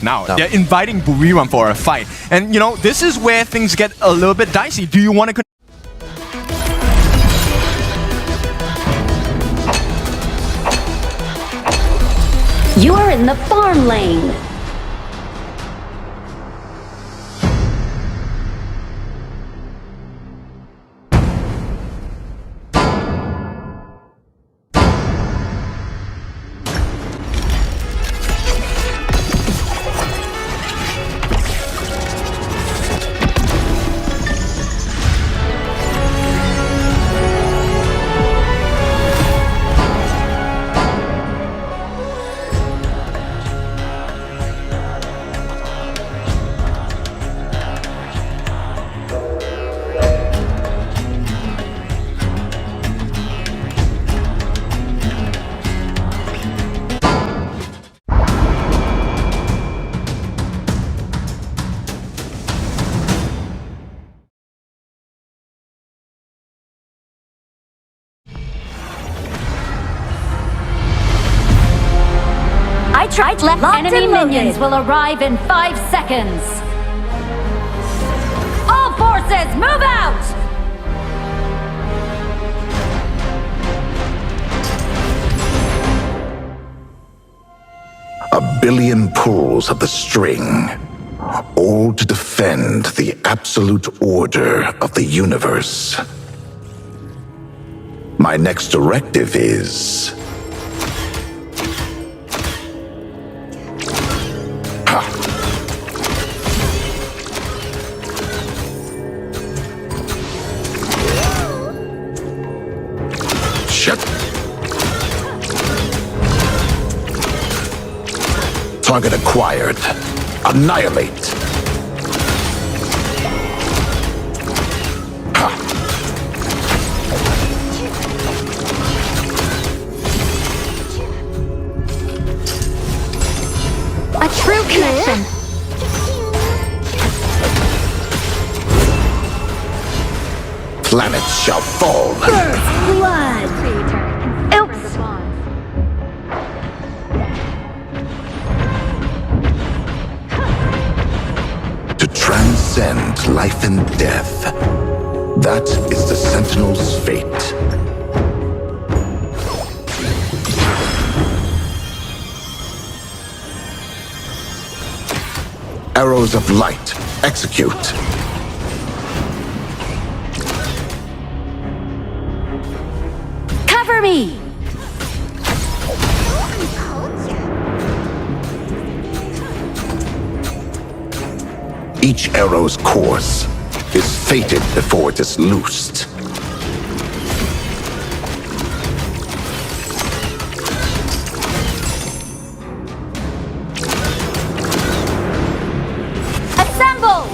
Now No. they're inviting Buriram for a fight, and you know this is where things get a little bit dicey. Do you want to? You are in the farm lane. I tried left. Enemy minions will arrive in 5 seconds. All forces, move out! A billion pulls of the string, all to defend the absolute order of the universe. My next directive is... Shit! Target acquired. Annihilate. Ha. A true connection. Planets shall fall. Blood. Oops. To transcend life and death. That is the Sentinel's fate. Arrows of light, execute. Cover me. Each arrow's course is fated before it is loosed. Assemble.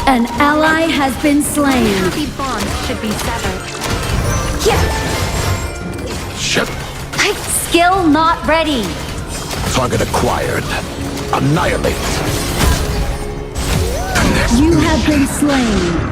An ally has been slain. Unhappy bonds should be severed. Shit. Skill not ready. Target acquired. Annihilate. You have been slain.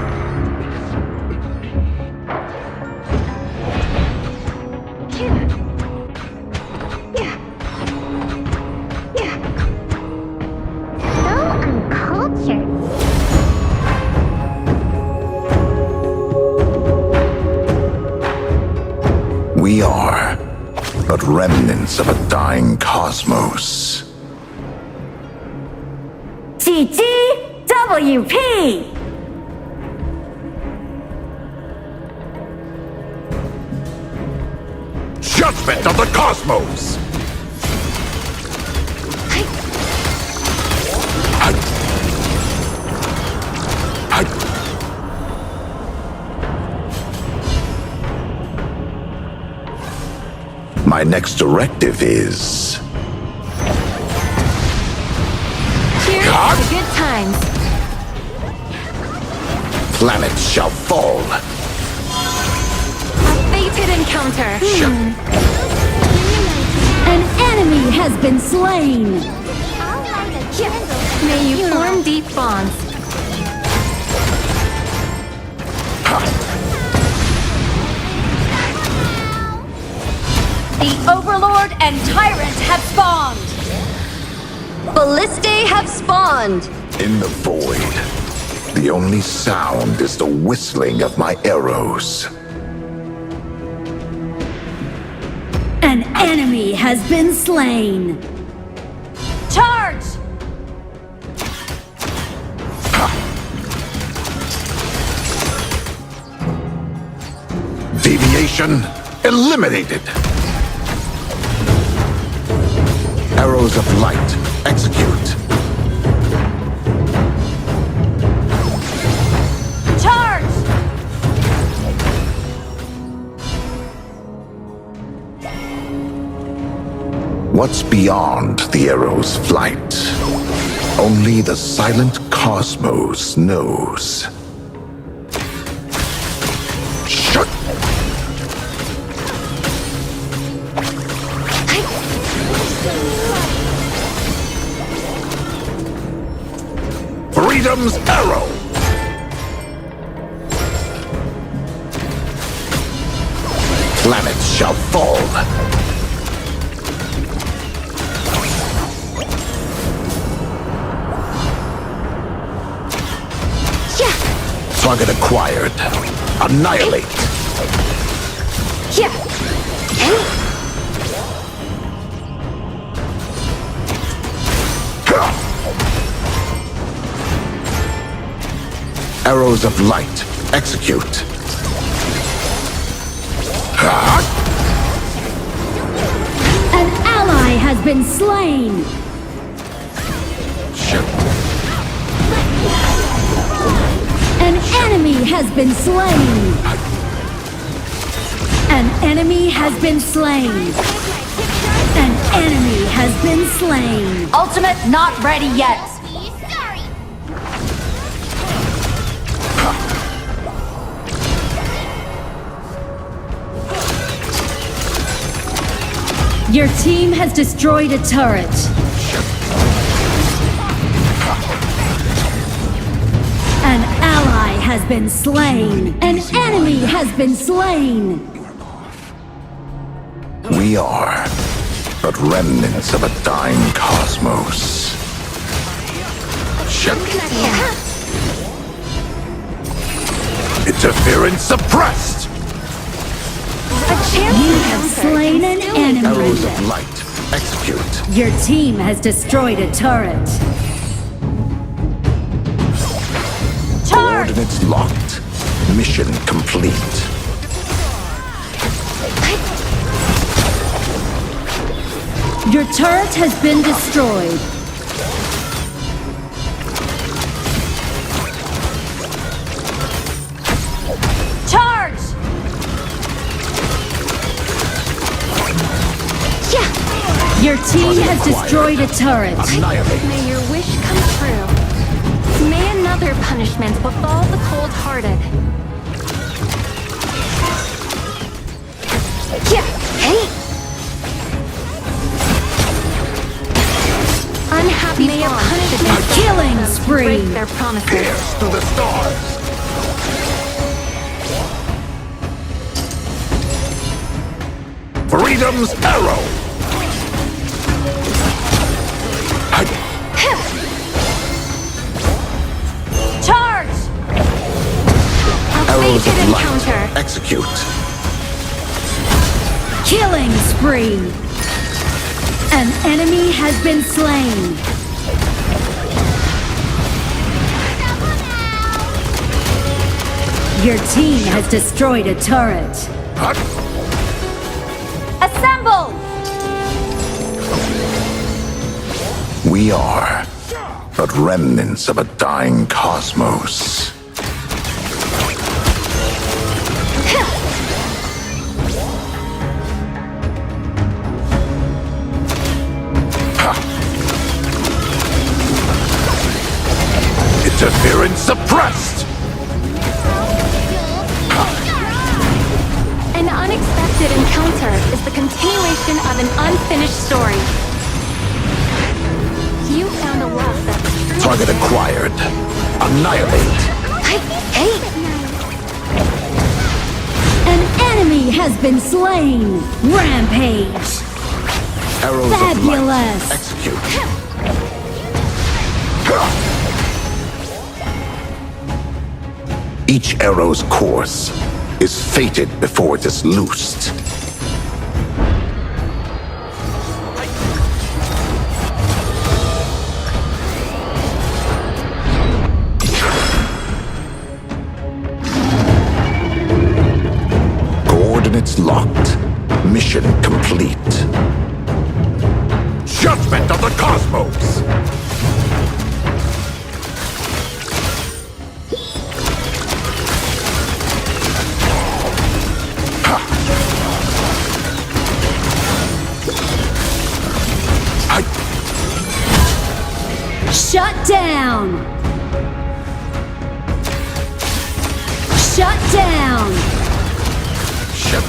We are but remnants of a dying cosmos. GGWP! Judgment of the cosmos! My next directive is... Cheers God. to good times. Planets shall fall. A fated encounter. An enemy has been slain. I'll light a candle. May you form deep bonds. The Overlord and Tyrant have spawned! Ballistae have spawned! In the void, the only sound is the whistling of my arrows. An enemy has been slain. Charge! Deviation eliminated. Arrows of light, execute. Charge! What's beyond the arrow's flight? Only the silent cosmos knows. Shut! Freedom's arrow! Planets shall fall. Target acquired. Annihilate. Yeah. Arrows of light. Execute. An ally has been slain. Shit. An enemy has been slain. An enemy has been slain. An enemy has been slain. Ultimate not ready yet! Your team has destroyed a turret. An ally has been slain. An enemy has been slain. We are but remnants of a dying cosmos. Shit. Interference suppressed! A chance You have slain an enemy. Arrows of light. Execute. Your team has destroyed a turret. Charge! Coordinates locked. Mission complete. Your turret has been destroyed. Charge! Your team has destroyed a turret. Annihilate. May your wish come true. May another punishment befall the cold-hearted. Unhappy may a punishment Killing break spree. their promises. Pierce to the stars. Freedom's arrow. Charge! A Arrows fated of light. encounter. Execute. Killing spree. An enemy has been slain. Your team has destroyed a turret. Hut. Assemble! We are but remnants of a dying cosmos. Interference suppressed! An unexpected encounter is the continuation of an unfinished story. You found a love that's true Target acquired. Annihilate. I hate. An enemy has been slain. Rampage. Arrows of Fabulous. light. Execute. Each arrow's course is fated before it is loosed. Coordinates locked. Mission complete. Judgment of the Cosmos! Shut down. Shut down. Shut.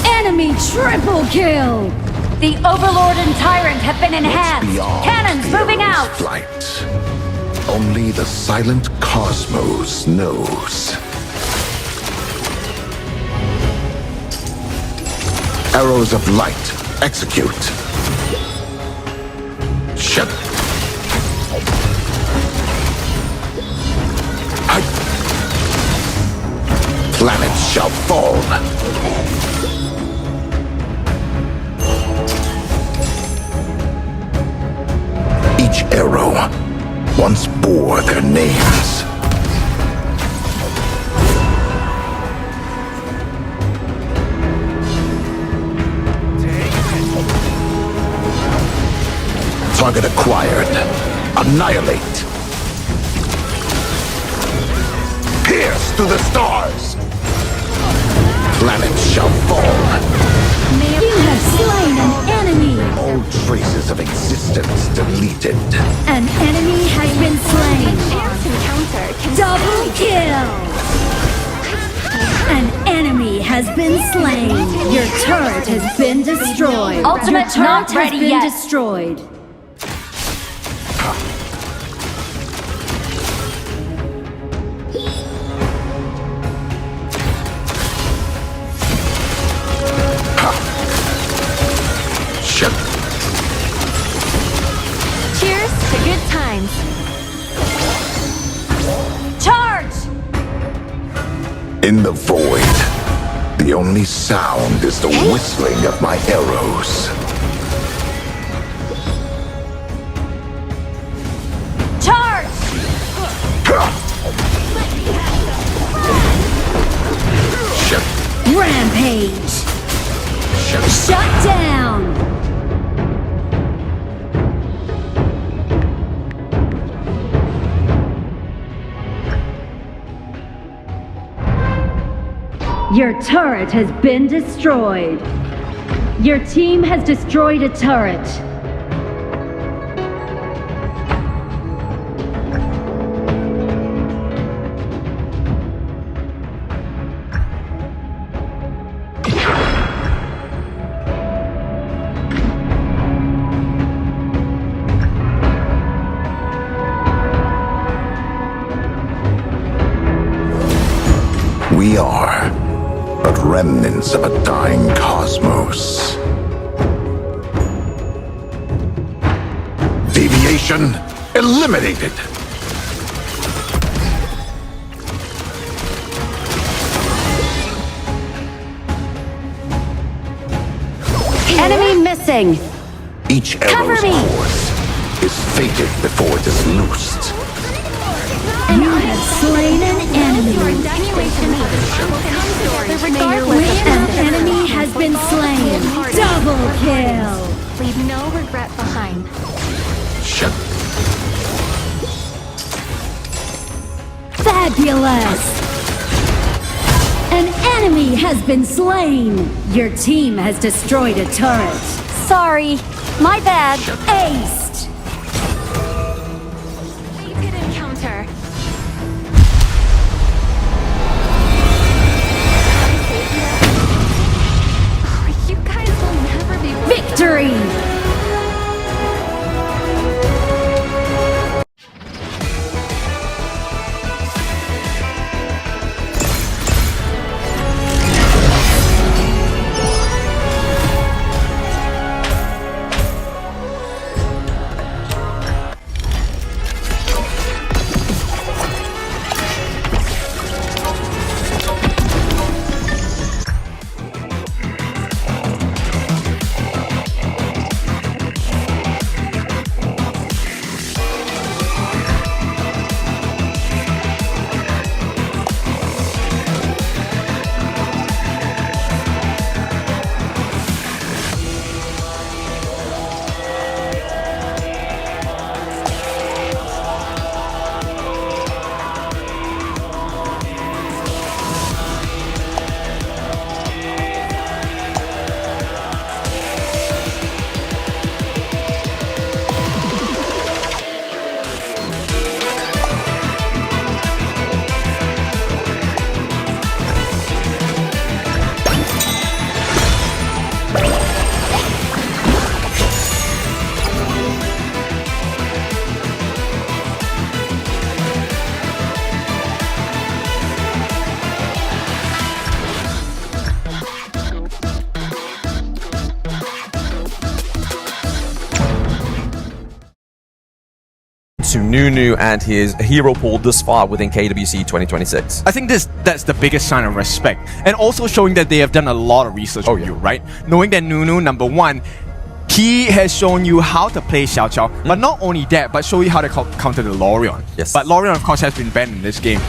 Enemy triple kill. The Overlord and Tyrant have been What's enhanced. beyond Cannons the moving arrow's out. Flight. Only the silent Cosmos knows. Arrows of light. Execute. Shut. Planets shall fall. Each arrow once bore their names. Target acquired. Annihilate. Pierce through the stars. Planets shall fall. You have slain an enemy. All traces of existence deleted. An enemy has been slain. Chance encounter can Double kill. An enemy has been slain. Your turret has been destroyed. Ultimate Your turret not ready has been yet. destroyed. Shut. cheers to good times. Charge! In the void, the only sound is the whistling of my arrows. Charge! Shut. Rampage. Shut. Shut down. Your turret has been destroyed. Your team has destroyed a turret. We are but remnants of a dying cosmos. Deviation eliminated. Enemy missing. Each arrow's me. course is fated before it is loosed. You have slain an enemy. Continuation of the will come together regardless of An enemy has been slain. Double kill. leave no regret behind. Shut. Fabulous. An enemy has been slain. Your team has destroyed a turret. Sorry. My bad. Aced. Fated encounter. Oh, you guys will never be Victory. to Nunu and his hero pool thus far within KWC 2026? I think that's the biggest sign of respect, and also showing that they have done a lot of research on you, right? Knowing that Nunu, number one, he has shown you how to play Xiao Qiao, but not only that, but show you how to counter the Lorion. Yes. But Lorion, of course, has been banned in this game.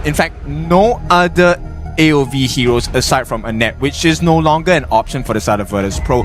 In fact, no other AoV heroes aside from Annette, which is no longer an option for the side of Virtus Pro.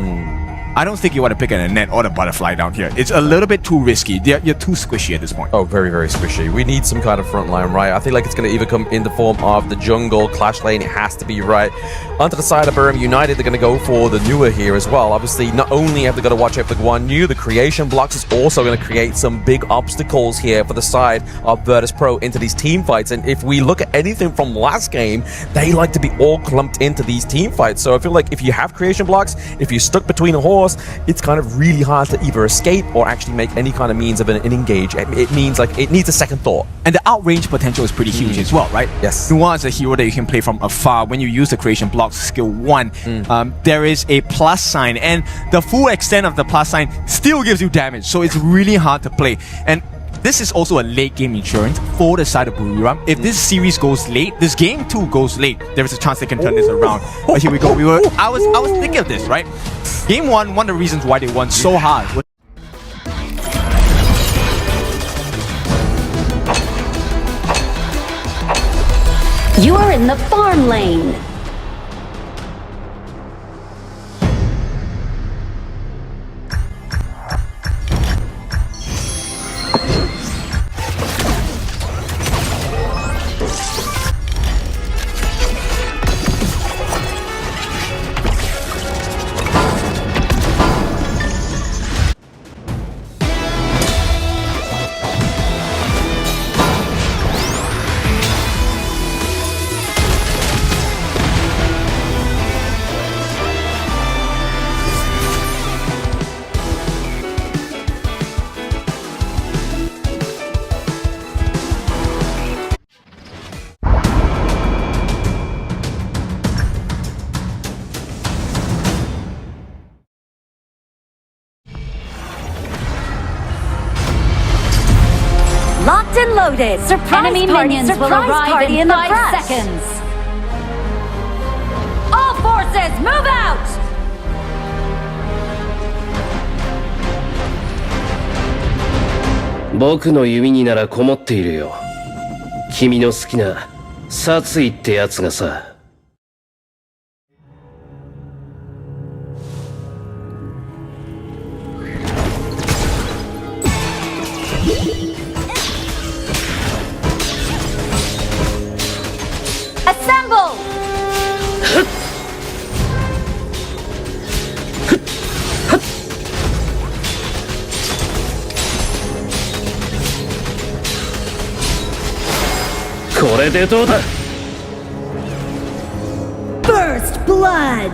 I don't think you want to pick an Annette or the Butterfly down here. It's a little bit too risky. You're too squishy at this point. Oh, very, very squishy. We need some kind of front line, right? I think like it's going to either come in the form of the jungle, Clash Lane, it has to be right. Onto the side of Burm United, they're going to go for the newer here as well. Obviously, not only have they got to watch out for Guan Yu, the creation blocks is also going to create some big obstacles here for the side of Virtus Pro into these team fights. And if we look at anything from last game, they like to be all clumped into these team fights. So I feel like if you have creation blocks, if you're stuck between a horse, it's kind of really hard to either escape or actually make any kind of means of an engage. It means like it needs a second thought. And the outrange potential is pretty huge as well, right? Yes. Nuwa is a hero that you can play from afar. When you use the creation blocks skill 1, there is a plus sign, and the full extent of the plus sign still gives you damage, so it's really hard to play. And this is also a late game insurance for the side of Buriram. If this series goes late, this game too goes late, there is a chance they can turn this around. But here we go. I was thinking of this, right? Game 1, one of the reasons why they won so hard was You are in the farm lane. Locked and loaded. Surprise Enemy party, minions will surprise arrive party in the 5 brush. seconds. All forces, move out! 僕の弓にならこもっているよ。君の好きな殺意ってやつがさ。Assemble! これでどうだ。 First blood.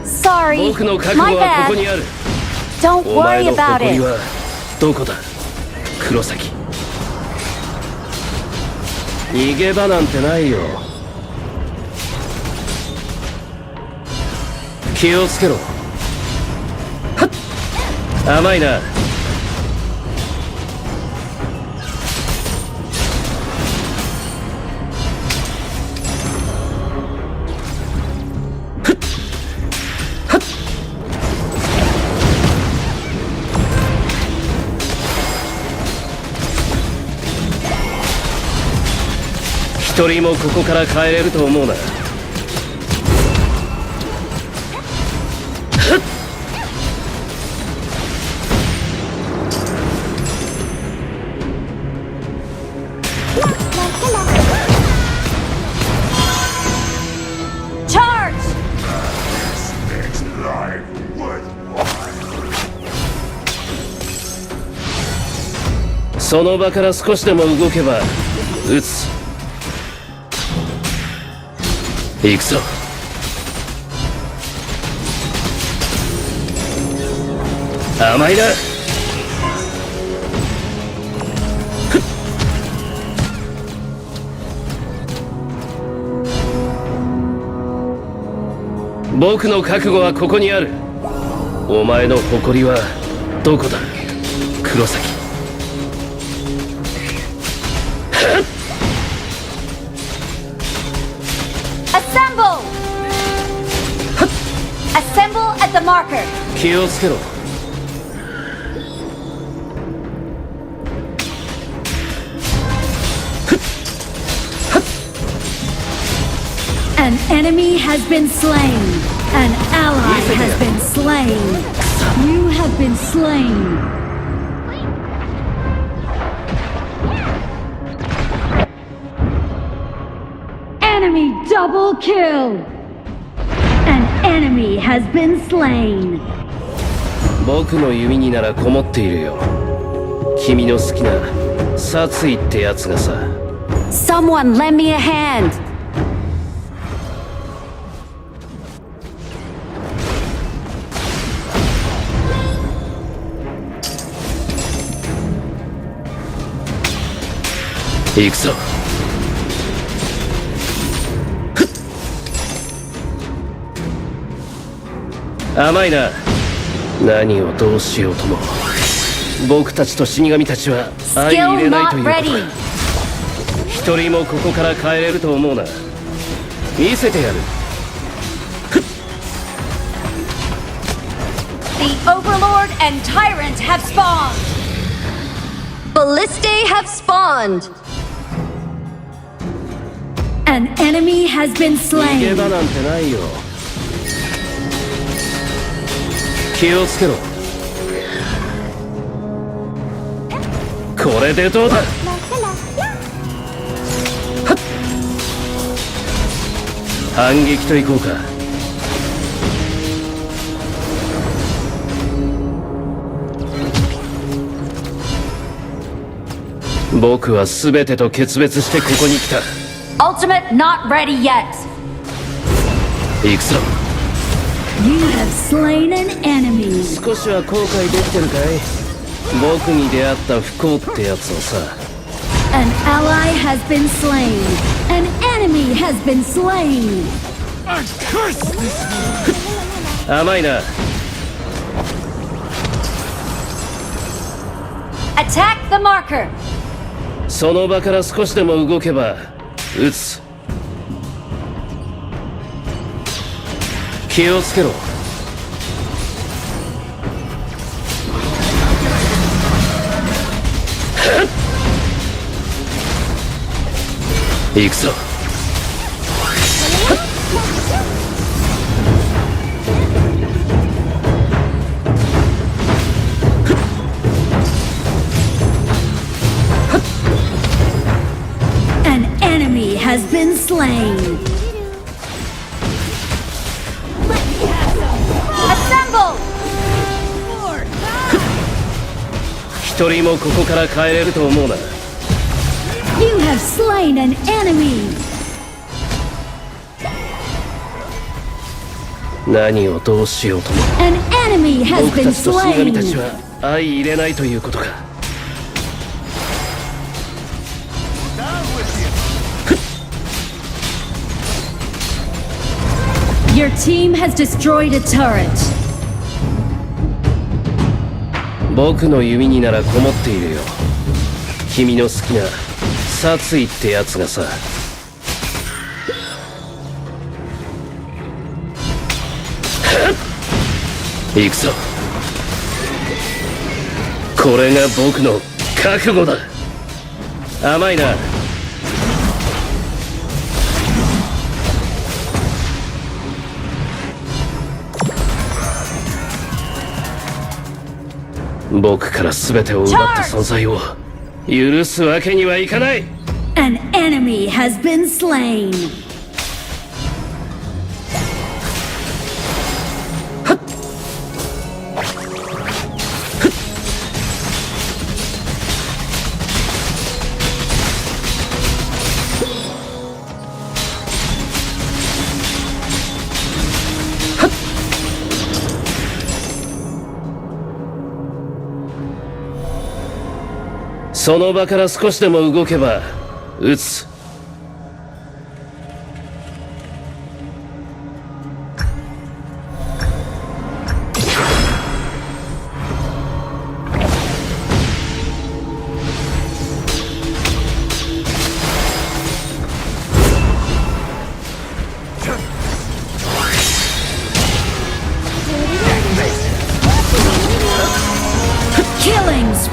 Sorry, 僕の覚 my 悟はここ bad. にある。 Don't お前 worry の about 誇り it. はどこだ、黒崎。逃げ場なんてないよ。気をつけろ。はっ、甘いな。一人もここから帰れると思うな。Charge! その場から少しでも動けば撃つ。行くぞ。甘いな。僕の覚悟はここにある。お前の誇りはどこだ、黒崎。Assemble! Assemble at the marker. 気をつけろ An enemy has been slain. An ally has been slain. You have been slain. Enemy double kill. An enemy has been slain. 僕の弓にならこもっているよ君の好きな殺意ってやつがさ Someone lend me a hand. Ikuzo. 行くぞ甘いな何をどうしようとも僕たちと死神たちは相入 Skill れないと not いうこと ready. だ一人もここから帰れると思うな見せてやる The Overlord and Tyrant have spawned. Ballistae have spawned. An enemy has been 逃げ slain. 場なんてないよ気をつけろこれでどうだはっ反撃といこうか僕は全てと決別してここに来た Ultimate not ready yet. 行くぞ You have slain an enemy. 少しは後悔できてるかい僕に出会った不幸ってやつをさ An ally has been slain. An enemy has been slain. 甘いな Attack the marker. その場から少しでも動けば撃つ気をつけろ行くぞ An enemy has been slain. Assemble. 一人もここから帰れると思うな You have slain an enemy. 何をどうしようとも An enemy has 僕 been たちと死神たち slain. は相入れないということか Your team has destroyed a turret. 僕の弓にならこもっているよ君の好きな殺意ってやつがさ行くぞこれが僕の覚悟だ甘いな僕から全てを奪った存在を許すわけにはいかない An enemy has been slain. その場から少しでも動けば撃つ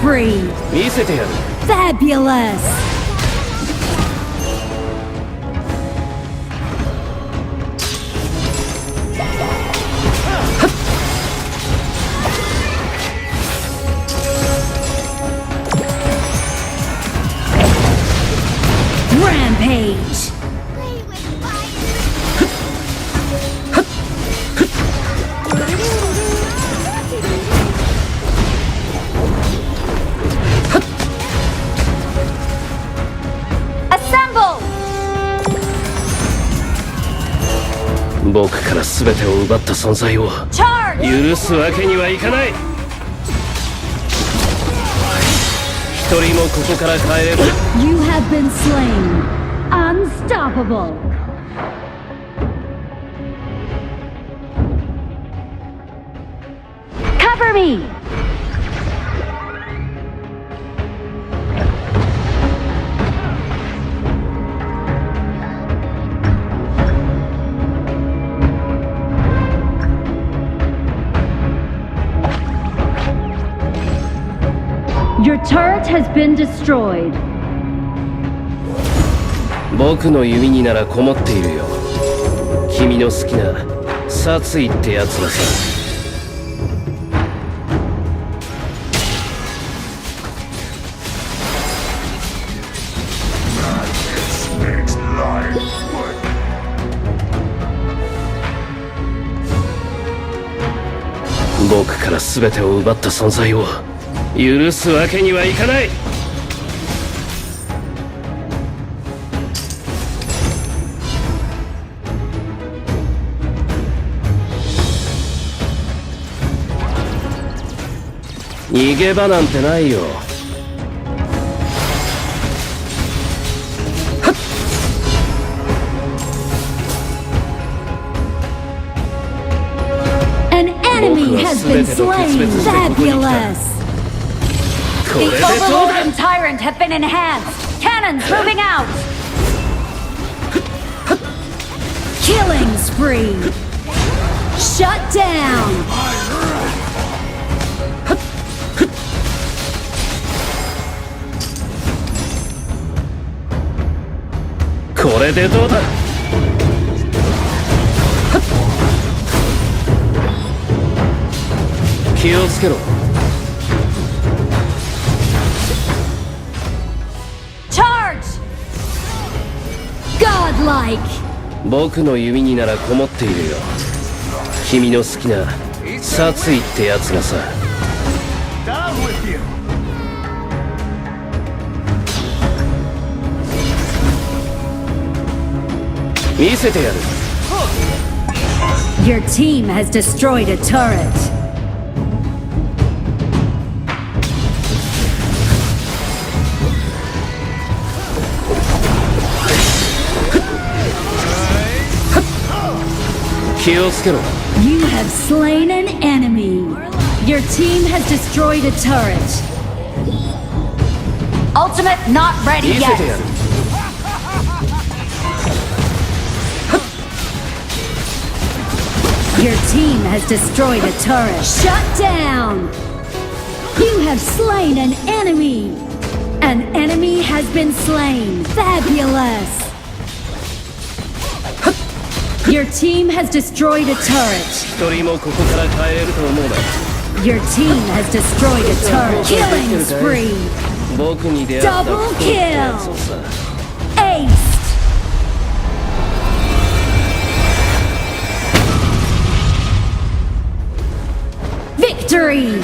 spree. 見せてやる Fabulous. Rampage. Assemble! 僕から全てを奪った存在を Charge! 許すわけにはいかない。一人もここから帰れば You have been slain. Unstoppable. Cover me! Your turret has been destroyed. 僕の弓にならこもっているよ。君の好きな殺意ってやつがさ。僕から全てを奪った存在を許すわけにはいかない。逃げ場なんてないよ。 An enemy has been slain. Fabulous. これ The でどう Overlord だ and Tyrant have been enhanced! Cannons moving out! Killing spree. Shut down. これでどうだ。気をつけろ。 Charge! Godlike. 僕の弓にならこもっているよ。君の好きな殺意ってやつがさ。見せてやる。 Your team has destroyed a turret. You have slain an enemy. Your team has destroyed a turret. Ultimate not ready 見せてや yet! る。 Your team has destroyed a turret. Shut down! You have slain an enemy! An enemy has been slain. Fabulous! Your team has destroyed a turret. 一人もここから帰れると思うな。 Your team has destroyed a turret. Killing spree. 僕に出会った Double 不幸ってやつをさ。 Ace! Victory!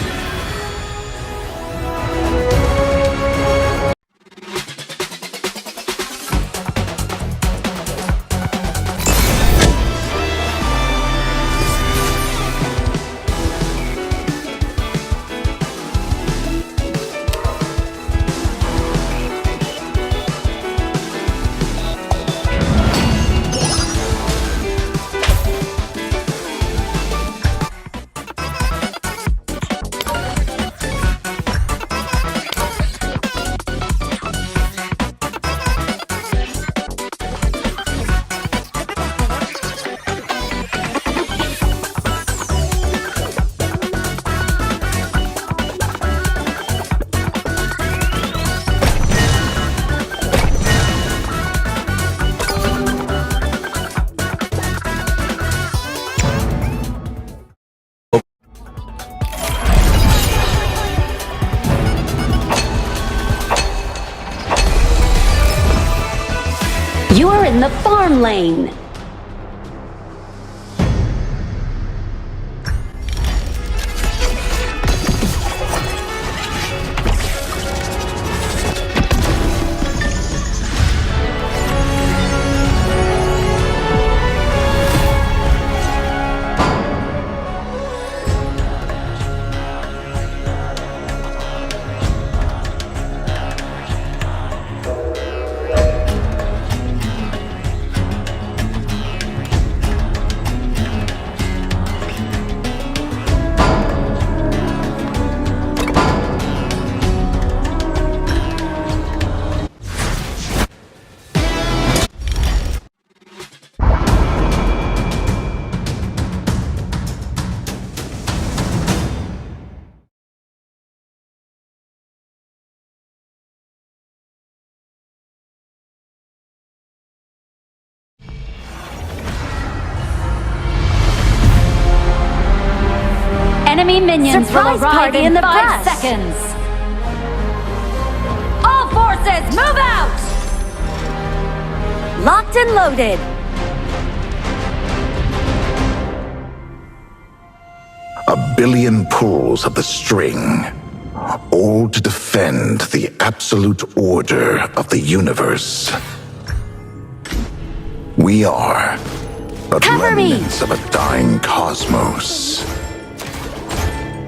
Storm Lane. Enemy minions Surprise will arrive party in in the 5 brush. seconds. All forces, move out! Locked and loaded. A billion pulls of the string, all to defend the absolute order of the universe. We are but Cover me. remnants of a dying cosmos.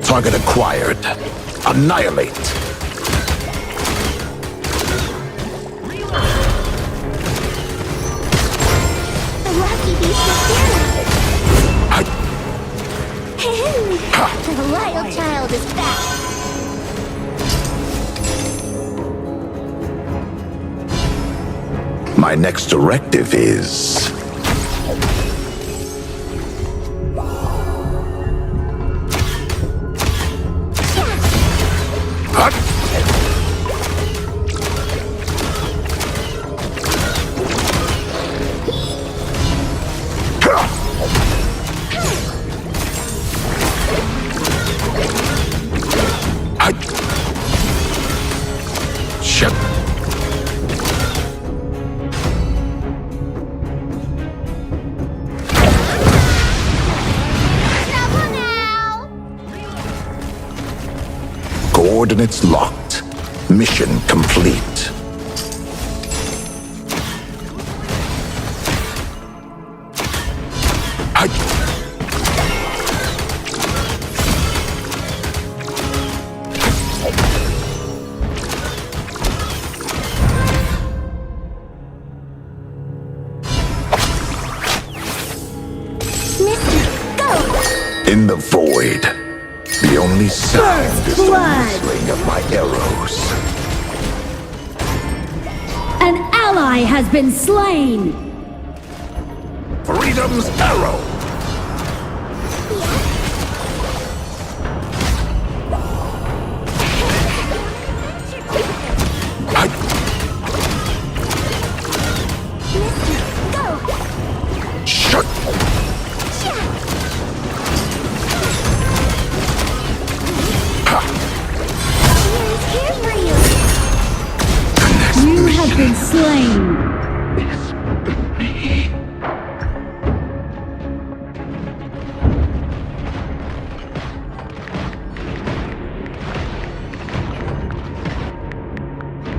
Target acquired. Annihilate. The lucky beast is here. The wild child is back. My next directive is... Shut. Trouble now. Coordinates locked. Mission complete. Mister, go. In the void, the only sound is the blood. whistling of my arrows. An ally has been slain. Freedom's arrow! Mister, go. Shut! Here's here for you. You have been slain.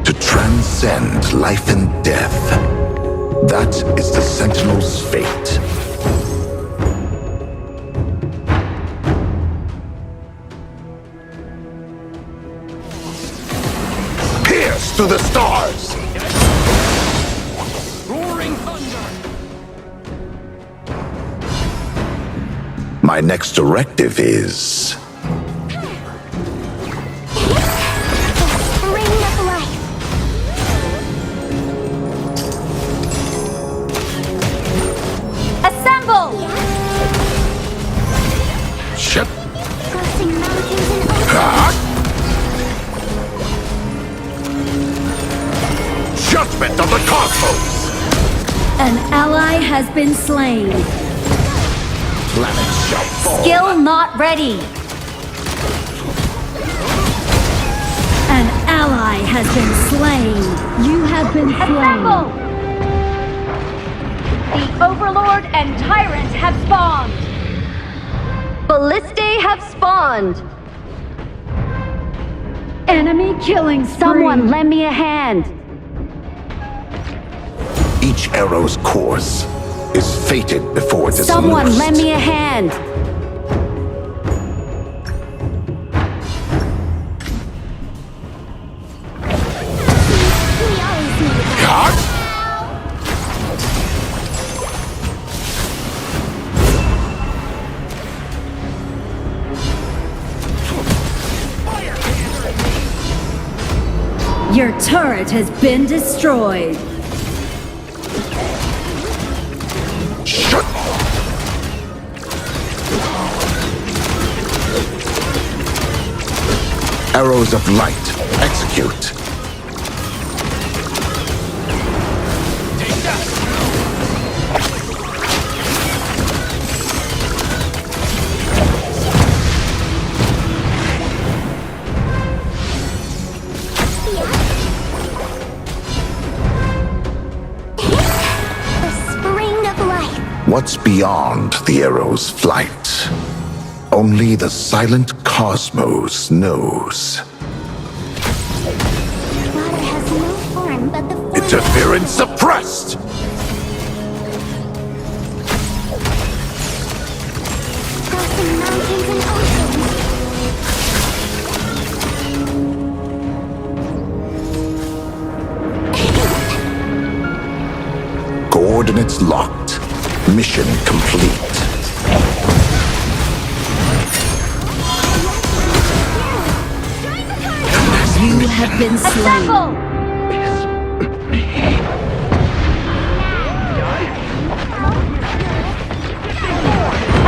To transcend life and death. That is the Sentinel's fate. Pierce through the stars! My next directive is... Ring of life. Assemble! Shut. Crossing mountains and oceans. Judgment of the cosmos! An ally has been slain. Planets shall fall. Skill not ready. An ally has been slain. You have been slain. Assemble! The Overlord and Tyrant have spawned. Ballistae have spawned. Enemy killing spree. Someone lend me a hand. Each arrow's course is fated before it is Someone loosed. lend me a hand. Your turret has been destroyed. Shut. Arrows of light, execute. The spring of life. What's beyond the arrow's flight? Only the silent cosmos knows. Water has no form but the form Interference suppressed! crossing mountains and oceans. Coordinates locked. Mission complete. You have been slain. Assemble!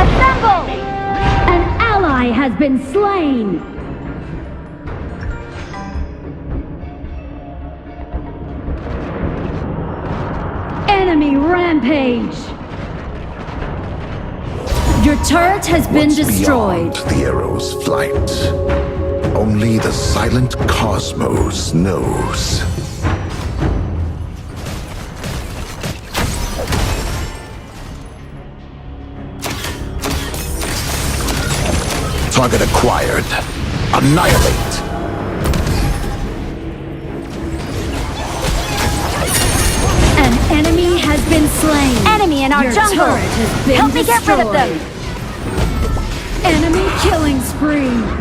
Assemble! An ally has been slain. Enemy rampage. Your turret has been What's destroyed. beyond the arrow's flight? Only the silent cosmos knows. Target acquired. Annihilate. An enemy has been slain. Enemy in our Your jungle! turret has been Help me get rid of them! destroyed. Enemy killing spree.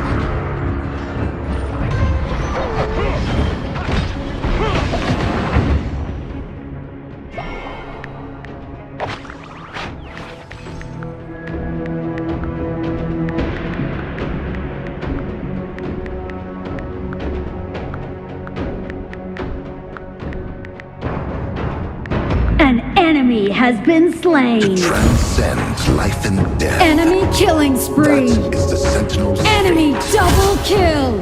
An enemy has been slain. Transcend life and death. Enemy killing spree. That is the Sentinel's Enemy fate. double kill.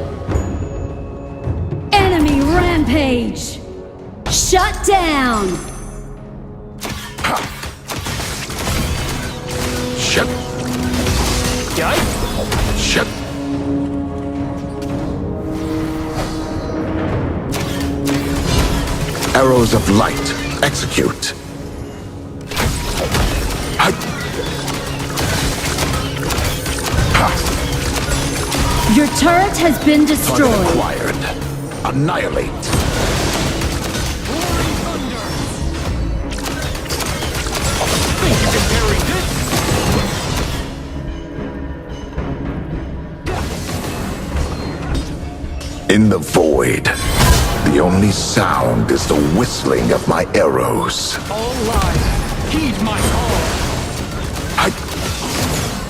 Enemy rampage. Shut down. Shut. Shut. Arrows of light. Execute. Hi. Your turret has been Target destroyed. acquired. Annihilate. In the void, the only sound is the whistling of my arrows. All lives, heed my call. I...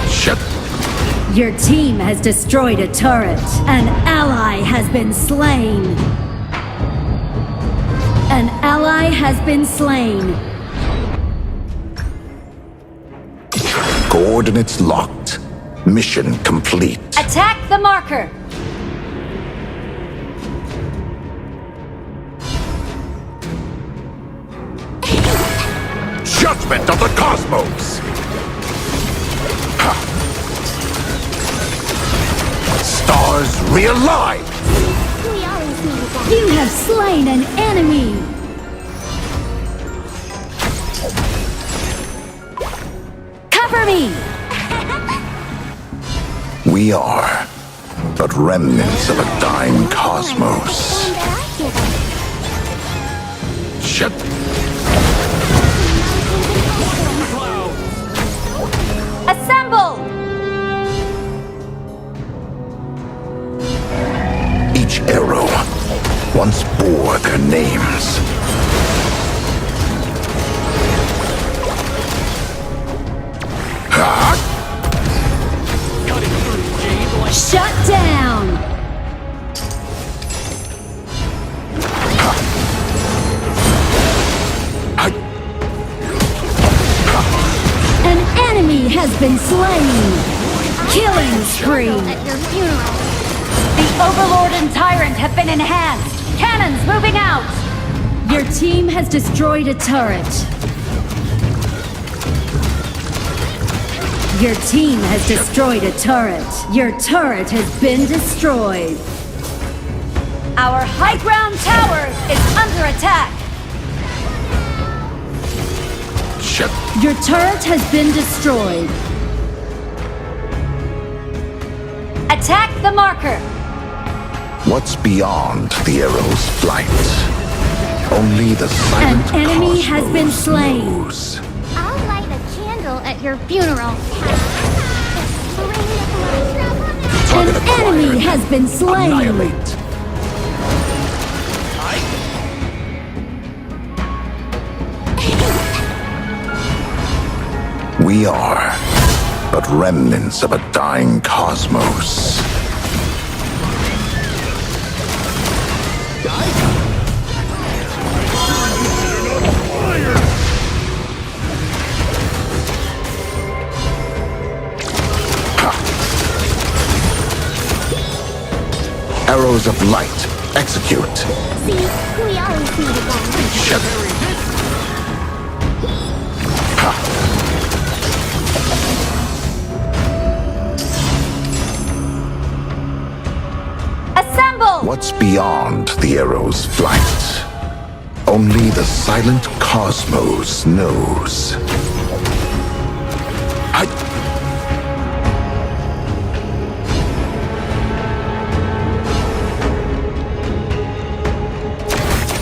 Shut. Your team has destroyed a turret. An ally has been slain. An ally has been slain. Coordinates locked. Mission complete. Attack the marker! Judgment of the cosmos! Ha. Stop. stars realign! You have slain an enemy! Cover me! We are but remnants of a dying cosmos. Shut. Assemble! Each arrow once bore their names. Ah! Shut down! An enemy has been slain! Killing spree! The Overlord and Tyrant have been enhanced! Cannons moving out! Your team has destroyed a turret. Your team has destroyed a turret. Your turret has been destroyed. Our high ground tower is under attack! Shut. Your turret has been destroyed. Attack the marker! What's beyond the arrow's flight? Only the silent An enemy has been cosmos slain. knows. I'll light a candle at your funeral. An Target acquired. enemy has been slain. Annihilate. We are but remnants of a dying cosmos. Arrows of light, execute. See, we always need a guy. Shut. Assemble! What's beyond the arrow's flight? Only the silent cosmos knows.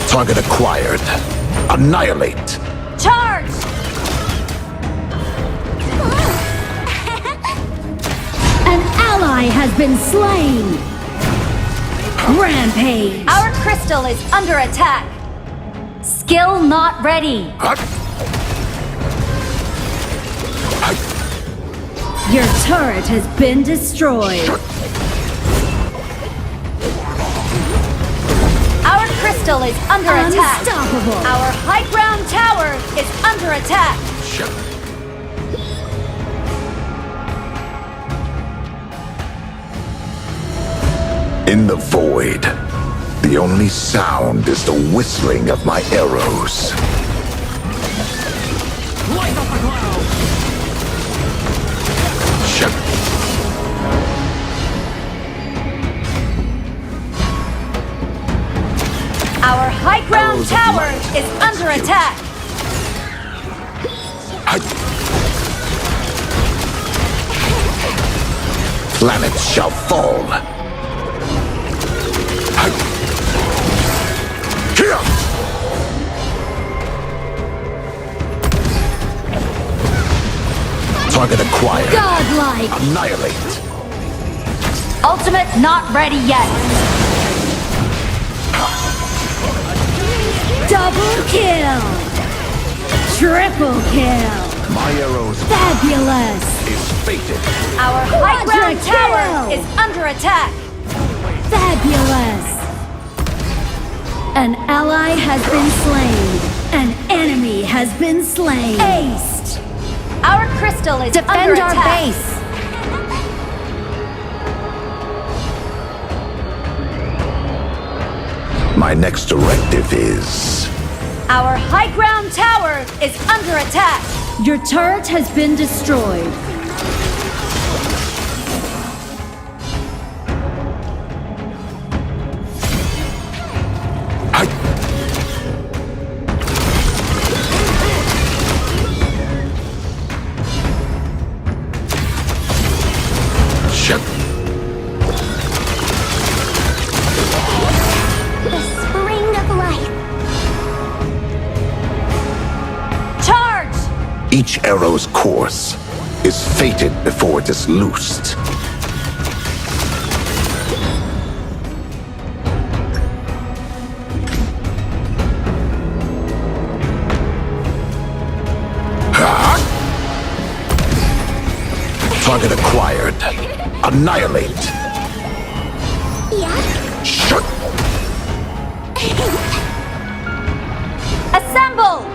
Target acquired. Annihilate. Charge! An ally has been slain. Rampage. Our crystal is under attack! Skill not ready! Your turret has been destroyed. Our crystal is under attack! Unstoppable. Our high ground tower is under attack! In the void, the only sound is the whistling of my arrows. Light up the clouds! Shut. Our high ground Arrows of tower light. is under attack! Planets shall fall. Here! Target acquired. Godlike. Annihilate. Ultimate not ready yet! Double kill. Triple kill. My arrows Fabulous. is fated. Our high ground Quadra tower kill! is under attack! Fabulous. An ally has been slain. An enemy has been slain. Aced. Our crystal is Defend under our attack! base. My next directive is... Our high ground tower is under attack! Your turret has been destroyed. Each arrow's course is fated before it is loosed. Target acquired. Annihilate. Shut. Assemble!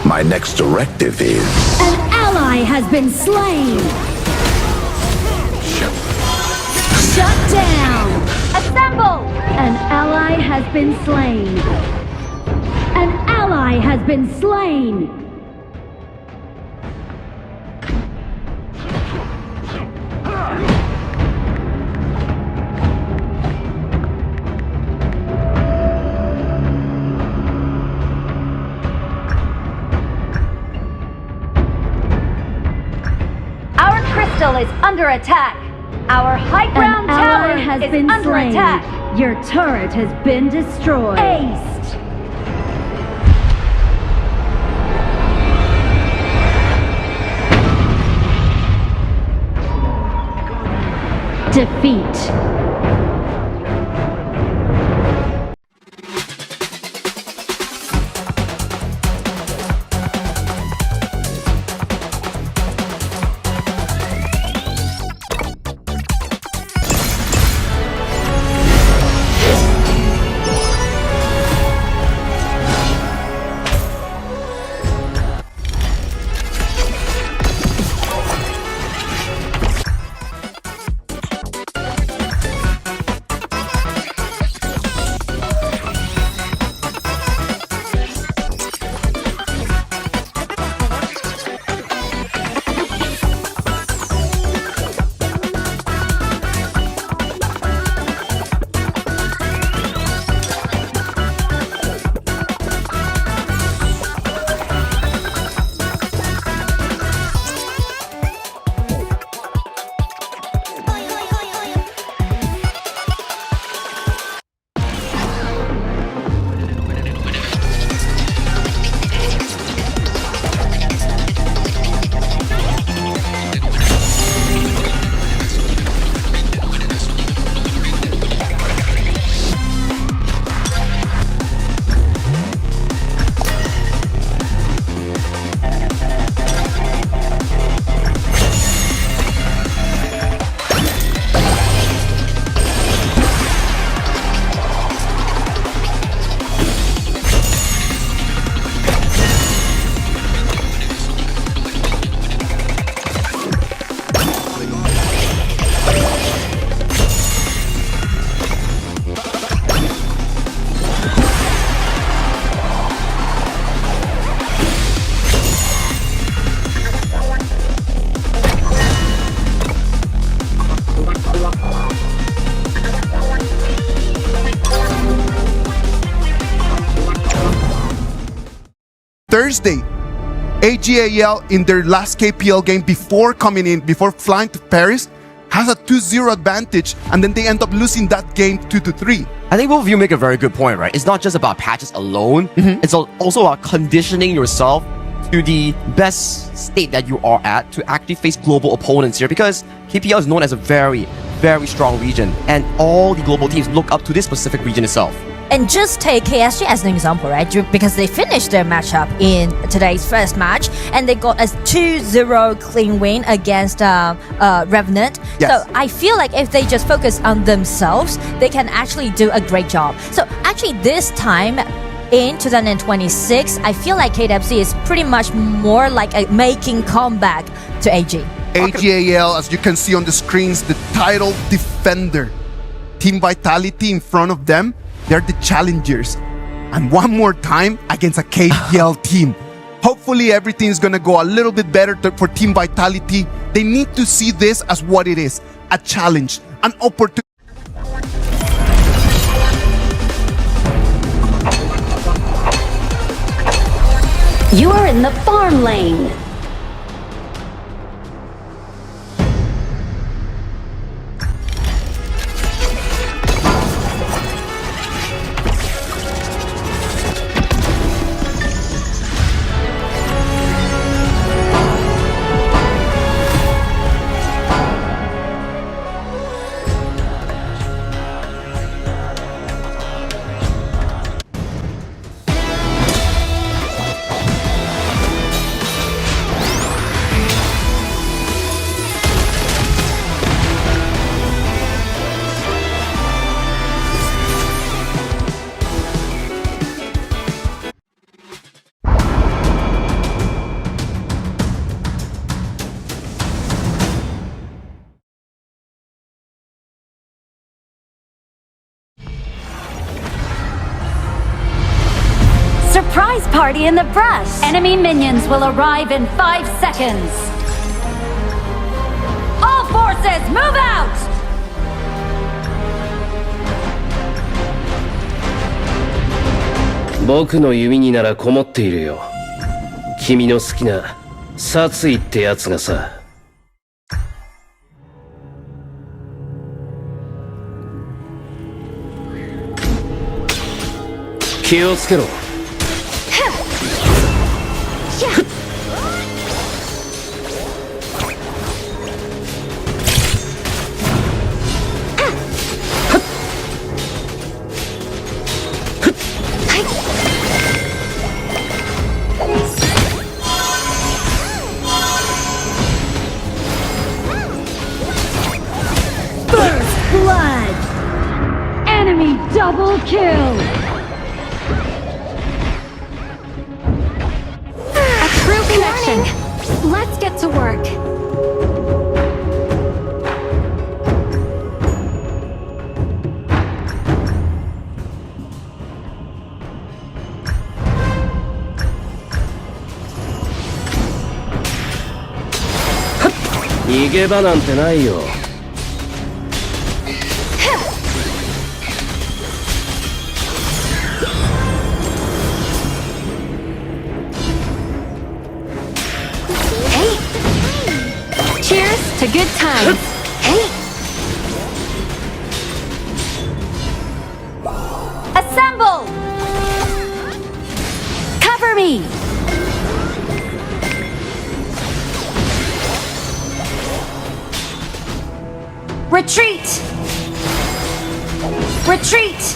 My next directive is An ally has been slain. Shut down. Assemble! An ally has been slain. An ally has been slain. Our crystal is under attack. Our high ground An tower ally has is been under slain. attack. Your turret has been destroyed. Aced. Defeat. Thursday, AGAL in their last KPL game before flying to Paris, has a 2-0 advantage, and then they end up losing that game 2-3. I think both of you make a very good point, right? It's not just about patches alone. It's also about conditioning yourself to the best state that you are at to actually face global opponents here, because KPL is known as a very, very strong region, and all the global teams look up to this specific region itself. And just take KSG as an example, right? Because they finished their matchup in today's first match, and they got a 2-0 clean win against Revenant. Yes. So I feel like if they just focus on themselves, they can actually do a great job. So actually this time in 2026, I feel like KWC is pretty much more like a making comeback to AG. AGAL, as you can see on the screens, the title defender. Team Vitality in front of them, they're the challengers. And one more time against a KPL team. Hopefully everything's gonna go a little bit better for Team Vitality. They need to see this as what it is, a challenge, an opportunity. You are in the farm lane. surprise party in the brush. Enemy minions will arrive in 5 seconds. All forces, move out! 僕の弓にならこもっているよ。君の好きな殺意ってやつがさ。気をつけろ。Blood! Enemy double kill! A true connection. Let's get to work. "逃げ場なんてないよ。Hey! Cheers to good times. Hey! Assemble! Cover me! Retreat! Retreat! "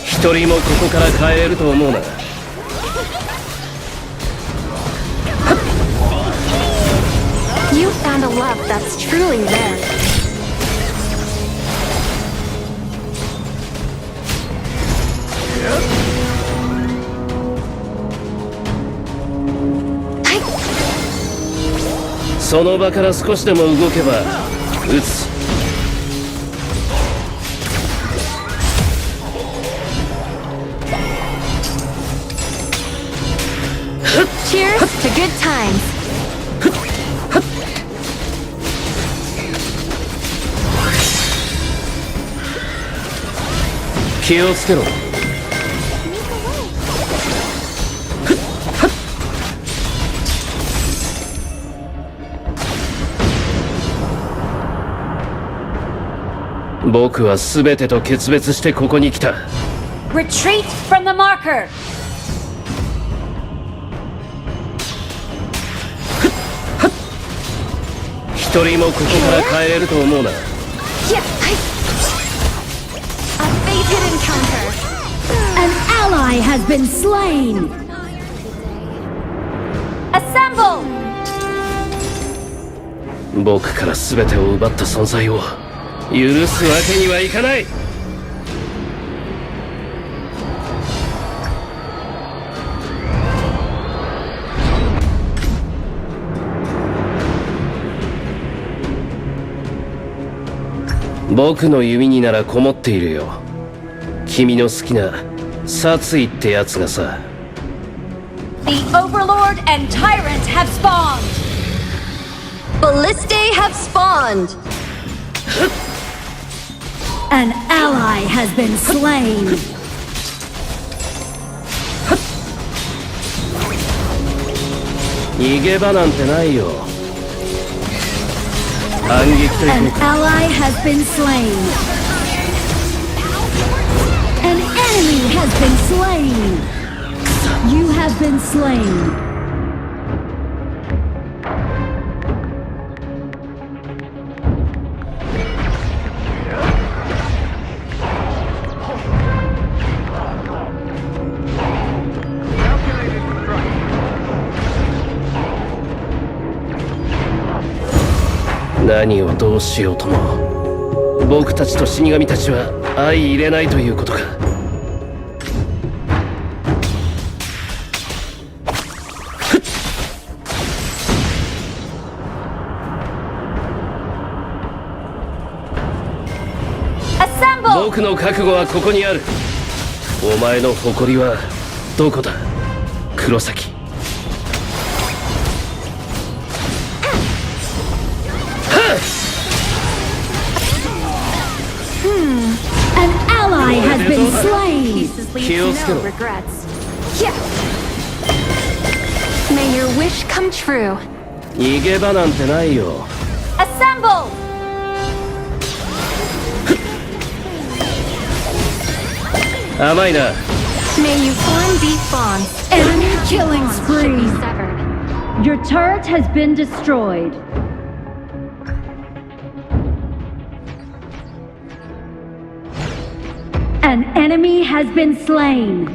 一人もここから帰れると思うな。You found a love that's truly rare. Hey! その場から少しでも動けば撃つ。Cheers to good times. 気をつけろ。僕は全てと決別してここに来た。Retreat from the marker! 一人もここから帰れると思うな。Yeah, A fated encounter. An ally has been slain! Assemble! 僕から全てを奪った存在を許すわけにはいかない。僕の弓にならこもっているよ。君の好きな殺意ってやつがさ。The Overlord and Tyrant have spawned! Ballistae have spawned. An ally has been slain! 逃げ場なんてないよ。反撃とい An こうか。 ally has been slain! An enemy has been slain! You have been slain! 何をどうしようとも僕たちと死神たちは相入れないということか。僕の覚悟はここにある。お前の誇りはどこだ、黒崎。An ally has been slain. Pieces lead Kill to skill. no regrets. Yeah. May your wish come true. 逃げ場なんてないよ。 Assemble! 甘いな。 May you form deep bonds. Enemy killing Should be spree. severed. Your turret has been destroyed. An enemy has been slain.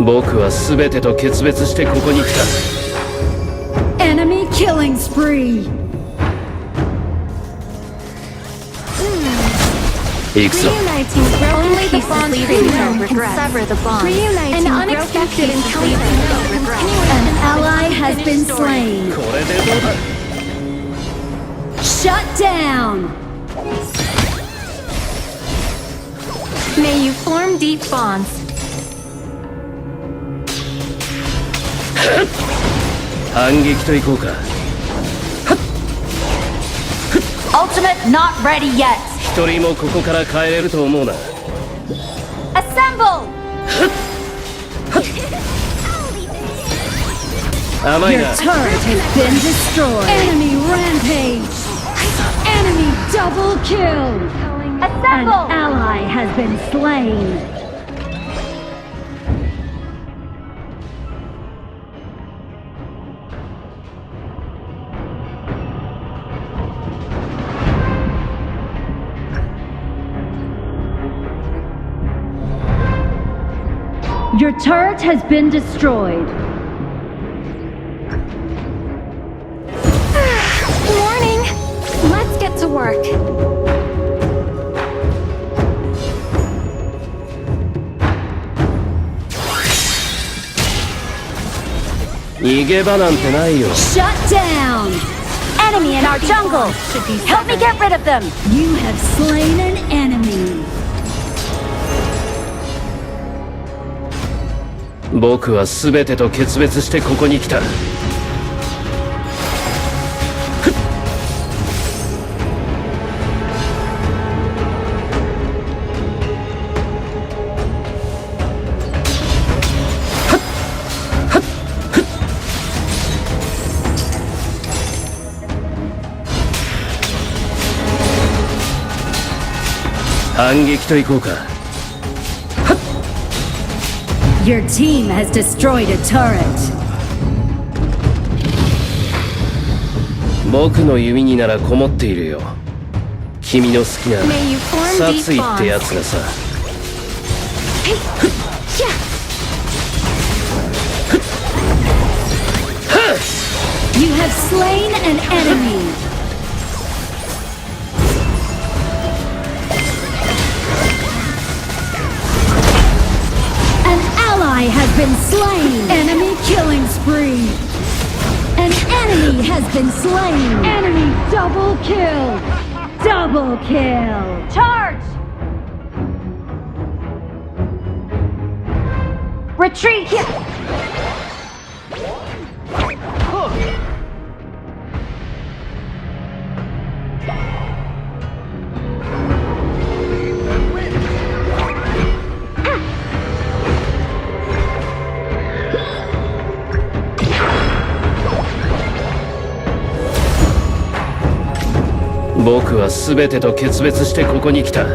僕は全てと決別してここに来た。 Enemy killing spree. 行くぞ。 Reuniting only the bond creator can sever the bond. Reuniting an unexpected encounter. An ally has been slain. これでどうだ。 Shut down. May you form deep bonds. 反撃といこうか。 Ultimate not ready yet. 一人もここから帰れると思うな。 Assemble! 甘い Your な。 turret has been destroyed. Enemy rampage. Enemy double kill. An Assemble! ally has been slain. Your turret has been destroyed. Morning. Let's get to work. 逃げ場なんてないよ。 Shut down. Enemy in our jungle! Help me get rid of them! You have slain an enemy. 僕は全てと決別してここに来た。 反撃といこうか。 Your team has destroyed a turret. 僕の弓にならこもっているよ。君の好きな May you form deep 殺意ってや bonds. つがさ。 You have slain an enemy. An ally has been slain. Enemy killing spree. An enemy has been slain. Enemy double kill. Double kill. Charge! Retreat! "僕は全てと決別してここに来た。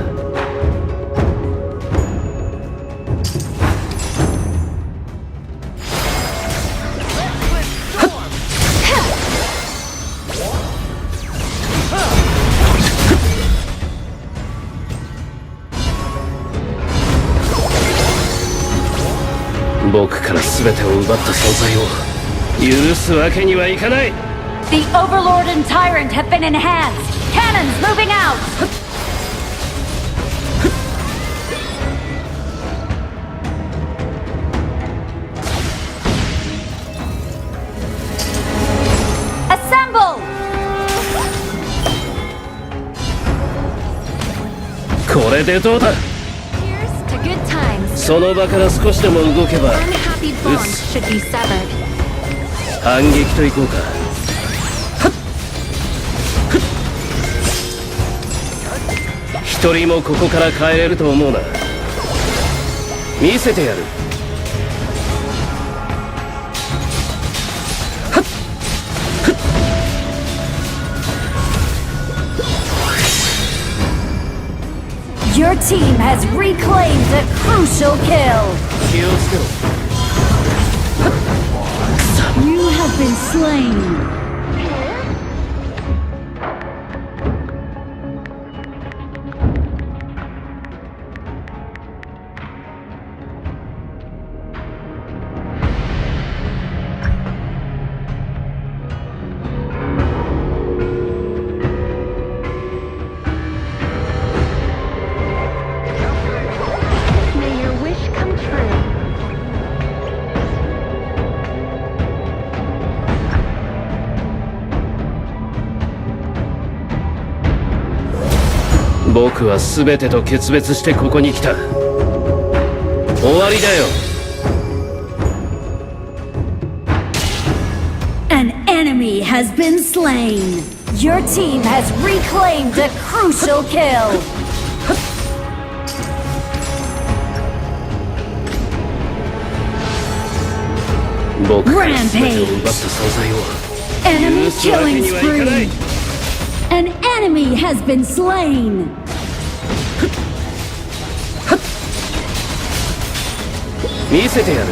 僕から全てを奪った存在を許すわけにはいかない。 The Overlord and Tyrant have been enhanced! Cannons moving out! これでどうだ。 Here's to good times. その場から少しでも動けば Unhappy bonds should be severed. 反撃といこうか。一人もここから帰れると思うな。見せてやる。 Your team has reclaimed a crucial kill. 気をつけろ。 You have been slain. May your wish come true. 僕は全てと決別してここに来た。終わりだよ。 An enemy has been slain. Your team has reclaimed a crucial kill. 僕から全てを奪った存在を Enemy 許すわけ killing にはいかない spree. An enemy has been slain. 見せてやる。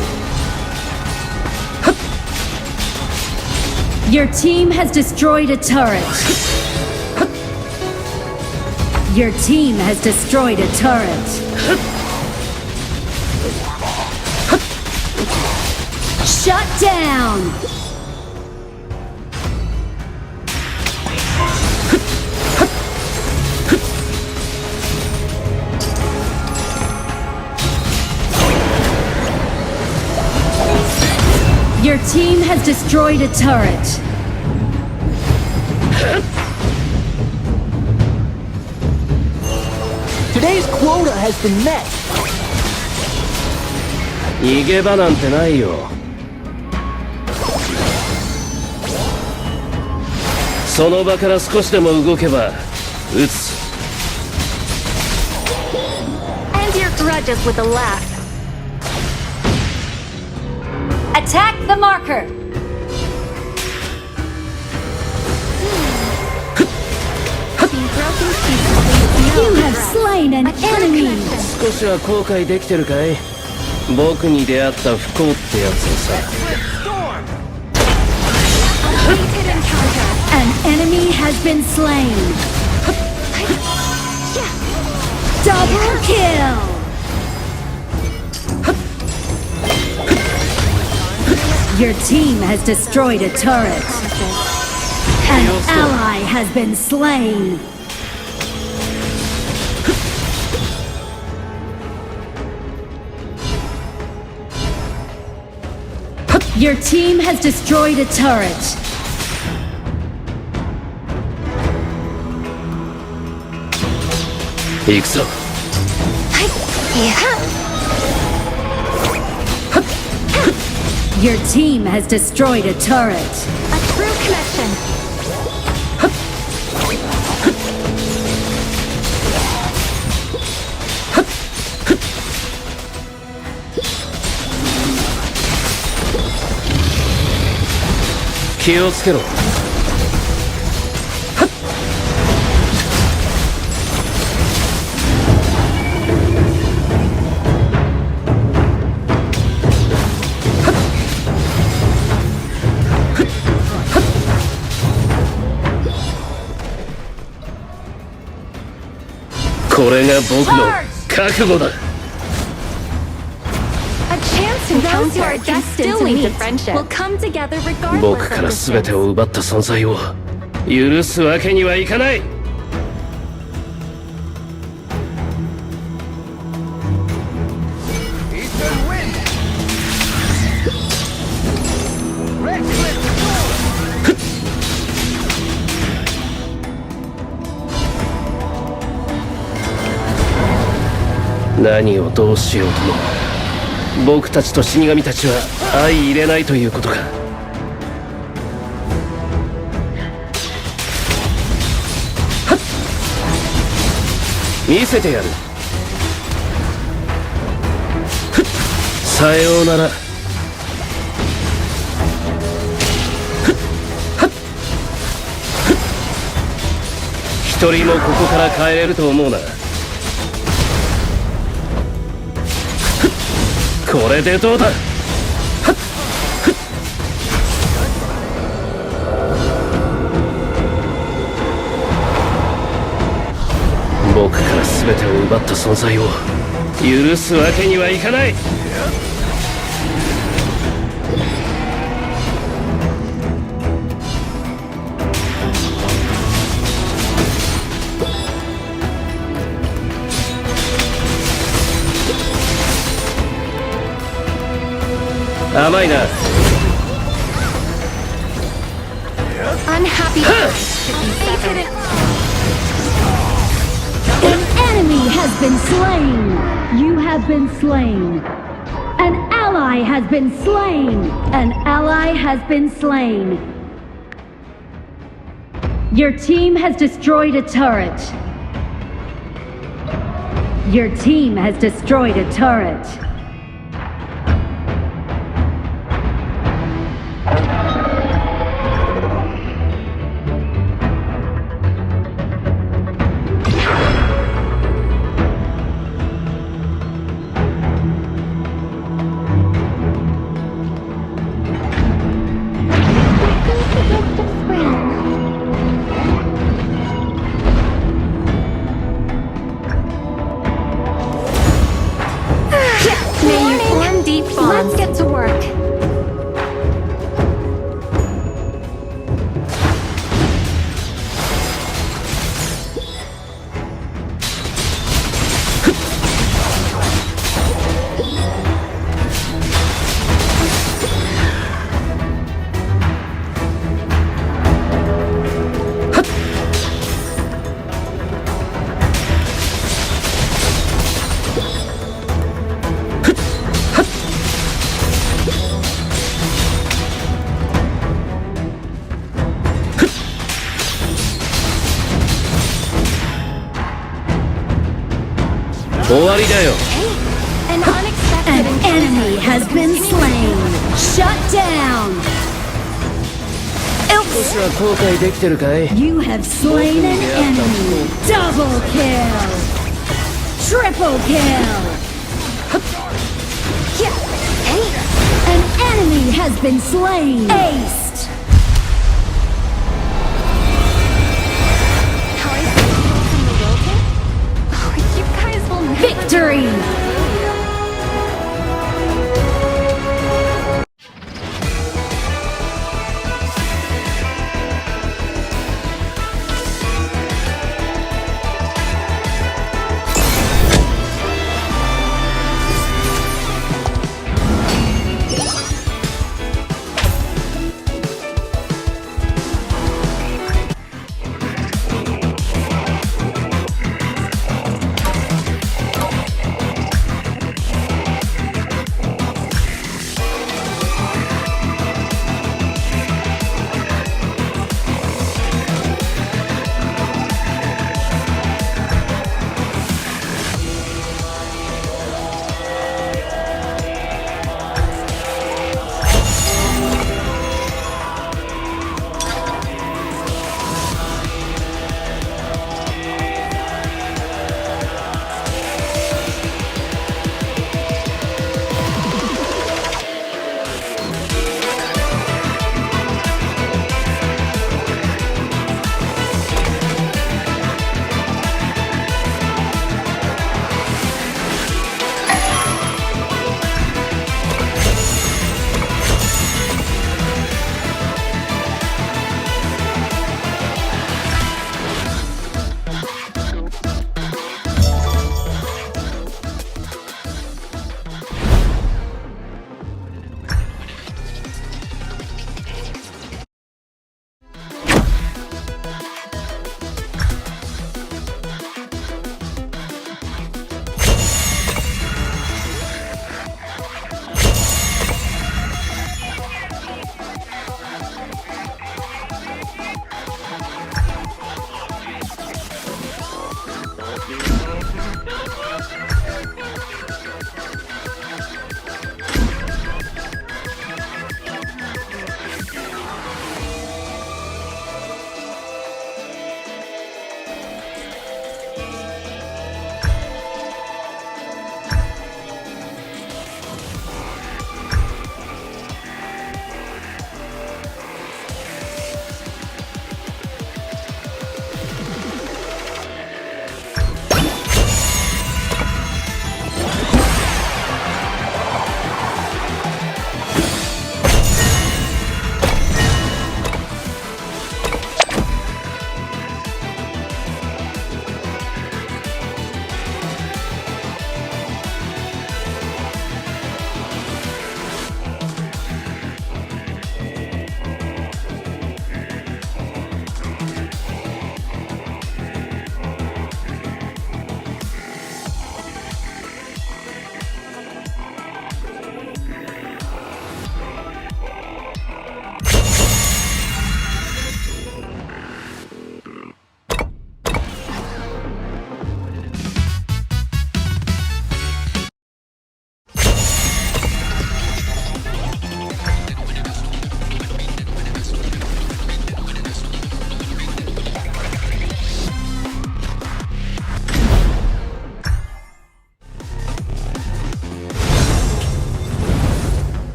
Your team has destroyed a turret. Your team has destroyed a turret. Shut down. Your team has destroyed a turret. Today's quota has been met. 逃げ場なんてないよ。その場から少しでも動けば撃つ。 End your grudges with a laugh. Attack the marker. Being broken pieces leaves no You have regret. slain an A true enemy. connection. 少しは後悔できてるかい？僕に出会った不幸ってやつをさ。 Fated encounter. An enemy has been slain. Double kill. Your team has destroyed a turret. An ally has been slain. Your team has destroyed a turret. Hey, 行くぞ。 Your team has destroyed a turret. A true connection. Yeah. 気をつけろ。 これが僕の覚悟だ。 A chance encounter who are destined to meet will come together 僕 regardless から of 全て distance. を奪った存在を許すわけにはいかない。 Eastern wind. Red cliff storm. 何をどうしようとも僕たちと死神たちは相入れないということか。はっ見せてやる。ふっさようなら。ふっはっふっ一人もここから帰れると思うな。これでどうだ。はっふっ僕から全てを奪った存在を許すわけにはいかない。甘いな。 Unhappy. An enemy has been slain. You have been slain. An ally has been slain. An ally has been slain. Your team has destroyed a turret. Your team has destroyed a turret. May you form deep bonds. Let's get to work. An unexpected An enemy has been slain. Shut down. 少しは後悔できてるかい。 You have slain an enemy. Double kill. Triple kill. An enemy has been slain. Aced. You guys will never. Victory.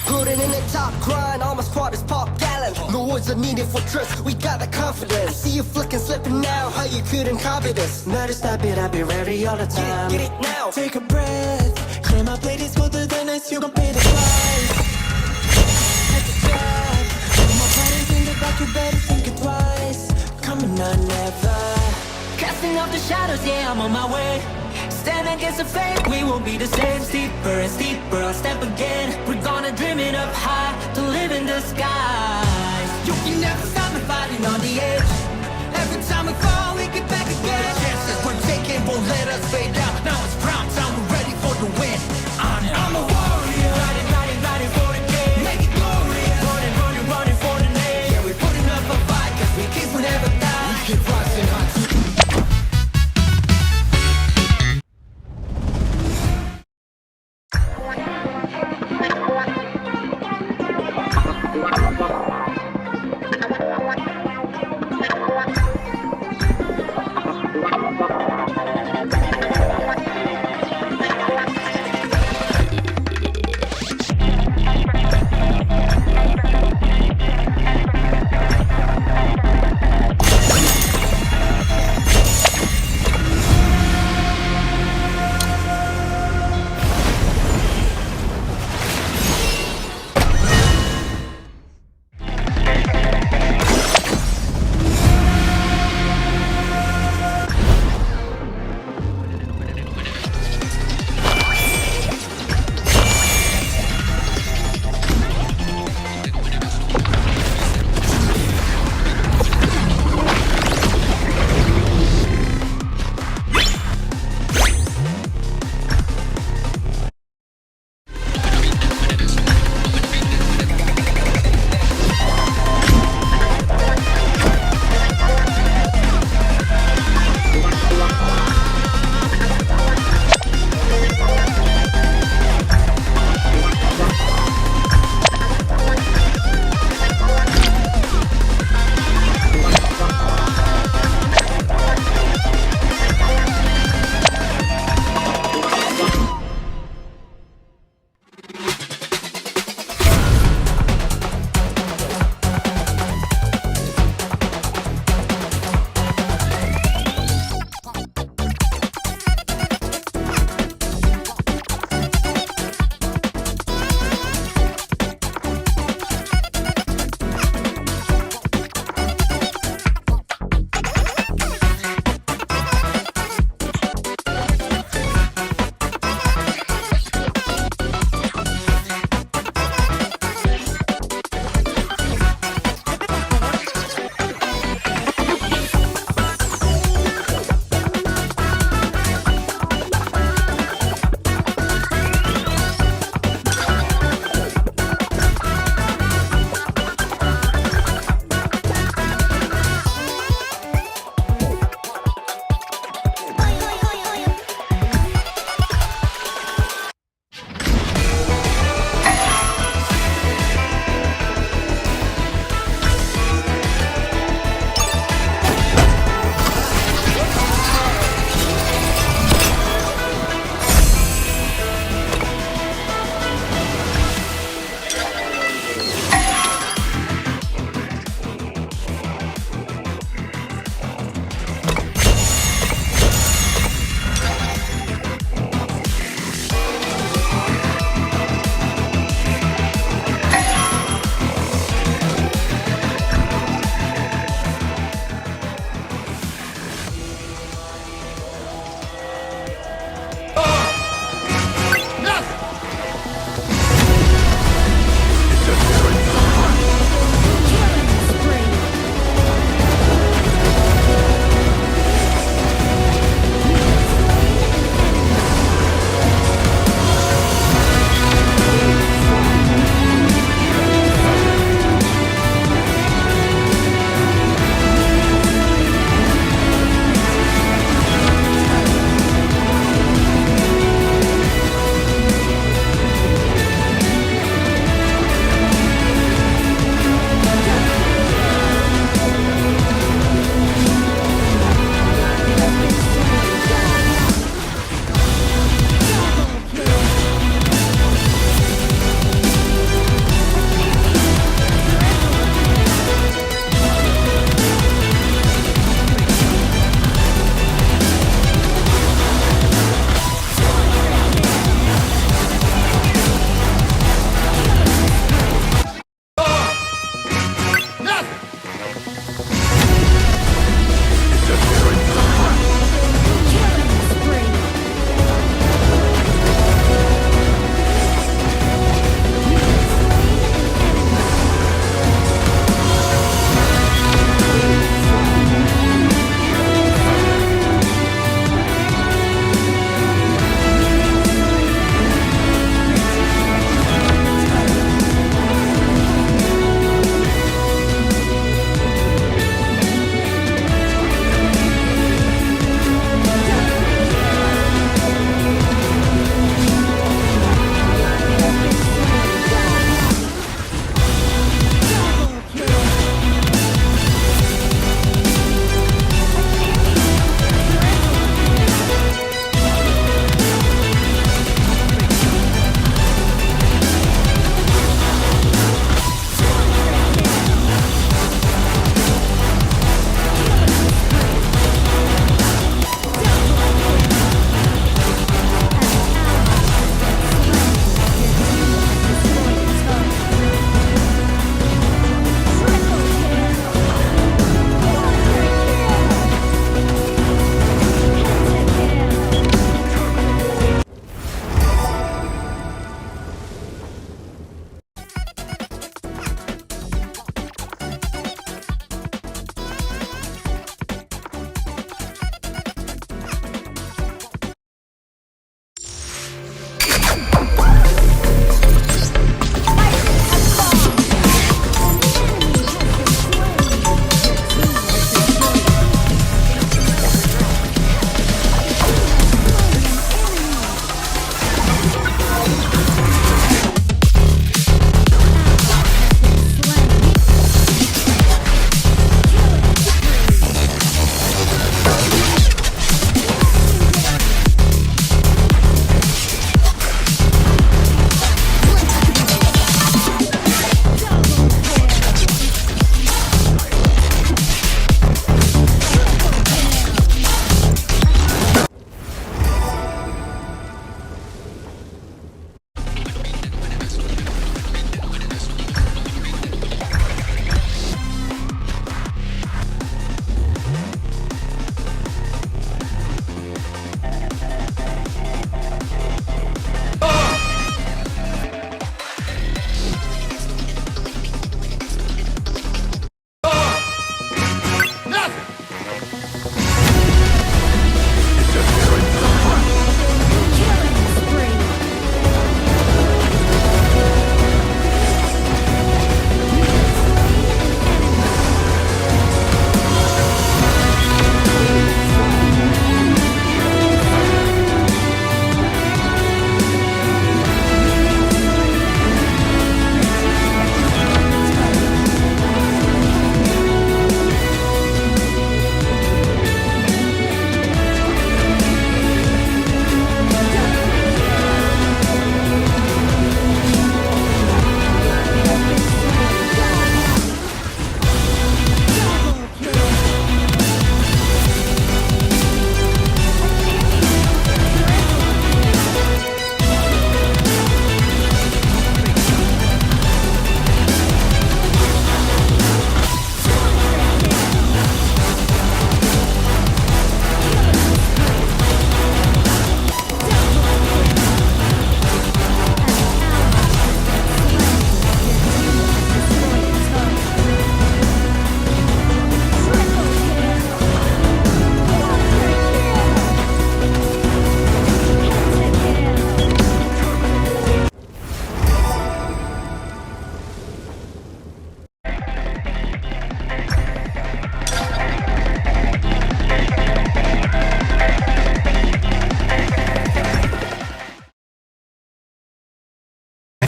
Putting in the top grind, all my squad is pop gallant. No words are needed for trust, we got the confidence. See you flicking, slipping now, how you couldn't copy this. Now to stop it, I'll be ready all the time. Get it now, take a breath. Yeah, my plate is colder than ice, you gon' pay the price. At the top, when my body's in the back, you better think it twice. Coming on, never. Casting off the shadows, yeah, I'm on my way. Stand against the fate, we won't be the same. Steeper and steeper, I'll step again. We're gonna dream it up high, to live in the skies. You can never stop me fighting on the edge. Every time we fall, we get back again. The chances we're taking won't let us fade out. Now it's prime time, we're ready for the win. I'm a warrior, riding, riding, riding for the game. Make it glorious, running, running, running for the name. Yeah, we're putting up a fight, cause we kids will never die. We keep rising high.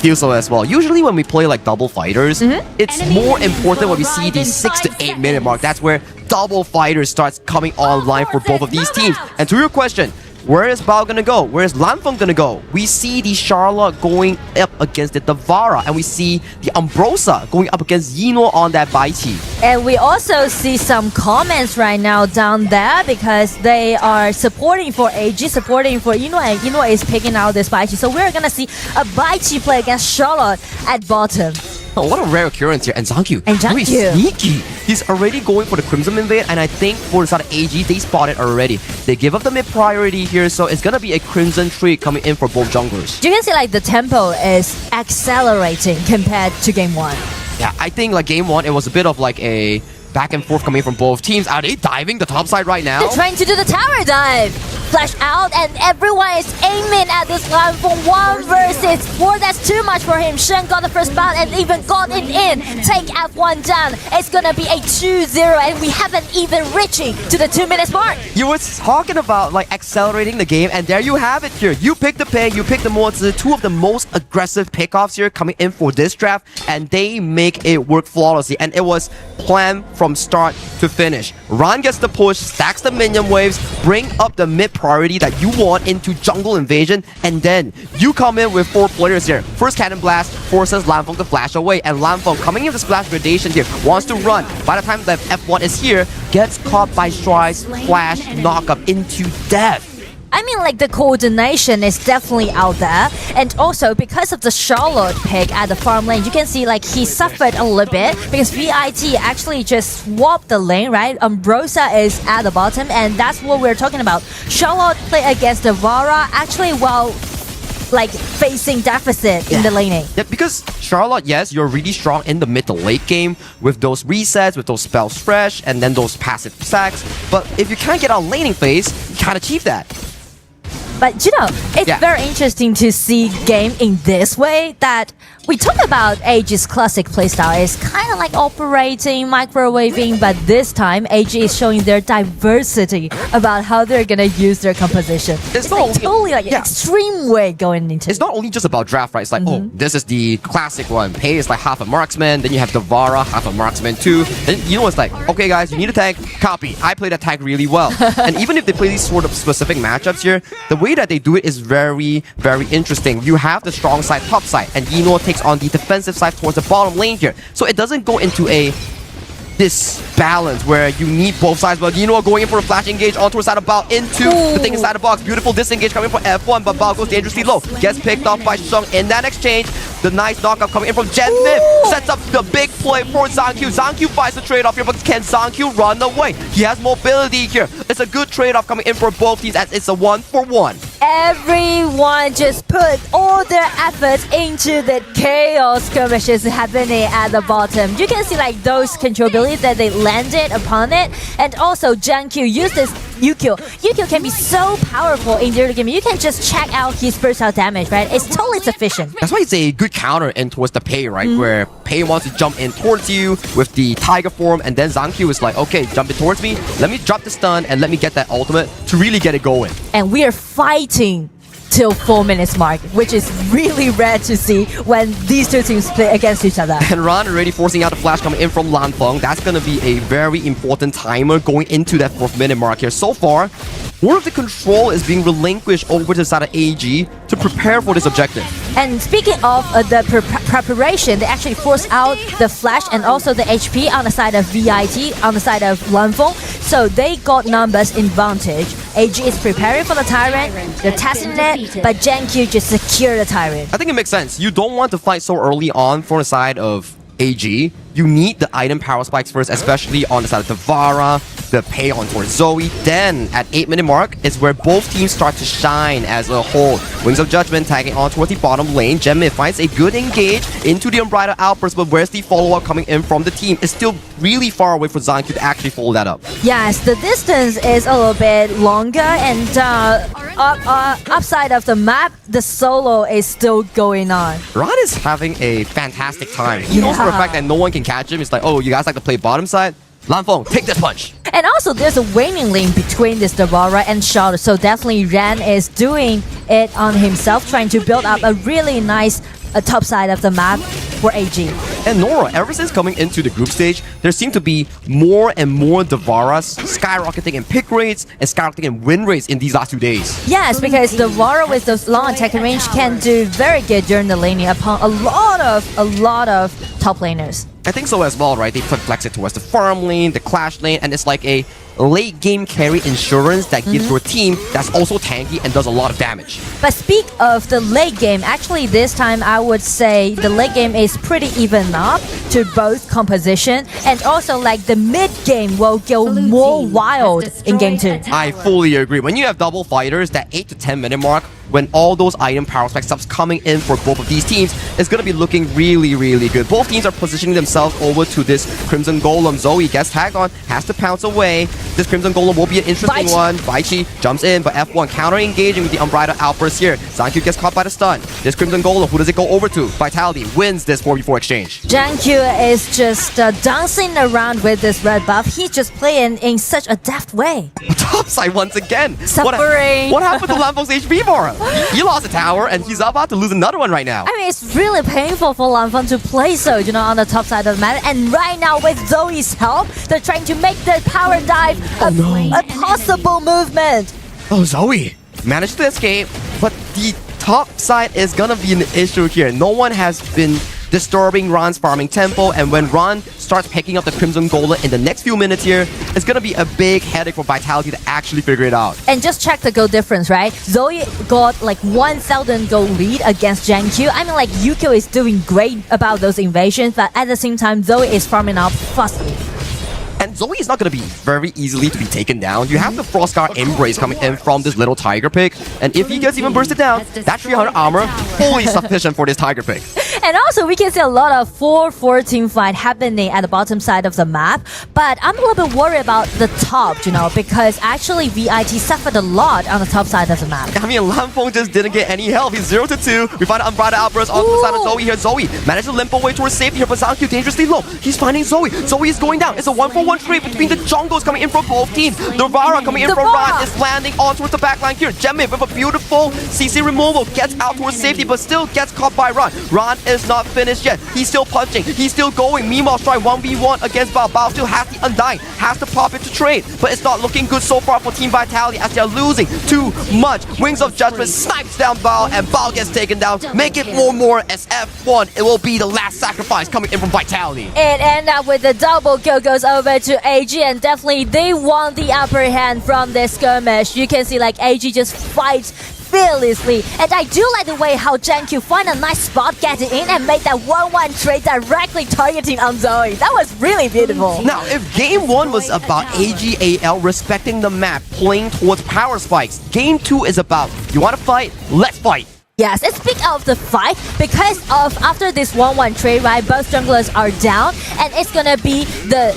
feel so as well. Usually when we play like double fighters, it's Enemy more minions important when we will see arrive the in 6 to 5 8 minute mark. That's where double fighters starts coming online for both of these teams. And to your question, where is Bao gonna go? Where is Lanfeng gonna go? We see the Charlotte going up against the Davara, and we see the Ambrosa going up against Yino on that Baichi. And we also see some comments right now down there because they are supporting for AG, supporting for Ino, and Ino is picking out this Baichi. So we're gonna see a Baichi play against Charlotte at bottom. Oh, what a rare occurrence here. And Zhangqiu, very Zhangqiu. sneaky. He's already going for the Crimson Invade, and I think for the side of AG, they spot it already. They give up the mid priority here, so it's gonna be a Crimson tree coming in for both junglers. You can see like the tempo is accelerating compared to game 1. Yeah, I think like game 1, it was a bit of like a back and forth coming from both teams. Are they diving the top side right now? They're trying to do the tower dive. Flash out, and everyone is aiming at this line for 1 versus 4. That's too much for him. Shen got the first bout and even got it in. Take F1 down. It's gonna be a 2-0, and we haven't even reaching to the 2 minutes mark. You were talking about like accelerating the game, and there you have it here. You pick the Pei, you pick the Mozi, two of the most aggressive pickoffs here coming in for this draft, and they make it work flawlessly. And it was planned from start to finish. Ran gets the push, stacks the minion waves, bring up the mid priority that you want into jungle invasion, and then you come in with 4 players here. First Cannon Blast forces Lanfeng to flash away, and Lanfeng coming in with splash gradation here, wants to run. By the time that F1 is here, gets caught by Stride's flash knockup into death. I mean, like, the coordination is definitely out there. And also, because of the Charlotte pick at the farm lane, you can see, like, he suffered a little bit because VIT actually just swapped the lane, right? Ambrosa is at the bottom, and that's what we're talking about. Charlotte play against the Vara actually while, like, facing deficit in the laning. Yeah, because Charlotte, yes, you're really strong in the mid to late game with those resets, with those spells fresh, and then those passive sacks. But if you can't get on laning phase, you can't achieve that. But you know, it's very interesting to see game in this way that we talk about AG's classic playstyle is kind of like operating, microwaving, but this time AG is showing their diversity about how they're gonna use their composition. It's not like totally like extreme way going into It's not only just about draft, right? It's like, oh, this is the classic one. Pei is like half a marksman, then you have Davara, half a marksman too. Then you know it's like, okay guys, you need a tank, copy. I play that tank really well. And even if they play these sort of specific matchups here, the way that they do it is very, very interesting. You have the strong side, top side, and Yino takes on the defensive side towards the bottom lane here. So it doesn't go into this balance where you need both sides, but Yino going in for a flash engage onto a side of Bao into the thing inside the box. Beautiful disengage coming from F1, but Bao goes dangerously low. Gets picked off by Sheng in that exchange. The nice knockup coming in from Jen Myth sets up the big play for Zhangqiu. Zhangqiu fights the trade-off here, but can Zhangqiu run away? He has mobility here. It's a good trade-off coming in for both teams as it's a 1-for-1. Everyone just put all their efforts into the chaos skirmishes happening at the bottom. You can see like those controllabilities that they landed upon it, and also Zhangqiu used this Yukio. Yukio can be so powerful in the early game. You can just check out his burst out damage, right? It's totally sufficient. That's why it's a good counter in towards the Pei, right? Where Pei wants to jump in towards you with the Tiger form, and then Zhangqiu is like, okay, jump in towards me, let me drop the stun, and let me get that ultimate to really get it going. And we are fighting till 4 minutes mark, which is really rare to see when these two teams play against each other. And Ran already forcing out the flash coming in from Lanfeng. That's going to be a very important timer going into that 4th minute mark here. So far, more of the control is being relinquished over to the side of AG to prepare for this objective. And speaking of the preparation, they actually forced out the flash and also the HP on the side of VIT, on the side of Lanfeng. So they got numbers advantage. AG is preparing for the Tyrant, they're testing it, but Zhangqiu just secure the Tyrant. I think it makes sense. You don't want to fight so early on for the side of AG. You need the item power spikes first, especially on the side of Davara, the Pei on towards Zoe. Then at 8 minute mark is where both teams start to shine as a whole. Wings of Judgment tagging on towards the bottom lane. Jen Myth finds a good engage into the Unbridled Outburst, but where's the follow-up coming in from the team? It's still really far away for Zhangqiu to actually follow that up. Yes, the distance is a little bit longer, and upside of the map, the solo is still going on. Ran is having a fantastic time. He knows for a fact that no one can catch him. It's like, oh, you guys like to play bottom side? Lanfeng, take this punch. And also, there's a waning lane between this Davara and Charlotte, so definitely Ran is doing it on himself, trying to build up a really nice top side of the map for AG. And Nora, ever since coming into the group stage, there seem to be more and more Devaras skyrocketing in pick rates and skyrocketing in win rates in these last 2 days. Yes, because the Vara with those long attack range can do very good during the laning upon a lot of top laners. I think so as well, right? They flex it towards the farm lane, the clash lane, and it's like a late game carry insurance that gives your team that's also tanky and does a lot of damage. But speak of the late game, actually this time I would say the late game is pretty even up to both composition, and also like the mid game will go more wild in game 2. I fully agree. When you have double fighters, that 8 to 10 minute mark, when all those item power spec stuff's coming in for both of these teams, it's going to be looking really, really good. Both teams are positioning themselves over to this Crimson Golem. Zoe gets tagged on, has to pounce away. This Crimson Golem will be an interesting one. Baichi jumps in, but F1 counter-engaging with the Unbridled Outburst here. Zankyu gets caught by the stun. This Crimson Golem, who does it go over to? Vitality wins this 4v4 exchange. Jankyu is just dancing around with this red buff. He's just playing in such a deft way. Topside once again. Suffering. What happened to Lanfeng's HP for him? He lost a tower and he's about to lose another one right now. I mean, it's really painful for Lanfeng to play so, on the top side of the map. And right now, with Zoe's help, they're trying to make the power dive a possible movement. Oh, Zoe managed to escape, but the top side is gonna be an issue here. No one has been disturbing Ron's farming tempo, and when Ron starts picking up the Crimson Golem in the next few minutes here, it's gonna be a big headache for Vitality to actually figure it out. And just check the gold difference, right? Zoe got like 1,000 gold lead against Jankyu. I mean, like, Yukio is doing great about those invasions, but at the same time, Zoe is farming up fastly. And Zoe is not going to be very easily to be taken down. You have the Frostguard Embrace coming in from this little Tiger pick, and if he gets even bursted down, that 300 armor fully sufficient for this Tiger pick. And also, we can see a lot of 4-4 team fight happening at the bottom side of the map. But I'm a little bit worried about the top, because actually VIT suffered a lot on the top side of the map. I mean, Lanfeng just didn't get any help. He's 0-2. We find an Unbridled Outburst on the side of Zoe here. Zoe managed to limp away towards safety here, but Zankyu dangerously low. He's finding Zoe. Zoe is going down. It's a 1-for-1 trade between the jungles coming in from both teams. The Vara coming in from Ron is landing on towards the backline here. Jemmy with a beautiful CC removal gets out towards safety, but still gets caught by Ron. Ron is not finished yet. He's still punching. He's still going. Meanwhile, try 1v1 against Bao. Bao still has the Undying. Has to pop it to trade, but it's not looking good so far for Team Vitality as they're losing too much. Wings of Judgment snipes down Bao, and Bao gets taken down. Make it 4-more as F1. It will be the last sacrifice coming in from Vitality. It ended up with the double kill goes over to AG, and definitely they won the upper hand from this skirmish. You can see like AG just fights fearlessly, and I do like the way how Jankyu find a nice spot getting in and made that 1-1 trade directly targeting on Zoe. That was really beautiful. Now, if game 1 was about AGAL respecting the map, playing towards power spikes, game 2 is about, you want to fight? Let's fight. Yes, and speak of the fight, because of after this 1-1 trade, right, both junglers are down, and it's gonna be the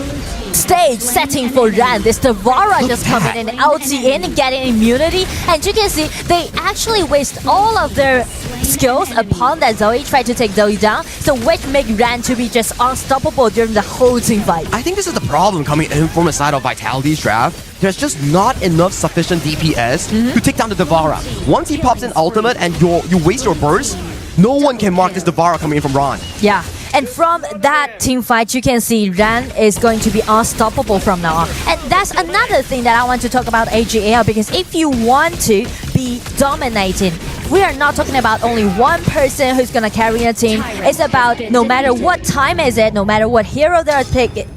stage setting for Ran. This Devara just coming in, LT in, and getting immunity, and you can see they actually waste all of their skills upon that Zoe, try to take Zoe down, so which make Ran to be just unstoppable during the whole team fight. I think this is the problem coming in from the side of Vitality's draft. There's just not enough sufficient DPS to take down the Devara. Once he pops in ultimate and you waste your burst, no one can mark this Devara coming in from Ron. Yeah. And from that team fight, you can see Ran is going to be unstoppable from now on. And that's another thing that I want to talk about AGL, because if you want to be dominating, we are not talking about only one person who's going to carry a team. It's about no matter what time is it, no matter what hero they're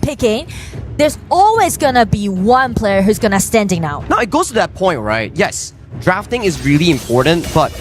picking, there's always going to be one player who's going to standing out. Now, it goes to that point, right? Yes, drafting is really important, but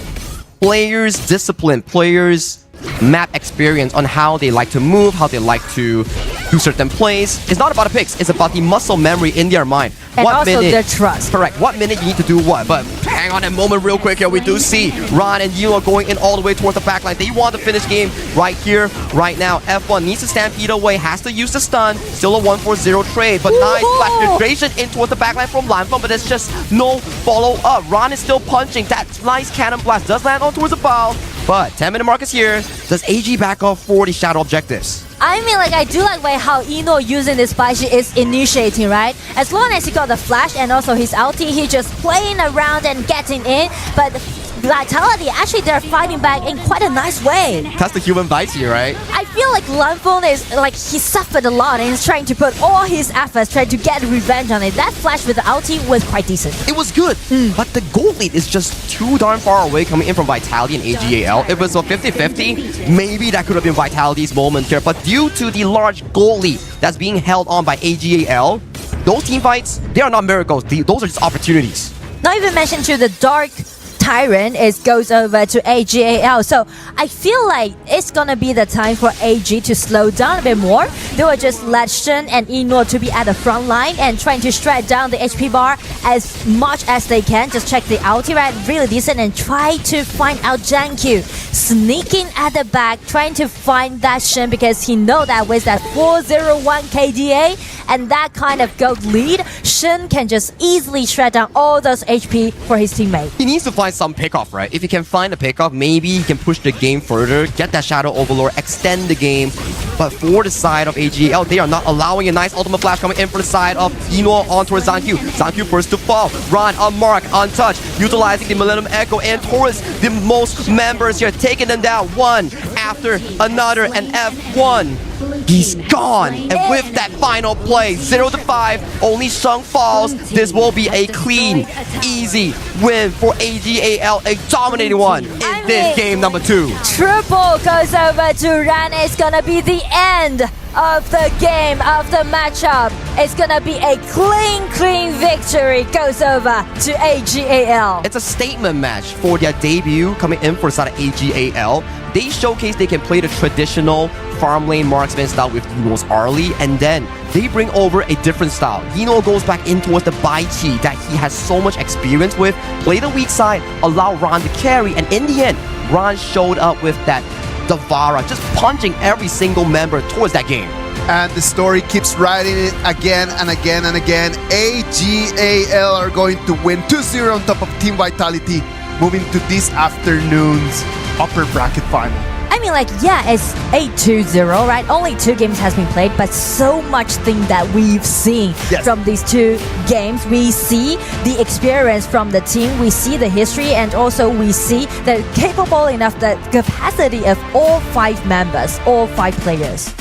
players' discipline, players' map experience on how they like to move, how they like to do certain plays. It's not about the picks, it's about the muscle memory in their mind. And also their trust. Correct. What minute you need to do what. But hang on a moment real quick here. We do see Ron and Yilo going in all the way towards the backline. They want to finish game right here, right now. F1 needs to stampede away, has to use the stun. Still a 1-4-0 trade, but nice flash penetration in towards the backline from Lanfeng, but there's just no follow-up. Ron is still punching. That nice cannon blast does land on towards the bow, but 10-minute mark is here. Does AG back off for the shadow objectives? I mean, like, I do like way how Ino using this Baishi is initiating, right? As long as he got the flash and also his ulti, he just playing around and getting in. But Vitality, actually, they're fighting back in quite a nice way. That's the human vice here, right? I feel like Lanfeng is like he suffered a lot and he's trying to put all his efforts trying to get revenge on it. That flash with the ulti was quite decent. It was good, but the goal lead is just too darn far away coming in from Vitality and AGAL. If it was a 50-50, maybe that could have been Vitality's moment here. But due to the large goal lead that's being held on by AGAL, those team fights, they are not miracles. Those are just opportunities. Not even mention to the Dark Tyrant goes over to AGAL. So I feel like it's gonna be the time for AG to slow down a bit more. They will just let Shen and Eno to be at the front line and trying to shred down the HP bar as much as they can. Just check the ulti right, really decent, and try to find out Jankyu sneaking at the back, trying to find that Shen because he know that with that 401 KDA and that kind of gold lead, Shen can just easily shred down all those HP for his teammate. He needs to find some pickoff, right? If he can find a pickoff, maybe he can push the game further, get that Shadow Overlord, extend the game. But for the side of AGL, they are not allowing a nice ultimate flash coming in for the side of Eno on towards Zankyu. Zankyu first to fall. Ron unmarked, untouched, utilizing the Millennium Echo and Taurus, the most members here, taking them down one after another, and F1. He's gone, and with that final play, 0-5, only Sheng falls. This will be a clean, easy win for AGAL, a dominating one in this game number 2. Triple goes over to Ran. It's gonna be the end of the game, of the matchup. It's gonna be a clean victory. Goes over to AGAL. It's a statement match for their debut coming in for the side of AGAL. They showcase they can play the traditional farm lane marksman style with Eno's Arlie, and then they bring over a different style. Eno goes back in towards the Bai Chi that he has so much experience with, play the weak side, allow Ron to carry, and in the end, Ron showed up with that Davara, just punching every single member towards that game. And the story keeps writing it again and again and again. AGAL are going to win 2-0 on top of Team Vitality, moving to this afternoon's upper bracket final. I mean, like, yeah, it's 8-2-0, right? Only 2 games has been played, but so much thing that we've seen from these 2 games. We see the experience from the team, we see the history, and also we see the capable enough, the capacity of all 5 members, all 5 players.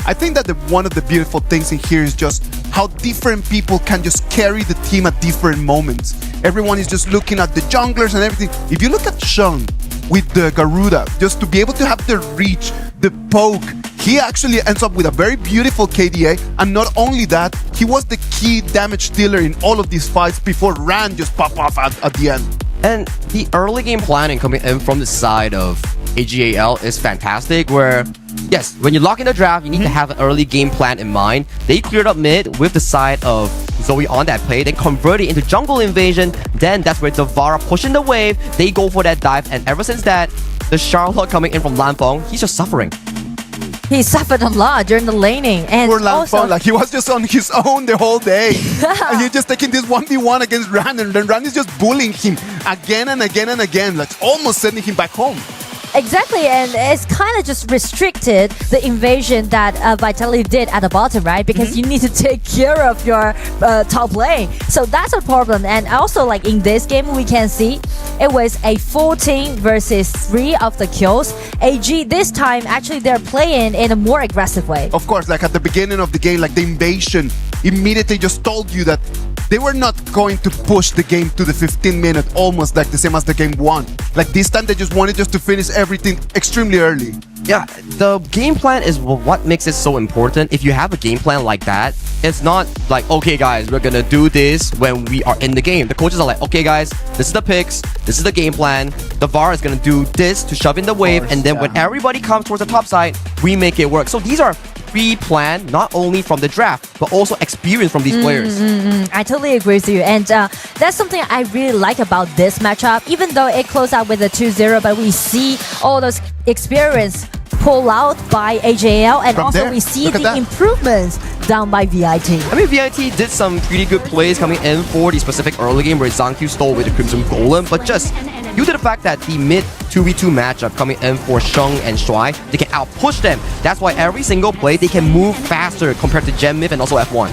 I think that one of the beautiful things in here is just how different people can just carry the team at different moments. Everyone is just looking at the junglers and everything. If you look at Sheng with the Garuda, just to be able to have the reach, the poke, he actually ends up with a very beautiful KDA, and not only that, he was the key damage dealer in all of these fights before Ran just pop off at the end. And the early game planning coming in from the side of AGAL is fantastic, where yes, when you lock in the draft, you need to have an early game plan in mind. They cleared up mid with the side of Zoe on that play, then converted into jungle invasion. Then that's where Davara pushing the wave. They go for that dive, and ever since that, the Charlotte coming in from Lanfeng, he's just suffering. He suffered a lot during the laning, and poor also Lanfeng, like he was just on his own the whole day. And he's just taking this 1v1 against Ran, and then Ran is just bullying him again and again and again, like almost sending him back home. Exactly, and it's kind of just restricted the invasion that Vitality did at the bottom, right? Because you need to take care of your top lane. So that's a problem. And also, like in this game, we can see it was a 14 versus 3 of the kills. AG this time, actually, they're playing in a more aggressive way. Of course, like at the beginning of the game, like the invasion immediately just told you that they were not going to push the game to the 15-minute, almost like the same as the game 1. Like this time, they just wanted just to finish everything extremely early. Yeah, the game plan is what makes it so important. If you have a game plan like that, it's not like, okay guys, we're gonna do this when we are in the game. The coaches are like, okay guys, this is the picks, this is the game plan. The VAR is gonna do this to shove in the wave, and then when everybody comes towards the top side, we make it work. So these are pre-planned, not only from the draft, but also experience from these players. I totally agree with you, and that's something I really like about this matchup. Even though it closed out with a 2-0, but we see all those experience pull out by AGAL, and From also there, we see look at the that. improvements down by VIT. I mean, VIT did some pretty good plays coming in for the specific early game where Zankyu stole with the Crimson Golem, but just due to the fact that the mid 2v2 matchup coming in for Sheng and Shuai, they can outpush them. That's why every single play, they can move faster compared to Gen Myth and also F1.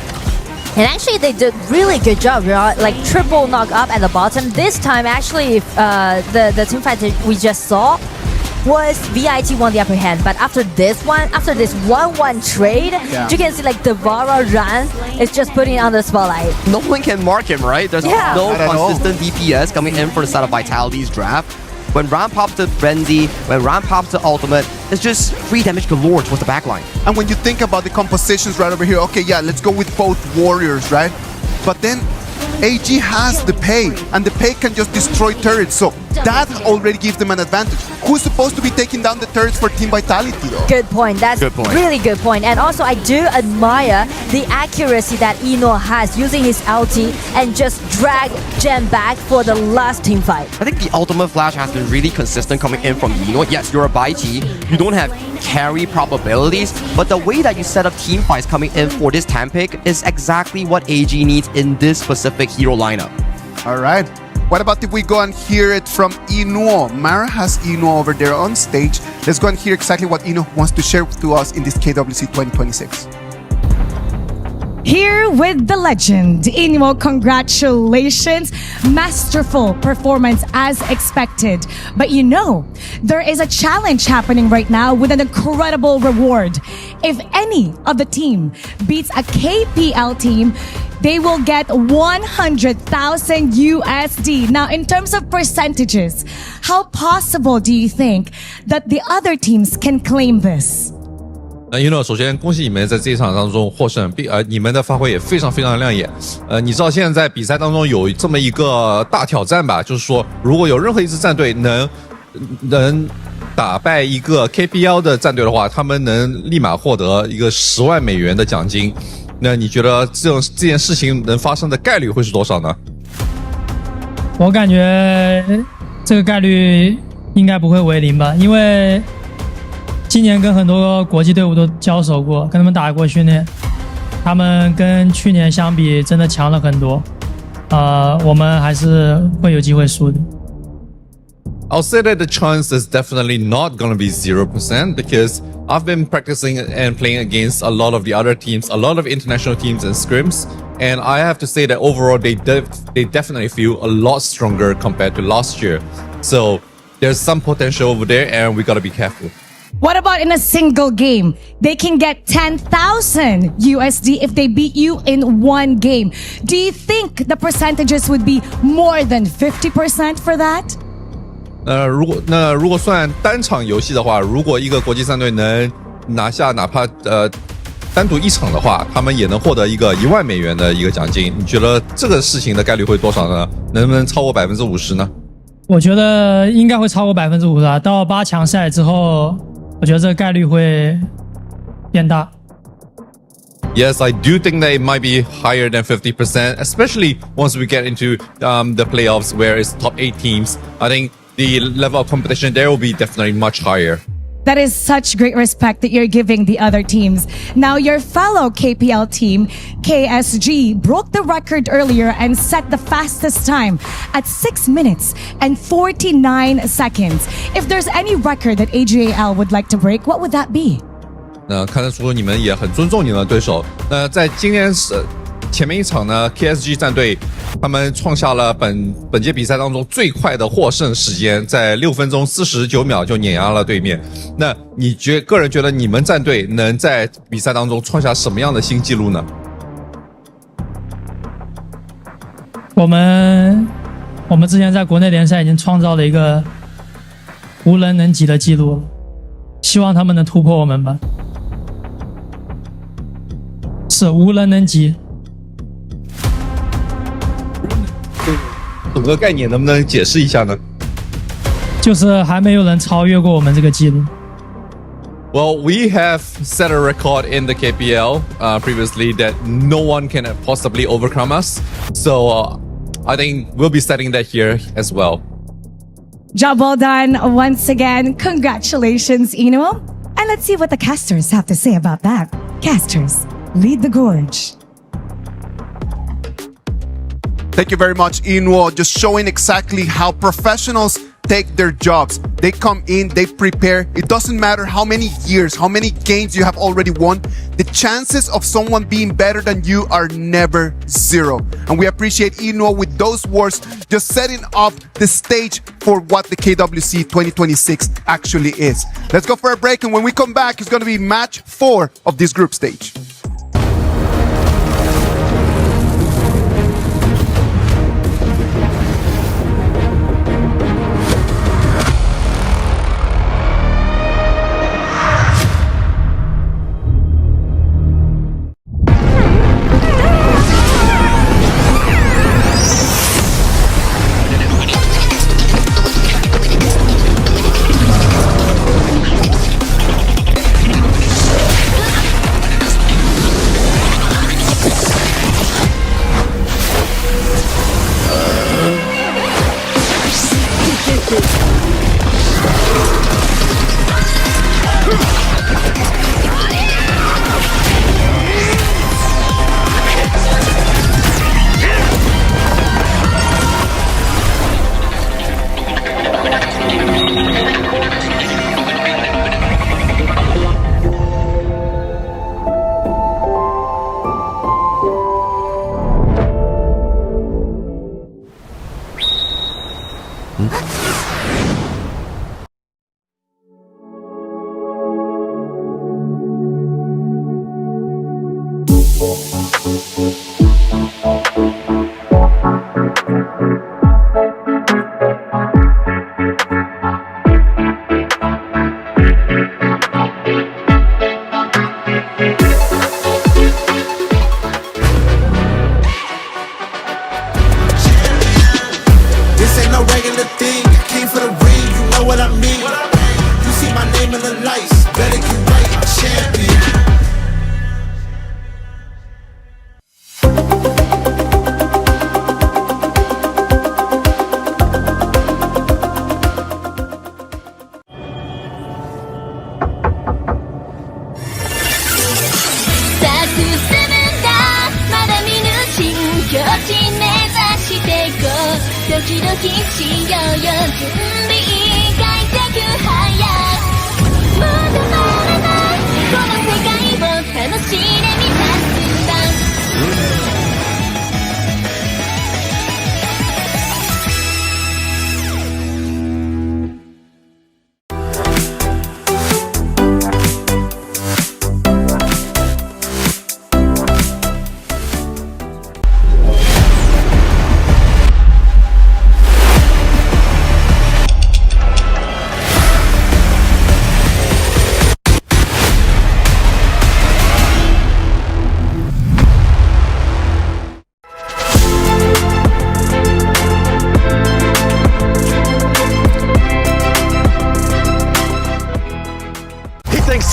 And actually, they did really good job. Like triple knock up at the bottom. This time, actually, the team fight that we just saw was VIT won the upper hand. But after this 1-1 trade, you can see like Devara Ran is just putting it on the spotlight. No one can mark him, right? There's no consistent DPS coming in for the side of Vitality's draft. When Ram pops to Frenzy, when Ram pops to Ultimate, it's just free damage galore towards the backline. And when you think about the compositions right over here, okay, yeah, let's go with both warriors, right? But then AG has the pay, and the pay can just destroy turrets, so that already gives them an advantage. Who's supposed to be taking down the turrets for Team Vitality, though? Good point. That's really good point. And also, I do admire the accuracy that Ino has using his ulti and just drag Gen back for the last team fight. I think the ultimate flash has been really consistent coming in from Ino. Yes, you're a Baiti, you don't have carry probabilities, but the way that you set up team fights coming in for this TAM pick is exactly what AG needs in this specific hero lineup. All right. What about if we go and hear it from Inuo? Mara has Inuo over there on stage. Let's go and hear exactly what Inuo wants to share to us in this KWC 2026. Here with the legend, Inuo, congratulations. Masterful performance as expected. But you know, there is a challenge happening right now with an incredible reward. If any of the team beats a KPL team, they will get 100,000 USD. Now, in terms of percentages, how possible do you think that the other teams can claim this? Ino 首先恭喜你们在这一场当中获胜，你们的发挥也非常非常亮眼。你知道现在在比赛当中有这么一个大挑战吧，就是说如果有任何一支战队能打败一个 KPL 的战队的话，他们能立马获得一个10万美元的奖金。那你觉得这件事情能发生的概率会是多少呢？我感觉这个概率应该不会为0吧，因为今年跟很多国际队伍都交手过，跟他们打过训练，他们跟去年相比真的强了很多。我们还是会有机会输的。I'll say that the chance is definitely not going to be 0% because I've been practicing and playing against a lot of the other teams, a lot of international teams and scrims, and I have to say that overall they definitely feel a lot stronger compared to last year. So there's some potential over there and we got to be careful. What about in a single game? They can get 10,000 USD if they beat you in one game. Do you think the percentages would be more than 50% for that? 如果算单场游戏的话，如果一个国际战队能拿下哪怕单独一场的话，他们也能获得一个1万美元的一个奖金。你觉得这个事情的概率会多少呢？能不能超过50%呢？我觉得应该会超过50%啊。到8强赛之后，我觉得这个概率会变大。Yes, I do think that it might be higher than 50%, especially once we get into the playoffs where it's top 8 teams. I think the level of competition there will be definitely much higher. That is such great respect that you're giving the other teams. Now, your fellow KPL team, KSG, broke the record earlier and set the fastest time at 6 minutes and 49 seconds. If there's any record that AGAL would like to break, what would that be? 看得出你们也很尊重你们的对手。在今天前面一场呢 ，KSG 战队他们创下了本届比赛当中最快的获胜时间，在6分钟49秒就碾压了对面。那你个人觉得你们战队能在比赛当中创下什么样的新纪录呢？我们之前在国内联赛已经创造了一个无人能及的纪录了，希望他们能突破我们吧。是无人能及。整个概念能不能解释一下呢？就是还没有人超越过我们这个纪录。Well, we have set a record in the KPL previously that no one can possibly overcome us. So I think we'll be setting that here as well. Job well done once again. Congratulations, Inuo. And let's see what the casters have to say about that. Casters, lead the gorge. Thank you very much, Inuo. Just showing exactly how professionals take their jobs. They come in, they prepare. It doesn't matter how many years, how many games you have already won. The chances of someone being better than you are never zero. And we appreciate Inuo with those words, just setting up the stage for what the KWC 2026 actually is. Let's go for a break, and when we come back, it's going to be match 4 of this group stage.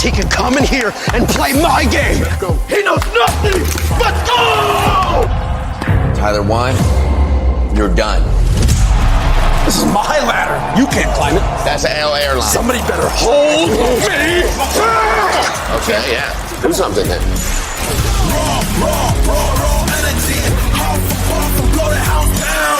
He can come in here and play my game. He knows nothing. Let's go! Tyler Wine, you're done. This is my ladder. You can't climb it. That's an L airline. Somebody better hold me. Okay, yeah. Do something then. Raw energy. How blow the house down.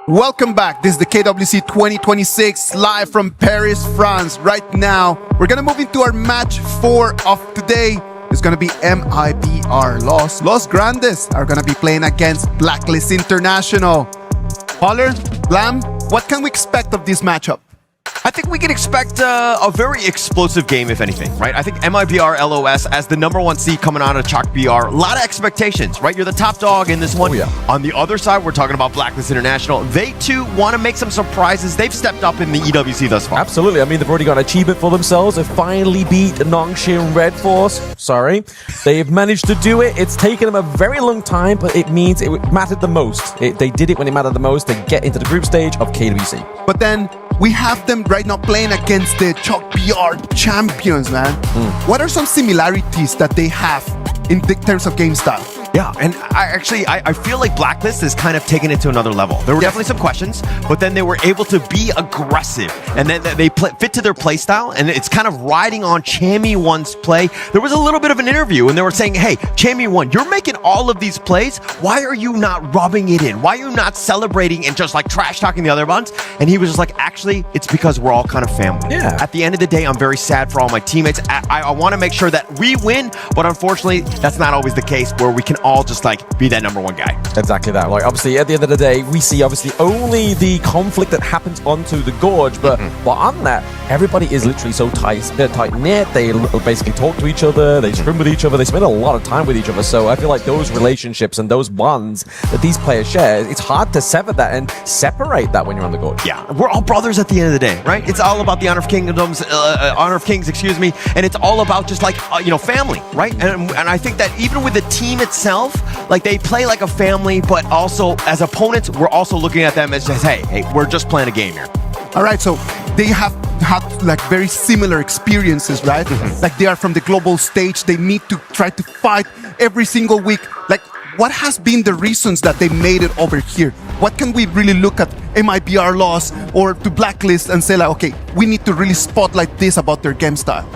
Welcome back. This is the KWC 2026 live from Paris, France. Right now, we're gonna move into our match 4 of today. It's gonna be MIBR Los Grandes are gonna be playing against Blacklist International. Holler, Blam, what can we expect of this matchup? I think we can expect a very explosive game, if anything, right? I think MIBR LOS as the #1 seed coming out of Chalk BR, a lot of expectations, right? You're the top dog in this one. Oh, yeah. On the other side, we're talking about Blacklist International. They too want to make some surprises. They've stepped up in the EWC thus far. Absolutely. I mean, they've already got an achievement for themselves. They've finally beat Nongshim Red Force. Sorry. They've managed to do it. It's taken them a very long time, but it means it mattered the most. They did it when it mattered the most to get into the group stage of KWC. But then, we have them right now playing against the Chalk BR champions, man. What are some similarities that they have in terms of game style? Yeah, and I feel like Blacklist has kind of taken it to another level. There were definitely some questions, but then they were able to be aggressive, and then they fit to their play style, and it's kind of riding on Chammy1's play. There was a little bit of an interview, and they were saying, hey, Chammy1, you're making all of these plays. Why are you not rubbing it in? Why are you not celebrating and just like trash talking the other ones? And he was just like, actually, it's because we're all kind of family. Yeah. At the end of the day, I'm very sad for all my teammates. I want to make sure that we win, but unfortunately, that's not always the case where we can all just like be that number one guy. Exactly that. Like obviously at the end of the day, we see obviously only the conflict that happens onto the gorge, but on that, everybody is literally so tight. They're tight knit. They basically talk to each other. They scrim with each other. They spend a lot of time with each other. So I feel like those relationships and those bonds that these players share, it's hard to sever that and separate that when you're on the gorge. Yeah, we're all brothers at the end of the day, right? It's all about the Honor of Kings, excuse me, and it's all about just like family, right? And I think that even with the team itself, like they play like a family, but also as opponents, we're also looking at them as just, hey, we're just playing a game here. All right, so they have had like very similar experiences, right? Like they are from the global stage. They need to try to fight every single week. Like, what has been the reasons that they made it over here? What can we really look at MIBR loss or to Blacklist and say like, okay, we need to really spotlight this about their game style?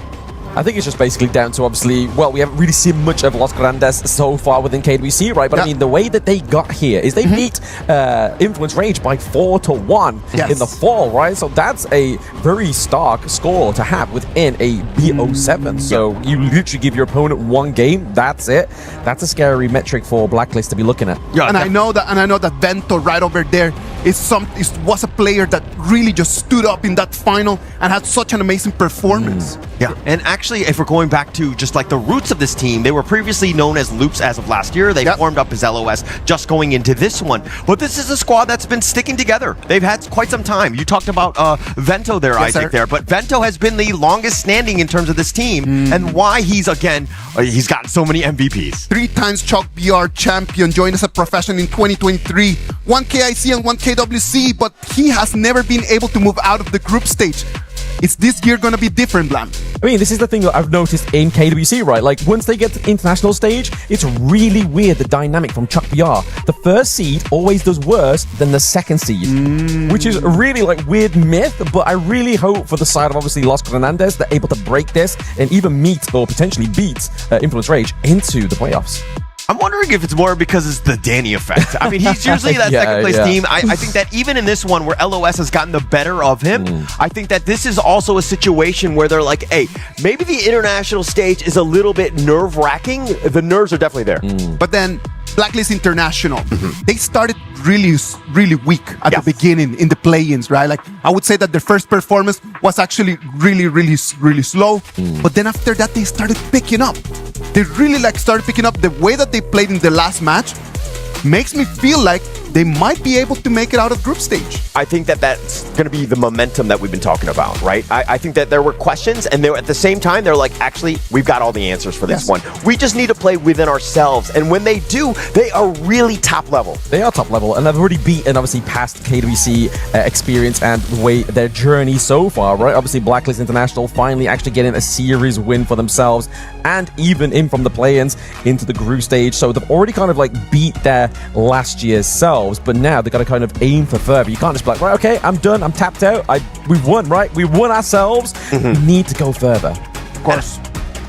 I think it's just basically down to obviously, well, we haven't really seen much of Los Grandes so far within KWC, right? But I mean, the way that they got here is they beat Influence Rage by 4-1 in the fall, right? So that's a very stark score to have within a BO7. So you literally give your opponent one game, that's it. That's a scary metric for Blacklist to be looking at. Yeah, and I know that Vento right over there was a player that really just stood up in that final and had such an amazing performance. Yeah, and actually, if we're going back to just like the roots of this team, they were previously known as Loops as of last year. They formed up as LOS just going into this one. But this is a squad that's been sticking together. They've had quite some time. You talked about Vento there, Isaac, there. But Vento has been the longest standing in terms of this team. And why he's gotten so many MVPs. 3 times Chalk BR champion, joined as a professional in 2023. 1 KIC and 1 KWC, but he has never been able to move out of the group stage. Is this year going to be different, Blam? I mean, this is the thing that I've noticed in KWC, right? Like, once they get to the international stage, it's really weird, the dynamic from Chalk BR. The first seed always does worse than the second seed, which is a really, like, weird myth, but I really hope for the side of, obviously, Los Grandes, they're able to break this and even meet or potentially beat Influence Rage into the playoffs. I'm wondering if it's more because it's the Danny effect. I mean, he's usually that second place team. I think that even in this one where LOS has gotten the better of him, I think that this is also a situation where they're like, hey, maybe the international stage is a little bit nerve-wracking. The nerves are definitely there. But then Blacklist International, they started really, really weak at the beginning in the play-ins, right? Like, I would say that their first performance was actually really, really, really slow. But then after that, they started picking up. They really started picking up. The way that they played in the last match makes me feel like they might be able to make it out of group stage. I think that that's going to be the momentum that we've been talking about, right? I think that there were questions, and at the same time, they're like, actually, we've got all the answers for this one. We just need to play within ourselves. And when they do, they are really top level. They are top level, and they've already beaten, obviously, past KWC experience and the way their journey so far, right? Obviously, Blacklist International finally actually getting a series win for themselves, and even in from the play-ins into the group stage. So they've already kind of like beat their last year's selves, but now they've got to kind of aim for further. You can't just be like, right, okay, I'm done, I'm tapped out, we've won, right? We've won ourselves. We need to go further. Of course.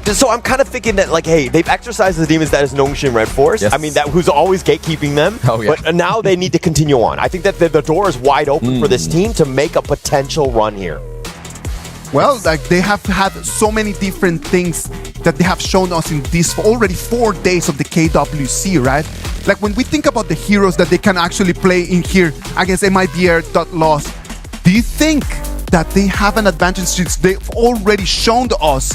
So I'm kind of thinking that, like, hey, they've exercised the demons that is Nongshim Red Force. I mean, that who's always gatekeeping them. But now they need to continue on. I think that the door is wide open for this team to make a potential run here. Well, like, they have had so many different things that they have shown us in these already 4 days of the KWC, right? Like, when we think about the heroes that they can actually play in here against MIBR.loss, do you think that they have an advantage since they've already shown to us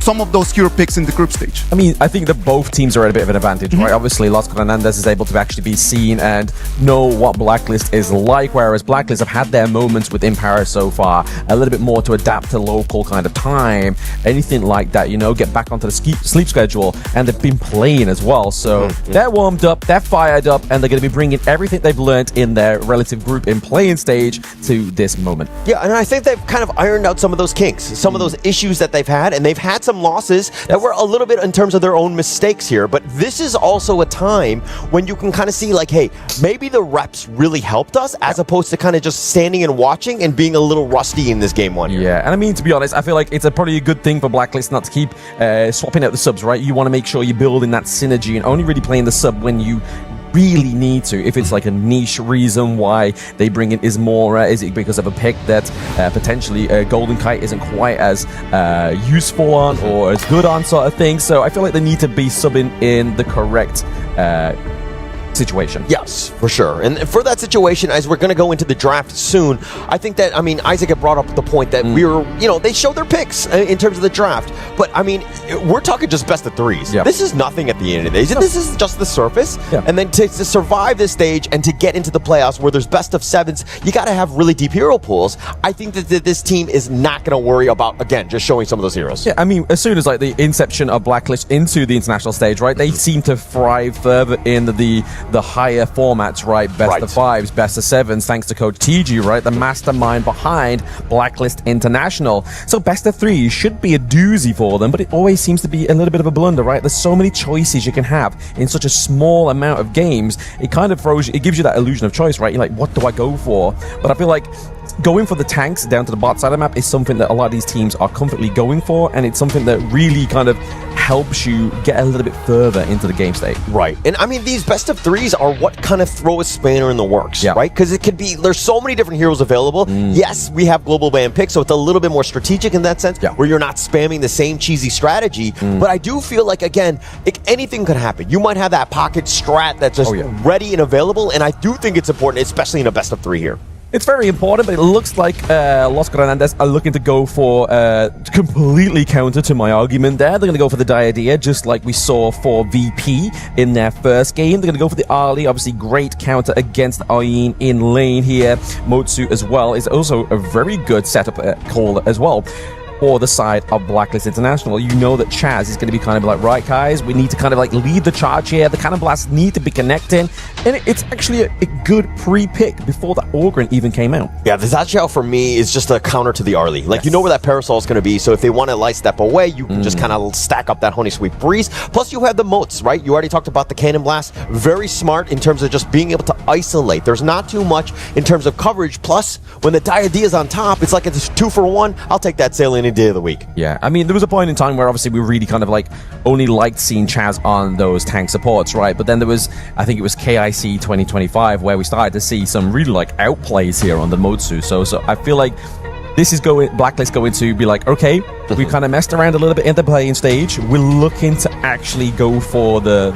some of those hero picks in the group stage. I mean, I think that both teams are at a bit of an advantage, right? Obviously, Los Granandes is able to actually be seen and know what Blacklist is like, whereas Blacklist have had their moments within Paris so far, a little bit more to adapt to local kind of time, anything like that, get back onto the sleep schedule, and they've been playing as well. So they're warmed up, they're fired up, and they're going to be bringing everything they've learned in their relative group in playing stage to this moment. Yeah, and I think they've kind of ironed out some of those kinks, some of those issues that they've had, and they've had some losses that were a little bit in terms of their own mistakes here. But this is also a time when you can kind of see, like, hey, maybe the reps really helped us as opposed to kind of just standing and watching and being a little rusty in this game one here. Yeah, and I mean, to be honest, I feel like it's probably a good thing for Blacklist not to keep swapping out the subs, right? You want to make sure you're building that synergy and only really playing the sub when you really need to. If it's like a niche reason why they bring in Ismora, is it because of a pick that potentially Golden Kite isn't quite as useful on or as good on, sort of thing. So I feel like they need to be subbing in the correct situation. Yes, for sure. And for that situation, as we're going to go into the draft soon, I think that, I mean, Isaac had brought up the point that they showed their picks in terms of the draft. But, I mean, we're talking just best of threes. Yep. This is nothing at the end of the day. This is just the surface. Yep. And then to survive this stage and to get into the playoffs where there's best of sevens, you got to have really deep hero pools. I think that this team is not going to worry about, again, just showing some of those heroes. Yeah, I mean, as soon as like the inception of Blacklist into the international stage, right, they seem to thrive further in the higher formats, right? Best of fives, best of sevens, thanks to Coach TG, right? The mastermind behind Blacklist International. So best of three should be a doozy for them, but it always seems to be a little bit of a blunder, right? There's so many choices you can have in such a small amount of games. It kind of it gives you that illusion of choice, right? You're like, what do I go for? But I feel like going for the tanks down to the bot side of the map is something that a lot of these teams are comfortably going for, and it's something that really kind of helps you get a little bit further into the game state. Right. And I mean, these best of threes are what kind of throw a spanner in the works, right? Because it could be, there's so many different heroes available. Yes, we have global ban picks, so it's a little bit more strategic in that sense, where you're not spamming the same cheesy strategy. But I do feel like, again, anything could happen. You might have that pocket strat that's just ready and available, and I do think it's important, especially in a best of three here. It's very important, but it looks like Los Granandes are looking to go for completely counter to my argument there. They're going to go for the Diadea, just like we saw for VP in their first game. They're going to go for the Ali, obviously great counter against Ayin in lane here. Motsu as well is also a very good setup call as well. For the side of Blacklist International, you know that Chaz is going to be kind of like, right, guys, we need to kind of like lead the charge here. The Cannon Blasts need to be connecting, and it's actually a good pre-pick before the Ogryn even came out. Yeah, the Zachao for me is just a counter to the Arlie. Like, you know where that Parasol is going to be, so if they want to light step away, you can just kind of stack up that Honey Sweet Breeze. Plus, you have the moats, right? You already talked about the Cannon Blast. Very smart in terms of just being able to isolate. There's not too much in terms of coverage. Plus, when the Diadea is on top, it's like it's 2 for 1. I'll take that sale any day of the week. Yeah, I mean, there was a point in time where obviously we really kind of like only liked seeing Chaz on those tank supports, right? But then there was, I think it was KIC 2025, where we started to see some really like outplays here on the Motsu. So I feel like this is Blacklist going to be like, okay, we kind of messed around a little bit in the playing stage. We're looking to actually go for the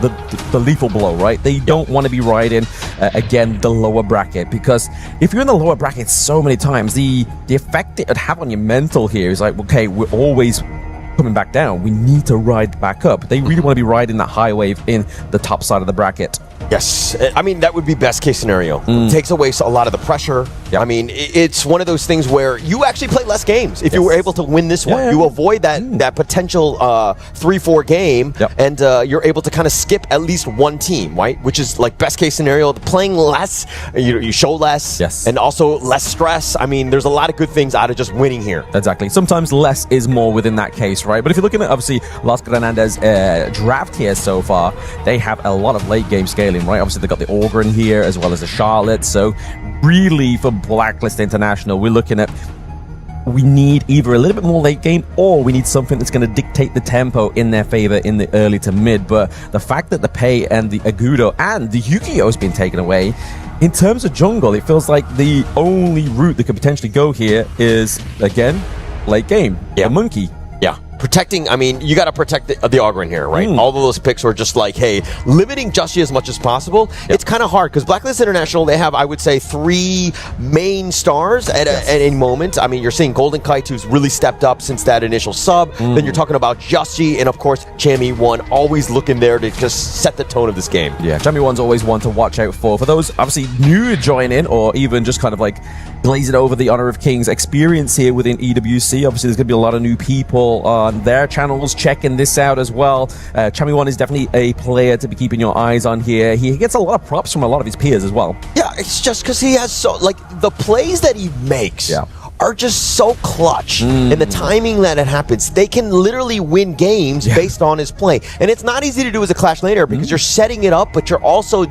lethal blow, right? They don't want to be riding, again, the lower bracket, because if you're in the lower bracket so many times, the effect it would have on your mental here is like, okay, we're always coming back down. We need to ride back up. They really want to be riding that high wave in the top side of the bracket. Yes, I mean, that would be best case scenario. It takes away a lot of the pressure. I mean, it's one of those things where you actually play less games if you were able to win this one. You avoid that potential 3-4 game, and you're able to kind of skip at least one team, right? Which is like best case scenario. Playing less, you show less, and also less stress. I mean, there's a lot of good things out of just winning here. Exactly. Sometimes less is more within that case, right? But if you're looking at, obviously, Los Granandes draft here so far, they have a lot of late game scaling, right? Obviously, they've got the Ogryn here as well as the Charlotte. So really, for Blacklist International, we're looking at, we need either a little bit more late game, or we need something that's going to dictate the tempo in their favor in the early to mid. But the fact that the Pei and the Agudo and the Yu-Gi-Oh has been taken away, in terms of jungle, it feels like the only route that could potentially go here is, again, late game. The Monkey. Yeah. protecting. I mean, you got to protect the Ogryn here, right? All of those picks were just like, hey, limiting Justy as much as possible. It's kind of hard because Blacklist International, they have, I would say, 3 main stars at any moment. I mean, you're seeing Golden Kite, who's really stepped up since that initial sub. Then you're talking about Justy, and of course, Chami1, always looking there to just set the tone of this game. Yeah, Chami1's always one to watch out for. For those obviously new to join in, or even just kind of like glazing over the Honor of Kings experience here within EWC. Obviously, there's going to be a lot of new people on their channels checking this out as well. Chami1 is definitely a player to be keeping your eyes on here. He gets a lot of props from a lot of his peers as well. Yeah, it's just because he has the plays that he makes. Are just so clutch and the timing that it happens. They can literally win games based on his play. And it's not easy to do as a Clash laner because you're setting it up, but you're also,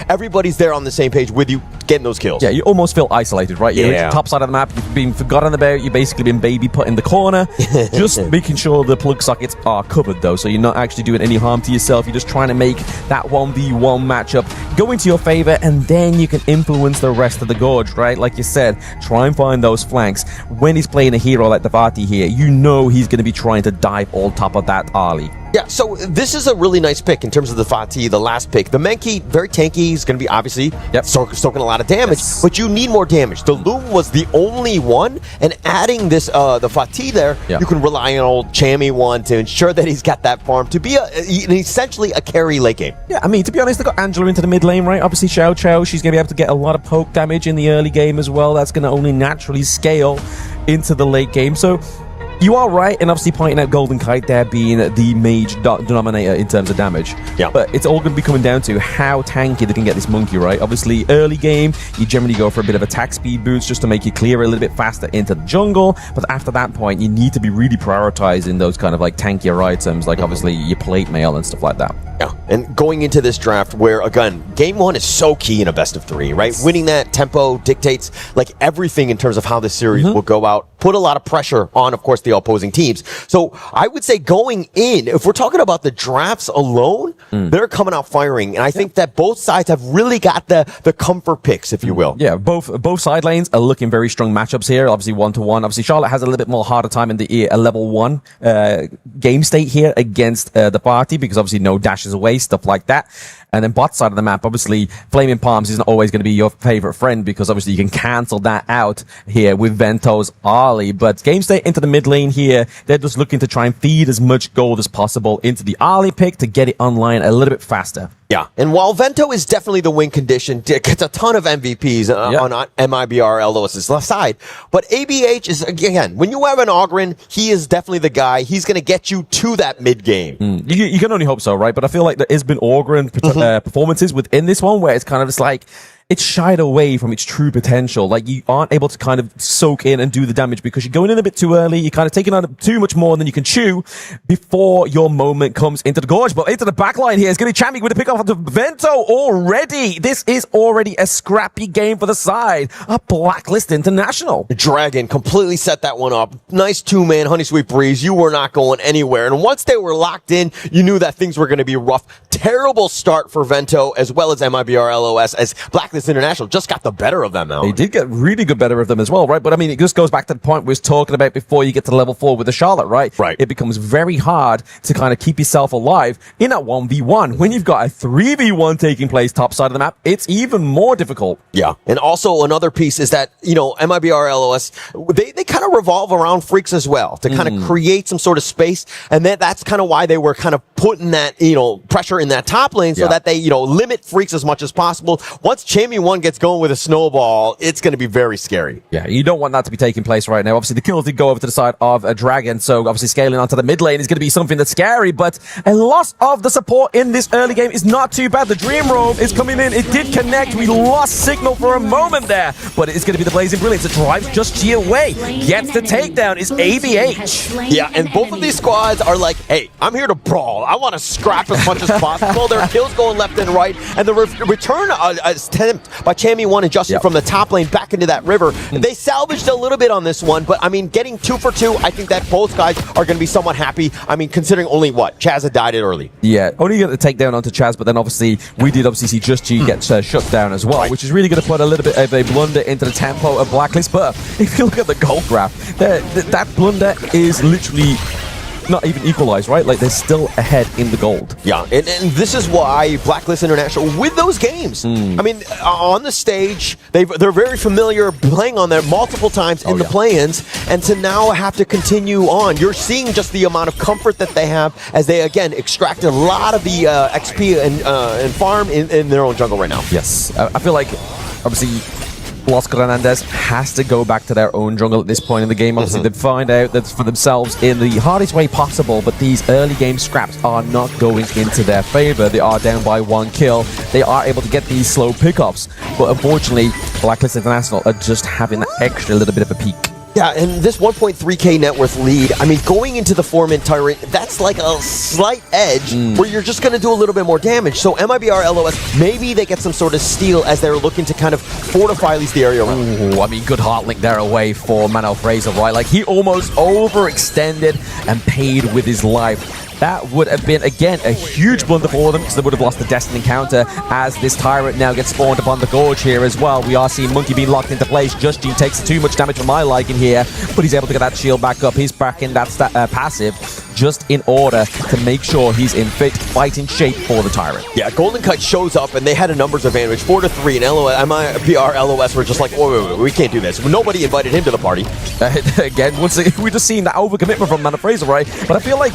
everybody's there on the same page with you getting those kills. Yeah, you almost feel isolated, right? You're at the top side of the map, you've been forgotten about, you've basically been baby put in the corner. Just making sure the plug sockets are covered though, so you're not actually doing any harm to yourself. You're just trying to make that 1v1 matchup go into your favor, and then you can influence the rest of the Gorge, right? Like you said, try and find those flanks. When he's playing a hero like Dafati here, you know he's going to be trying to dive on top of that Ali. Yeah, so this is a really nice pick in terms of the Fati, the last pick. The Menki, very tanky. He's going to be obviously stoking a lot of damage, but you need more damage. The Loom was the only one, and adding this the Fati there, you can rely on old Chami1 to ensure that he's got that farm to be essentially a carry late game. Yeah, I mean, to be honest, they got Angela into the mid lane, right? Obviously, Xiao Qiao, she's going to be able to get a lot of poke damage in the early game as well. That's going to only naturally scale into the late game. So you are right, and obviously pointing out Golden Kite there being the mage denominator in terms of damage. Yeah. But it's all going to be coming down to how tanky they can get this monkey, right? Obviously, early game, you generally go for a bit of attack speed boost just to make you clear a little bit faster into the jungle. But after that point, you need to be really prioritizing those kind of like tankier items, like obviously your plate mail and stuff like that. Yeah, and going into this draft where, again, game 1 is so key in a best of 3, right? Winning that tempo dictates like everything in terms of how this series will go out. Put a lot of pressure on, of course, the opposing teams. So I would say going in, if we're talking about the drafts alone, they're coming out firing. And I think that both sides have really got the comfort picks, if you will. Yeah, both side lanes are looking very strong matchups here. Obviously, 1-1. Obviously, Charlotte has a little bit more harder time in the level 1 game state here against the party, because obviously no dashes away, stuff like that. And then bot side of the map, obviously, Flaming Palms isn't always going to be your favorite friend, because obviously you can cancel that out here with Vento's Ali. But game state into the mid lane here, they're just looking to try and feed as much gold as possible into the Ali pick to get it online a little bit faster. Yeah, and while Vento is definitely the win condition, gets a ton of MVPs on MIBR LOS's left side, but ABH is, again, when you have an Ogryn, he is definitely the guy. He's going to get you to that mid game. You can only hope so, right? But I feel like there has been Ogryn performances within this one where it's kind of just like, it's shied away from its true potential. Like, you aren't able to kind of soak in and do the damage because you're going in a bit too early. You're kind of taking on too much more than you can chew before your moment comes into the Gorge. But into the backline here is going to be Chami with a pick off of the Vento already. This is already a scrappy game for the side. A Blacklist International. Dragon completely set that one up. Nice 2-man Honey Sweet Breeze. You were not going anywhere. And once they were locked in, you knew that things were going to be rough. Terrible start for Vento as well as MIBR LOS, as Blacklist International just got the better of them now. They did get really good better of them as well, right? But I mean, it just goes back to the point we was talking about before you get to level 4 with the Charlotte, right? Right. It becomes very hard to kind of keep yourself alive in a 1v1. When you've got a 3v1 taking place top side of the map, it's even more difficult. Yeah. And also another piece is that, MIBR LOS, they kind of revolve around Freaks as well to kind of create some sort of space. And that's kind of why they were kind of putting that, pressure in that top lane so that they, limit Freaks as much as possible. Once Chami1 gets going with a snowball, it's going to be very scary. Yeah, you don't want that to be taking place right now. Obviously, the kills did go over to the side of a Dragon, so obviously scaling onto the mid lane is going to be something that's scary, but a loss of the support in this early game is not too bad. The Dream Roam is coming in. It did connect. We lost signal for a moment there, but it is going to be the Blazing Brilliance that drives Just Chi away. Gets the takedown is ABH. Yeah, and both of these squads are like, hey, I'm here to brawl. I want to scrap as much as possible. There are kills going left and right, and the return attempt by Chami1 and Justin from the top lane back into that river. They salvaged a little bit on this one, but I mean, getting 2 for 2, I think that both guys are going to be somewhat happy. I mean, considering only Chaz had died it early. Yeah, only got the takedown onto Chaz, but then obviously we did obviously see Just Chi get shut down as well, which is really going to put a little bit of a blunder into the tempo of Blacklist. But if you look at the gold graph, that blunder is literally not even equalize, right? Like they're still ahead in the gold. Yeah, and this is why Blacklist International, with those games, I mean, on the stage, they're very familiar playing on there multiple times in the play-ins, and to now have to continue on, you're seeing just the amount of comfort that they have as they, again, extract a lot of the XP and farm in their own jungle right now. Yes, I feel like, obviously, Los Granandes has to go back to their own jungle at this point in the game. Obviously, they find out that for themselves in the hardest way possible, but these early game scraps are not going into their favor. They are down by 1 kill. They are able to get these slow pickups, but unfortunately, Blacklist International are just having that extra little bit of a peak. Yeah, and this 1.3k net worth lead, I mean, going into the 4-man Tyrant, that's like a slight edge where you're just going to do a little bit more damage. So MIBR LOS, maybe they get some sort of steal as they're looking to kind of fortify at least the area around. Ooh, I mean, good heart link there away for Manuel Fraser, right? Like, he almost overextended and paid with his life. That would have been, again, a huge blunder for them because they would have lost the Destiny counter as this Tyrant now gets spawned upon the Gorge here as well. We are seeing Monkey being locked into place. Just G takes too much damage for my liking here, but he's able to get that shield back up. He's back in that passive just in order to make sure he's in fit fighting shape for the Tyrant. Yeah, Golden Kite shows up and they had a numbers advantage, 4-3, and MIBR LOS were just like, wait, we can't do this. Nobody invited him to the party. Again, once again, we're just seeing that overcommitment from Manuel Fraser, right? But I feel like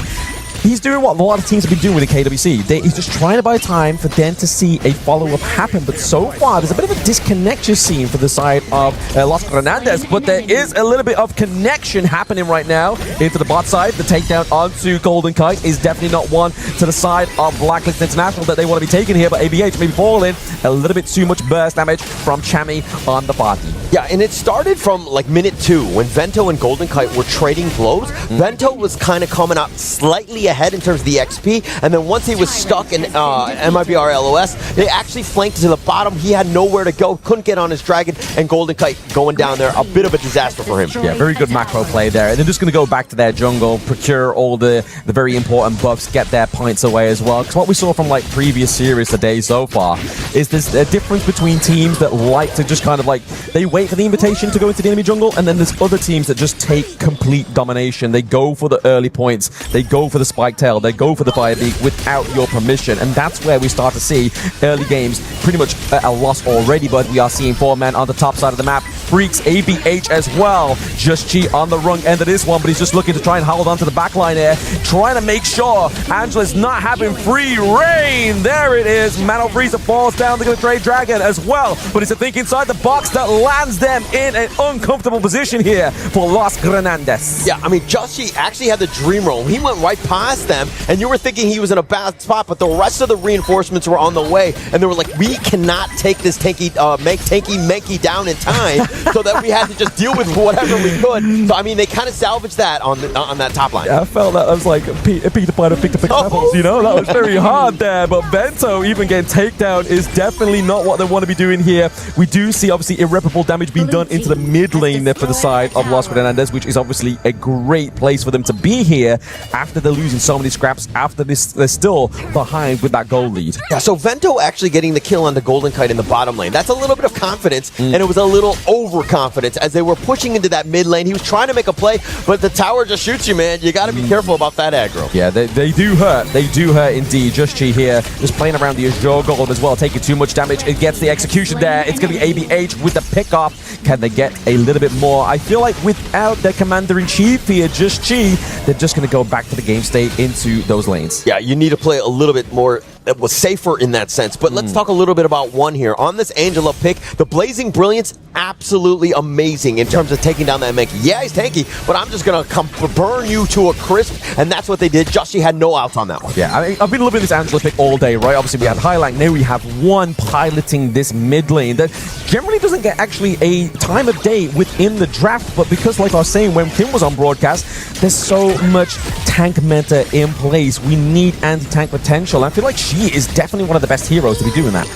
he's doing what a lot of teams have been doing with the KWC. He's just trying to buy time for them to see a follow-up happen. But so far, there's a bit of a disconnection scene for the side of Los Granandes. But there is a little bit of connection happening right now into the bot side. The takedown onto Golden Kite is definitely not one to the side of Blacklist International that they want to be taking here. But ABH maybe falling a little bit too much burst damage from Chami on the party. Yeah, and it started from like minute 2 when Vento and Golden Kite were trading blows. Vento was kind of coming up slightly ahead in terms of the XP, and then once he was stuck in MIBR LOS, they actually flanked to the bottom. He had nowhere to go, couldn't get on his dragon, and Golden Kite going down there, a bit of a disaster for him. Yeah, very good macro play there. And they're just going to go back to their jungle, procure all the very important buffs, get their points away as well. Because what we saw from like previous series today so far is there's a difference between teams that like to just kind of like, they wait for the invitation to go into the enemy jungle, and then there's other teams that just take complete domination. They go for the early points, they go for the spike tail, they go for the fire beak without your permission, and that's where we start to see early games pretty much a loss already. But we are seeing 4 men on the top side of the map. Freaks ABH as well. Just Chi on the wrong end of this one, but he's just looking to try and hold on to the backline here, trying to make sure Angela's not having free reign. There it is. Manuel Fraser falls down. They're going to trade Dragon as well, but it's a think inside the box that lands them in an uncomfortable position here for Los Granandes. Yeah, I mean, Just Chi actually had the dream roll. He went right past them, and you were thinking he was in a bad spot, but the rest of the reinforcements were on the way, and they were like, we cannot take this Tanky Menki down in time, so that we had to just deal with whatever we could. So, I mean, they kind of salvaged that on that top line. Yeah, I felt that. I was like, Peter Pan picked up apples, you know? That was very hard there, but Vento even getting takedown is definitely not what they want to be doing here. We do see, obviously, irreparable damage being done into the mid lane there for the side of Los Granandes, which is obviously a great place for them to be here after they're losing so many scraps, after this, they're still behind with that goal lead. Yeah, so Vento actually getting the kill on the Golden Kite in the bottom lane. That's a little bit of confidence, and it was a little overconfidence as they were pushing into that mid lane. He was trying to make a play, but the tower just shoots you, man. You got to be careful about that aggro. Yeah, they do hurt. They do hurt indeed. Just Chi here, just playing around the Azure Gold as well, taking too much damage. It gets the execution there. It's going to be ABH with the pick-off. Can they get a little bit more? I feel like without their commander-in-chief here, Just Chi, they're just going to go back to the game state into those lanes. Yeah, you need to play a little bit more was safer in that sense. But let's talk a little bit about one here. On this Angela pick, the Blazing Brilliance, absolutely amazing in terms of taking down that Menki. Yeah, he's tanky, but I'm just going to burn you to a crisp, and that's what they did. Just Chi had no outs on that one. Yeah, I mean, I've been loving this Angela pick all day, right? Obviously, we had Highlight. Now we have one piloting this mid lane that generally doesn't get actually a time of day within the draft, but because, like I was saying, when Kim was on broadcast, there's so much tank meta in place. We need anti-tank potential. I feel like she is definitely one of the best heroes to be doing that.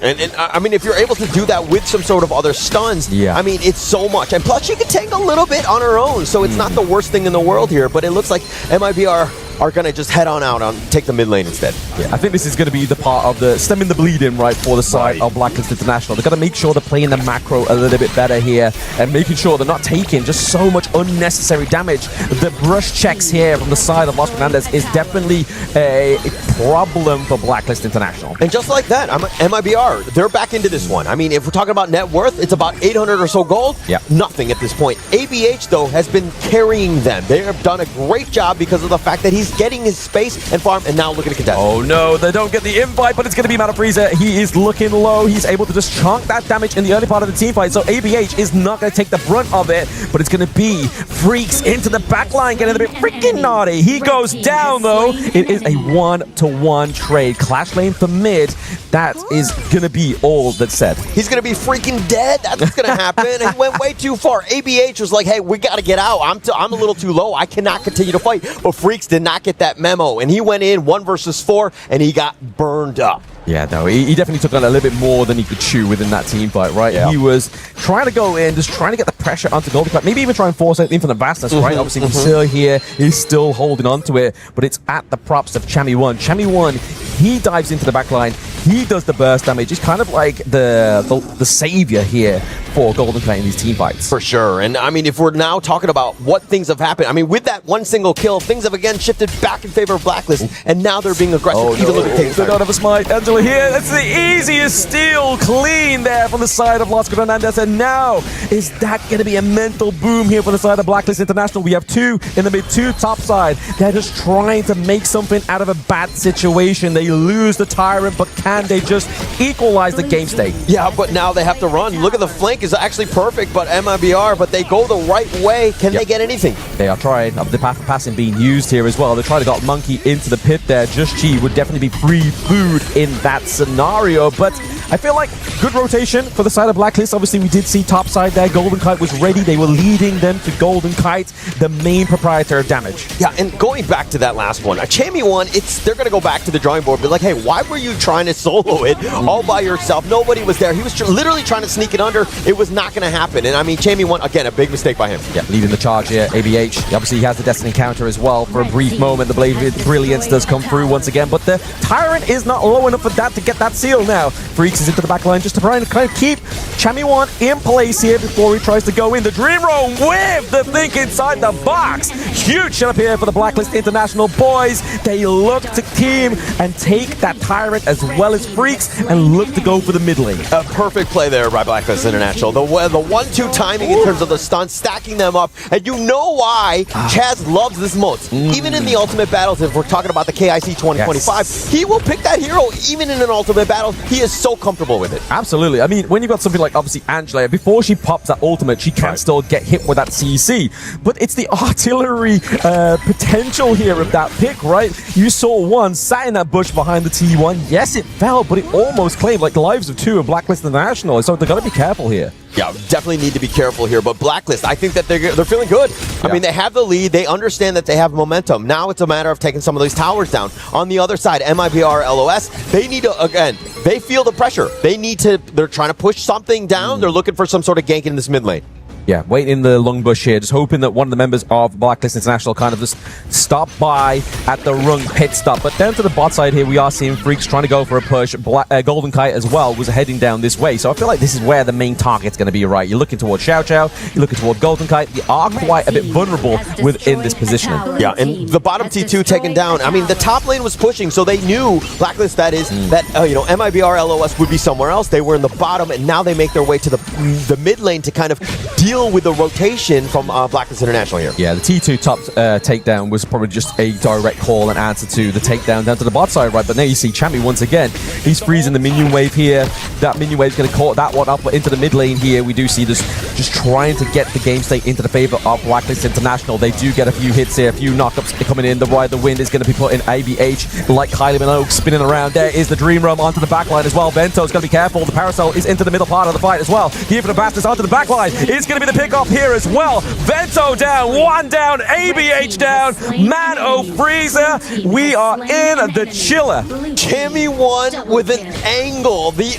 And I mean, if you're able to do that with some sort of other stuns, yeah. I mean, it's so much. And plus, she can tank a little bit on her own, so it's not the worst thing in the world here. But it looks like MIBR are going to just head on out and take the mid lane instead. Yeah, I think this is going to be the part of the stemming the bleeding, right, for the side of Blacklist International. They've got to make sure they're playing the macro a little bit better here and making sure they're not taking just so much unnecessary damage. The brush checks here from the side of Los Fernandez is definitely a problem for Blacklist International. And just like that, MIBR, they're back into this one. I mean, if we're talking about net worth, it's about 800 or so gold. Yeah. Nothing at this point. ABH, though, has been carrying them. They have done a great job because of the fact that he's getting his space and farm and now looking to contest. Oh no, they don't get the invite, but it's going to be Mana Frieza. He is looking low. He's able to just chunk that damage in the early part of the team fight. So ABH is not going to take the brunt of it, but it's going to be Freaks into the back line, getting a bit freaking naughty. He goes down though. It is a 1-to-1 trade. Clash lane for mid. That is going to be all that's said. He's going to be freaking dead. That's what's going to happen. He went way too far. ABH was like, hey, we got to get out. I'm a little too low. I cannot continue to fight. But Freaks did not get that memo. And he went in 1 versus 4 and he got burned up. Yeah, no, he definitely took on a little bit more than he could chew within that team fight, right? Yeah. He was trying to go in, just trying to get the pressure onto Golden Kite, maybe even try and force it in from the vastness, right? Obviously, still here, he's still holding on to it, but it's at the props of Chami1. Chami1, he dives into the back line, he does the burst damage. He's kind of like the savior here for Golden Kite in these team fights. For sure. And I mean, if we're now talking about what things have happened, I mean, with that one single kill, things have again shifted back in favor of Blacklist, and now they're being aggressive. Even look at King. They don't have a smite. Angela here. That's the easiest steal clean there from the side of Los Fernandez. And now, is that going to be a mental boom here for the side of Blacklist International? We have 2 in the mid, 2 top side. They're just trying to make something out of a bad situation. They lose the Tyrant, but can they just equalize the game state? Yeah, but now they have to run. Look at the flank is actually perfect, but MIBR, but they go the right way. Can they get anything? They are trying. The path of passing being used here as well. They're trying to got Monkey into the pit there. Just Chi would definitely be free food in that scenario, but I feel like good rotation for the side of Blacklist. Obviously, we did see top side there. Golden Kite was ready. They were leading them to Golden Kite, the main proprietor of damage. Yeah, and going back to that last one, Chami1, they're going to go back to the drawing board, be like, hey, why were you trying to solo it all by yourself? Nobody was there. He was literally trying to sneak it under. It was not going to happen. And I mean, Chami1, again, a big mistake by him. Yeah, leading the charge here, ABH. Obviously, he has the Destiny counter as well for a brief moment. The Blade Brilliance does come through once again, but the Tyrant is not low enough for that to get that seal now. Freaks is into the back line just to try and kind of keep Chami1 in place here before he tries to go in. The Dream Roam with the Think inside the box. Huge setup here for the Blacklist International boys. They look to team and take that Tyrant as well as Freaks and look to go for the mid lane. A perfect play there by Blacklist International. The 1-2 timing in terms of the stunts, stacking them up. And you know why Chaz loves this mode. Even in the Ultimate Battles, if we're talking about the KIC 2025, he will pick that hero even in an Ultimate Battle. He is so comfortable with it. Absolutely. I mean, when you've got something like, obviously, Angela, before she pops that ultimate, she can still get hit with that CC. But it's the artillery potential here of that pick, right? You saw one sat in that bush behind the T1. Yes, it fell, but it almost claimed like the lives of 2 of Blacklist International. So they've got to be careful here. Yeah, definitely need to be careful here. But Blacklist, I think that they're feeling good. I mean, they have the lead. They understand that they have momentum. Now it's a matter of taking some of these towers down. On the other side, MIBR, LOS, they need to, again, they feel the pressure. They're trying to push something down. They're looking for some sort of gank in this mid lane. Yeah, waiting in the long bush here, just hoping that one of the members of Blacklist International kind of just stop by at the rung pit stop. But down to the bot side here, we are seeing Freaks trying to go for a push. Golden Kite as well was heading down this way. So I feel like this is where the main target's going to be, right? You're looking towards Xiao Xiao, you're looking towards Golden Kite. They are quite a bit vulnerable within this positioning. Yeah, and the bottom T2 taken down. I mean, the top lane was pushing, so they knew, Blacklist that is, that, MIBR, LOS would be somewhere else. They were in the bottom, and now they make their way to the mid lane to kind of deal with the rotation from Blacklist International here. Yeah, the T2 top takedown was probably just a direct call and answer to the takedown down to the bot side, right? But now you see Chami once again. He's freezing the minion wave here. That minion wave is going to caught that one up, but into the mid lane here, we do see this just trying to get the game state into the favor of Blacklist International. They do get a few hits here, a few knockups coming in. The Ride the Wind is going to be put in ABH, like Kylie Minogue spinning around. There is the Dream Roam onto the back line as well. Vento's going to be careful. The Parasol is into the middle part of the fight as well. The Infinite Bastards onto the back line. It's going to be the pickoff here as well. Vento down, 1 down, ABH down, Man O Freezer. We are in the chiller. Cammy won with an angle, the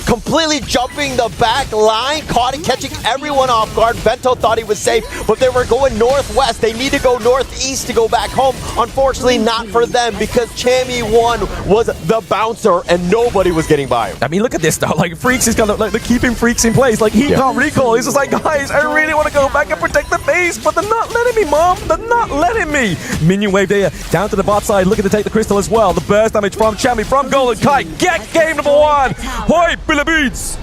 completely jumping the back line, caught and catching everyone off guard. Vento thought he was safe, but they were going northwest. They need to go northeast to go back home. Unfortunately, not for them because Cammy 1 was the bouncer and nobody was getting by him. I mean, look at this though. Like Freaks is kind of like they're keeping Freaks in place. Like he can't recall. He's just like, guys, I really want to go back and protect the base, but they're not letting me, Mom. They're not letting me. Minion wave there down to the bot side, looking to take the crystal as well. The burst damage from Chammy, from Golden Kite. Get game number 1. Hoi, Billy Beats.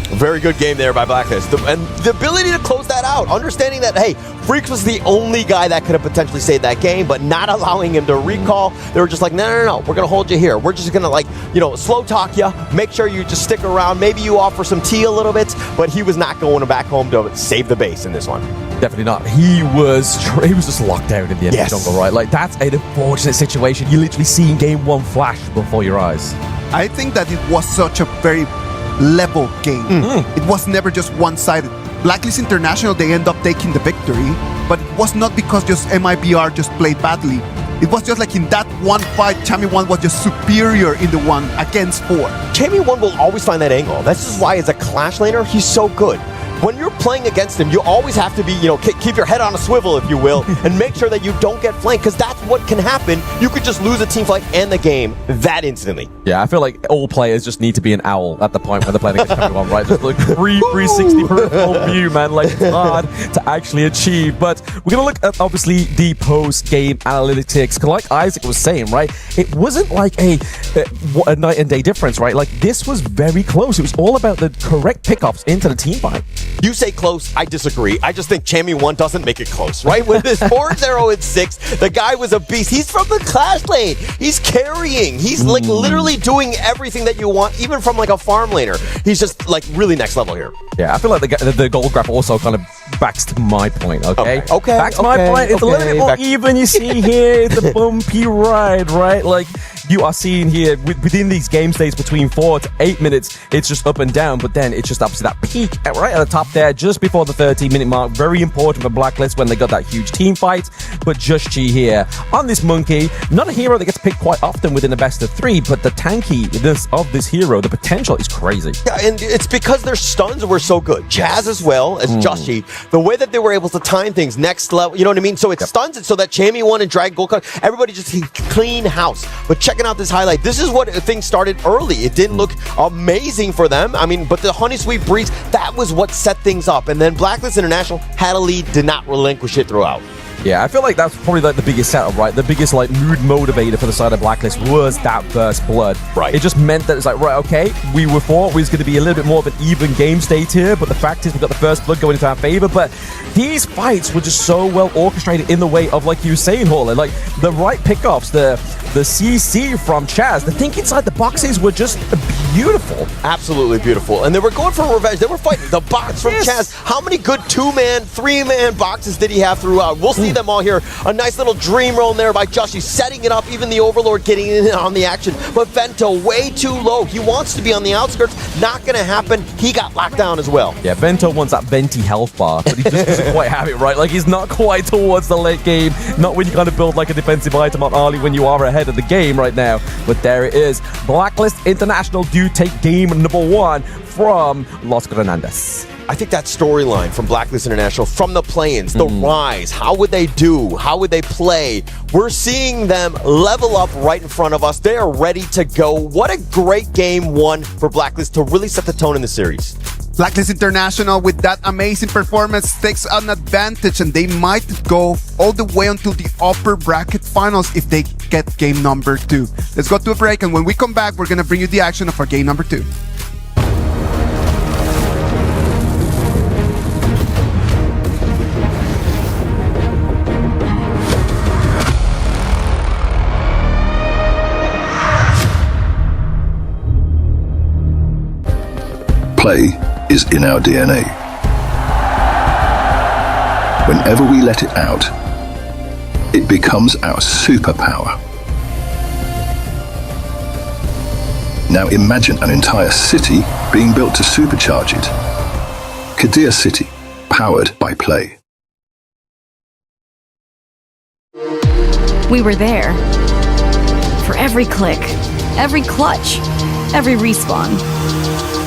Very good game there by Blacklist. And the ability to close that out, understanding that, hey, Freaks was the only guy that could have potentially saved that game, but not allowing him to recall. They were just like, no, we're going to hold you here. We're just going to, like, slow talk you, make sure you just stick around. Maybe you offer some tea a little bit, but he was not going back home to save the base in this one. Definitely not. He was just locked down in the end of the jungle, right? Like, that's an unfortunate situation. You're literally seeing game 1 flash before your eyes. I think that it was such a very level game. It was never just one-sided. Blacklist International, they end up taking the victory, but it was not because just MIBR just played badly. It was just like in that one fight, Cammy 1 was just superior in the 1 against 4. Cammy 1 will always find that angle. That's just why as a Clash laner, he's so good. When you're playing against him, you always have to be, keep your head on a swivel, if you will, and make sure that you don't get flanked, because that's what can happen. You could just lose a team fight and the game that instantly. Yeah, I feel like all players just need to be an owl at the point when they're playing against everyone, right? Just like 360 peripheral view, man. Like, it's hard to actually achieve. But we're going to look at, obviously, the post-game analytics. Because like Isaac was saying, right, it wasn't like a night and day difference, right? Like, this was very close. It was all about the correct pickups into the team fight. You say close, I disagree. I just think Cammy 1 doesn't make it close, right? With this 4-0-6, the guy was a beast. He's from the Clash lane. He's carrying. He's like literally doing everything that you want, even from like a farm laner. He's just like really next level here. Yeah, I feel like the gold grab also kind of backs to my point, okay? Okay. Backs my point. It's a little bit more even. You see here, it's a bumpy ride, right? Like, you are seeing here, within these game states between 4 to 8 minutes, it's just up and down, but then it's just up to that peak right at the top there, just before the 13-minute mark. Very important for Blacklist when they got that huge team fight. But Just Chi here on this Monkey, not a hero that gets picked quite often within the best of 3, but the tankiness of this hero, the potential is crazy. Yeah, and it's because their stuns were so good. Chaz as well as Just Chi, the way that they were able to time things next level, you know what I mean? So it stuns it so that Cammy 1 and Dragon Gold, everybody just clean house. But checking out this highlight, this is what things started early. It didn't look amazing for them. I mean, but the Honey Sweet Breeze, that was what set things up. And then Blacklist International had a lead, did not relinquish it throughout. Yeah, I feel like that's probably like the biggest setup, right? The biggest like mood motivator for the side of Blacklist was that first blood. Right. It just meant that it's like, right, okay, we thought we was going to be a little bit more of an even game state here, but the fact is we got the first blood going into our favor. But these fights were just so well orchestrated in the way of, like you were saying, Hawley, like the right pickups, the CC from Chaz, the think inside the boxes were just beautiful. Absolutely beautiful. And they were going for revenge. They were fighting the box from Chaz. How many good 2-man, 3-man boxes did he have throughout? We'll see them all here. A nice little dream roll there by Jushy, setting it up, even the Overlord getting in on the action. But Vento way too low. He wants to be on the outskirts. Not going to happen. He got locked down as well. Yeah, Vento wants that Venti health bar, but he just doesn't quite have it, right? Like, he's not quite towards the late game. Not when you kind of build like a defensive item on early when you are ahead of the game right now. But there it is. Blacklist International do take game number 1 from Los Granandes. I think that storyline from Blacklist International, from the play-ins, the rise, how would they do? How would they play? We're seeing them level up right in front of us. They are ready to go. What a great game 1 for Blacklist to really set the tone in the series. Blacklist International, with that amazing performance, takes an advantage, and they might go all the way until the upper bracket finals if they get game number 2. Let's go to a break, and when we come back, we're going to bring you the action of our game number 2. Play is in our DNA. Whenever we let it out, it becomes our superpower. Now imagine an entire city being built to supercharge it. Kadir City powered by Play. We were there. For every click, every clutch, every respawn.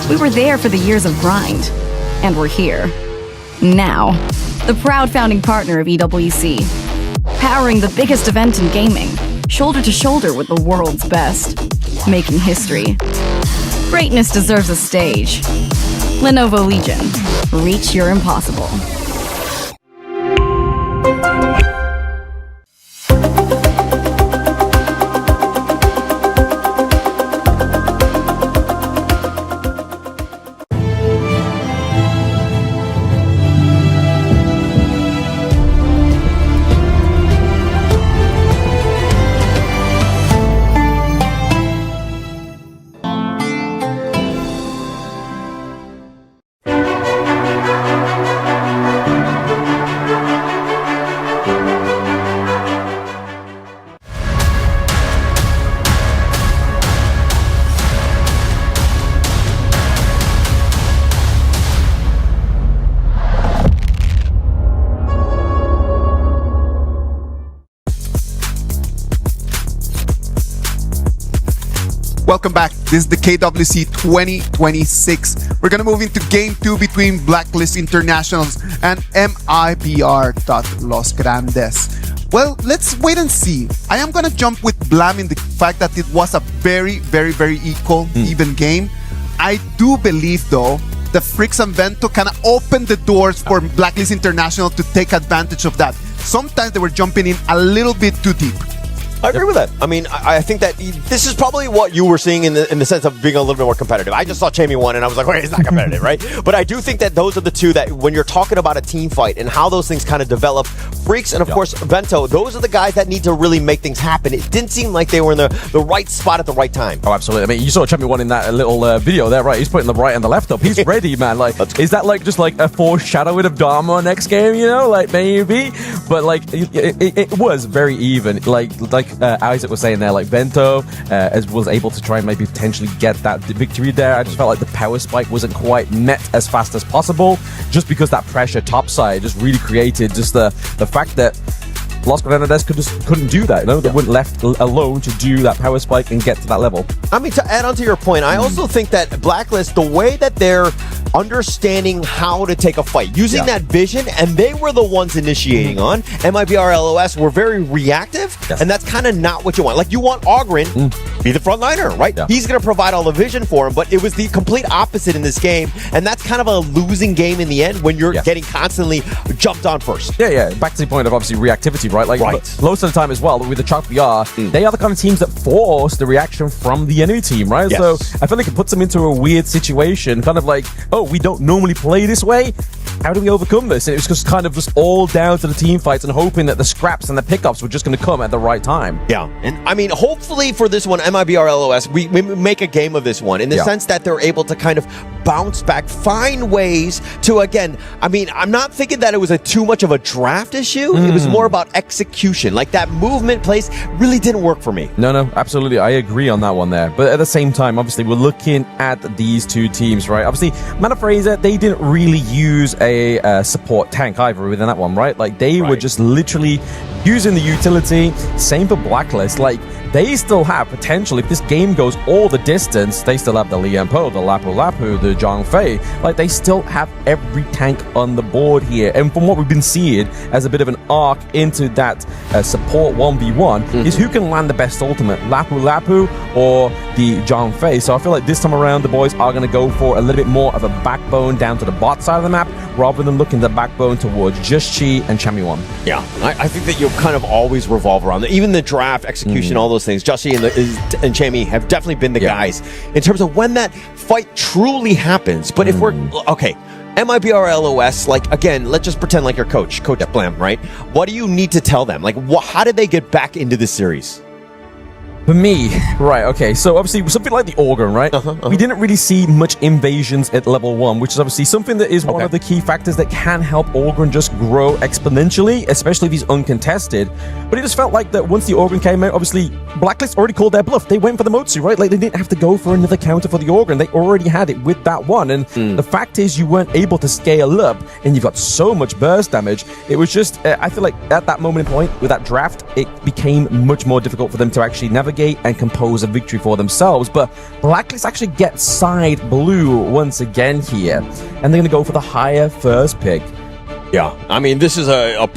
We were there for the years of grind. And we're here. Now. The proud founding partner of EWC. Powering the biggest event in gaming. Shoulder to shoulder with the world's best. Making history. Greatness deserves a stage. Lenovo Legion. Reach your impossible. Welcome back. This is the KWC 2026. We're gonna move into Game 2 between Blacklist Internationals and MIBR Los Grandes. Well, let's wait and see. I am gonna jump with Blam in the fact that it was a very, very, very equal, even game. I do believe, though, the Freaks and Vento kind of opened the doors for Blacklist International to take advantage of that. Sometimes they were jumping in a little bit too deep. I agree with that. I mean, I think that this is probably what you were seeing in the sense of being a little bit more competitive. I just saw Chamey won and I was like, wait, it's not competitive, right? But I do think that those are the two that when you're talking about a team fight and how those things kind of develop, Freaks and of course Vento, those are the guys that need to really make things happen. It didn't seem like they were in the right spot at the right time. Oh, absolutely. I mean, you saw Chamey wone in that little video there, right? He's putting the right and the left up. He's ready, man. Like, is that like just like a foreshadowing of Dharma next game? You know, like maybe, but like it was very even. Like Isaac was saying there, like Vento was able to try and maybe potentially get that victory there. I just felt like the power spike wasn't quite met as fast as possible, just because that pressure topside just really created just the fact that Los Grandes couldn't do that. You know, they weren't left alone to do that power spike and get to that level. I mean, to add on to your point, I also think that Blacklist, the way that they're understanding how to take a fight, using that vision, and they were the ones initiating on. MIBR LOS were very reactive, and that's kind of not what you want. Like, you want Oghren be the frontliner, right? He's going to provide all the vision for him, but it was the complete opposite in this game, and that's kind of a losing game in the end when you're getting constantly jumped on first. Yeah. Back to the point of obviously reactivity, right? Like, most of the time as well, with the Chalk VR, they are the kind of teams that force the reaction from the enemy team, right? So I feel like it puts them into a weird situation, kind of like, oh, we don't normally play this way. How do we overcome this? And it was just kind of just all down to the team fights and hoping that the scraps and the pickups were just going to come at the right time. Yeah, and I mean, hopefully for this one, MIBR LOS, we make a game of this one in the sense that they're able to kind of bounce back, find ways to, again, I mean, I'm not thinking that it was too much of a draft issue. It was more about execution. Like, that movement place really didn't work for me. No, absolutely. I agree on that one there. But at the same time, obviously, we're looking at these two teams, right? Obviously, Mana Fraser, they didn't really use a support tank either within that one, right? Like, they were just literally using the utility. Same for Blacklist. Like, they still have potential. If this game goes all the distance, they still have the Lian Po, the Lapu Lapu, the Zhang Fei. Like, they still have every tank on the board here. And from what we've been seeing as a bit of an arc into that support 1v1 is who can land the best ultimate, Lapu Lapu or the Zhang Fei. So I feel like this time around, the boys are going to go for a little bit more of a backbone down to the bot side of the map, rather than looking the backbone towards just Chi and Chamiyuan. Yeah, I think that you'll kind of always revolve around that. Even the draft, execution, all those things. Joshi and Chamey have definitely been the guys in terms of when that fight truly happens. But if we're okay, MIBR LOS, like, again, let's just pretend like you're Coach Blam, right? What do you need to tell them? Like, how did they get back into this series? For me, right, okay, so obviously something like the Organ, right? We didn't really see much invasions at level 1, which is obviously something that is one of the key factors that can help Organ just grow exponentially, especially if he's uncontested. But it just felt like that once the Organ came out, obviously Blacklist already called their bluff. They went for the Motsu, right? Like they didn't have to go for another counter for the Organ. They already had it with that one. And the fact is you weren't able to scale up and you've got so much burst damage. It was just, I feel like at that moment in point with that draft, it became much more difficult for them to actually navigate and compose a victory for themselves. But Blacklist actually gets side blue once again here, and they're going to go for the higher first pick. Yeah, I mean, this is a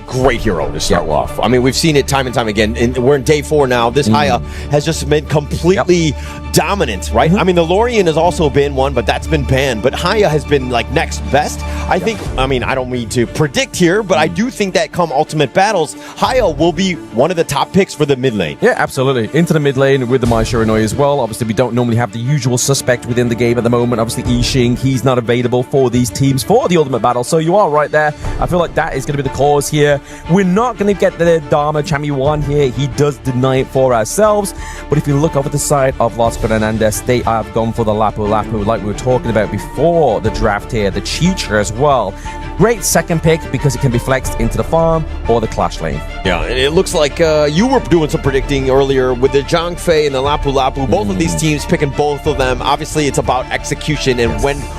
great hero to start off. I mean, we've seen it time and time again. We're in day 4 now. This Haya has just been completely dominant, right? I mean, the Lorien has also been one, but that's been banned. But Haya has been like next best. I think, I mean, I don't mean to predict here, but I do think that come Ultimate Battles, Haya will be one of the top picks for the mid lane. Yeah, absolutely. Into the mid lane with the Mai Shiranui as well. Obviously, we don't normally have the usual suspect within the game at the moment. Obviously, Yixing, he's not available for these teams for the Ultimate Battle. So you are right there. I feel like that is going to be the cause here. We're not going to get the Dharma Champion here. He does deny it for ourselves. But if you look over the side of Los Hernandez, they have gone for the Lapu Lapu like we were talking about before the draft here. The Chicha as well. Great second pick because it can be flexed into the farm or the Clash lane. Yeah, and it looks like you were doing some predicting earlier with the Zhang Fei and the Lapu Lapu. Both of these teams picking both of them. Obviously, it's about execution and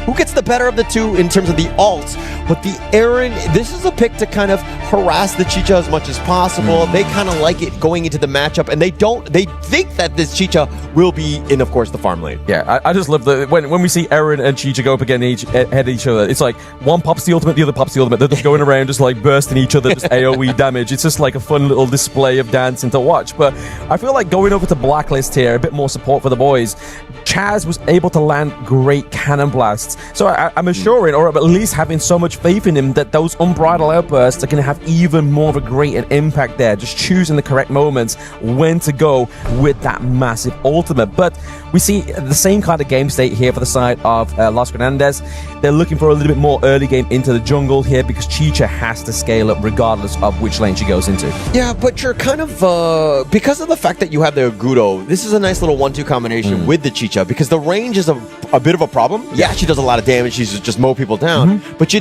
who gets the better of the two in terms of the ults. But the Aaron, this is a pick to kind of harass the Chicha as much as possible. They kind of like it going into the matchup, and they think that this Chicha will be in, of course, the farm lane. Yeah, I just love when we see Aaron and Chicha go up against each other. It's like one pops the ultimate, the other pops the ultimate. They're just going around just like bursting each other, just AoE damage. It's just like a fun little display of dancing to watch. But I feel like going over to Blacklist here, a bit more support for the boys. Chaz was able to land great cannon blasts. So I'm assuring, or at least having so much faith in him, that those unbridled outbursts are going to have even more of a great impact there. Just choosing the correct moments when to go with that massive ultimate. But we see the same kind of game state here for the side of Los Hernandez. They're looking for a little bit more early game into the jungle here because Chicha has to scale up regardless of which lane she goes into. Yeah, but you're kind of, because of the fact that you have the Agudo, this is a nice little 1-2 combination with the Chicha because the range is a bit of a problem. Yeah, she does a lot of damage. She's just mow people down. But you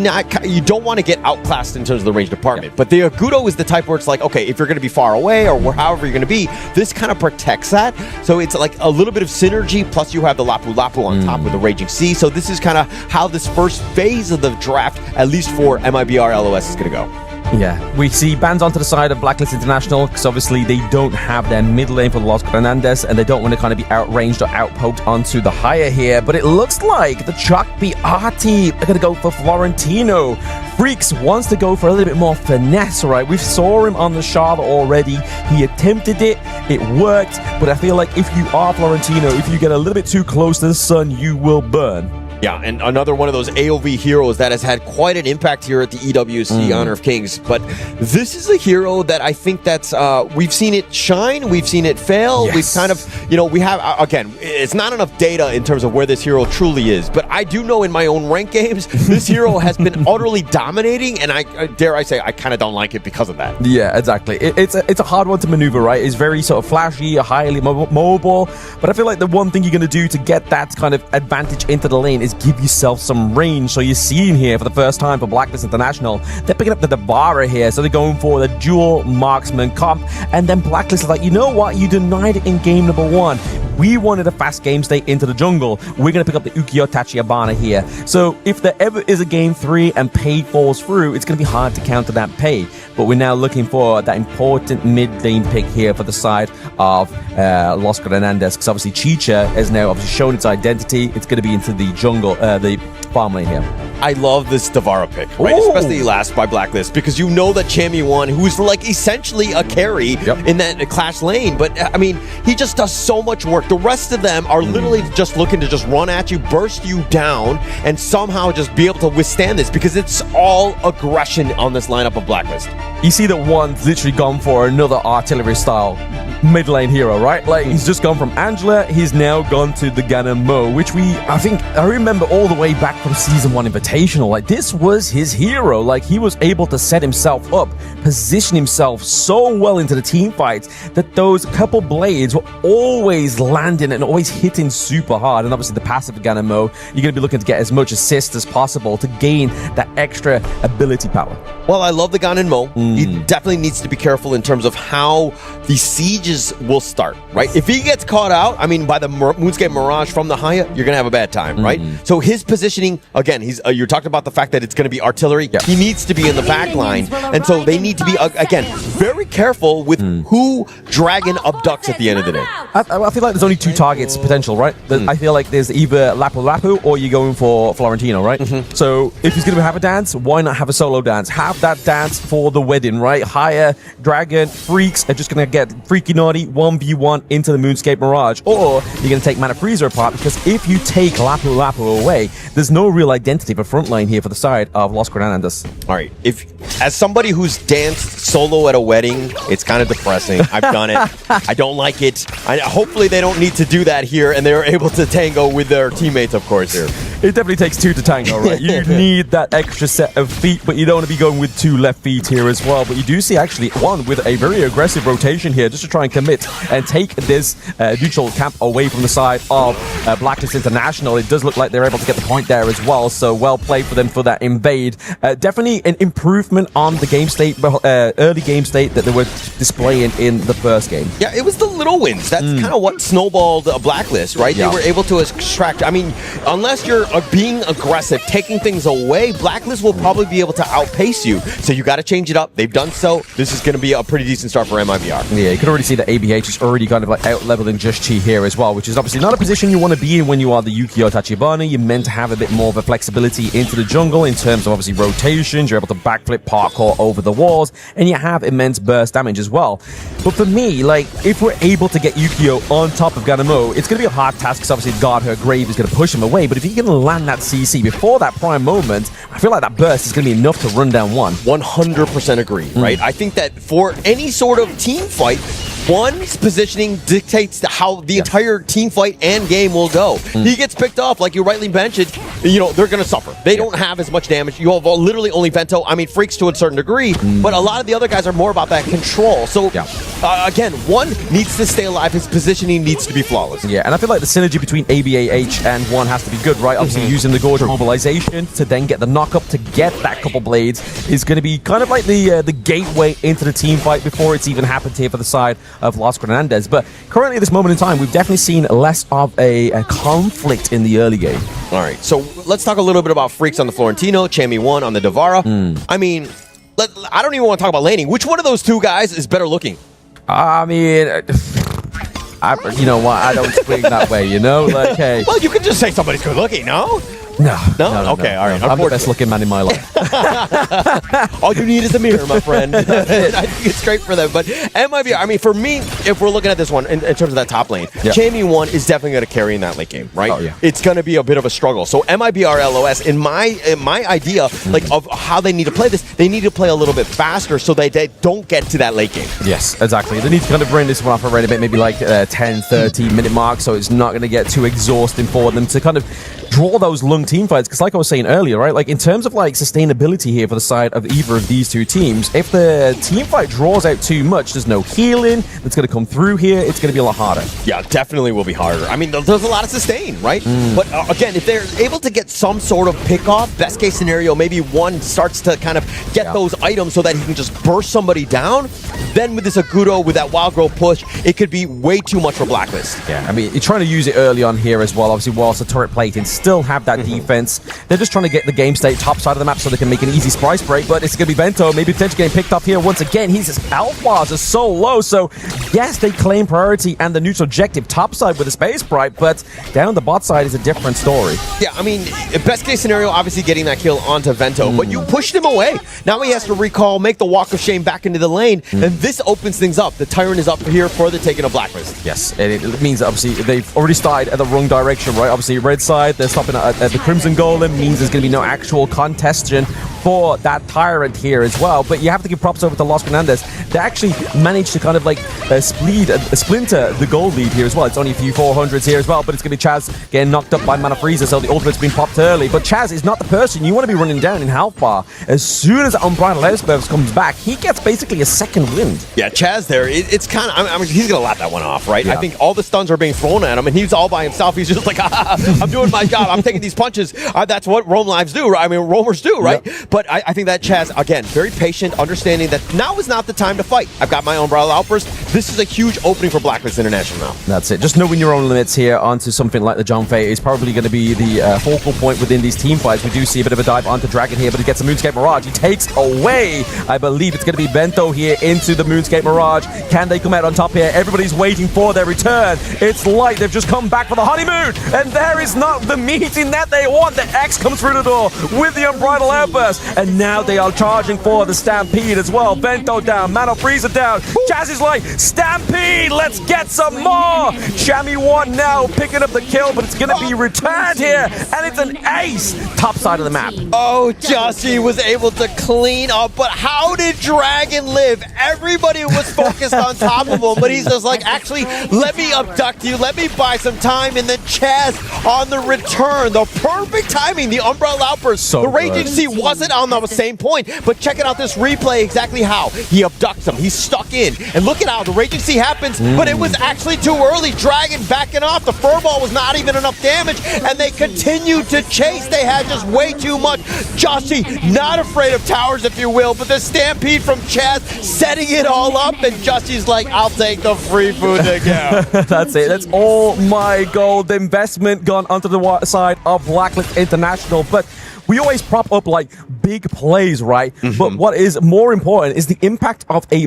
don't want to get outclassed in terms of the range department. But the Agudo is the type where it's like, okay, if you're going to be far away or however you're going to be, this kind of protects that. So it's like a little bit of synergy, plus you have the Lapu Lapu on top with the Raging Sea. So this is kind of how this first phase of the draft, at least for MIBR LOS, is going to go. Yeah, we see bans onto the side of Blacklist International because obviously they don't have their mid lane for the Los Hernandez and they don't want to kind of be outranged or outpoked onto the higher here. But it looks like the Chuck BR team are going to go for Florentino. Freaks wants to go for a little bit more finesse, right? We saw him on the Charlotte already. He attempted it. It worked. But I feel like if you are Florentino, if you get a little bit too close to the sun, you will burn. Yeah, and another one of those AoV heroes that has had quite an impact here at the EWC Honor of Kings. But this is a hero that I think that's, we've seen it shine, we've seen it fail, we've kind of, we have, again, it's not enough data in terms of where this hero truly is. But I do know in my own ranked games, this hero has been utterly dominating, and I dare I say, I kind of don't like it because of that. Yeah, exactly. It's a hard one to maneuver, right? It's very sort of flashy, highly mobile, but I feel like the one thing you're going to do to get that kind of advantage into the lane is give yourself some range. So you're seeing here for the first time for Blacklist International, they're picking up the Devara here, so they're going for the dual marksman comp, and then Blacklist is like, you know what, you denied it in game number 1. We wanted a fast game state into the jungle. We're going to pick up the Ukiyo Tachibana here. So if there ever is a game 3 and pay falls through, it's going to be hard to counter that pay. But we're now looking for that important mid-lane pick here for the side of Los Hernandez, because obviously Chicha has now obviously shown its identity. It's going to be into the jungle, the farm lane here. I love this Devara pick, right? Ooh. Especially last by Blacklist, because you know that Chammy1, who's like essentially a carry in that Clash lane, but I mean, he just does so much work. The rest of them are literally just looking to just run at you, burst you down, and somehow just be able to withstand this, because it's all aggression on this lineup of Blacklist. You see that one's literally gone for another artillery style mid lane hero, right? Like, he's just gone from Angela, he's now gone to the Ganon Mo, which I remember all the way back from Season 1 Invitational. Like, this was his hero. Like, he was able to set himself up, position himself so well into the team fights that those couple blades were always landing and always hitting super hard. And obviously the passive of Ganon Mo, you're going to be looking to get as much assist as possible to gain that extra ability power. Well, I love the Ganon Mo. He definitely needs to be careful in terms of how the sieges will start, right? If he gets caught out, I mean, by the Moonscape Mirage from the Haya, you're going to have a bad time, right? So his positioning, again, you're talking about the fact that it's going to be artillery. He needs to be in the back line. And so they need to be, again, very careful with who Dragon abducts at the end of the day. I feel like there's only two targets potential, right? I feel like there's either Lapu Lapu or you're going for Florentino, right? So if he's going to have a dance, why not have a solo dance? Have that dance for the wedding, right? Haya, Dragon, Freaks are just going to get Freaky Naughty 1v1 into the Moonscape Mirage, or you're going to take Mana Freezer apart, because if you take Lapu Lapu away, there's no real identity for frontline here for the side of Los Granandas. All right, as somebody who's danced solo at a wedding, it's kind of depressing. I've done it. I don't like it. Hopefully they don't need to do that here, and they're able to tango with their teammates, of course, here. It definitely takes two to tango, right? You need that extra set of feet, but you don't want to be going with two left feet here as well. But you do see actually one with a very aggressive rotation here just to try and commit and take this neutral camp away from the side of Blacklist International. It does look like they're able to get the point there as well, so well played for them for that invade. Definitely an improvement on the game state, early game state that they were displaying in the first game. Yeah, it was the little wins. That's kind of what snowballed a Blacklist, right? Yeah. They were able to extract, I mean, unless you're being aggressive, taking things away, Blacklist will probably be able to outpace you. So you got to change it up. They've done so. This is going to be a pretty decent start for MIBR. Yeah, you can already see that ABH is already kind of like out-leveling Just Chi here as well, which is obviously not a position you want to be in when you are the Yukio Tachibana. You're meant to have a bit more of a flexibility into the jungle in terms of obviously rotations. You're able to backflip, parkour over the walls, and you have immense burst damage as well. But for me, like, if we're able to get Yukio on top of Ganon Mo, it's going to be a hard task because obviously guard her grave is going to push him away. But if you can land that CC before that prime moment, I feel like that burst is going to be enough to run down one. 100% agree, right? I think that for any sort of team fight, one's positioning dictates how the entire team fight and game will go. He gets picked off, like you rightly mentioned, you know, they're going to suffer. They don't have as much damage. You have literally only Vento. I mean, Freaks to a certain degree, but a lot of the other guys are more about that control. So, again, one needs to stay alive. His positioning needs to be flawless. Yeah, and I feel like the synergy between ABAH and one has to be good, right? Obviously, using the Gorge mobilization to then get the knock-up to get that couple blades is going to be kind of like the gateway into the team fight before it's even happened here for the side of Los Granandes. But currently at this moment in time, we've definitely seen less of a conflict in the early game. All right, so let's talk a little bit about Freaks on the Florentino, Chami 1 on the Devara. I mean, I don't even want to talk about laning. Which one of those two guys is better looking? I mean, you know what? I don't swing that way, you know? Like, hey. Well, you could just say somebody's good looking, no? No. Okay, all right. I'm the best looking man in my life. All you need is a mirror, my friend. I think it's great for them. But MIBR, I mean, for me, if we're looking at this one in terms of that top lane, Chami 1 is definitely going to carry in that late game, right? Oh, yeah. It's going to be a bit of a struggle. So MIBR LOS, in my idea, like of how they need to play this, they need to play a little bit faster so they don't get to that late game. Yes, exactly. They need to kind of bring this one off around a bit, maybe like 10, 30 minute mark, so it's not going to get too exhausting for them to kind of draw those long team fights. Because like I was saying earlier, right, like in terms of like sustainability here for the side of either of these two teams, if the team fight draws out too much, there's no healing that's going to come through here. It's going to be a lot harder. Yeah, definitely will be harder. I mean, there's a lot of sustain, right? But again, if they're able to get some sort of pick off, best case scenario, maybe one starts to kind of get those items so that he can just burst somebody down. Then with this Agudo, with that Wild Growth push, it could be way too much for Blacklist. Yeah, I mean, you're trying to use it early on here as well, obviously, whilst the turret plating still have that defense. They're just trying to get the game state top side of the map so they can make an easy Sprice break, but it's going to be Vento, maybe potentially getting picked up here once again. His health bars are so low, so yes, they claim priority and the neutral objective top side with the Space Sprite, but down the bot side is a different story. Yeah, I mean, best case scenario, obviously getting that kill onto Vento, but you pushed him away. Now he has to recall, make the walk of shame back into the lane, and then this opens things up. The Tyrant is up here for the taking of Blacklist. Yes, and it means that obviously they've already started at the wrong direction, right? Obviously, red side, they're stopping at the Crimson Golem, means there's going to be no actual contestation for that Tyrant here as well. But you have to give props over to Los Grandes. They actually managed to kind of like splinter the gold lead here as well. It's only a few 400s here as well, but it's going to be Chaz getting knocked up by Mana Frieza, so the ultimate's been popped early. But Chaz is not the person you want to be running down in health bar. As soon as Unbridled Outburst comes back, he gets basically a second wind. Yeah, Chaz there, it's kind of, I mean, he's going to lap that one off, right? Yeah. I think all the stuns are being thrown at him, and he's all by himself. He's just like, I'm doing my job. I'm taking these punches. That's what Roam Lives do, right? I mean, roamers do, right? Yeah. But I think that Chaz, again, very patient, understanding that now is not the time to fight. I've got my Unbridled Outburst. This is a huge opening for Blacklist International now. That's it. Just knowing your own limits here onto something like the John Fay is probably going to be the focal point within these team fights. We do see a bit of a dive onto Dragon here, but he gets a Moonscape Mirage. He takes away, I believe it's going to be Bento here into the Moonscape Mirage. Can they come out on top here? Everybody's waiting for their return. It's like they've just come back for the honeymoon, and there is not the meeting that they want. The X comes through the door with the Unbridled Outburst, and now they are charging for the Stampede as well. Bento down, Mana Frieza down. Chaz is like, Stampede, let's get some more. Chami 1 now picking up the kill, but it's going to be returned here, and it's an ace. Top side of the map. Oh, Justy was able to clean up, but how did Dragon live? Everybody was focused on top of him, but he's just like, actually, let me abduct you, let me buy some time, and then Chaz on the return. The perfect timing, the Unbridled Outburst. So the Raging good. Sea wasn't on the same point, but check it out this replay exactly how. He abducts him, he's stuck in, and look at how the Raging Sea happens, but it was actually too early. Dragon backing off, the Furball was not even enough damage, and they continued to chase. They had just way too much. Joshy, not afraid of towers, if you will, but the Stampede from Chaz setting it all up, and Joshy's like, I'll take the free food to go. That's it. That's all my gold. The investment gone onto the side of Blacklist International, but we always prop up like big plays, right? But what is more important is the impact of a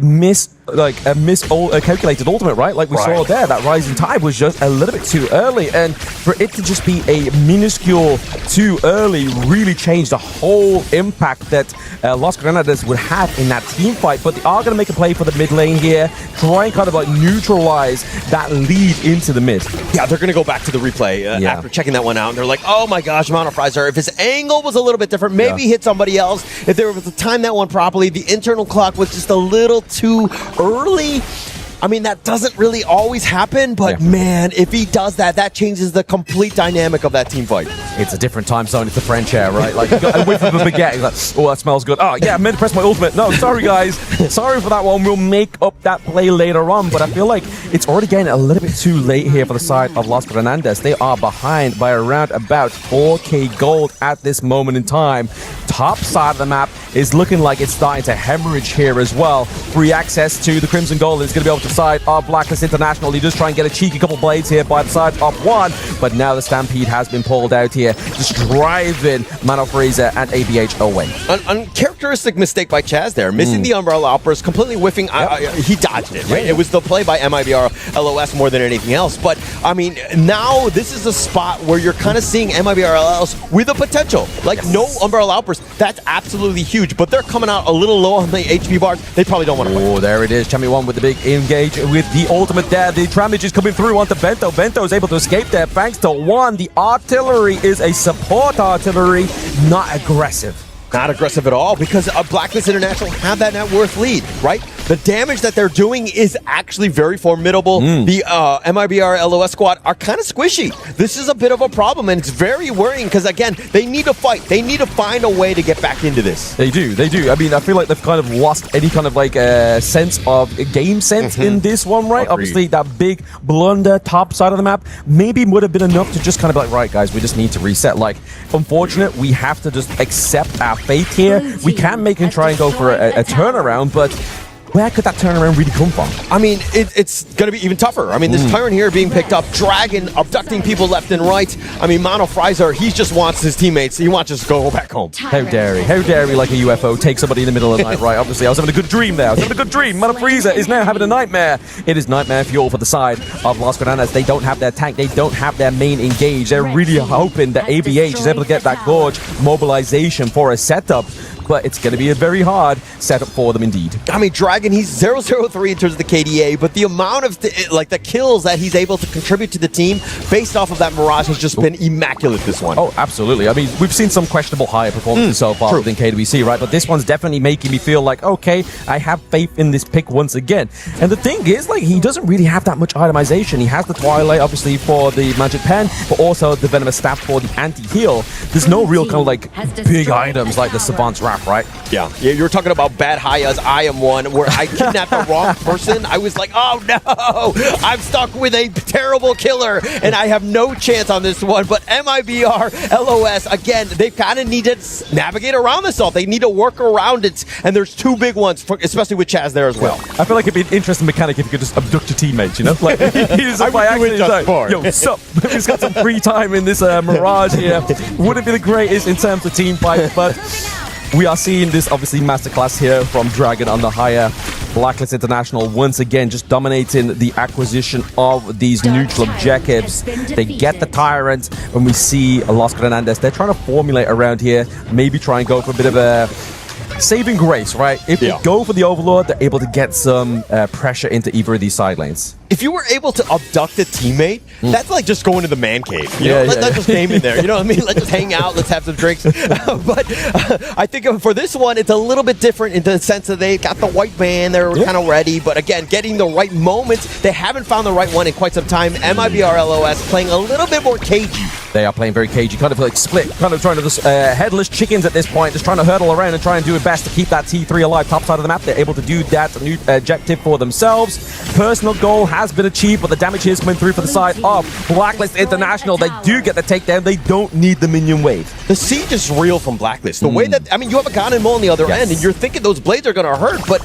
calculated ultimate, right? Like we saw there, that Rising Tide was just a little bit too early, and for it to just be a minuscule too early really changed the whole impact that Los Granades would have in that team fight. But they are going to make a play for the mid lane here, try and kind of like neutralize that lead into the mid. Yeah, they're going to go back to the replay after checking that one out, and they're like, oh my gosh, Mana Frieza, if his angle was a little bit different, maybe hit somebody else. If they were able to time that one properly, the internal clock was just a little too early. I mean, that doesn't really always happen, but man, if he does that, that changes the complete dynamic of that team fight. It's a different time zone. It's the French air, right? Like, you got a whiff of a baguette. You're like, oh, that smells good. Oh, yeah, I meant to press my ultimate. No, sorry, guys. Sorry for that one. We'll make up that play later on, but I feel like it's already getting a little bit too late here for the side of Los Grandes. They are behind by around about 4k gold at this moment in time. Top side of the map is looking like it's starting to hemorrhage here as well. Free access to the Crimson Gold is going to be able to side of Blacklist International. He does try and get a cheeky couple blades here by the side of one, but now the Stampede has been pulled out here, just driving Mana Frieza and ABH away. An uncharacteristic mistake by Chaz there, missing the Unbridled Outburst, completely whiffing. He dodged it, right? It was the play by MIBR LOS more than anything else. But I mean, now this is a spot where you're kind of seeing MIBR LOS with a potential. Like no Unbridled Outburst, that's absolutely huge. But they're coming out a little low on the HP bars. They probably don't want to. Oh, there it is. Chami 1 with the big engage with the ultimate there. The damage is coming through onto Bento. Bento is able to escape there thanks to one. The artillery is a support artillery, not aggressive. Not aggressive at all, because Blacklist International have that net worth lead, right? The damage that they're doing is actually very formidable. The MIBR LOS squad are kind of squishy. This is a bit of a problem, and it's very worrying because, again, they need to fight. They need to find a way to get back into this. They do. I mean, I feel like they've kind of lost any kind of like sense of game sense in this one, right? Agreed. Obviously, that big blunder top side of the map maybe would have been enough to just kind of be like, right, guys, we just need to reset. Like, unfortunate, we have to just accept our fate here. We can make him try and go for a turnaround, but where could that turnaround really come from? I mean, it's going to be even tougher. I mean, this Tyrant here being picked up, Dragon abducting people left and right. I mean, Mana Frieza, he just wants his teammates. He wants just to go back home. How dare he? How dare he, like a UFO, take somebody in the middle of the night, right? Obviously, I was having a good dream there. Mana Frieza is now having a nightmare. It is nightmare fuel for the side of Los Granades. They don't have their tank. They don't have their main engage. They're really hoping that ABH is able to get that Gorge mobilization for a setup, but it's going to be a very hard setup for them indeed. I mean, Dragon Dragon, he's 0-0-3 in terms of the KDA, but the amount of the kills that he's able to contribute to the team based off of that Mirage has just been immaculate this one. Oh, absolutely. I mean, we've seen some questionable higher performances so far within KWC, right? But this one's definitely making me feel like, okay, I have faith in this pick once again. And the thing is, like, he doesn't really have that much itemization. He has the Twilight, obviously, for the Magic Pen, but also the Venomous Staff for the anti-heal. There's no real kind of, like, big items like the Savant's Wrath, right? Yeah, you're talking about bad Hayas. I am one where I kidnapped the wrong person. I was like, oh no, I'm stuck with a terrible killer and I have no chance on this one. But MIBR, LOS, again, they kind of need to navigate around this all. They need to work around it. And there's two big ones, especially with Chaz there as well. I feel like it'd be an interesting mechanic if you could just abduct your teammates, you know? Like, he's just by accident, like, yo, sup? He's got some free time in this Mirage here. Wouldn't be the greatest in terms of team fight, but we are seeing this, obviously, masterclass here from Dragon on the higher. Blacklist International once again just dominating the acquisition of these neutral objectives. They get the Tyrant. When we see Los Hernandez, they're trying to formulate around here, maybe try and go for a bit of a saving grace, right? If they go for the Overlord, they're able to get some pressure into either of these side lanes. If you were able to abduct a teammate, that's like just going to the man cave. You know, let's just game in there. You know what I mean? Let's just hang out. Let's have some drinks. But I think for this one, it's a little bit different in the sense that they got the white band. They're kind of ready. But again, getting the right moments. They haven't found the right one in quite some time. MIBR LOS playing a little bit more cagey. They are playing very cagey, kind of like split, kind of trying to just headless chickens at this point, just trying to hurdle around and try and do it best to keep that T3 alive top side of the map. They're able to do that new objective for themselves. Personal goal has been achieved, but the damage here is coming through for the side of Blacklist International. They do get the takedown. They don't need the minion wave. The siege is real from Blacklist. The way that, I mean, you have a Ganonmo on the other end, and you're thinking those blades are going to hurt, but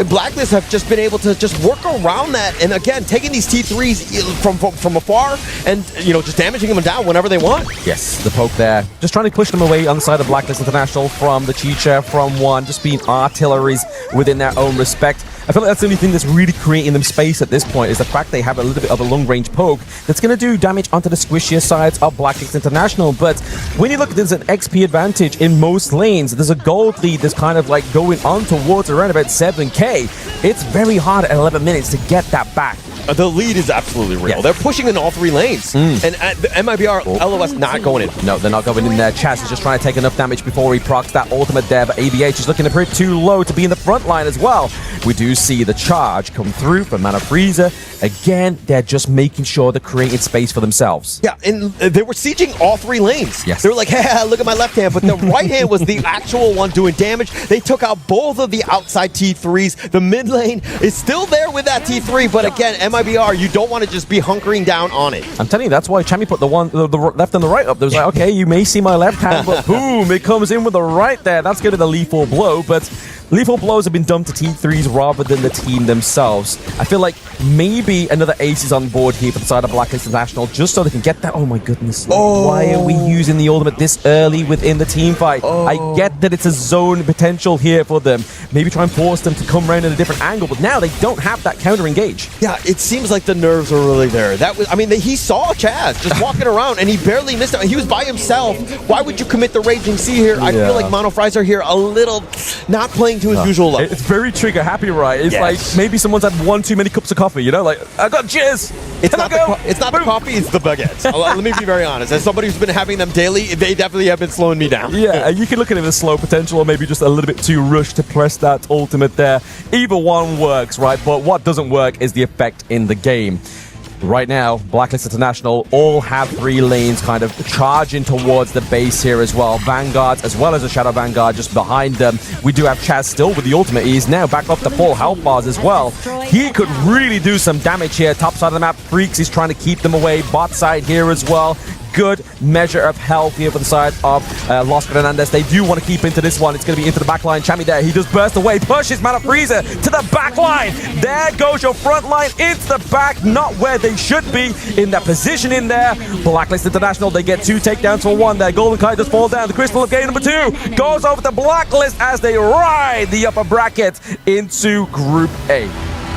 Blacklist have just been able to just work around that, and again, taking these T3s from afar, and, you know, just damaging them down whenever they want. Yes, the poke there. Just trying to push them away on the side of Blacklist International from the Chicha, from one, just being artilleries within their own respect. I feel like that's the only thing that's really creating them space at this point is the fact they have a little bit of a long-range poke that's going to do damage onto the squishier sides of Blacklist International. But when you look, there's an XP advantage in most lanes. There's a gold lead that's kind of like going on towards around about 7k. It's very hard at 11 minutes to get that back. The lead is absolutely real. Yes. They're pushing in all three lanes. And the MIBR LOS not going in. No, they're not going in there. Chaz is just trying to take enough damage before he procs that ultimate there, but ABH is looking a bit too low to be in the front line as well. We do see the charge come through from Mana Frieza. Again, they're just making sure they're creating space for themselves. Yeah, and they were sieging all three lanes. Yes. They were like, hey, look at my left hand, but the right hand was the actual one doing damage. They took out both of the outside T3s. The mid lane is still there with that T3, but again, MIBR, you don't want to just be hunkering down on it. I'm telling you, that's why Chami put the left and the right up. There was like, okay, you may see my left hand, but boom, it comes in with the right there. That's going to be the lethal blow, but lethal blows have been dumped to T3s rather than the team themselves. I feel like maybe another ace is on board here for the side of Blacklist International just so they can get that. Oh my goodness. Why are we using the ultimate this early within the team fight? I get that it's a zone potential here for them. Maybe try and force them to come around in a different angle, but now they don't have that counter engage. Yeah, it seems like the nerves are really there. That was, I mean, he saw Chaz just walking around and he barely missed it. He was by himself. Why would you commit the Raging Sea here? I feel like Mono Fries are here a little not playing to his usual level. It's very trigger happy, right? It's like maybe someone's had one too many cups of coffee, you know? Like, I got cheers. It's not the coffee, it's the baguettes. Let me be very honest. As somebody who's been having them daily, they definitely have been slowing me down. Yeah, you can look at it as slow potential or maybe just a little bit too rushed to press that ultimate there. Either one works, right? But what doesn't work is the effect in the game. Right now, Blacklist International all have three lanes kind of charging towards the base here as well. Vanguards, as well as a Shadow Vanguard just behind them. We do have Chaz still with the ultimate. He's now back up to full health bars as well. He could really do some damage here. Top side of the map, Freaks is trying to keep them away. Bot side here as well. Good measure of health here for the side of Los Hernandez. They do want to keep into this one. It's going to be into the back line. Chami there. He just burst away. Pushes Mana Frieza to the back line. There goes your front line into the back. Not where they should be in that position in there. Blacklist International, they get two takedowns for one there. Golden Kai just falls down. The Crystal of Game number 2 goes over to Blacklist as they ride the upper bracket into Group A.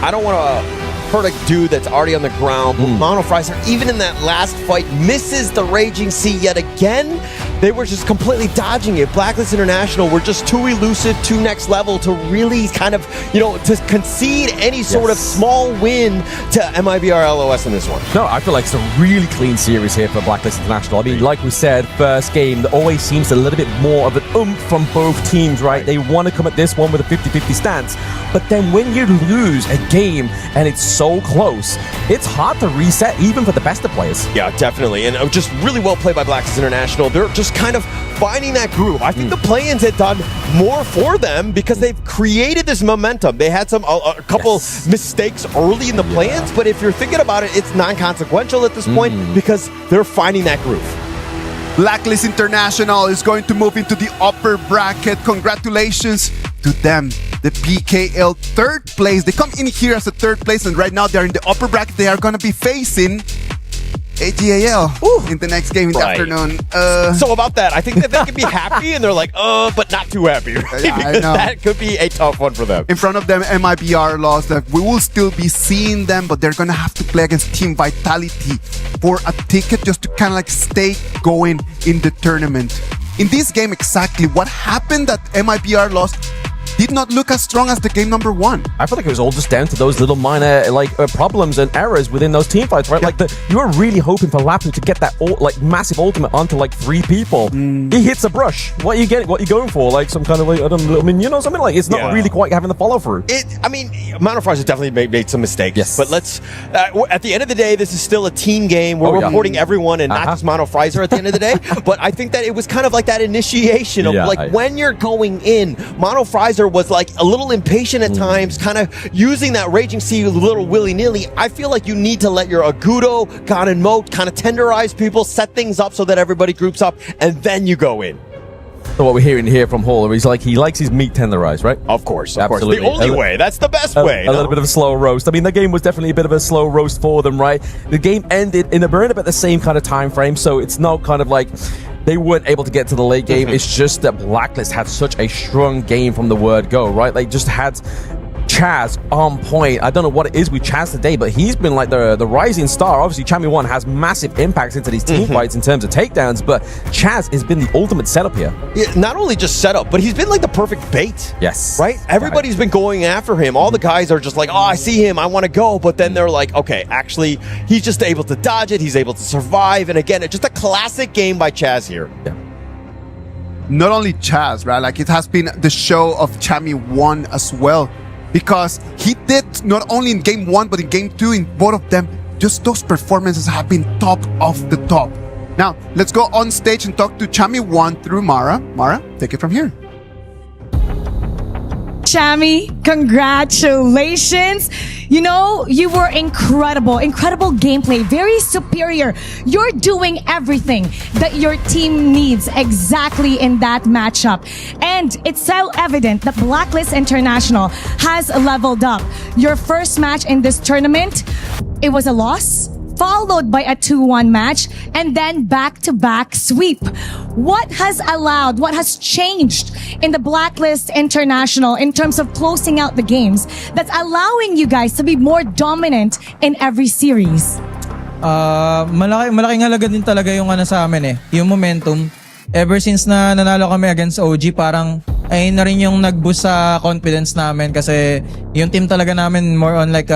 I don't want to hurt a dude that's already on the ground. Mono Fries, even in that last fight, misses the Raging Sea yet again. they were just completely dodging it. Blacklist International were just too elusive, too next level to really kind of, to concede any sort of small win to MIBR LOS in this one. No, I feel like it's a really clean series here for Blacklist International. I mean, like we said, first game, there always seems a little bit more of an oomph from both teams, right? They want to come at this one with a 50-50 stance. But then when you lose a game and it's so close, it's hard to reset even for the best of players. Yeah, definitely. And just really well played by Blacklist International. They're just kind of finding that groove. I think the play-ins had done more for them because they've created this momentum. They had a couple mistakes early in the play-ins, but if you're thinking about it, it's non-consequential at this point because they're finding that groove. Blacklist International is going to move into the upper bracket. Congratulations to them. The PKL third place. They come in here as a third place, and right now they're in the upper bracket. They are going to be facing AGAL in the next game in the afternoon. So about that, I think that they can be happy, and they're like, but not too happy. Right? Yeah, I know. That could be a tough one for them. In front of them, MIBR lost. We will still be seeing them, but they're going to have to play against Team Vitality for a ticket just to kind of like stay going in the tournament. In this game, exactly what happened that MIBR lost did not look as strong as the game number one. I feel like it was all just down to those little minor problems and errors within those team fights, right? Like you were really hoping for Lapu to get that massive ultimate onto like 3 people. He hits a brush. What are you getting? What are you going for? Like some kind of little minion or something? Like it's not really quite having the follow through. Mounofrizer definitely made some mistakes. Yes. But let's at the end of the day, this is still a team game. We're reporting everyone and not just Mounofrizer at the end of the day. But I think that it was kind of like that initiation of when you're going in, Mounofrizer was like a little impatient at times, kind of using that Raging Sea a little willy-nilly. I feel like you need to let your Agudo, God and Moat kind of tenderize people, set things up so that everybody groups up, and then you go in. So what we're hearing here from Hauler, he likes his meat tenderized, right? Of course. Absolutely. The only way. That's the best way. A little bit of a slow roast. I mean, the game was definitely a bit of a slow roast for them, right? The game ended in around about the same kind of time frame, so it's not kind of like they weren't able to get to the late game. It's just that Blacklist had such a strong game from the word go, right? They just had Chaz on point. I don't know what it is with Chaz today, but he's been like the rising star. Obviously, Chami1 has massive impacts into these team fights in terms of takedowns, but Chaz has been the ultimate setup here. Yeah, not only just setup, but he's been like the perfect bait. Yes. Right? Everybody's been going after him. All the guys are just like, oh, I see him, I want to go. But then they're like, okay, actually, he's just able to dodge it. He's able to survive. And again, it's just a classic game by Chaz here. Yeah. Not only Chaz, right? Like it has been the show of Chami1 as well. Because he did not only in game 1, but in game 2, in both of them, just those performances have been top of the top. Now, let's go on stage and talk to Chami1 through Mara. Mara, take it from here. Chami, congratulations. You know, you were incredible gameplay, very superior. You're doing everything that your team needs exactly in that matchup. And it's so evident that Blacklist International has leveled up. Your first match in this tournament, it was a loss, followed by a 2-1 match, and then back-to-back sweep. What has changed in the Blacklist International in terms of closing out the games that's allowing you guys to be more dominant in every series? Malaking halaga din talaga yung sa amin yung momentum. Ever since na nanalo kami against OG, parang ayun na rin yung nag-boost sa confidence namin kasi yung team talaga namin more on like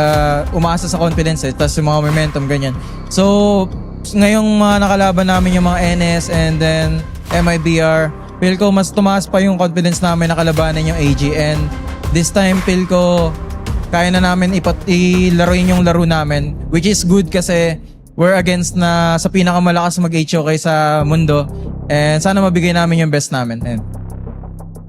umaasa sa confidence tas yung mga momentum ganyan. So ngayong mga nakalaban namin yung mga NS and then MIBR, feel ko mas tumaas pa yung confidence namin na kalabanan yung AG, and this time feel ko kaya na namin ilaruin yung laro namin, which is good kasi we're against na sa pinakamalakas mag-HOK sa mundo, and sana mabigay namin yung best namin. And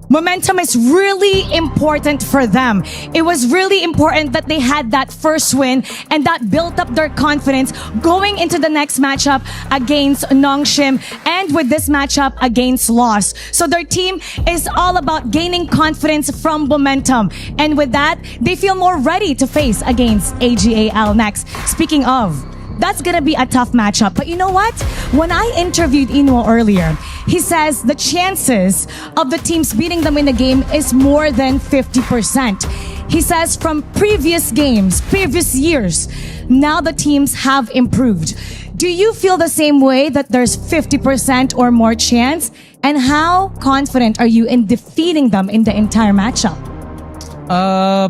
momentum is really important for them. It was really important that they had that first win and that built up their confidence going into the next matchup against Nongshim and with this matchup against Lost. So their team is all about gaining confidence from momentum. And with that, they feel more ready to face against AGAL next. Speaking of, that's gonna be a tough matchup. But you know what? When I interviewed Inuo earlier, he says the chances of the teams beating them in the game is more than 50%. He says from previous games, previous years, now the teams have improved. Do you feel the same way that there's 50% or more chance? And how confident are you in defeating them in the entire matchup?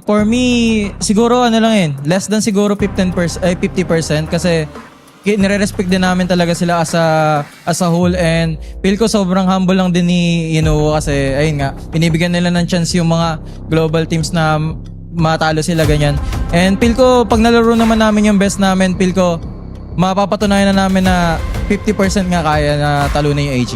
For me, siguro ano lang yun, less than siguro 50% kasi nire-respect din namin talaga sila as a whole, and feel ko sobrang humble lang din ni Inuo kasi ayun nga, binibigyan nila ng chance yung mga global teams na matalo sila ganyan. And feel ko pag nalaro naman namin yung best namin, feel ko mapapatunayan na namin na 50% nga kaya na talunin yung AG.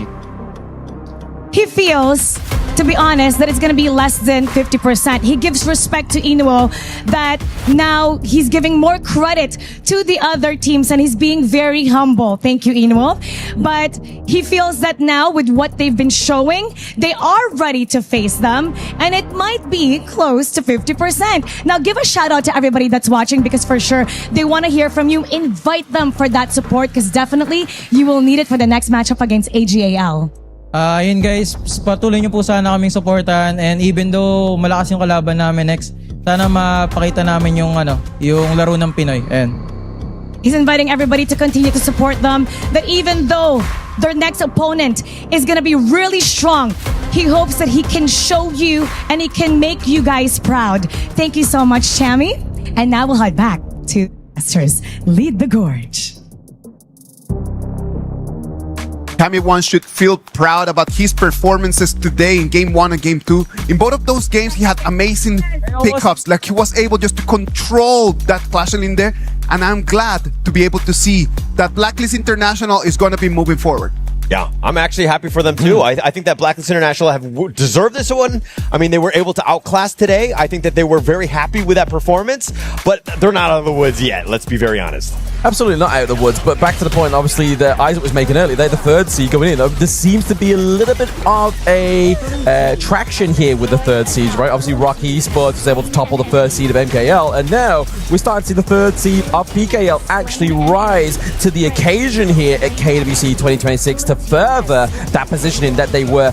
He feels, to be honest, that it's going to be less than 50%. He gives respect to Inuo that now he's giving more credit to the other teams and he's being very humble. Thank you, Inuo. But he feels that now with what they've been showing, they are ready to face them and it might be close to 50%. Now give a shout out to everybody that's watching because for sure they want to hear from you. Invite them for that support because definitely you will need it for the next matchup against AGAL. Yun guys, patuloy nyo po sana kaming supportan, and even though malakas yung kalaban namin next, sana mapakita namin yung laro ng Pinoy. And he's inviting everybody to continue to support them, that even though their next opponent is going to be really strong, he hopes that he can show you and he can make you guys proud. Thank you so much, Chammy. And now we'll head back to Masters Lead the Gorge. Cammy One should feel proud about his performances today in Game 1 and Game 2. In both of those games, he had amazing pickups. Like, he was able just to control that Clash in there. And I'm glad to be able to see that Blacklist International is going to be moving forward. Yeah, I'm actually happy for them too. I think that Blacklist International have deserved this one. I mean, they were able to outclass today. I think that they were very happy with that performance, but they're not out of the woods yet. Let's be very honest. Absolutely not out of the woods, but back to the point, obviously, that Isaac was making earlier. They're the third seed going in. There seems to be a little bit of a traction here with the third seed, right? Obviously, Rocky Esports was able to topple the first seed of MKL, and now we're starting to see the third seed of PKL actually rise to the occasion here at KWC 2026 to further that positioning that they were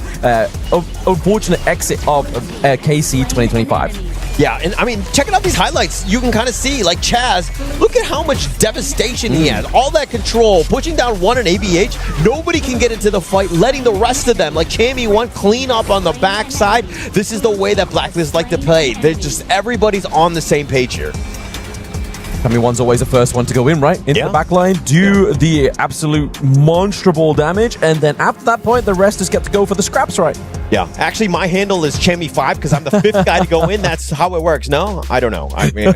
unfortunate exit of KC 2025. Yeah, and I mean, checking out these highlights, you can kind of see, like Chaz, look at how much devastation he has. All that control, pushing down one in ABH, nobody can get into the fight, letting the rest of them, like Chammy One, clean up on the backside. This is the way that Blacklist like to play. They're just, everybody's on the same page here. Cammy One's always the first one to go in, right? Into the back line, do the absolute monstrable damage, and then after that point, the rest just get to go for the scraps, right? Yeah. Actually, my handle is Chammy5 because I'm the fifth guy to go in. That's how it works. No? I don't know. I mean,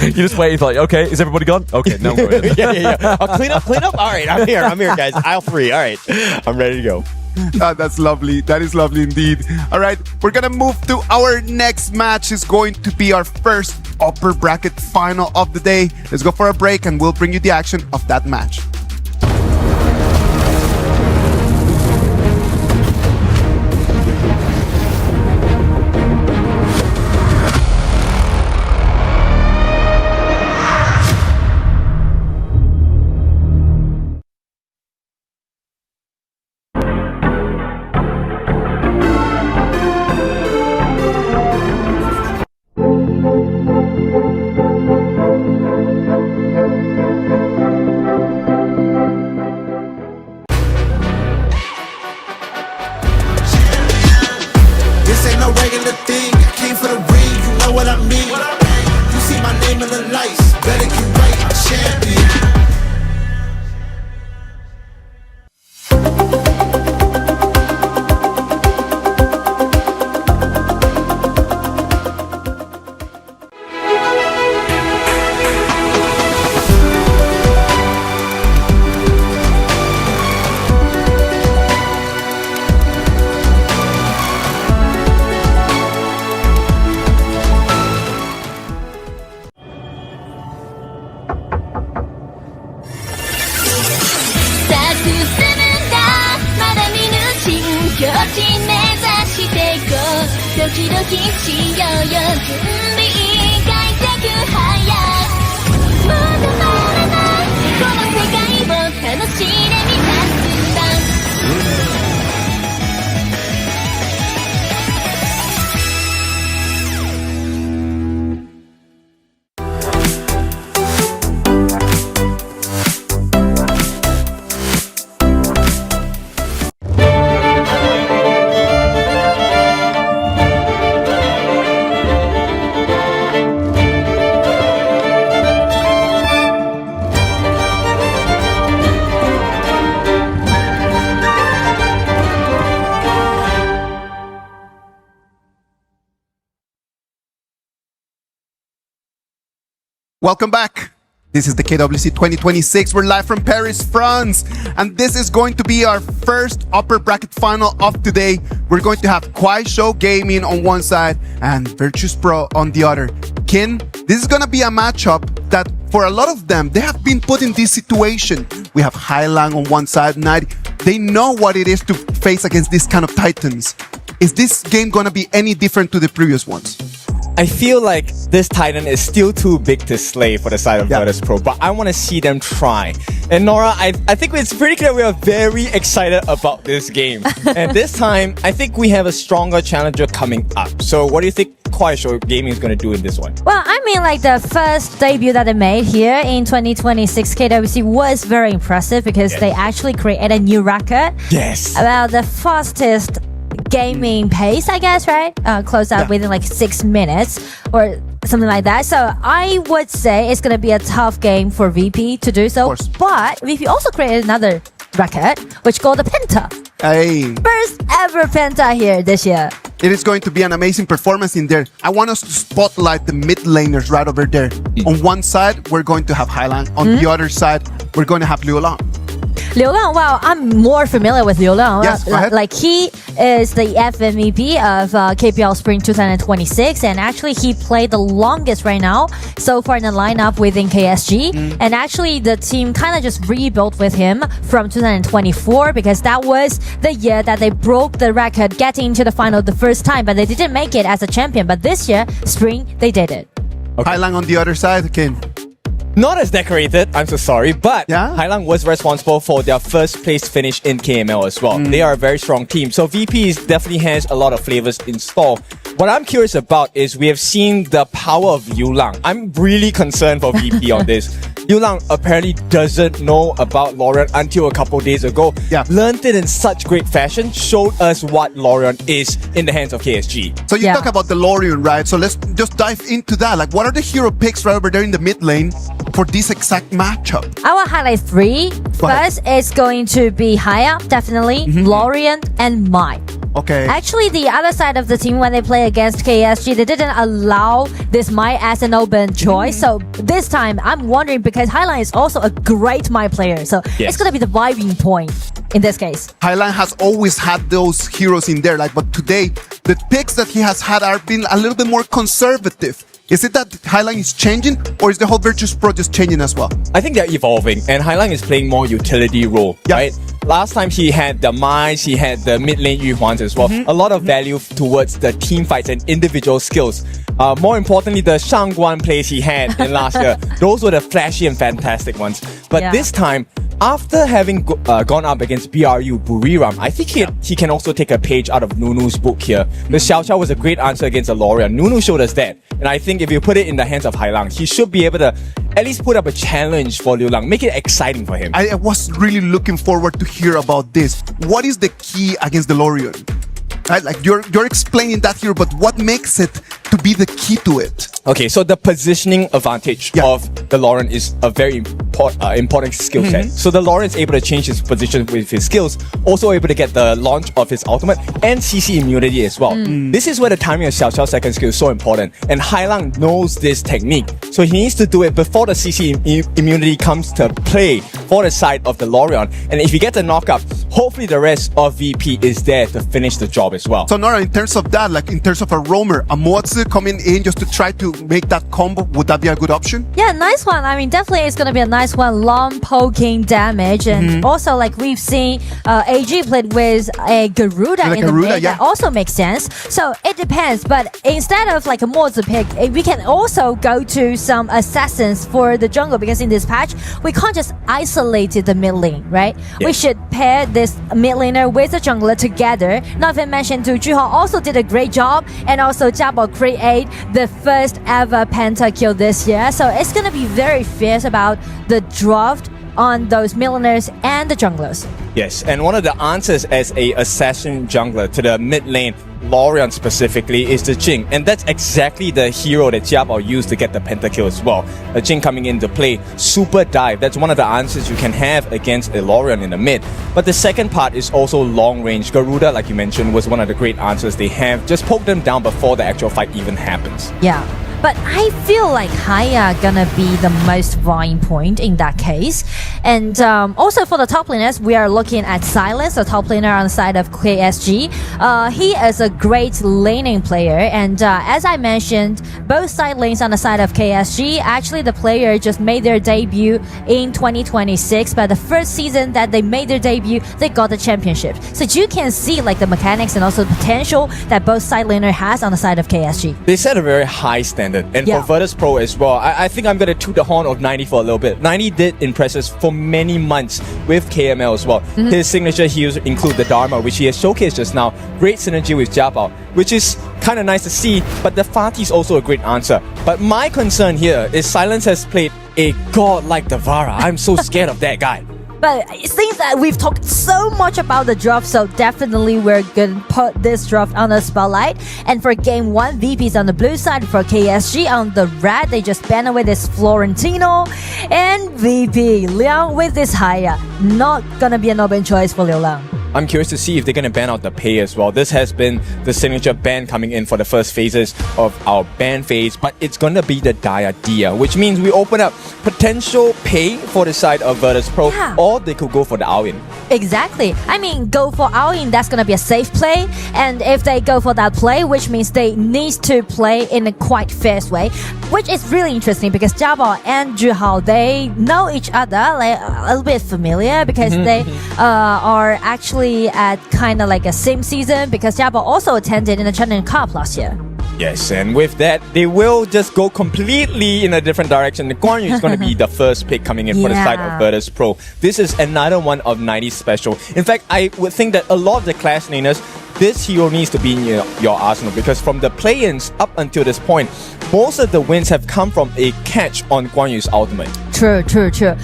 you just wait, like, okay, is everybody gone? Okay, no, go in. yeah. I'll clean up. All right, I'm here, guys. Aisle 3. All right, I'm ready to go. That's lovely. That is lovely indeed. All right, we're gonna move to our next match. It's going to be our first upper bracket final of the day. Let's go for a break and we'll bring you the action of that match. Welcome back. This is the KWC 2026. We're live from Paris, France. And this is going to be our first upper bracket final of today. We're going to have Kwai Show Gaming on one side and Virtus Pro on the other. Kin, this is going to be a matchup that for a lot of them, they have been put in this situation. We have Highlang on one side, Knight. They know what it is to face against this kind of titans. Is this game going to be any different to the previous ones? I feel like this Titan is still too big to slay for the side of Virtus Pro, but I want to see them try. And Nora, I think it's pretty clear we are very excited about this game. And this time, I think we have a stronger challenger coming up. So what do you think Kwai Show Gaming is going to do in this one? Well, I mean, like the first debut that they made here in 2026 KWC was very impressive because they actually created a new record. Yes. About the fastest gaming pace, I guess, right? Close out within like 6 minutes or something like that. So I would say it's going to be a tough game for VP to do so. But VP also created another record, which called the Penta. Hey. First ever Penta here this year. It is going to be an amazing performance in there. I want us to spotlight the mid laners right over there. On one side, we're going to have Highland. On the other side, we're going to have Liu Lang. Liu Lang, wow, I'm more familiar with Liu Lang. Yes, go ahead. Like he is the FMVP of KPL Spring 2026, and actually he played the longest right now so far in the lineup within KSG. And actually the team kind of just rebuilt with him from 2024 because that was the year that they broke the record getting into the final the first time, but they didn't make it as a champion. But this year, Spring, they did it. Highlang on the other side, Ken. Not as decorated, I'm so sorry, but Highlang was responsible for their first place finish in KML as well. They are a very strong team, so VP definitely has a lot of flavors in store. What I'm curious about is we have seen the power of Liu Lang. I'm really concerned for VP on this. Liu Lang apparently doesn't know about Lorien until a couple days ago. Learned it in such great fashion, showed us what Lorien is in the hands of KSG. So you talk about the Lorien, right? So let's just dive into that. Like, what are the hero picks right over there in the mid lane for this exact matchup? I will highlight three. First, it's going to be Haya, definitely, Lorien, and Mai. Okay. Actually, the other side of the team, when they play against KSG, they didn't allow this Mai as an open choice. So this time, I'm wondering because Highline is also a great Mai player. So it's going to be the vibing point in this case. Highline has always had those heroes in there, but today, the picks that he has had are been a little bit more conservative. Is it that Highline is changing, or is the whole Virtus Pro just changing as well? I think they're evolving, and Highline is playing more utility role, right? Last time he had the Mines, he had the mid lane Yuhuans as well. A lot of value towards the team fights and individual skills. More importantly, the Shangguan plays he had in last year, those were the flashy and fantastic ones. But this time, after having gone up against BRU Buriram, I think he can also take a page out of Nunu's book here. The Xiao Xiao was a great answer against Lorien. Nunu showed us that. And I think if you put it in the hands of Highlang, he should be able to at least put up a challenge for Liu Lang, make it exciting for him. I was really looking forward to hear about this. What is the key against the Lorien? Right, like you're explaining that here, but what makes it to be the key to it? Okay, so the positioning advantage of the Lorien is a very important skill set. So the Lorien is able to change his position with his skills, also able to get the launch of his ultimate and CC immunity as well. This is where the timing of Xiao Xiao's second skill is so important, and Highlang knows this technique. So he needs to do it before the CC immunity comes to play for the side of the Lorien. And if he gets a knockup, hopefully the rest of VP is there to finish the job as well. So Nora, in terms of that, like in terms of a roamer, a Moatsu coming in just to try to make that combo, would that be a good option? Yeah, nice one. I mean, definitely it's going to be a nice one. Long poking damage. And also, like we've seen AG played with a Garuda in the mid. That also makes sense. So it depends. But instead of like a Mozi pick, we can also go to some assassins for the jungle, because in this patch, we can't just isolate the mid lane, right? We should pair this mid laner with the jungler together. Not even mention Du Juhao also did a great job, and also Jiabao create the first ever penta kill this year. So it's going to be very fierce about the draft on those milliners and the junglers. Yes, and one of the answers as a assassin jungler to the mid lane, Lorien specifically, is the Jing, and that's exactly the hero that Jiabao used to get the pentakill as well. The Jing coming into play, super dive, that's one of the answers you can have against a Lorien in the mid. But the second part is also long range. Garuda, like you mentioned, was one of the great answers they have. Just poke them down before the actual fight even happens. Yeah. But I feel like Haya gonna be the most vying point in that case. And also for the top laners, we are looking at Silence, the top laner on the side of KSG. He is a great laning player, and as I mentioned, both side lanes on the side of KSG, actually the player just made their debut in 2026, but the first season that they made their debut, they got the championship. So you can see like the mechanics and also the potential that both side laner has on the side of KSG. They set a very high standard, and for Virtus Pro as well, I think I'm gonna toot the horn of 90 for a little bit. 90 did impress us for many months with KML as well. His signature heals include the Dharma, which he has showcased just now. Great synergy with Jiabao, which is kind of nice to see, but the Fati is also a great answer. But my concern here is Silence has played a god like Davara. I'm so scared of that guy. But it seems that we've talked so much about the draft, so definitely we're gonna put this draft on the spotlight. And for game 1, VP's on the blue side. For KSG on the red, they just banned away this Florentino. And VP, Liang with this Haya. Not gonna be an open choice for Liu Lang. I'm curious to see if they're going to ban out the pay as well. This has been the signature ban coming in for the first phases of our ban phase, but it's going to be the Diadea, which means we open up potential pay for the side of Virtus Pro, or they could go for the Aoyin. Exactly. I mean, go for Aoyin, that's gonna be a safe play. And if they go for that play, which means they need to play in a quite fierce way, which is really interesting because Jiabao and Zhuhao, they know each other, like a little bit familiar because they are actually at kind of like a same season because Jiabao also attended in the Challenger Cup last year. Yes, and with that, they will just go completely in a different direction. The Guan Yu is going to be the first pick coming in for the side of Virtus Pro. This is another one of 90 special. In fact, I would think that a lot of the class laners, this hero needs to be in your arsenal because from the play-ins up until this point, most of the wins have come from a catch on Guan Yu's ultimate. True.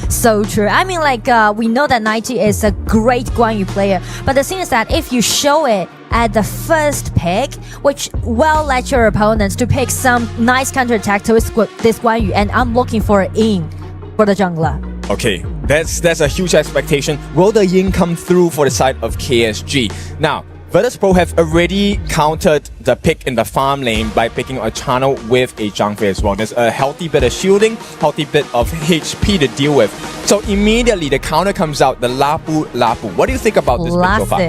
So true. I mean, like, we know that 90 is a great Guan Yu player, but the thing is that if you show it at the first pick, which will let your opponents to pick some nice counterattack to this Guan Yu, and I'm looking for an in for the jungler. Okay, that's a huge expectation. Will the Ying come through for the side of KSG? Now, Virtus Pro have already countered the pick in the farm lane by picking a channel with a Zhang Fei as well. There's a healthy bit of shielding, healthy bit of HP to deal with. So immediately the counter comes out, the Lapu. What do you think about this pick so far?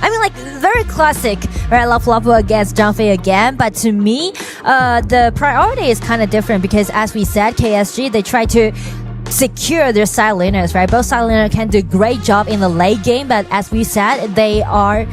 I mean, like, very classic, right? Lapu against Zhang Fei again. But to me, the priority is kind of different because, as we said, KSG, they try to secure their side laners, right? Both side laners can do a great job in the late game, but as we said, they are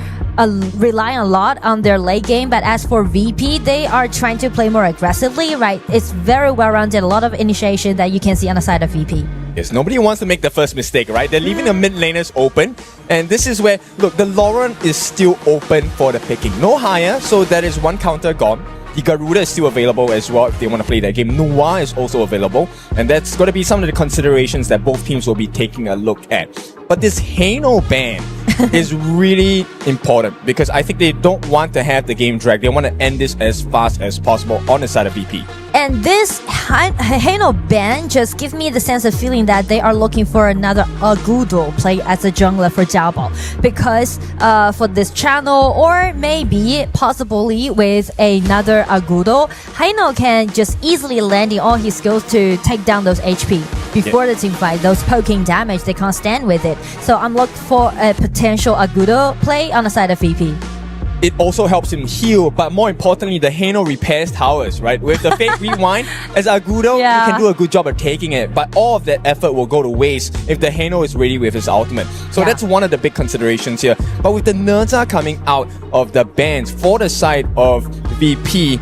relying a lot on their late game. But as for VP, they are trying to play more aggressively, right? It's very well-rounded, a lot of initiation that you can see on the side of VP. Yes, nobody wants to make the first mistake, right? They're leaving the mid laners open. And this is where, look, the Lauren is still open for the picking. No higher, so that is one counter gone. The Garuda is still available as well if they want to play that game. Noir is also available. And that's going to be some of the considerations that both teams will be taking a look at. But this Hano ban is really important because I think they don't want to have the game drag. They want to end this as fast as possible on the side of VP. And this Hano ban just gives me the sense of feeling that they are looking for another Agudo play as a jungler for Jiabao. Because for this channel, or maybe possibly with another Agudo, Hano can just easily land in all his skills to take down those HP before the team fight. Those poking damage, they can't stand with it. So I'm looking for a potential Agudo play on the side of VP. It also helps him heal, but more importantly, the Hano repairs towers, right? With the fake rewind, as Agudo, he can do a good job of taking it, but all of that effort will go to waste if the Hano is ready with his ultimate. So that's one of the big considerations here. But with the Nerza coming out of the bans for the side of VP,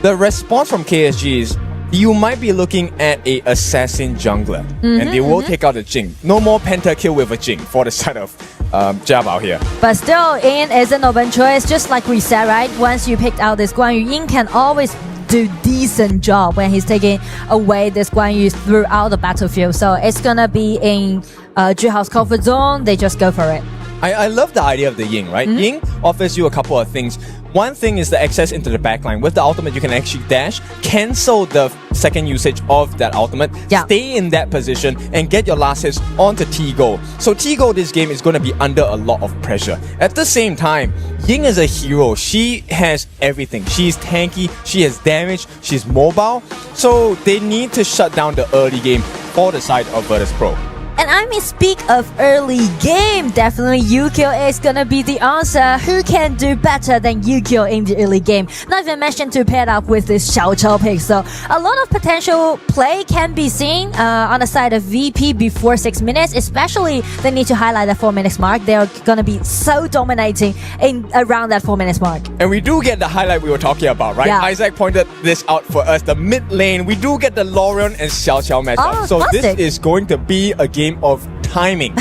the response from KSG is you might be looking at a assassin jungler, and they will take out the Jing. No more pentakill with a Jing for the side of Jiabao here. But still, In is an open choice, just like we said, right? Once you picked out this Guan Yu, In can always do decent job when he's taking away this Guan Yu throughout the battlefield. So it's gonna be in Zhuhao's comfort zone. They just go for it. I love the idea of the Ying, right? Ying offers you a couple of things. One thing is the access into the backline. With the ultimate, you can actually dash, cancel the second usage of that ultimate, stay in that position, and get your last hits onto T-Go. So T-Go this game is going to be under a lot of pressure. At the same time, Ying is a hero. She has everything. She's tanky, she has damage, she's mobile. So they need to shut down the early game for the side of Virtus Pro. And I mean, speak of early game, definitely Yukio is gonna be the answer. Who can do better than Yukio in the early game? Not even mentioned to pair up with this Xiao Chao pick. So a lot of potential play can be seen on the side of VP before 6 minutes. Especially they need to highlight the 4 minutes mark. They are gonna be so dominating in around that 4 minutes mark. And we do get the highlight we were talking about, right? Yeah. Isaac pointed this out for us. The mid lane, we do get the Lorion and Xiao Chao matchup. Oh, so fantastic. this is going to be a game of timing.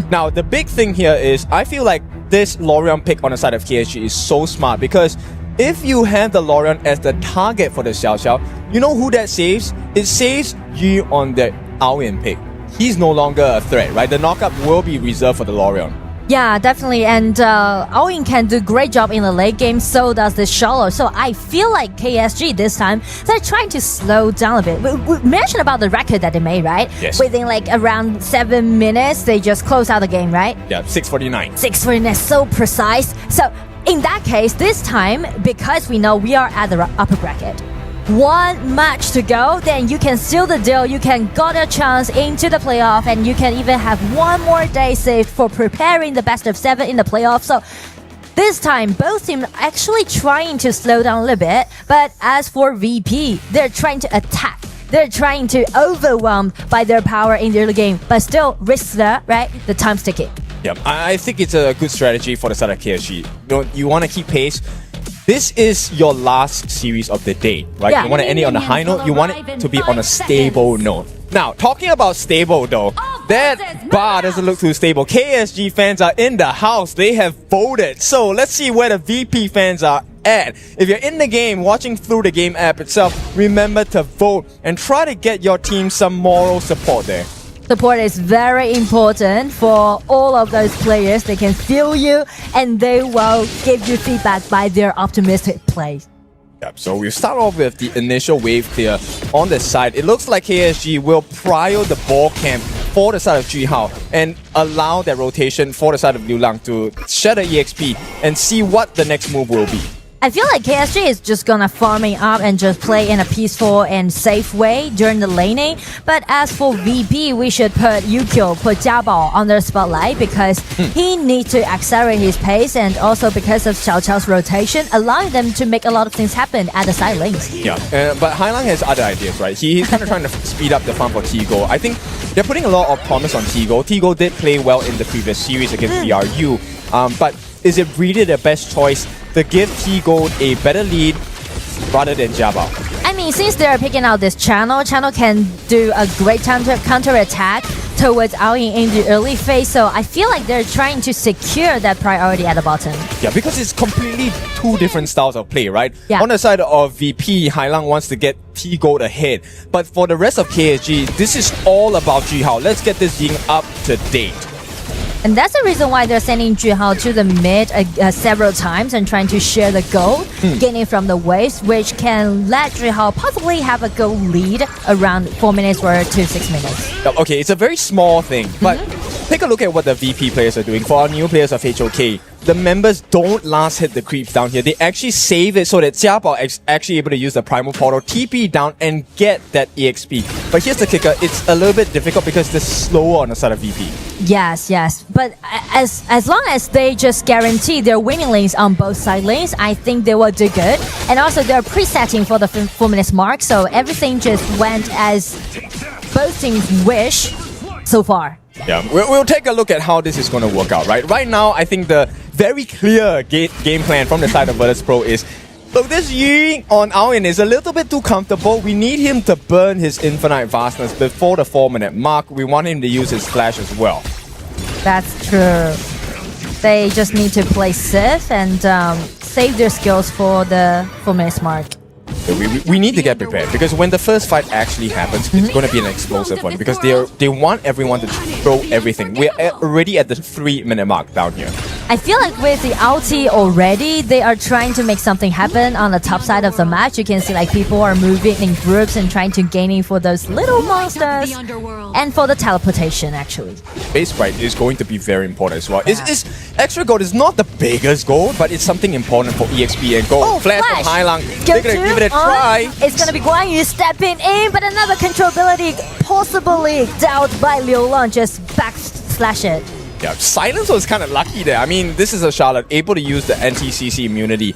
Now, the big thing here is I feel like this Lorion pick on the side of KSG is so smart because if you have the Lorion as the target for the Xiao Xiao, you know who that saves? It saves you on the Aoyan pick. He's no longer a threat, right? The knockup will be reserved for the Lorion. Yeah, definitely. And Owen can do great job in the late game, so does the Shallow. So I feel like KSG this time, they're trying to slow down a bit. We mentioned about the record that they made, right? Yes. Within like around 7 minutes, they just closed out the game, right? Yeah, 6:49. 6:49, so precise. So in that case, this time, because we know we are at the upper bracket, one match to go, then you can seal the deal, you can got a chance into the playoff, and you can even have one more day saved for preparing the best of 7 in the playoff. So this time, both teams actually trying to slow down a little bit, but as for VP, they're trying to attack. They're trying to overwhelm by their power in the early game, but still risks there, right? The time's ticking. Yeah, I think it's a good strategy for the side of KSG. You want to keep pace. This is your last series of the day, right? Yeah. You want to end it on a high note. You want it to be on a stable note. Now, talking about stable though, that bar doesn't look too stable. KSG fans are in the house. They have voted. So let's see where the VP fans are at. If you're in the game, watching through the game app itself, remember to vote and try to get your team some moral support there. Support is very important for all of those players. They can feel you and they will give you feedback by their optimistic play. Yep, so we'll start off with the initial wave clear on the side. It looks like KSG will prio the ball camp for the side of Jihao and allow that rotation for the side of Liu Lang to shatter EXP and see what the next move will be. I feel like KSG is just gonna farming up and just play in a peaceful and safe way during the laning. But as for VP, we should put Yukio, put Jiabao on the spotlight because he needs to accelerate his pace and also because of Xiao Chao's rotation, allowing them to make a lot of things happen at the side lanes. Yeah, but Hailang has other ideas, right? He's kind of trying to speed up the farm for T-Go. I think they're putting a lot of promise on T-Go. T-Go did play well in the previous series against BRU, but is it really the best choice to give T-Go a better lead rather than Jiabao? I mean, since they're picking out this channel can do a great counter-attack towards Aoyin in the early phase, so I feel like they're trying to secure that priority at the bottom. Yeah, because it's completely two different styles of play, right? Yeah. On the side of VP, Hailang wants to get T-Gold ahead. But for the rest of KSG, this is all about Jihao. Let's get this Ying up to date. And that's the reason why they're sending Jihao to the mid several times and trying to share the gold, gaining from the waves, which can let Jihao possibly have a gold lead around 4 minutes or to 6 minutes. Okay, it's a very small thing, but take a look at what the VP players are doing. For our new players of HOK, the members don't last hit the creeps down here. They actually save it so that Jiabao is actually able to use the Primal Portal, TP down, and get that EXP. But here's the kicker, it's a little bit difficult because they're slower on the side of VP. Yes. But as long as they just guarantee their winning lanes on both side lanes, I think they will do good. And also they're presetting for the 4 minutes mark, so everything just went as both teams wish so far. Yeah, we'll take a look at how this is going to work out, right? Right now, I think the very clear game plan from the side of Virtus Pro is, look, this Ying on Aoyin is a little bit too comfortable. We need him to burn his infinite vastness before the 4 minute mark. We want him to use his flash as well. That's true. They just need to play safe and save their skills for the 4 minutes mark. We need to get prepared because when the first fight actually happens, it's going to be an explosive one because they want everyone to throw everything. We're already at the 3 minute mark down here. I feel like with the ulti already, they are trying to make something happen on the top side of the match. You can see like people are moving in groups and trying to gaining for those little monsters and for the teleportation actually. Base sprite is going to be very important as well. It's extra gold is not the biggest gold, but it's something important for EXP and gold. Oh, Flash from Hailang. They're gonna give it a try. It's gonna be Guan Yu stepping in, but another control ability possibly dealt by Liu Long just backslash it. Yeah, Silence was kind of lucky there. I mean, this is a Charlotte able to use the anti-CC immunity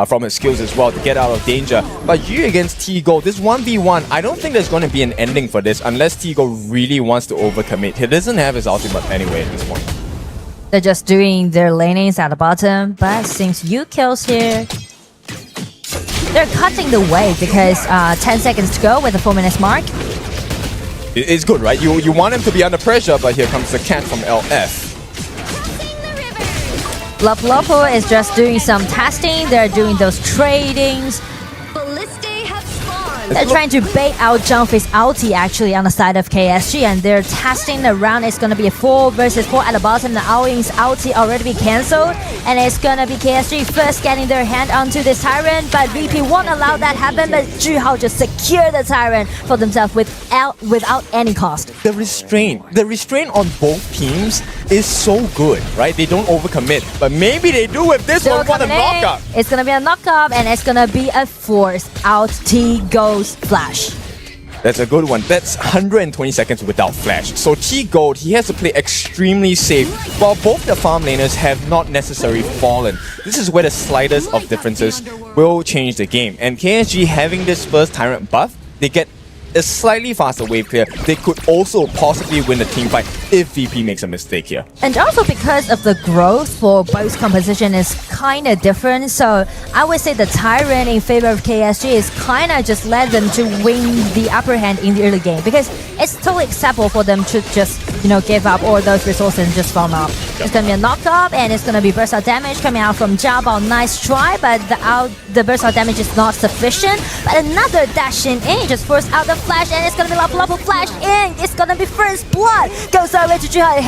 from his skills as well to get out of danger. But Yu against T-Gold, this 1v1, I don't think there's going to be an ending for this unless T-Gold really wants to overcommit. He doesn't have his ultimate anyway at this point. They're just doing their lanings at the bottom, but since Yu kills here, they're cutting the way because 10 seconds to go with the 4 minutes mark. It's good, right? You want him to be under pressure, but here comes the catch from LF. Lopo is just doing some testing. They're doing those tradings. They're trying to bait out Zhangfei's ulti actually on the side of KSG, and they're testing the round. It's gonna be a 4 versus 4 at the bottom. The Aoying's ulti already be cancelled, and it's gonna be KSG first getting their hand onto this Tyrant, but VP won't allow that happen, but Zhihao just secure the Tyrant for themselves without any cost. The restraint on both teams is so good, right? They don't overcommit, but maybe they do with this one. What a knockup! It's gonna be a knockup, and it's gonna be a force out T-Gold flash. That's a good one. That's 120 seconds without flash. So T-Gold, he has to play extremely safe, while both the farm laners have not necessarily fallen. This is where the slightest of differences will change the game. And KSG having this first Tyrant buff, they get a slightly faster wave clear. They could also possibly win the team fight if VP makes a mistake here. And also because of the growth for both composition is kind of different, so I would say the Tyrant in favor of KSG is kind of just led them to win the upper hand in the early game, because it's totally acceptable for them to just, you know, give up all those resources and just farm up. It's gonna be a knockup, and it's gonna be burst out damage coming out from Jiabao. Nice try, but the burst out damage is not sufficient. But another dashing in just forced out the flash, and it's gonna be Lapu flash in. It's gonna be first blood. Goes all the way to Jiha.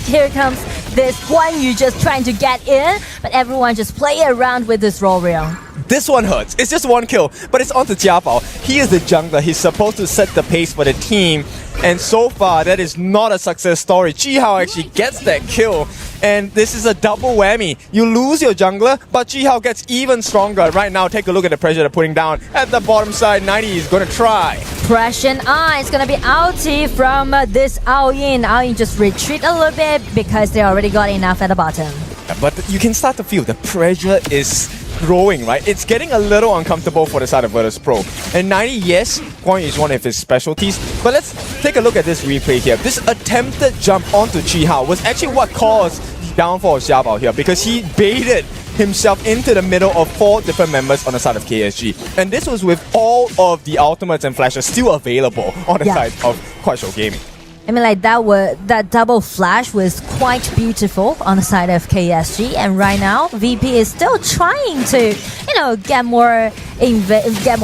Here comes this Guan Yu just trying to get in, but everyone just play around with this roll reel. This one hurts. It's just one kill, but it's on to Jiabao. He is the jungler. He's supposed to set the pace for the team. And so far, that is not a success story. Jihao actually gets that kill. And this is a double whammy. You lose your jungler, but Jihao gets even stronger. Right now, take a look at the pressure they're putting down. At the bottom side, 90 is going to try. Pressure on. It's going to be ulti from this Aoyin. Aoyin just retreat a little bit because they already got enough at the bottom. But you can start to feel the pressure is growing, right? It's getting a little uncomfortable for the side of Virtus Pro. And 90, yes, Guan Yu is one of his specialties, but let's take a look at this replay here. This attempted jump onto Jihao was actually what caused the downfall of Xiaobao here, because he baited himself into the middle of 4 different members on the side of KSG. And this was with all of the ultimates and flashes still available on the side of Kuaishou Gaming. I mean, like that double flash was quite beautiful on the side of KSG, and right now VP is still trying to, you know, get more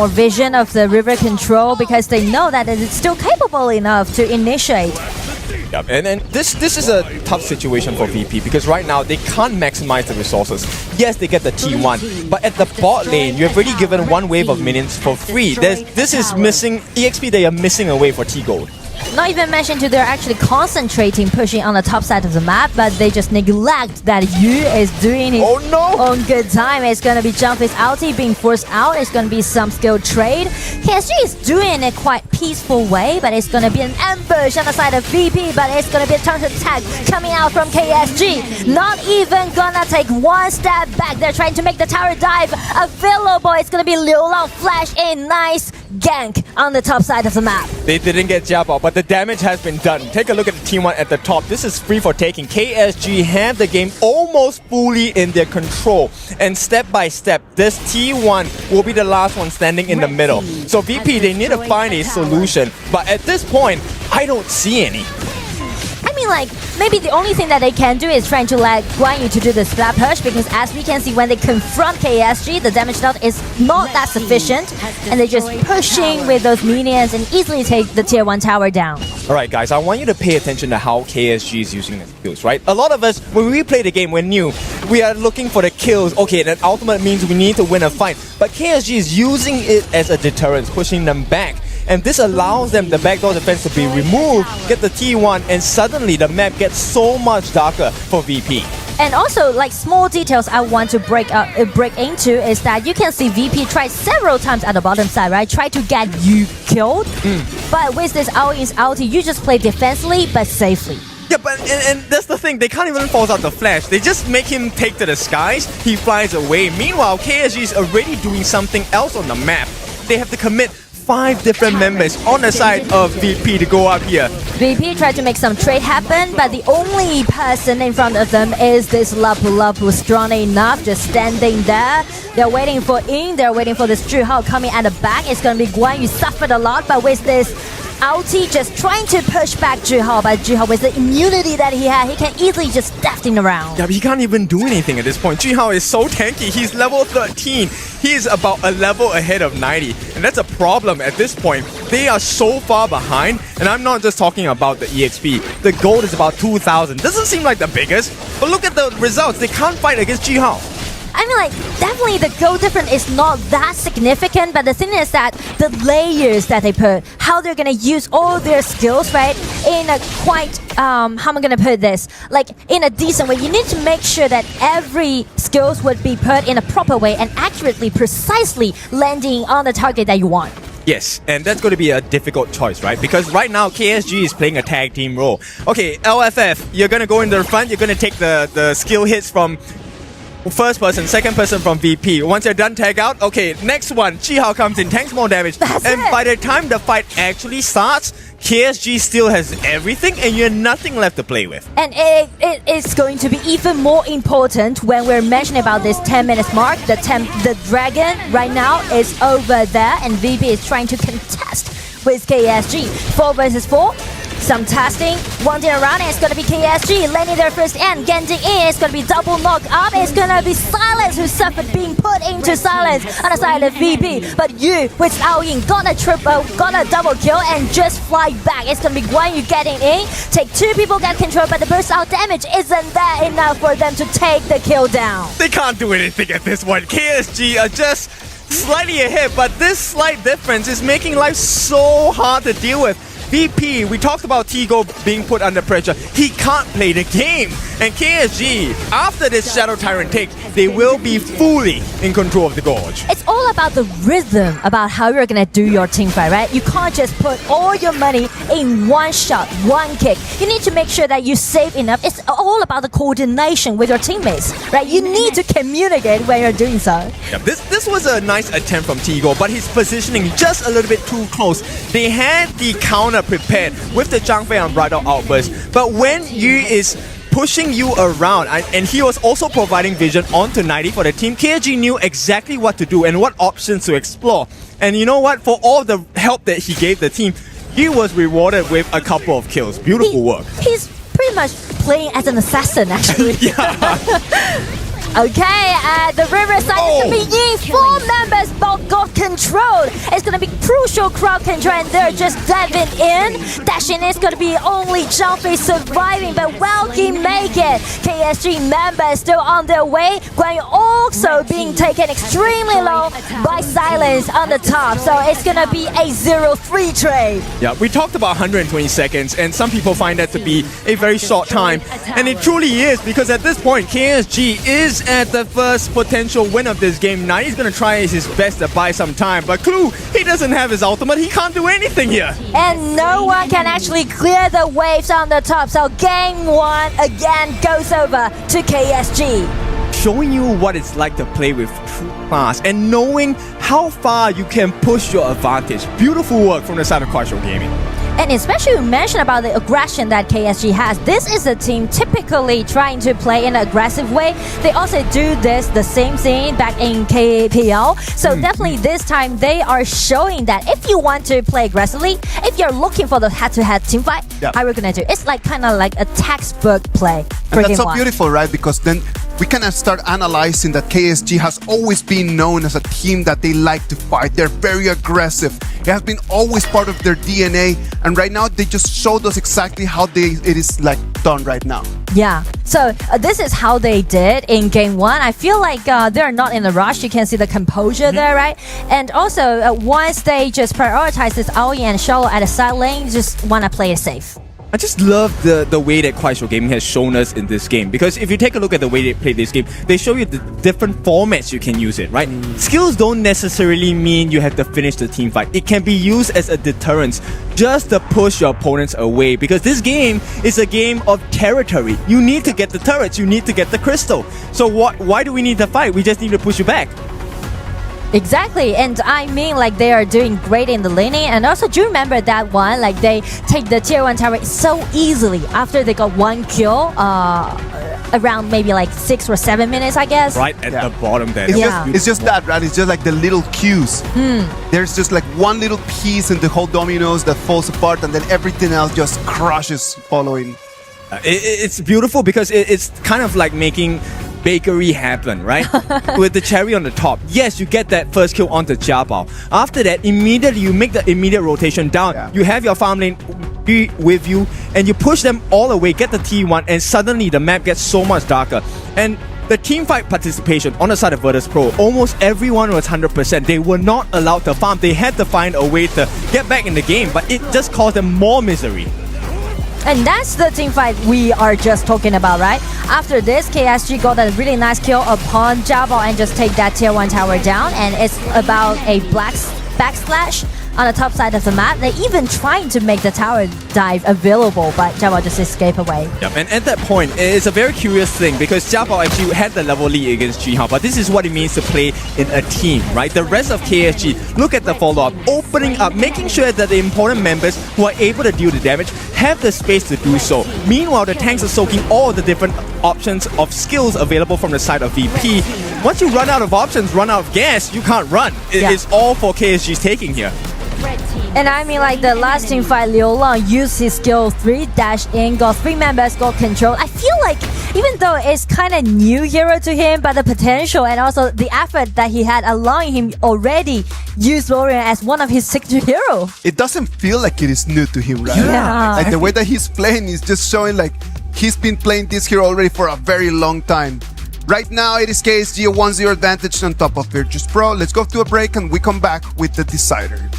vision of the river control, because they know that it is still capable enough to initiate. Yep. And this is a tough situation for VP, because right now they can't maximize the resources. Yes, they get the T1, but at the bot lane, you have already given 1 wave of minions for free. This is missing EXP. They are missing away for T-Gold. Not even mentioned to they're actually concentrating, pushing on the top side of the map, but they just neglect that Yu is doing his own good time. It's gonna be Zhangfei's ulti being forced out. It's gonna be some skill trade. KSG is doing it quite peaceful way, but it's gonna be an ambush on the side of VP, but it's gonna be a counter attack coming out from KSG. Not even gonna take 1 step back. They're trying to make the tower dive available. It's gonna be Liu Long flash in. Nice gank on the top side of the map. They didn't get Jiabao, but the damage has been done. Take a look at the T1 at the top. This is free for taking. KSG have the game almost fully in their control. And step by step, this T1 will be the last one standing in the middle. So VP, they need to find a solution. But at this point, I don't see any. I mean, think like maybe the only thing that they can do is trying to let Guan Yu to do the splat push, because as we can see when they confront KSG, the damage dealt is not that sufficient, and they're just pushing with those minions and easily take the tier 1 tower down. Alright guys, I want you to pay attention to how KSG is using the skills, right? A lot of us, when we play the game, we're new. We are looking for the kills. Okay, that ultimate means we need to win a fight. But KSG is using it as a deterrent, pushing them back. And this allows them, the backdoor defense, to be removed, get the T1, and suddenly the map gets so much darker for VP. And also, like small details I want to break into is that you can see VP try several times at the bottom side, right? Try to get you killed. But with this all-in's ulti, you just play defensively but safely. Yeah, but and that's the thing, they can't even force out the flash. They just make him take to the skies, he flies away. Meanwhile, KSG is already doing something else on the map. They have to commit 5 different members on the side of VP to go up here. VP tried to make some trade happen, but the only person in front of them is this Lapu Lapu, strong enough, just standing there. They're waiting for In, they're waiting for this Zhu Hao coming at the back. It's gonna be Guan Yu, suffered a lot, but with this ulti just trying to push back Zhu Hao, but Zhu Hao with the immunity that he had, he can easily just daft him around. Yeah, but he can't even do anything at this point. Zhu Hao is so tanky, he's level 13. He's about a level ahead of 90, and that's a problem at this point. They are so far behind, and I'm not just talking about the EXP. The gold is about 2,000. Doesn't seem like the biggest, but look at the results. They can't fight against Zhu Hao. I mean, like, definitely the goal difference is not that significant, but the thing is that the layers that they put, how they're gonna use all their skills, right, in a quite, how am I gonna put this? Like, in a decent way. You need to make sure that every skills would be put in a proper way and accurately, precisely landing on the target that you want. Yes, and that's going to be a difficult choice, right? Because right now, KSG is playing a tag team role. Okay, LFF, you're going to go in the front, you're going to take the skill hits from first person, second person from VP. Once you're done tag out, okay, next one, Zhu Hao comes in, tanks more damage. And by the time the fight actually starts, KSG still has everything and you have nothing left to play with. And it is going to be even more important when we're mentioning about this 10 minutes mark. The dragon right now is over there and VP is trying to contest with KSG. 4 versus 4. Some testing, one day around, it's gonna be KSG landing their first end, getting in, it's gonna be double knock up, it's gonna be Silence who suffered being put into silence on the side of VP, but you with Ao Yin got a double kill and just fly back. It's gonna be Guan Yu getting in, take 2 people, get control, but the burst out damage isn't that enough for them to take the kill down. They can't do anything at this one. KSG are just slightly ahead, but this slight difference is making life so hard to deal with. VP, we talked about Tigo being put under pressure. He can't play the game. And KSG, after this Shadow Tyrant take, they will be fully in control of the Gorge. It's all about the rhythm, about how you're gonna do your team fight, right? You can't just put all your money in one shot, one kick. You need to make sure that you save enough. It's all about the coordination with your teammates, right? You need to communicate when you're doing so. Yeah, this was a nice attempt from Tigo, but his positioning just a little bit too close. They had the counter prepared with the Zhang Fei Unbridled Outburst, but when Yu is pushing you around, and he was also providing vision onto 90 for the team, KSG knew exactly what to do and what options to explore. And you know what? For all the help that he gave the team, he was rewarded with a couple of kills. Beautiful work. He's pretty much playing as an assassin, actually. Okay, the Riverside is going to be Yi. 4 members both got control. It's going to be crucial crowd control and they're just diving in. Dashing is going to be only Zhang Fei surviving, but will he make it? KSG members still on their way. Guan Yu also being taken extremely low by Silence on the top. So it's going to be a 0-3 trade. Yeah, we talked about 120 seconds and some people find that to be a very short time. And it truly is, because at this point, KSG is at the first potential win of this game. Now he's gonna try his best to buy some time, but Clue, he doesn't have his ultimate, he can't do anything here. And no one can actually clear the waves on the top, so game 1 again goes over to KSG. Showing you what it's like to play with true class and knowing how far you can push your advantage. Beautiful work from the side of Quadro Gaming. And especially you mentioned about the aggression that KSG has. This is a team typically trying to play in an aggressive way. They also do the same thing back in KPL. So definitely this time they are showing that if you want to play aggressively, if you're looking for the head-to-head team fight, how we're gonna do it. It's like kind of like a textbook play for And that's game so one. beautiful, right? Because then we can start analyzing that KSG has always been known as a team that they like to fight. They're very aggressive. It has been always part of their DNA. And right now, they just showed us exactly how it is like done right now. Yeah, so this is how they did in game one. I feel like they're not in a rush. You can see the composure there, right? And also, once they just prioritize this Aoi and Shallow at the side lane, you just want to play it safe. I just love the way that Kuaishou Gaming has shown us in this game, because if you take a look at the way they play this game, they show you the different formats you can use it, right? Skills don't necessarily mean you have to finish the team fight. It can be used as a deterrence just to push your opponents away, because this game is a game of territory. You need to get the turrets, you need to get the crystal. So why do we need to fight? We just need to push you back. Exactly, and I mean like they are doing great in the laning, and also do you remember that one, like they take the tier 1 tower so easily after they got one kill around maybe like 6 or 7 minutes, I guess. Right at the bottom there. It's just that, right? It's just like the little cues. There's just like one little piece in the whole dominoes that falls apart, and then everything else just crushes following. It's beautiful because it's kind of like making bakery happen, right? With the cherry on the top. Yes, you get that first kill onto Jiabao. After that, immediately you make the immediate rotation down. You have your farm lane be with you, and you push them all away, get the T1, and suddenly the map gets so much darker. And the teamfight participation on the side of Virtus Pro, almost everyone was 100%. They were not allowed to farm. They had to find a way to get back in the game, but it just caused them more misery. And that's the team fight we are just talking about, right? After this, KSG got a really nice kill upon Jiabao and just take that tier 1 tower down. And it's about a backslash on the top side of the map. They're even trying to make the tower dive available, but Jiabao just escaped away. Yep, and at that point, it's a very curious thing because Jiabao actually had the level lead against Jihao, but this is what it means to play in a team, right? The rest of KSG, look at the follow-up, opening up, making sure that the important members who are able to deal the damage have the space to do so. Meanwhile, the tanks are soaking all the different options of skills available from the side of VP. Once you run out of options, run out of gas, you can't run. It's all for KSG's taking here. And I mean, like the last team fight, Liu Lang used his skill 3, dash in, got 3 members, got control. I feel like even though it's kind of new hero to him, but the potential and also the effort that he had allowing him already use Lorian as one of his signature hero. It doesn't feel like it is new to him, right? Yeah. Like the way that he's playing is just showing like he's been playing this hero already for a very long time. Right now, it is KSG a 1-0 advantage on top of Virtus Pro. Let's go to a break and we come back with the decider.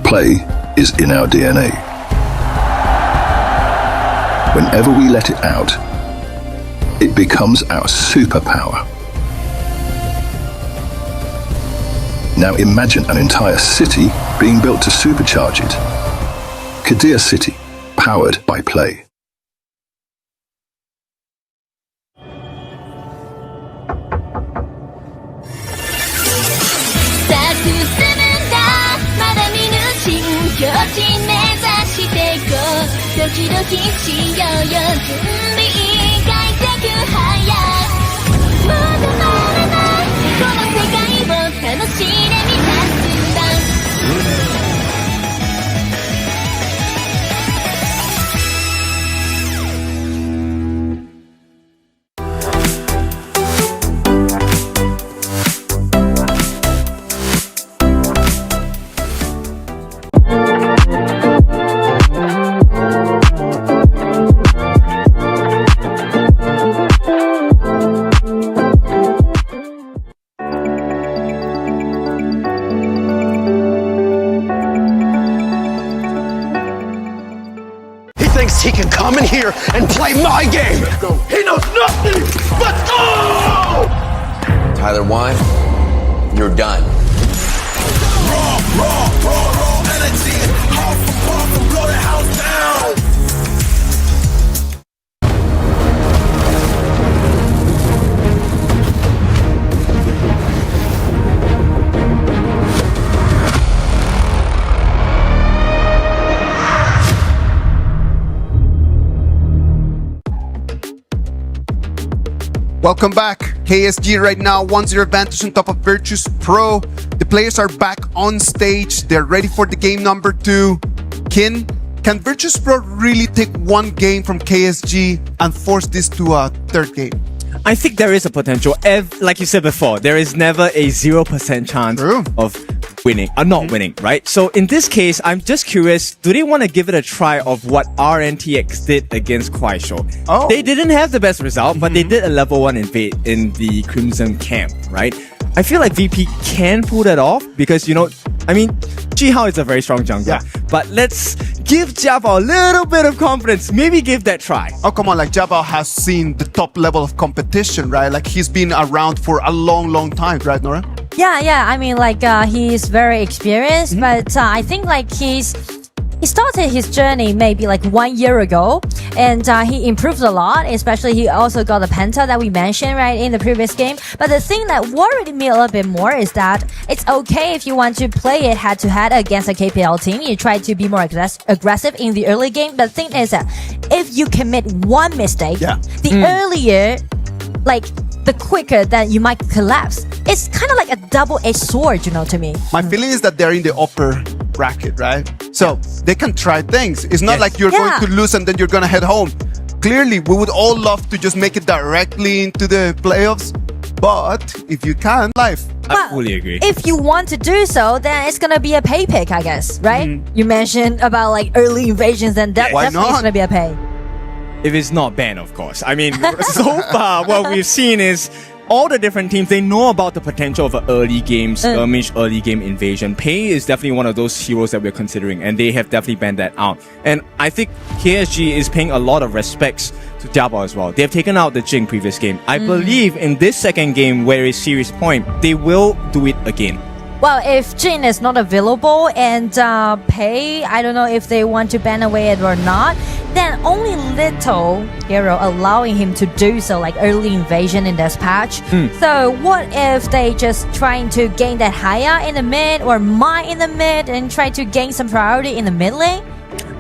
Play is in our DNA. Whenever we let it out, it becomes our superpower. Now imagine an entire city being built to supercharge it. Kadir City, powered by Play. He can come in here and play my game. He knows nothing but go! Tyler Wine, you're done. Raw energy. Welcome back. KSG right now, 1-0 advantage on top of Virtus Pro. The players are back on stage. They're ready for the game number 2. Kin, can Virtus Pro really take one game from KSG and force this to a third game? I think there is a potential. Like you said before, there is never a 0% chance of winning, not winning, right? So in this case, I'm just curious, do they want to give it a try of what RNTX did against Kuaishou? Oh. They didn't have the best result, but they did a level 1 invade in the Crimson camp, right? I feel like VP can pull that off because, you know, I mean, Jihao is a very strong jungler. But let's give Jiabao a little bit of confidence. Maybe give that try. Oh, come on. Like, Jiabao has seen the top level of competition, right? Like, he's been around for a long, long time, right, Nora? Yeah. I mean, like, he's very experienced, but I think, like, he started his journey maybe like 1 year ago, and he improved a lot. Especially, he also got the Penta that we mentioned right in the previous game. But the thing that worried me a little bit more is that it's okay if you want to play it head to head against a KPL team. You try to be more aggressive in the early game. But the thing is that if you commit one mistake, the earlier, like, the quicker that you might collapse. It's kind of like a double-edged sword, you know, to me. My feeling is that they're in the upper bracket, right? So they can try things. It's not like you're going to lose and then you're going to head home. Clearly, we would all love to just make it directly into the playoffs. But if you can, life. I fully agree. If you want to do so, then it's gonna be a pay pick, I guess, right? You mentioned about like early invasions, and that definitely is gonna be a pay. If it's not banned, of course. I mean, so far, what we've seen is all the different teams, they know about the potential of an early game skirmish, early game invasion. Pei is definitely one of those heroes that we're considering, and they have definitely banned that out. And I think KSG is paying a lot of respects to Jiabao as well. They have taken out the Jing previous game. I believe in this second game, where it's Series Point, they will do it again. Well, if Jin is not available and Pei, I don't know if they want to ban away it or not, then only little hero allowing him to do so, like early invasion in this patch. So what if they just trying to gain that Haya in the mid or Mai in the mid and try to gain some priority in the mid lane?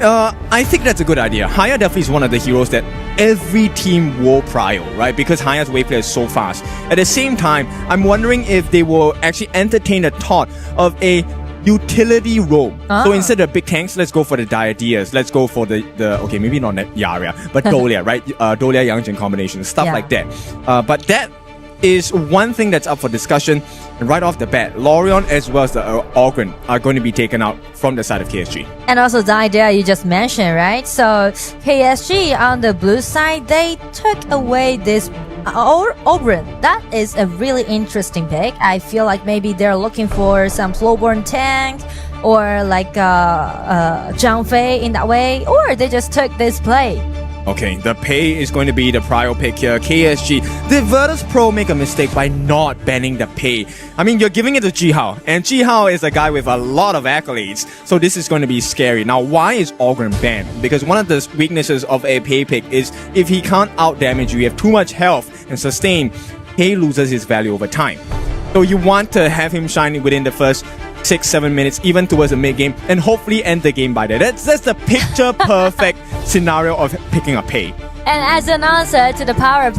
I think that's a good idea. Haya definitely is one of the heroes that every team will prio, right? Because Haya's wave play is so fast. At the same time, I'm wondering if they will actually entertain the thought of a utility role. So instead of big tanks, let's go for the Diadeas. Let's go for the okay, maybe not Yaria, but Dolia, right? Dolia Yangjin combination, stuff like that. But that is one thing that's up for discussion. And right off the bat, Lorion as well as the Ogren are going to be taken out from the side of KSG. And also the idea you just mentioned, right? So KSG on the blue side, they took away this Ogren. That is a really interesting pick. I feel like maybe they're looking for some Flowborn tank or like Zhang Fei in that way, or they just took this play. Okay, the Pei is going to be the prior pick here. KSG. Did Virtus Pro make a mistake by not banning the Pei? I mean, you're giving it to Jihao, and Jihao is a guy with a lot of accolades, so this is going to be scary. Now, why is Ogren banned? Because one of the weaknesses of a Pei pick is if he can't out-damage you, you have too much health and sustain, Pei loses his value over time. So you want to have him shining within the first 6-7 minutes, even towards the mid game, and hopefully end the game by that. That's the picture perfect scenario of picking a Pei. And as an answer to the power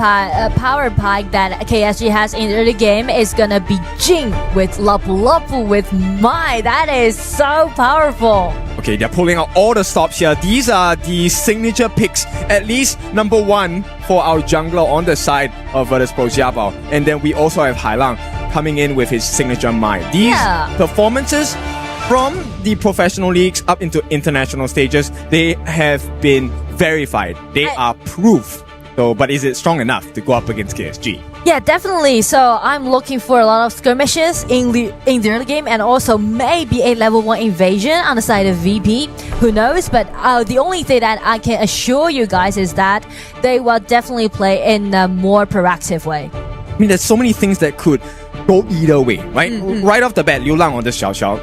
pike that KSG has in the early game is gonna be Jing with Lapu Lapu with Mai. That is so powerful. Okay, they're pulling out all the stops here. These are the signature picks, at least number 1 for our jungler on the side of Virtus Pro Jiabao. And then we also have Hailang coming in with his signature Mai. These performances from the professional leagues up into international stages, they have been verified. They are proof. So, but is it strong enough to go up against KSG? Yeah, definitely. So I'm looking for a lot of skirmishes in the early game, and also maybe a level 1 invasion on the side of VP. Who knows? But the only thing that I can assure you guys is that they will definitely play in a more proactive way. I mean, there's so many things that could go either way, right? Right off the bat, Liu Lang on this Xiao Xiao.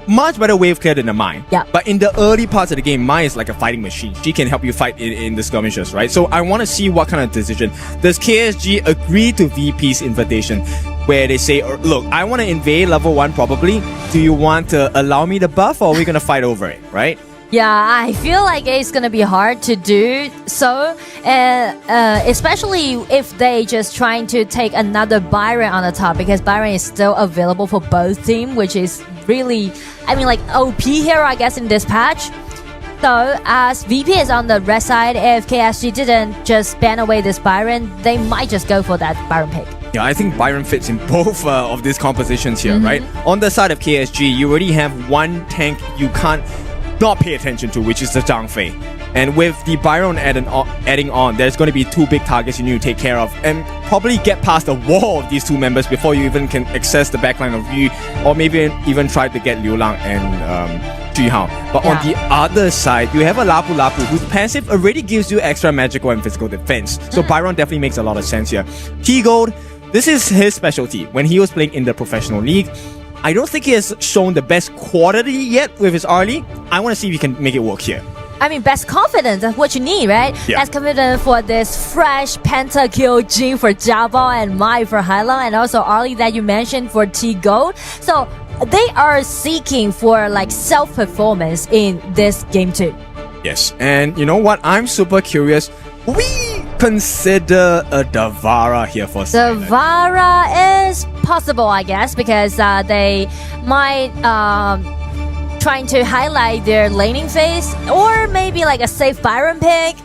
Much better wave clear than the Mai. But in the early parts of the game, Mai is like a fighting machine. She can help you fight in the skirmishes, right? So I want to see what kind of decision. Does KSG agree to VP's invitation? Where they say, look, I want to invade level 1 probably. Do you want to allow me the buff, or are we going to fight over it, right? Yeah, I feel like it's gonna be hard to do so, especially if they just trying to take another Byron on the top, because Byron is still available for both teams, which is really, like OP hero, I guess, in this patch. So as VP is on the red side, if KSG didn't just ban away this Byron, they might just go for that Byron pick. Yeah, I think Byron fits in both of these compositions here, right? On the side of KSG, you already have one tank you can't not pay attention to, which is the Zhang Fei. And with the Byron adding on, there's going to be two big targets you need to take care of, and probably get past the wall of these two members before you even can access the backline of Yu, or maybe even try to get Liu Lang and Ju Hao. But on the other side, you have a Lapu Lapu whose passive already gives you extra magical and physical defense. So Byron definitely makes a lot of sense here. T-Gold, this is his specialty. When he was playing in the professional league, I don't think he has shown the best quality yet with his early. I want to see if he can make it work here. Best confidence, that's what you need, right? Yeah. Best confidence for this fresh pentakill Jin for Jiabao and Mai for Hailong, and also Arlie that you mentioned for T-Gold. So they are seeking for like self-performance in this game too. Yes, and you know what? I'm super curious. We consider a Davara here for Davara is possible, I guess, because they might trying to highlight their laning phase, or maybe like a safe Byron pick.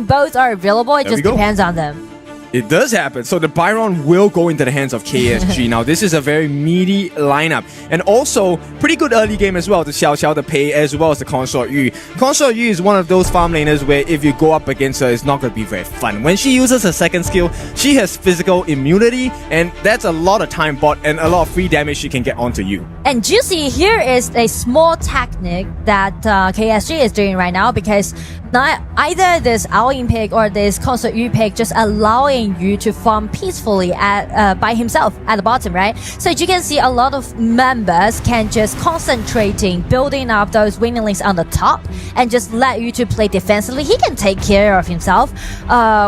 Both are available. It just depends on them. It does happen. So the Byron will go into the hands of KSG. Now, this is a very meaty lineup. And also, pretty good early game as well to Xiao Xiao the Pei, as well as the Consort Yu. Consort Yu is one of those farm laners where if you go up against her, it's not going to be very fun. When she uses her second skill, she has physical immunity, and that's a lot of time bought and a lot of free damage she can get onto you. And Juicy, here is a small technique that KSG is doing right now, because not either this Aoyin pick or this Consort Yu pick just allowing you to farm peacefully by himself at the bottom, right? So you can see a lot of members can just concentrating building up those winning links on the top and just let you to play defensively. He can take care of himself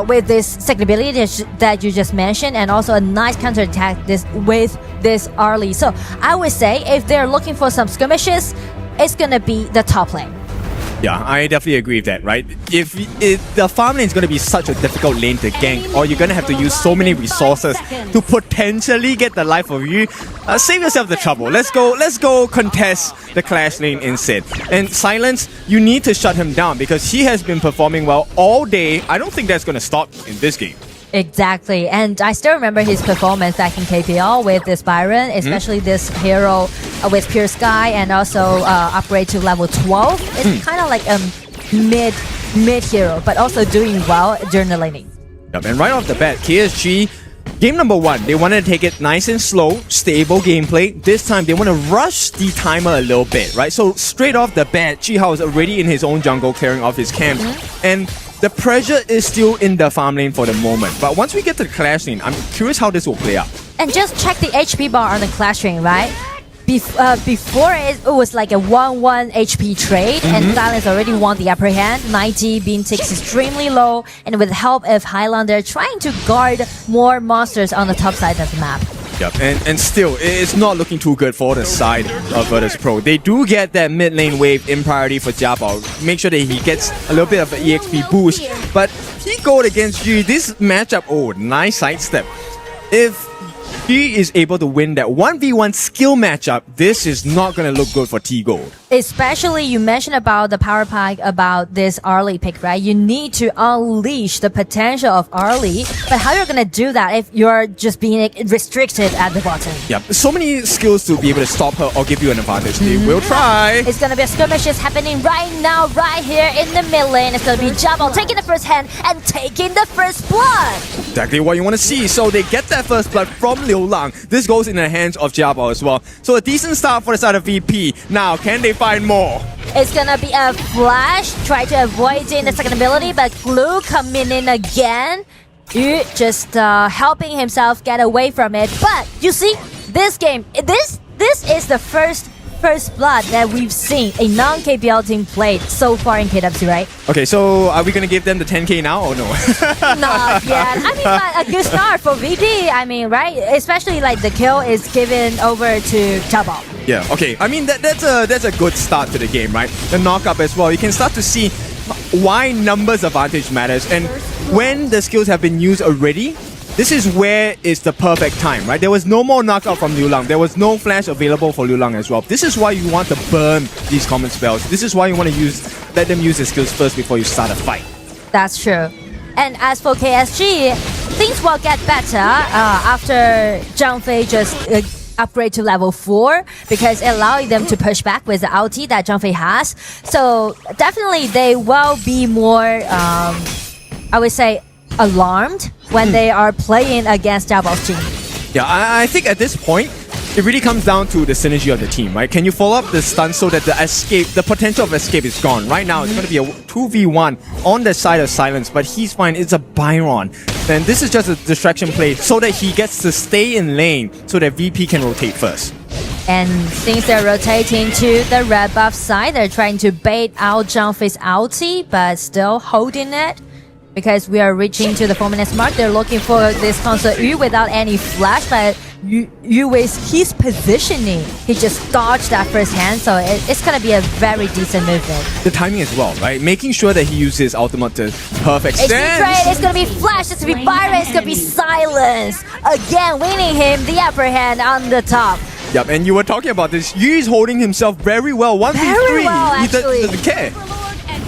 with this second ability that you just mentioned, and also a nice counter attack with this early. So I would say if they're looking for some skirmishes, it's gonna be the top lane. Yeah, I definitely agree with that, right? If the farm lane is going to be such a difficult lane to gank, or you're going to have to use so many resources to potentially get the life of you, save yourself the trouble. Let's go contest the Clash lane instead. And Silence, you need to shut him down because he has been performing well all day. I don't think that's going to stop in this game. Exactly, and I still remember his performance back in KPL with this Byron, especially this hero with Pure Sky, and also upgrade to level 12. It's kind of like a mid hero, but also doing well during the laning. Yep, and right off the bat, KSG, game number 1, they wanted to take it nice and slow, stable gameplay. This time, they want to rush the timer a little bit, right? So straight off the bat, Ji Hao is already in his own jungle, clearing off his camp, and the pressure is still in the farm lane for the moment. But once we get to the Clash lane, I'm curious how this will play out. And just check the HP bar on the Clash lane, right? Before it was like a 1-1 HP trade, and Silence already won the upper hand. 90 being takes extremely low, and with the help of Hailong, they're trying to guard more monsters on the top side of the map. Yep, and still, it's not looking too good for the side of Virtus Pro. They do get that mid lane wave in priority for Jiabao. Make sure that he gets a little bit of an EXP boost. But T-Gold against Yu, this matchup, nice sidestep. If he is able to win that 1v1 skill matchup, this is not going to look good for T-Gold. Especially, you mentioned about the power pack, about this early pick, right? You need to unleash the potential of early, but how you're going to do that if you're just being restricted at the bottom? Yep, so many skills to be able to stop her or give you an advantage. They will try. It's going to be a skirmishes happening right now, right here in the mid lane. It's going to be Jiabao taking the first hand and taking the first blood. Exactly what you want to see. So they get that first blood from Liu Lang. This goes in the hands of Jiabao as well. So a decent start for the side of VP. Now, can they find more? It's gonna be a flash. Try to avoid in the second ability, but Glue coming in again. Yu just helping himself get away from it. But you see, this game, this is the first blood that we've seen a non-KPL team played so far in KWC, right? Okay, so are we gonna give them the 10k now or no? Not yet. But a good start for VP. Right? Especially like the kill is given over to Jiabao. Yeah, okay. I mean, that's a good start to the game, right? The knock-up as well. You can start to see why numbers advantage matters. And when the skills have been used already, this is where it's the perfect time, right? There was no more knockout from Liu Lang. There was no flash available for Liu Lang as well. This is why you want to burn these common spells. This is why you want to let them use the skills first before you start a fight. That's true. And as for KSG, things will get better after Zhang Fei just upgrade to level 4 because allowing them to push back with the ulti that Zhang Fei has. So definitely they will be more, I would say, alarmed when they are playing against Jia Bao's team. Yeah, I think at this point, it really comes down to the synergy of the team, right? Can you follow up the stun so that the potential of escape is gone? Right now, it's going to be a 2v1 on the side of Silence, but he's fine. It's a Byron. And this is just a distraction play so that he gets to stay in lane so that VP can rotate first. And since they're rotating to the red buff side, they're trying to bait out Zhang Fei's ulti, but still holding it. Because we are reaching to the 4 minutes mark, they're looking for this console Yu without any flash, but Yu with his positioning, he just dodged that first hand, so it's gonna be a very decent movement. The timing as well, right? Making sure that he uses ultimate to perfect It's extent. it's gonna be flash, it's gonna be Byron, it's gonna be Silence. Again, winning him the upper hand on the top. Yep, and you were talking about this. Yu is holding himself very well. 1v3. Very well, He actually. doesn't care.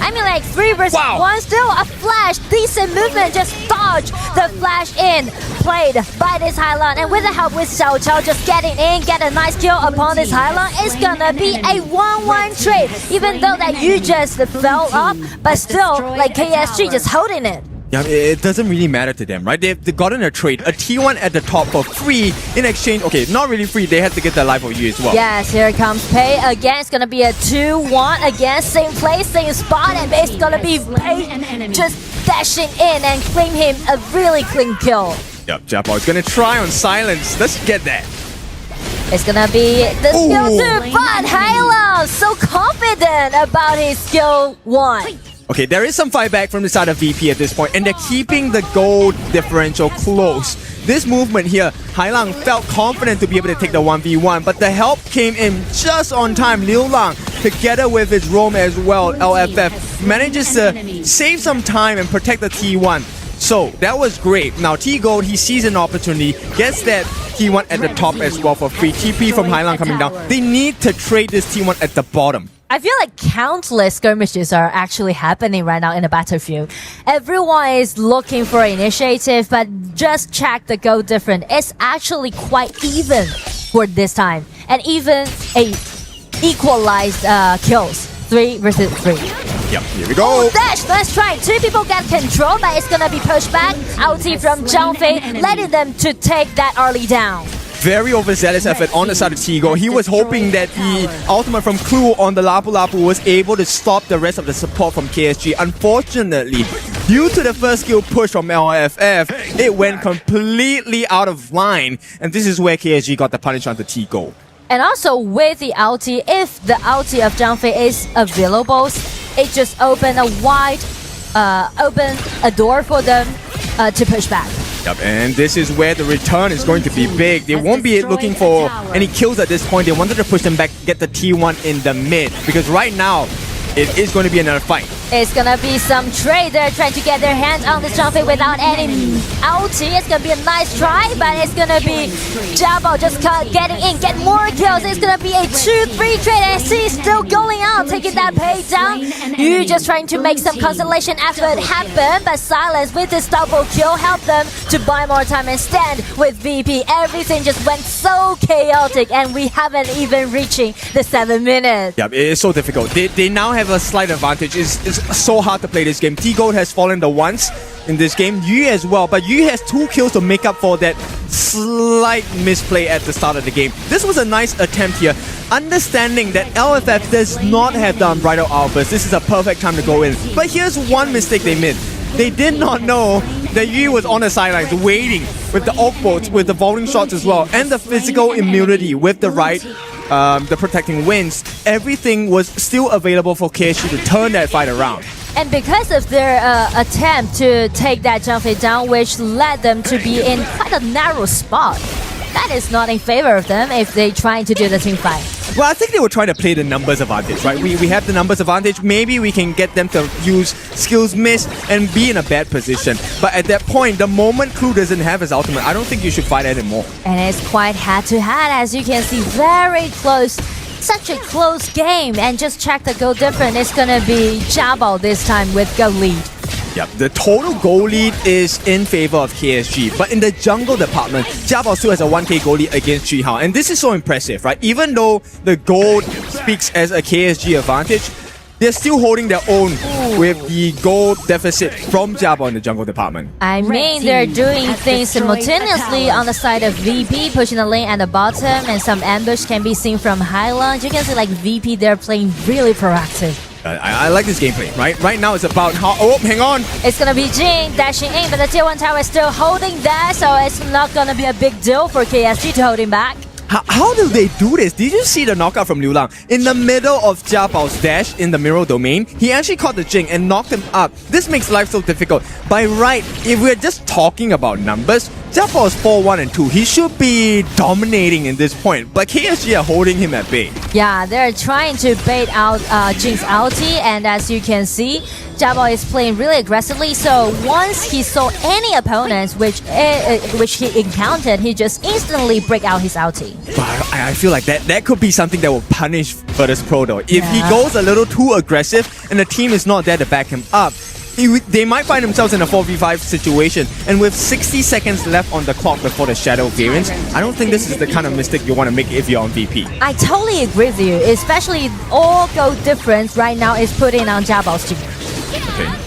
I mean, like 3 versus 1, still a flash, decent movement, just dodge the flash in, played by this Hailan, and with the help with Xiao Chao just getting in, get a nice kill upon this Hailan, it's gonna be a 1-1 trade, even though that you just fell up, but still, like KSG just holding it. Yeah, it doesn't really matter to them, right? They've gotten a trade, a T1 at the top for free in exchange. Okay, not really free, they had to get the life of you as well. Yes, here comes Pei again. It's gonna be a 2-1 again, same place, same spot, and it's gonna be Pei just dashing in and claim him a really clean kill. Yep, Jia Bao is gonna try on Silence. Let's get that. It's gonna be the skill 2, but Hailan so confident about his skill 1. Okay, there is some fight back from the side of VP at this point, and they're keeping the gold differential close. This movement here, Hailan felt confident to be able to take the 1v1, but the help came in just on time. Liu Lang, together with his roam as well, LFF, manages to save some time and protect the T1. So, that was great. Now, T-Gold, he sees an opportunity, gets that T1 at the top as well for free. TP from Hailan coming down. They need to trade this T1 at the bottom. I feel like countless skirmishes are actually happening right now in the battlefield. Everyone is looking for initiative, but just check the goal difference. It's actually quite even for this time. And even a equalized kills. 3 versus 3. Yep, here we go. Oh, dash, let's try. 2 people get control, but it's gonna be pushed back. Ulti from Zhang Fei, letting them to take that early down. Very overzealous effort on the side of Tigo. He was hoping that the ultimate from Clue on the Lapu Lapu was able to stop the rest of the support from KSG. Unfortunately, due to the first skill push from LFF, it went completely out of line. And this is where KSG got the punish onto Tigo. And also with the ulti, if the ulti of Zhang Fei is available, it just open a door for them to push back. Yep, and this is where the return is going to be big. They won't be looking for any kills at this point. They wanted to push them back, get the T1 in the mid. Because right now, it is going to be another fight. It's gonna be some trade. They're trying to get their hands on this Zhang Fei without any ulti. It's gonna be a nice try, but it's gonna be Jia Bao just getting in, get more kills. It's gonna be a 2-3 trade, and he's still going out, taking that pay down. You just trying to make some consolation effort happen, but Silence with this double kill helped them to buy more time and stand with VP. Everything just went so chaotic, and we haven't even reaching the 7 minutes. Yep, it is so difficult. They now have a slight advantage. It's so hard to play this game. T-Gold has fallen the once in this game. Yu as well, but Yu has 2 kills to make up for that slight misplay at the start of the game. This was a nice attempt here. Understanding that LFF does not have the Unbridled Outburst, this is a perfect time to go in. But here's one mistake they made. They did not know that Yu was on the sidelines waiting with the off bolts, with the vaulting shots as well, and the physical immunity with the right the protecting wins. Everything was still available for KSG to turn that fight around. And because of their attempt to take that Zhang Fei down, which led them to be in quite a narrow spot, that is not in favor of them if they're trying to do the team fight. Well, I think they were trying to play the numbers advantage, right? We have the numbers advantage. Maybe we can get them to use skills miss and be in a bad position. But at that point, the moment Clue doesn't have his ultimate, I don't think you should fight anymore. And it's quite head-to-head, as you can see, very close. Such a close game. And just check the goal difference. It's gonna be Jiabao this time with goal lead. Yep, the total goal lead is in favor of KSG, but in the jungle department, Jiabao still has a 1k goal lead against Ji Hao, and this is so impressive, right? Even though the gold speaks as a KSG advantage, they're still holding their own with the gold deficit from Jiabao in the jungle department. I mean, they're doing things simultaneously on the side of VP, pushing the lane at the bottom, and some ambush can be seen from Highland. You can see like VP, they're playing really proactive. I like this gameplay, right? Right now it's about how... Oh, hang on! It's gonna be Jing dashing in, but the tier 1 tower is still holding that, so it's not gonna be a big deal for KSG to hold him back. How do they do this? Did you see the knockout from Liu Lang? In the middle of Jiabao's dash in the mirror domain, he actually caught the Jing and knocked him up. This makes life so difficult. By right, if we're just talking about numbers, Jiabao is 4-1 and 2. He should be dominating in this point, but KSG are holding him at bay. Yeah, they're trying to bait out Jing's ulti, and as you can see, Jiabao is playing really aggressively, so once he saw any opponents which he encountered, he just instantly break out his ulti. But I feel like that could be something that will punish Virtus Pro though. If he goes a little too aggressive and the team is not there to back him up, they might find themselves in a 4v5 situation, and with 60 seconds left on the clock before the Shadow variance, I don't think this is the kind of mistake you want to make if you're on VP. I totally agree with you, especially all goal difference right now is putting on Jiabao's team.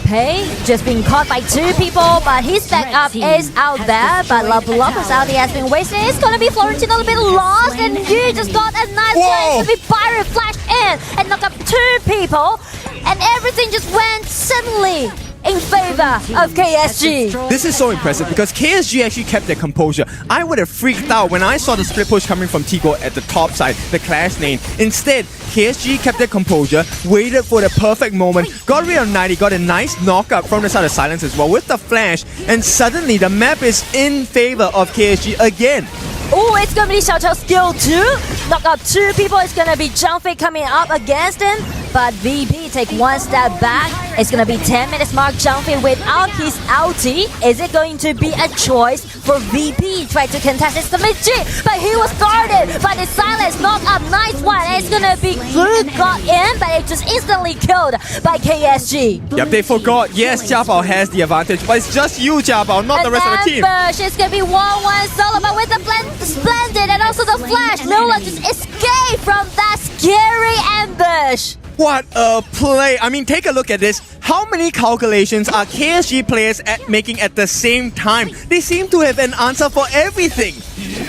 Pei just being caught by 2 people, but his backup is out there. But Lapu-Lapu's ulti has been wasted. It's gonna be Florentino a little bit lost, and you just got a nice chance to be Byron flashed in and knock up 2 people, and everything just went suddenly in favor of KSG. This is so impressive because KSG actually kept their composure. I would have freaked out when I saw the split push coming from Tigo at the top side, the Clash lane. Instead, KSG kept their composure, waited for the perfect moment, got rid of 90, got a nice knockup from the side of Silence as well with the flash, and suddenly the map is in favor of KSG again. Oh, it's gonna be Xiao Chao's skill too. Knock out 2 people. It's gonna be Zhang coming up against him. But VP take 1 step back. It's gonna be 10 minutes mark. Zhang without his ulti. Is it going to be a choice for VP? Try to contest his mid-G, but he was guarded by the Silence. Knock up, nice one. It's gonna be Clue got in, but it just instantly killed by KSG. Yep, they forgot. Yes, Jiabao has the advantage, but it's just you, Jiabao, not the rest of the team. Ambush. It's gonna be 1-1 solo, but with the Splendid and also the flash, Lola just escaped from that scary ambush. What a play! I mean, take a look at this. How many calculations are KSG players making at the same time? They seem to have an answer for everything.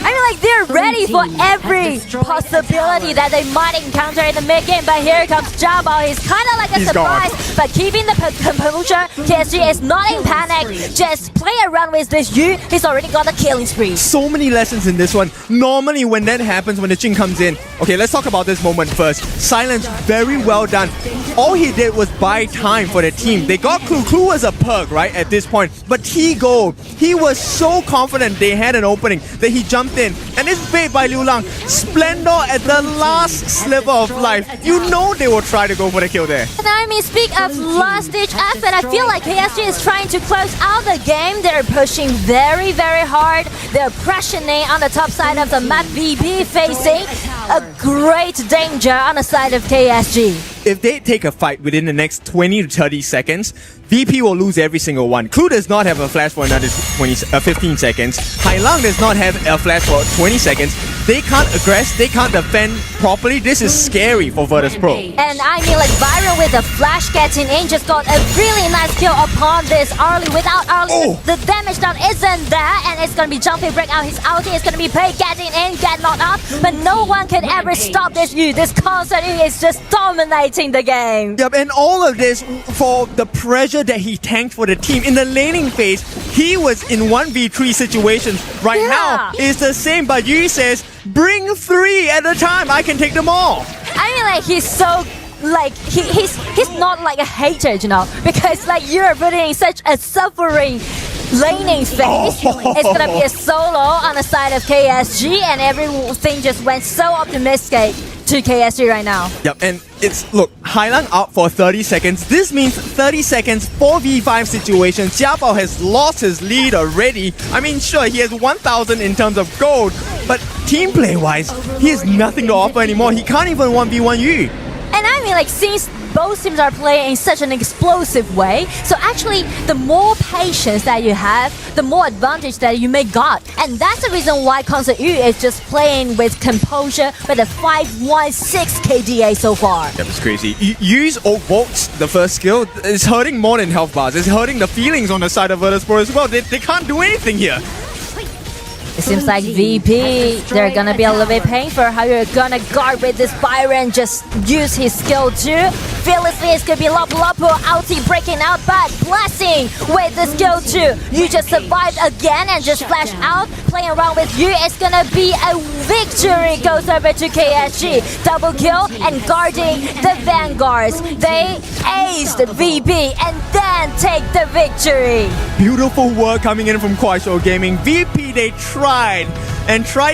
I mean, like, they're ready for every possibility that they might encounter in the mid-game, but here comes Jiabao. He's kind of like a surprise, but keeping the composure. KSG is not in panic. Just play around with this Yu. He's already got a killing spree. So many lessons in this one. Normally, when that happens, when the Jing comes in, okay, let's talk about this moment first. Silence, very well done. All he did was buy time for the team. They got Clue. Clue was a perk, right, at this point. But Tigo, he was so confident they had an opening that he jumped in. And it's bait by Liu Lang. Splendor at the last sliver of life. You know they will try to go for the kill there. And I mean, speak of last-ditch effort, I feel like KSG is trying to close out the game. They're pushing very, very hard. They're pressuring on the top side of the map. VP facing a great danger on the side of KSG. If they take a fight within the next 20 to 30 seconds, VP will lose every single one. Clue does not have a flash for another 15 seconds. Hailang does not have a flash for 20 seconds. They can't aggress, they can't defend properly. This is scary for Virtus Pro. And I mean, like, Byron with the flash getting in just got a really nice kill upon this early. Without early, the damage down isn't there, and it's gonna be Jumpy break out his ulti. It's gonna be Pei getting in, get knocked up, but no one can ever stop this Yu. This concert is just dominating the game. Yep, and all of this for the pressure that he tanked for the team. In the laning phase, he was in 1v3 situations. Right now, it's the same, but Yu says, bring 3 at a time, I can take them all. I mean, like, he's so... Like, he's not like a hater, you know, because like you're putting in such a suffering laning phase. It's gonna be a solo on the side of KSG, and everything just went so optimistic. to KSG right now. Yep, and it's, look, Hailang out for 30 seconds. This means 30 seconds, 4v5 situation. Jiabao has lost his lead already. I mean, sure, he has 1,000 in terms of gold, but team play-wise, he has nothing to offer anymore. He can't even 1v1 Yu. And I mean, like, since both teams are playing in such an explosive way, so actually, the more patience that you have, the more advantage that you may got. And that's the reason why Concert Yu is just playing with composure with a 5-1-6 KDA so far. Yep, it's crazy. Yu's Oak Bolts, the first skill, is hurting more than health bars. It's hurting the feelings on the side of Virtus.pro as well. They can't do anything here. It seems like VP, they're gonna be a little bit painful how you're gonna guard with this Byron, just use his skill too. Fearlessly, it's gonna be Lapu Lapu, ulti breaking out, but Blessing with the skill too. You just survived again and just flash out, playing around with you. It's gonna be a victory, goes over to KSG. Double kill and guarding the Vanguards. They aced VP and then take the victory. Beautiful work coming in from Kuaishou Gaming. VP, they tried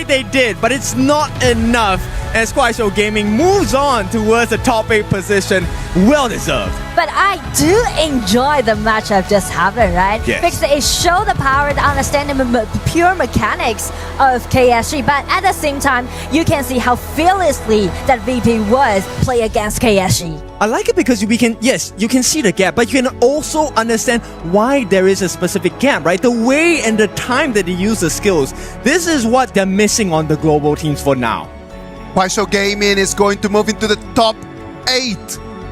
they did, but it's not enough as Kuaishou Gaming moves on towards the top 8 position. Well deserved. But I do enjoy the matchup just happened, right? Yes. Because it showed the power, the understanding the pure mechanics of KSG, but at the same time, you can see how fearlessly that VP was play against KSG. I like it because you can see the gap, but you can also understand why there is a specific gap, right? The way and the time that they use the skills. This is what they're missing on the global teams for now. Kuaishou Gaming is going to move into the top 8.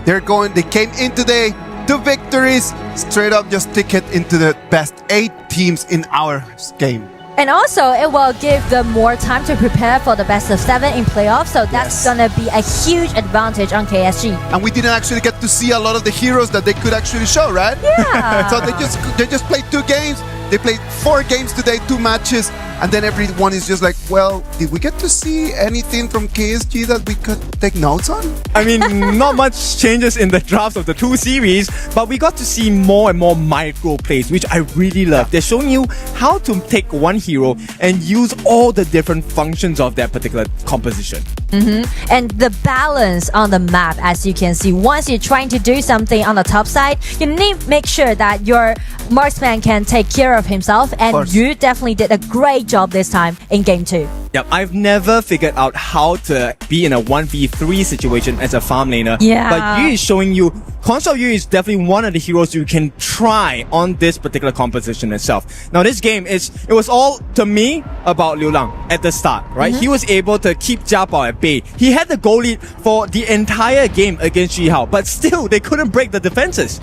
They came in today, 2 victories, straight up just ticket into the best 8 teams in our game. And also, it will give them more time to prepare for the best of 7 in playoffs, so that's gonna be a huge advantage on KSG. And we didn't actually get to see a lot of the heroes that they could actually show, right? Yeah. So they just played 2 games. They played 4 games today, 2 matches, and then everyone is just like, well, did we get to see anything from KSG that we could take notes on? I mean, not much changes in the drafts of the 2 series, but we got to see more and more micro plays, which I really love. They're showing you how to take one hero and use all the different functions of that particular composition. And the balance on the map, as you can see, once you're trying to do something on the top side, you need to make sure that your marksman can take care of himself, and you definitely did a great job this time in game 2. Yep, I've never figured out how to be in a 1v3 situation as a farm laner. Yeah. But Yu is showing you, Console Yu is definitely one of the heroes you can try on this particular composition itself. Now this game, it was all, to me, about Liu Lang at the start, right? He was able to keep Jiabao at bay. He had the goal lead for the entire game against Ji Hao, but still, they couldn't break the defenses.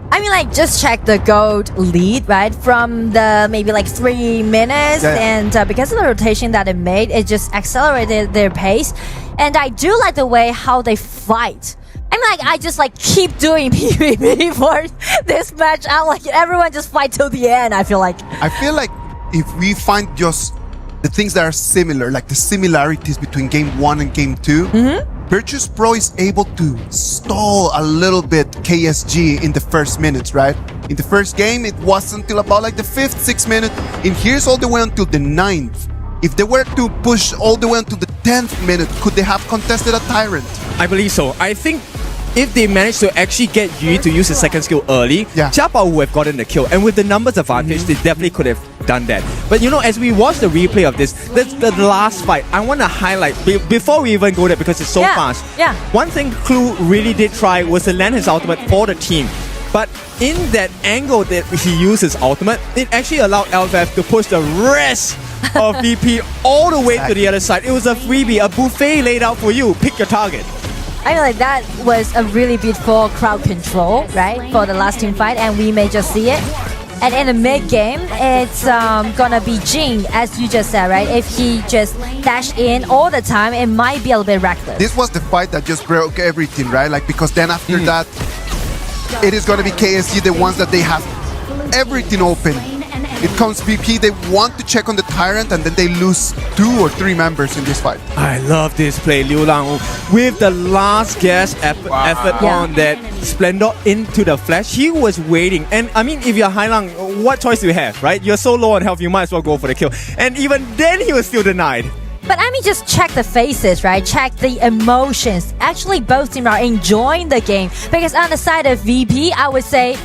I mean, like, just check the gold lead, right? From the maybe like 3 minutes, and because of the rotation that it made, it just accelerated their pace. And I do like the way how they fight. I mean, like, I just like keep doing PvP for this match. I like everyone just fight till the end. I feel like if we find just the things that are similar, like the similarities between game 1 and game 2. Virtus.pro is able to stall a little bit KSG in the first minutes, right? In the first game, it wasn't until about like the 5th, 6th minute. And here's all the way until the 9th. If they were to push all the way until the 10th minute, could they have contested a Tyrant? I believe so. I think if they managed to actually get Yu to use his second skill early, Jiabao would have gotten the kill. And with the numbers advantage, they definitely could have done that. But you know, as we watch the replay of this, the last fight, I want to highlight, before we even go there, because it's so fast. One thing Clue really did try was to land his ultimate for the team. But in that angle that he used his ultimate, it actually allowed LFF to push the rest of VP all the way to the other side. It was a freebie, a buffet laid out for you. Pick your target. I mean, like, that was a really beautiful crowd control, right, for the last team fight, and we may just see it. And in the mid-game, it's gonna be Jing, as you just said, right? If he just dash in all the time, it might be a little bit reckless. This was the fight that just broke everything, right? Like, because then after that, it is gonna be KSG, the ones that they have everything open. It comes VP, they want to check on the Tyrant, and then they lose 2 or 3 members in this fight. I love this play, Liu Lang, with the last gasp effort on that Splendor into the flash. He was waiting, and I mean, if you're Hailang, what choice do you have, right? You're so low on health, you might as well go for the kill. And even then, he was still denied. But I mean, just check the faces, right? Check the emotions. Actually, both teams are enjoying the game. Because on the side of VP, I would say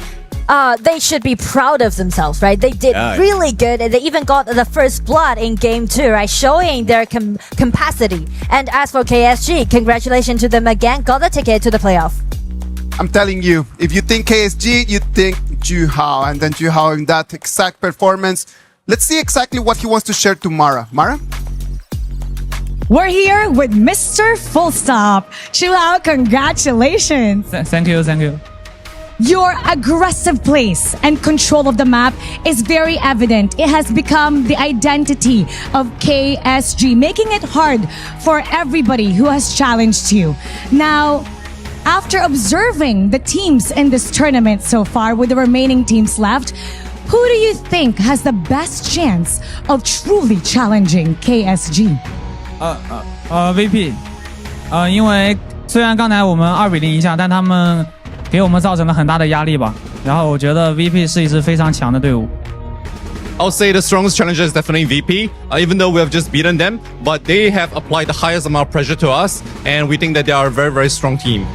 they should be proud of themselves, right? They did really good, and they even got the first blood in game 2, right? Showing their capacity. And as for KSG, congratulations to them again. Got the ticket to the playoff. I'm telling you, if you think KSG, you think Juhao. And then Juhao in that exact performance. Let's see exactly what he wants to share to Mara. Mara? We're here with Mr. Full Stop. Juhao, congratulations. Thank you. Your aggressive place and control of the map is very evident. It has become the identity of KSG, making it hard for everybody who has challenged you. Now, after observing the teams in this tournament so far, with the remaining teams left, who do you think has the best chance of truly challenging KSG? VP，因为虽然刚才我们2-0赢下，但他们给我们造成了很大的压力吧。然后我觉得 VP 是一支非常强的队伍。I'll say the strongest challenger is definitely VP, even though we have just beaten them, but they have applied the highest amount of pressure to us, and we think that they are a very, very strong team.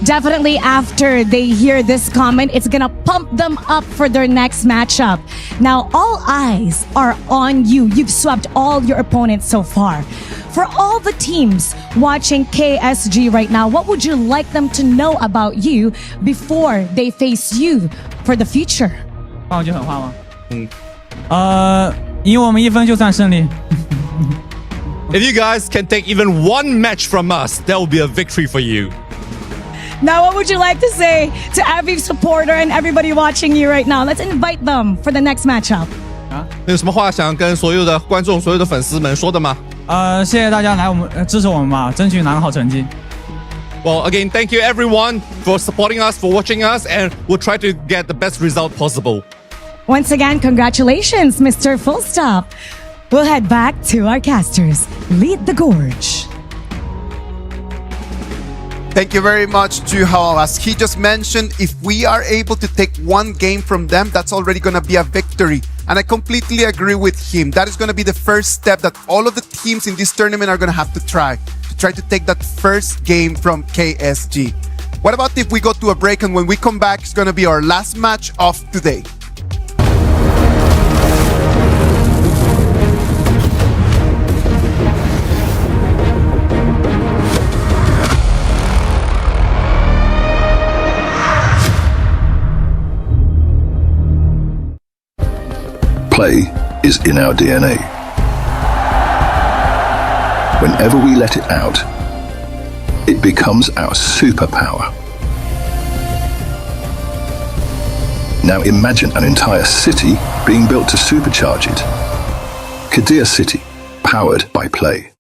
Definitely after they hear this comment, it's gonna pump them up for their next matchup. Now, all eyes are on you. You've swept all your opponents so far. For all the teams watching KSG right now, what would you like them to know about you before they face you for the future? 放一句狠话吗？赢我们1分就算胜利。If you guys can take even one match from us, that will be a victory for you. Now, what would you like to say to every supporter and everybody watching you right now? Let's invite them for the next matchup. 有什么话想跟所有的观众、所有的粉丝们说的吗？谢谢大家来支持我们吧，争取拿个好成绩。Well, again, thank you everyone for supporting us, for watching us, and we'll try to get the best result possible. Once again, congratulations, Mr. Full Stop. We'll head back to our casters. Lead the gorge. Thank you very much, Juhao. As he just mentioned, if we are able to take one game from them, that's already going to be a victory. And I completely agree with him. That is going to be the first step that all of the teams in this tournament are going to have to try to take that first game from KSG. What about if we go to a break, and when we come back, it's going to be our last match of today. Play is in our DNA. Whenever we let it out, it becomes our superpower. Now imagine an entire city being built to supercharge it. Kadir City, powered by play.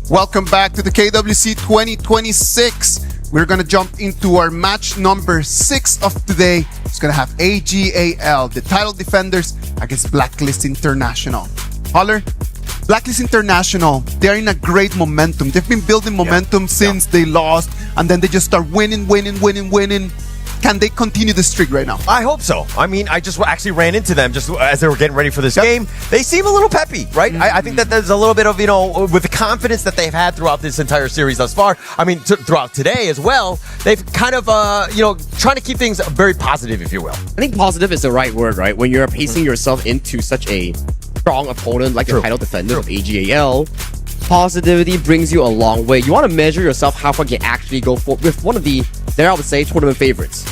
Welcome back to the KWC 2026. We're going to jump into our match number 6 of today. It's going to have AGAL, the title defenders, against Blacklist International. Holler, Blacklist International, they're in a great momentum. They've been building momentum since they lost, and then they just start winning. Can they continue the streak right now? I hope so. I mean, I just actually ran into them just as they were getting ready for this game. They seem a little peppy, right? I think that there's a little bit of, with the confidence that they've had throughout this entire series thus far. I mean, throughout today as well, they've kind of, trying to keep things very positive, if you will. I think positive is the right word, right? When you're pacing yourself into such a strong opponent like the title defender of AGAL, positivity brings you a long way. You want to measure yourself how far you can actually go for with one of the, I would say, tournament favorites.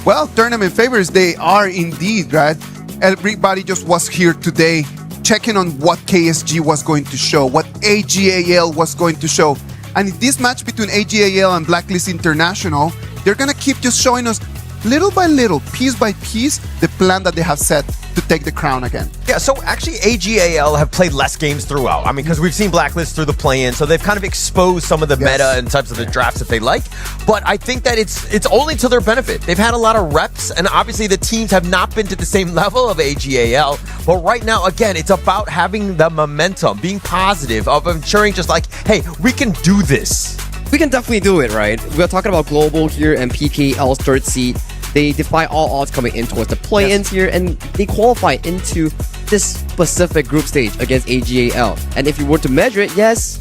Well, tournament favorites, they are indeed, right? Everybody just was here today checking on what KSG was going to show, what AGAL was going to show. And in this match between AGAL and Blacklist International, they're going to keep just showing us little by little, piece by piece, the plan that they have set to take the crown again. Yeah, so actually AGAL have played less games throughout. I mean, because we've seen Blacklist through the play-in, so they've kind of exposed some of the meta and types of the drafts that they like. But I think that it's only to their benefit. They've had a lot of reps, and obviously the teams have not been to the same level of AGAL. But right now, again, it's about having the momentum, being positive, of ensuring just like, hey, we can do this. We can definitely do it, right? We're talking about Global here and PKL's third seed. They defy all odds coming in towards the play-ins here, and they qualify into this specific group stage against AGAL. And if you were to measure it, yes,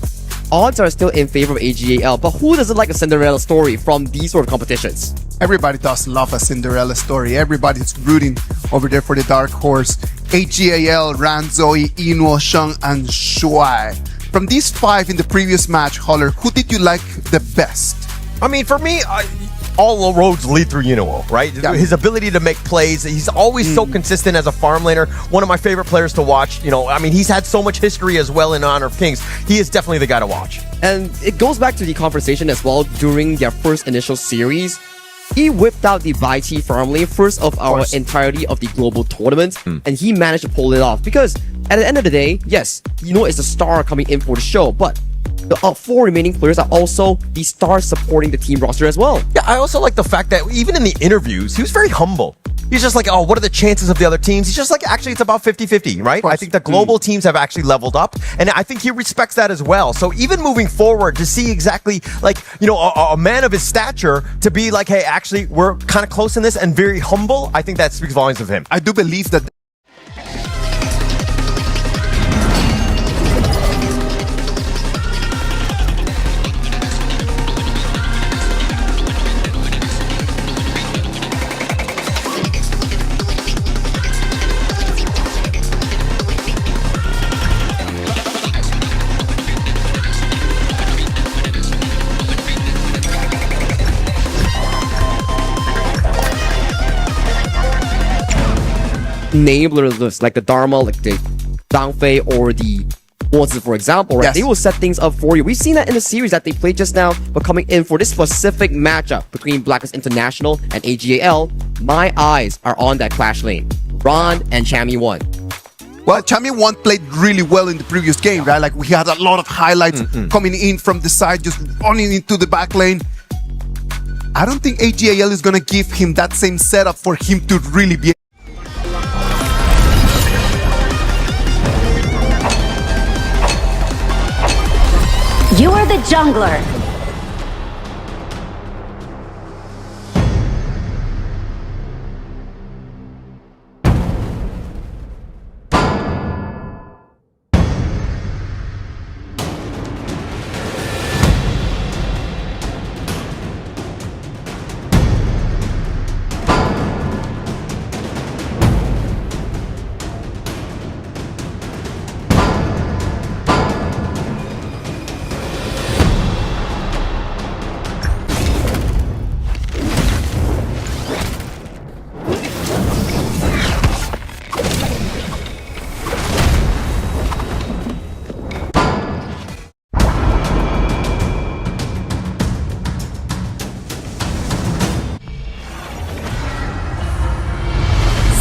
odds are still in favor of AGAL, but who doesn't like a Cinderella story from these sort of competitions? Everybody does love a Cinderella story. Everybody's rooting over there for the dark horse. AGAL, Ran, Zoe, Inuo, Sheng, and Shuai. From these 5 in the previous match, Holler, who did you like the best? I mean, for me, all roads lead through Inuo, right? Yeah. His ability to make plays. He's always so consistent as a farm laner. One of my favorite players to watch. I mean, he's had so much history as well in Honor of Kings. He is definitely the guy to watch. And it goes back to the conversation as well during their first initial series. He whipped out the Viti farm lane first of our entirety of the global tournament, and he managed to pull it off. Because at the end of the day, yes, it's a star coming in for the show, but the 4 remaining players are also the stars supporting the team roster as well. Yeah, I also like the fact that even in the interviews, he was very humble. He's just like, oh, what are the chances of the other teams? He's just like, actually, it's about 50-50, right? I think the global teams have actually leveled up, and I think he respects that as well. So even moving forward, to see exactly, like, a man of his stature to be like, hey, actually, we're kind of close in this and very humble, I think that speaks volumes of him. I do believe that enabler list, like the Dharma, like the Zhangfei or the Wazzi, for example, right? Yes. They will set things up for you. We've seen that in the series that they played just now, but coming in for this specific matchup between Blacklist International and AGAL, my eyes are on that clash lane. Ron and Chami1. Well, Chami1 played really well in the previous game, right? Like, we had a lot of highlights coming in from the side, just running into the back lane. I don't think AGAL is going to give him that same setup for him to really be. You are the jungler.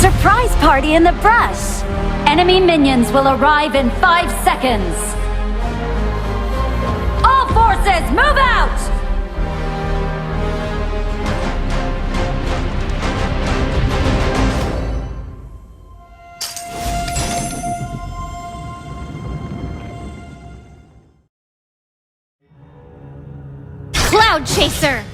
Surprise party in the brush! Enemy minions will arrive in 5 seconds! All forces, move out! Cloud Chaser!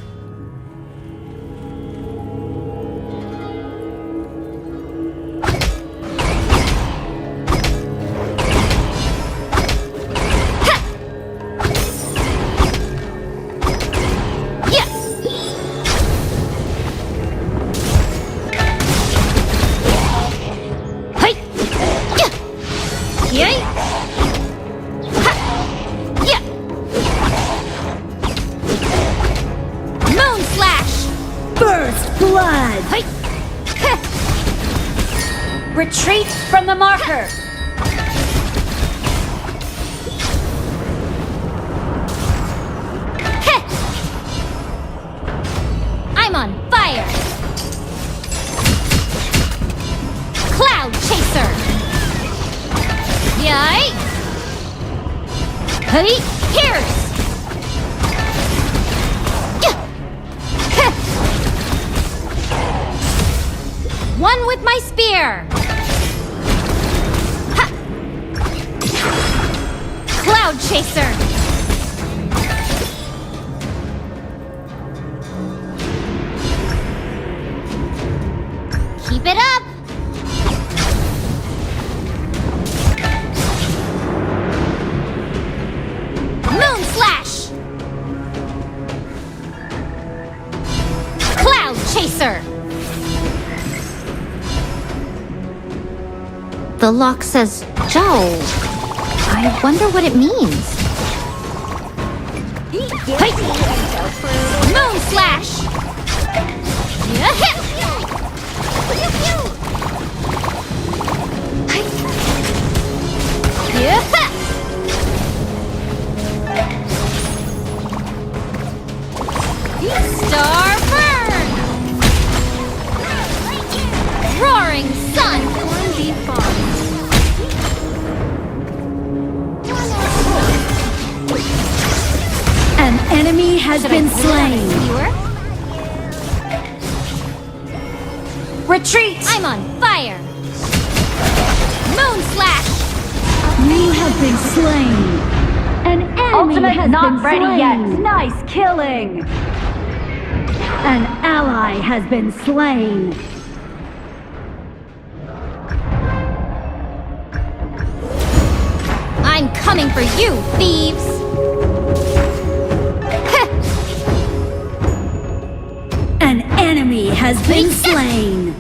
Moon Slash! First blood! Retreat from the marker! I'm on fire! Cloud Chaser! Yay! Hey, here's! One with my spear! Ha! Cloud Chaser! Keep it up! Moon Slash! Cloud Chaser! The lock says Joe. I wonder what it means. Hey! Moon Slash! Star Burn! Roaring Sun! An enemy has been slain. Retreat! I'm on fire! Moon Slash! You have been slain. An enemy Ultimate has not been ready slain. yet. Nice killing. An ally has been slain. I'm coming for you, thieves! An enemy has been slain.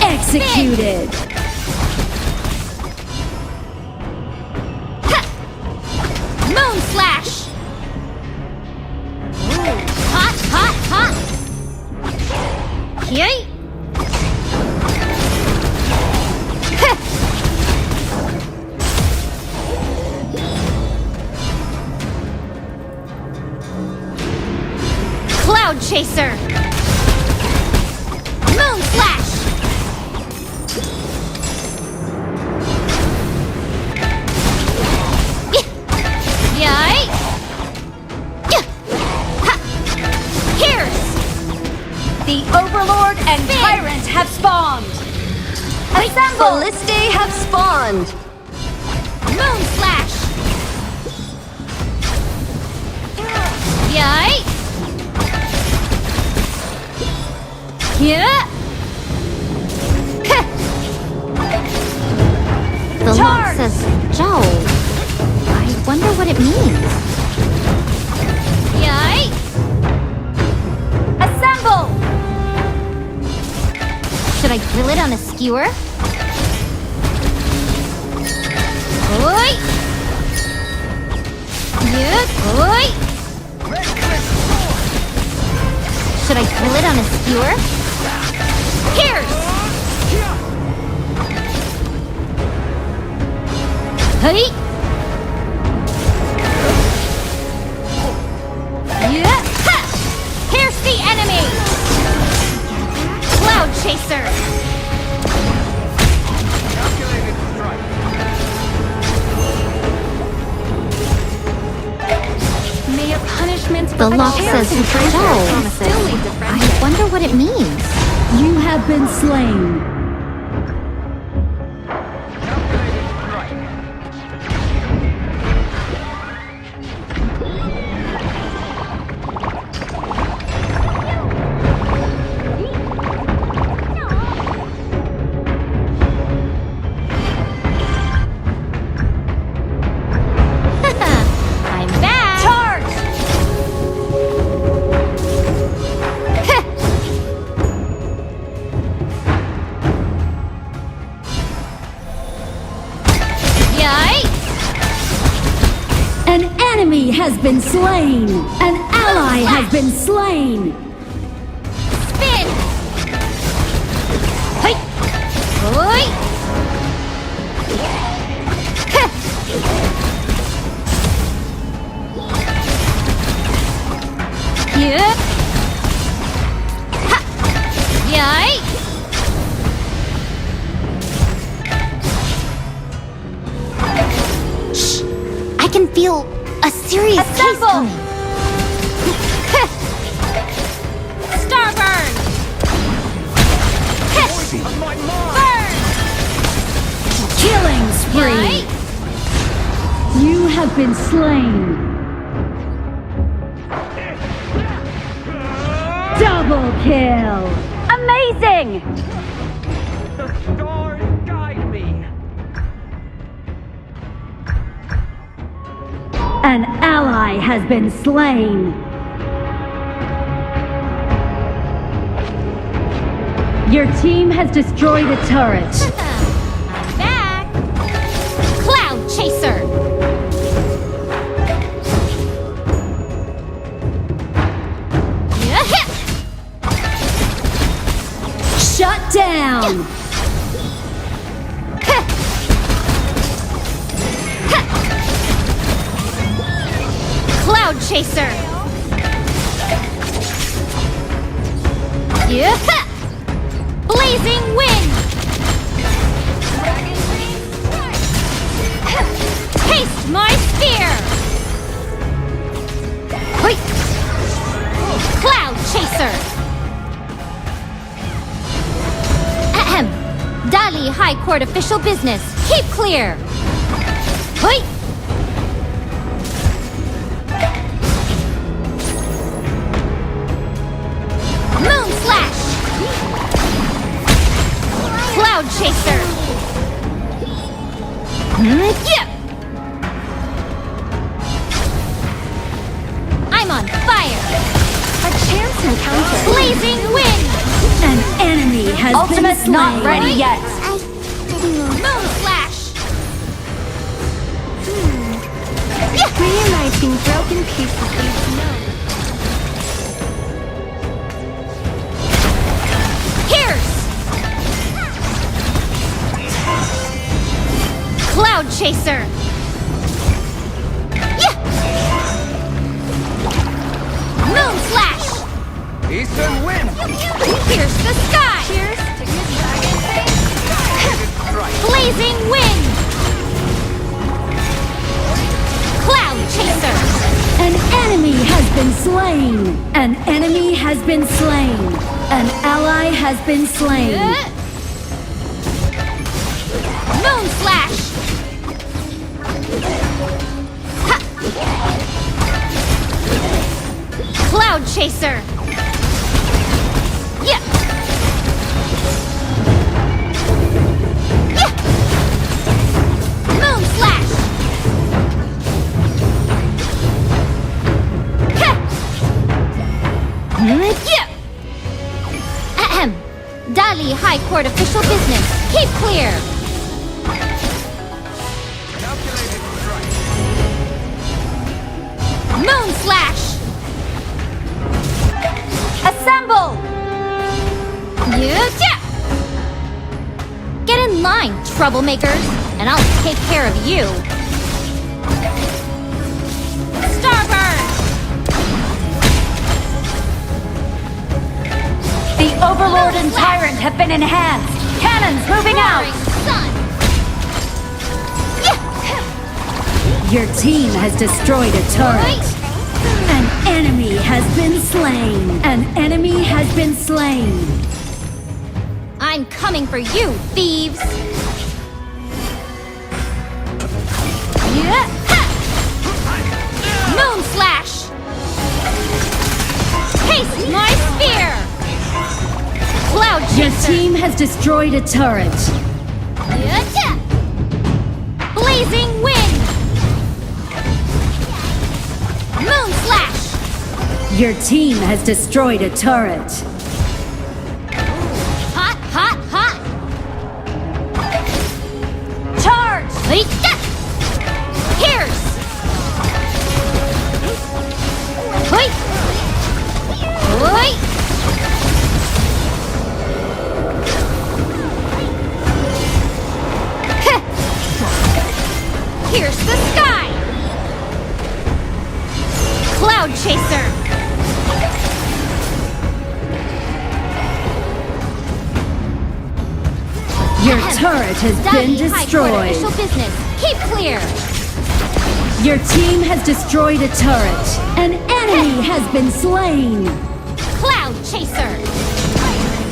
Executed. Moon Slash! Hot, hot, hot! Yay! Cloud Chaser! Moon Slash! Yay! Here's! The Overlord and Tyrant have spawned! Assemble! Balliste have spawned! Moon Slash! Yay! Yeah! The lock says Joe. I wonder what it means. Yay! Assemble! Should I grill it on a skewer? Oi! Yeah, oi! Should I grill it on a skewer? Here's! Hey! Yeah! Ha! Here's the enemy! Cloud Chaser! May a punishment The lock says Joe. I wonder what it means. You have been slain. enemy has been slain. An ally has been slain. Spin! Hey! Oi! Heh! Yep! Ha! Yay! Shh! I can feel a serious case coming. Heh! Starburn! Heh! Burn! Killing spree. You have been slain. Double kill. Amazing! An ally has been slain. Your team has destroyed a turret. I'm back! Cloud Chaser! Yeah-hit! Shut down. Cloud Chaser! Yeah! Blazing Wind! Taste my spear! Wait! Cloud Chaser! Ahem! Dali High Court official business. Keep clear! Wait! Moon Slash! Cloud Chaser! Yeah! I'm on fire! A chance encounter. Blazing Wind! An enemy has Ultimate's been slain. not ready yet. Moon Slash! Reuniting broken pieces leaves no. Here's! Cloud Chaser! Yeah! Moon Slash! Eastern Wind! Pierce the sky! Cheers to good dragon face. Blazing Wind! Cloud Chaser! An enemy has been slain. An enemy has been slain. An ally has been slain. Moon Slash! Ha! Cloud Chaser! Yeah! Yeah! Moon Slash! Ha! Yeah! Ahem! Dali High Court official business. Keep clear! Moon Slash! Assemble! Yeah! Get in line, troublemakers, and I'll take care of you. Starburn! The Overlord and Tyrant have been enhanced. Cannons moving out. Sun! Your team has destroyed a turret. An enemy has been slain. An enemy has been slain. I'm coming for you, thieves! Yeah! Ha! Moon Slash! Taste my spear! Cloud Your Chaser! team has destroyed a turret. Yeah! Blazing Wind! Moon Slash! Your team has destroyed a turret. Hot, hot, hot! Charge! Here's! Cloud Chaser! Your turret has been Dali High Court destroyed. official business. Keep clear! Your team has destroyed a turret. An enemy has been slain. Cloud Chaser!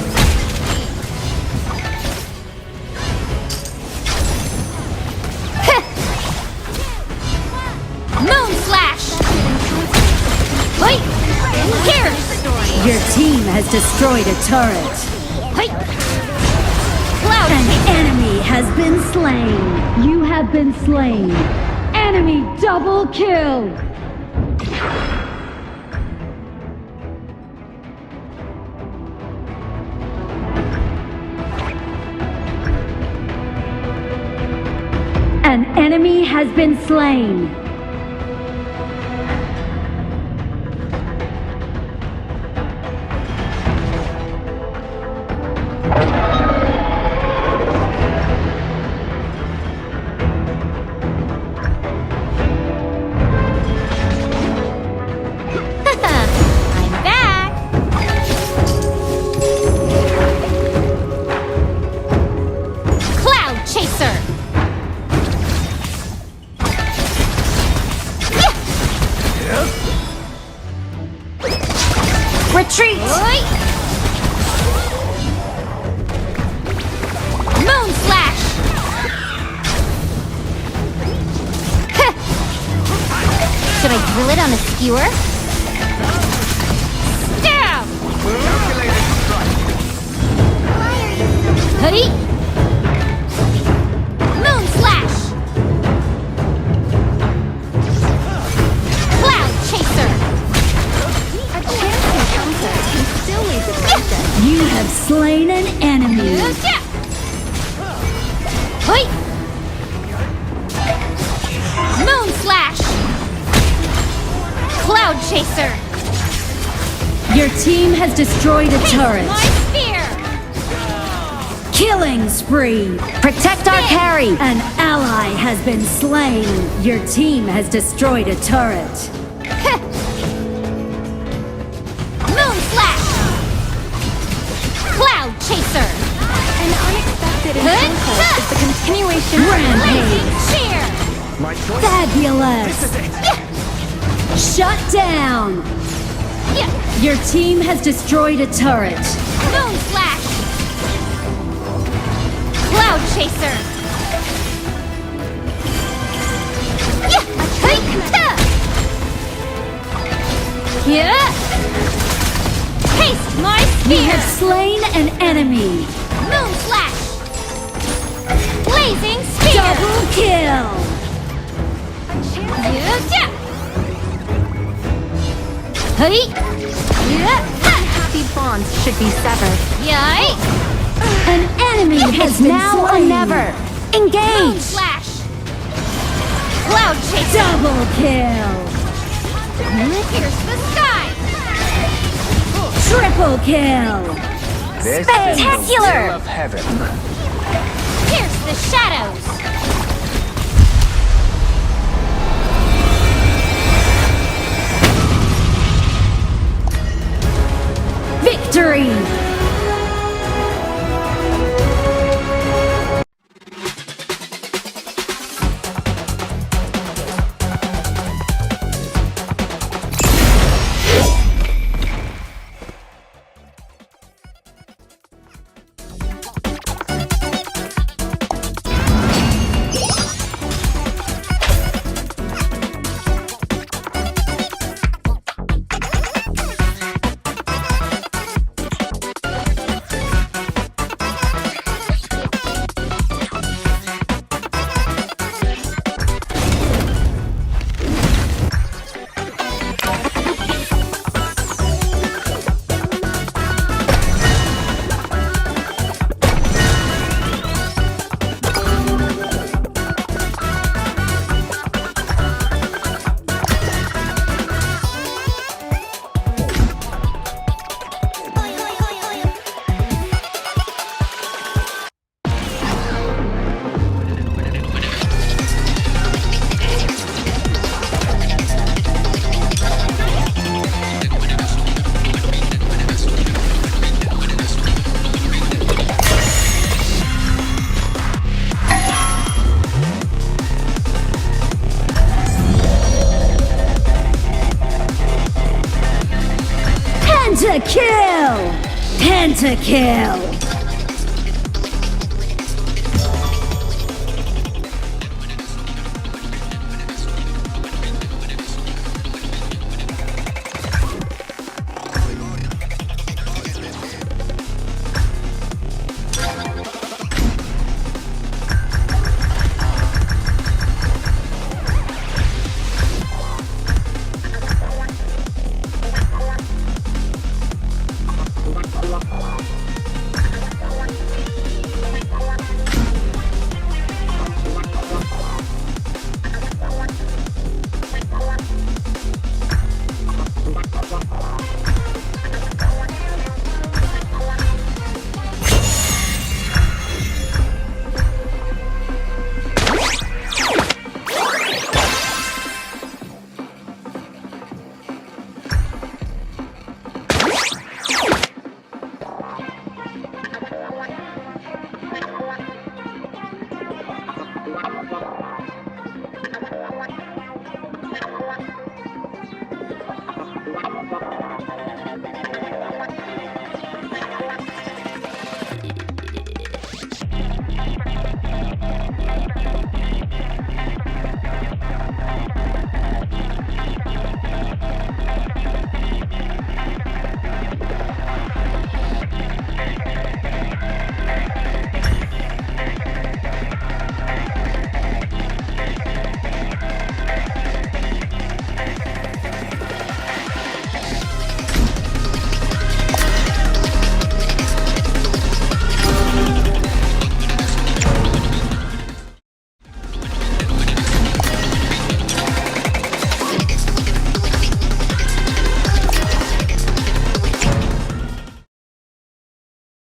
Moon Slash! Wait! Here! Your team has destroyed a turret. Cloud An Chaser! enemy has been slain. You have been slain. Enemy double kill. An enemy has been slain. I'm back! Cloud Chaser! Retreat! Moon Slash! Should I drill it on a skewer? Stab! Hoodie! Moon Slash! Cloud Chaser! A chance encounter can still lead the princess. You have slain an enemy. Hoi! Moon Slash! Cloud Chaser! Your team has destroyed a turret. My spear! Killing spree. Protect our carry! An ally has been slain. Your team has destroyed a turret. Moon Slash! Cloud Chaser! An unexpected encounter is the continuation Rampage. Cheer! My choice. Fabulous. This is it. Shut down. Your team has destroyed a turret. Moon Slash! Cloud Chaser! Taste my You spear! have slain an enemy. Moon Slash! Blazing Spear! Double kill. Hey! Unhappy bonds should be severed. Yay! An enemy has It's been now or slain. never! Moon Engage! Slash! Cloud Chaser! Double kill. Pierce the sky! Triple kill. This Spectacular! is the will of heaven. Pierce the shadows! Victory. Penta-kill! Penta-kill!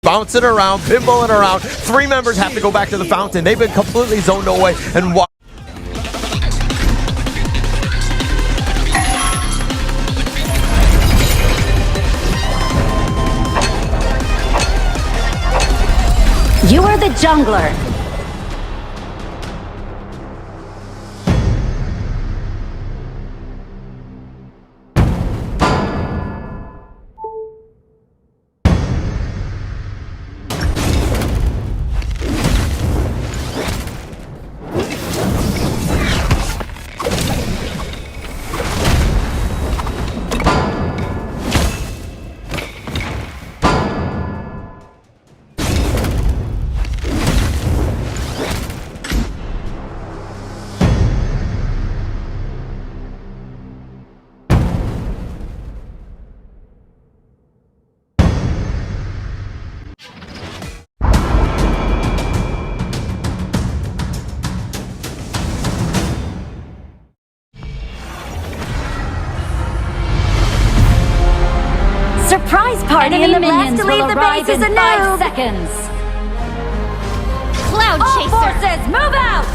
Bouncing around, pinballing around. 3 members have to go back to the fountain. They've been completely zoned away and You are the jungler. Surprise party Enemy and the minions last to will leave the arrive base is in a 5 noob. seconds. Cloud All Chaser! forces, move out!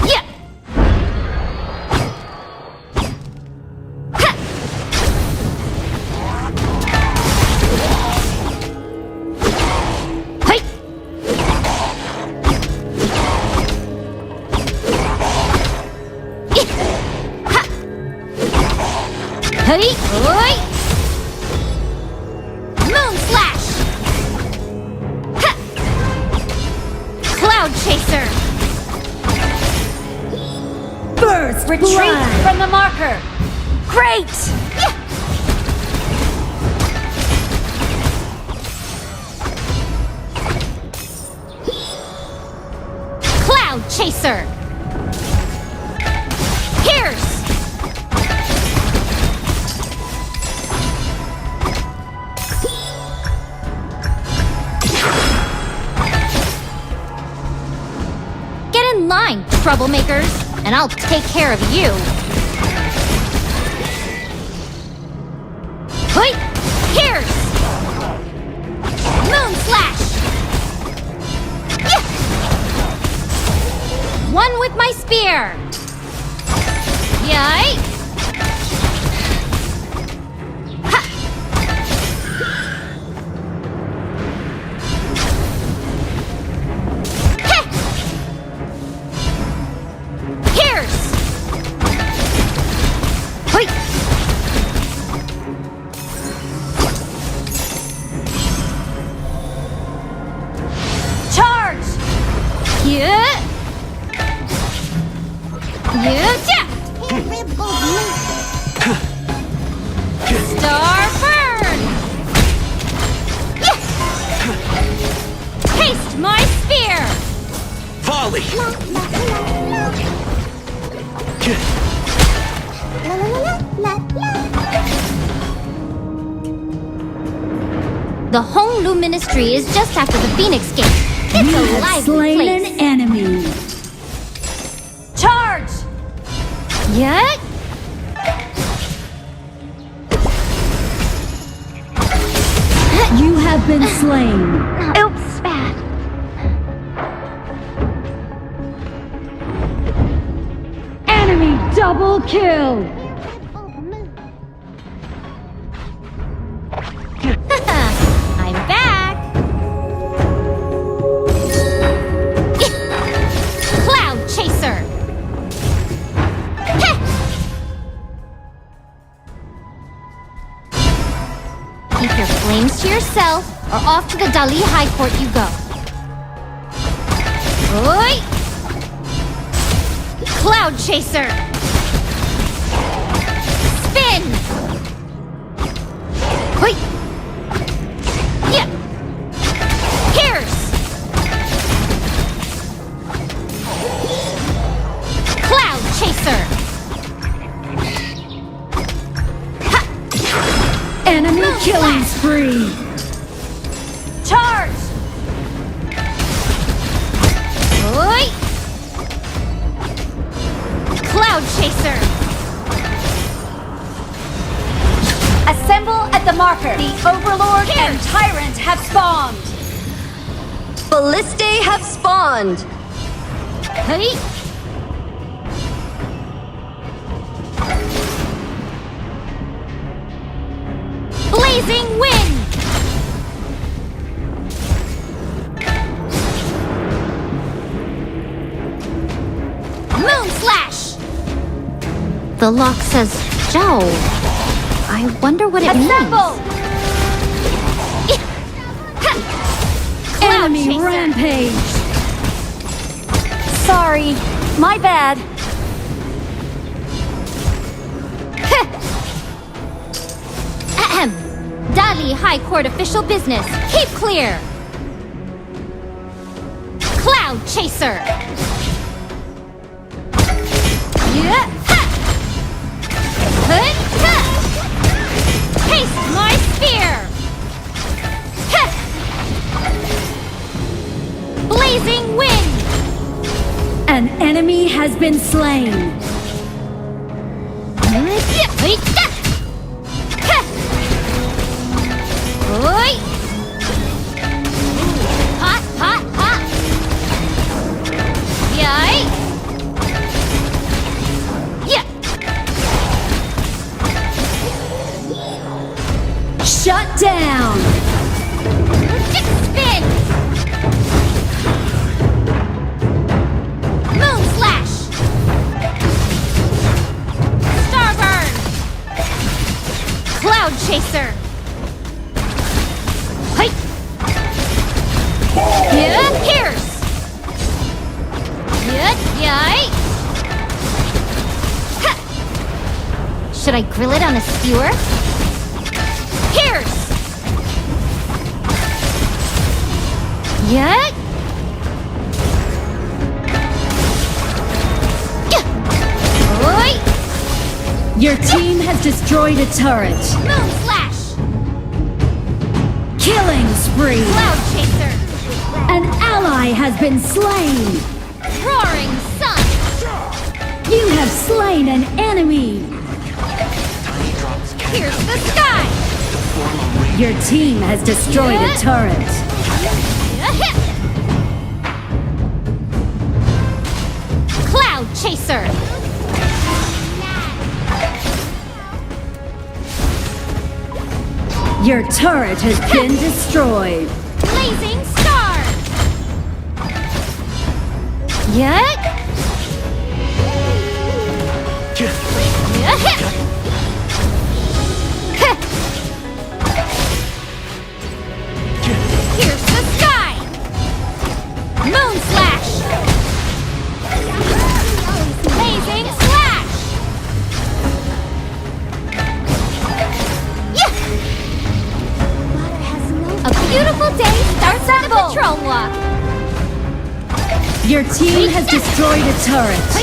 Yeah. Hey. Hey! Oi! Moon Slash! Ha! Cloud Chaser! First Retreat blood. from the marker! Great! Yeah. Cloud Chaser! Pierce! Get in line, troublemakers, and I'll take care of you. Hoi! Pierce! Moon Slash! Yeah! One with my spear! Yay! Ha! my spear! Volley! The Honglu Ministry is just after the Phoenix Gate. It's You a have lively slain place. an enemy. Charge! Yet? You have been slain. Oops, bad. Enemy double kill. I'm back. Cloud Chaser. Keep your flames to yourself, or off to the Dali High Court you go. Oi! Cloud Chaser. Spin. Oi! Yeah. Pierce. Cloud Chaser. Enemy killing spree. Charge! Oi! Cloud Chaser. Assemble at the marker. The Overlord and Tyrant have spawned. Ballistae have spawned. Hey! Blazing Wind! Moon Slash! The lock says Zhao. I wonder what it Assemble! means. Enemy Chaser. rampage. Sorry, my bad. Ahem. Dali High Court official business. Keep clear. Cloud Chaser. Yeah. Ha. Huh. Ha. Taste my spear. Ha. Blazing Wind. An enemy has been slain. Oi! Hot, hot, hot! Yay! Yeah! Shut down. Spin! Moon Slash! Starburn! Cloud Chaser! Hey! Yeah, Pierce! Yeah, yay! Ha! Should I grill it on a skewer? Pierce! Yeah! Oi! Your team has destroyed a turret. Moon Slash! Killing spree. Cloud Chaser! An ally has been slain. Roaring Sun! You have slain an enemy. Pierce the sky! Your team has destroyed a turret. Cloud Chaser! Your turret has been destroyed. Blazing Star! Yet? Pierce the sky! Moon Slash! Blazing Slash! Yeah! A beautiful day starts at the patrol walk. Your team has destroyed a turret.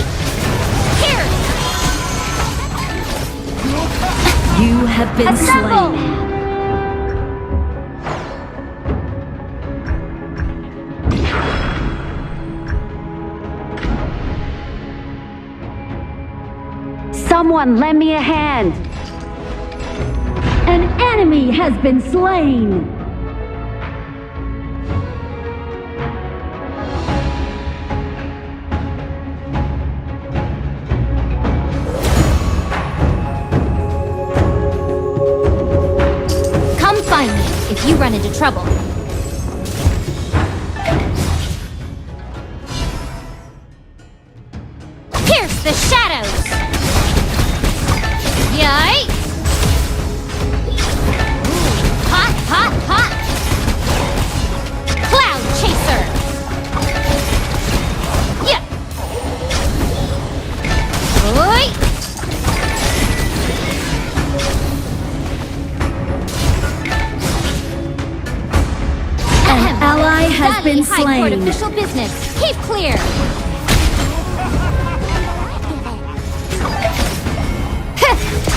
Here! You have been Assemble! slain. Someone lend me a hand. An enemy has been slain. Come find me if you run into trouble. Pierce the shadows! Yikes! Hot, hot, hot! Cloud chaser! Yeah! Oi! An ally has been High Court slain. official business. Keep clear.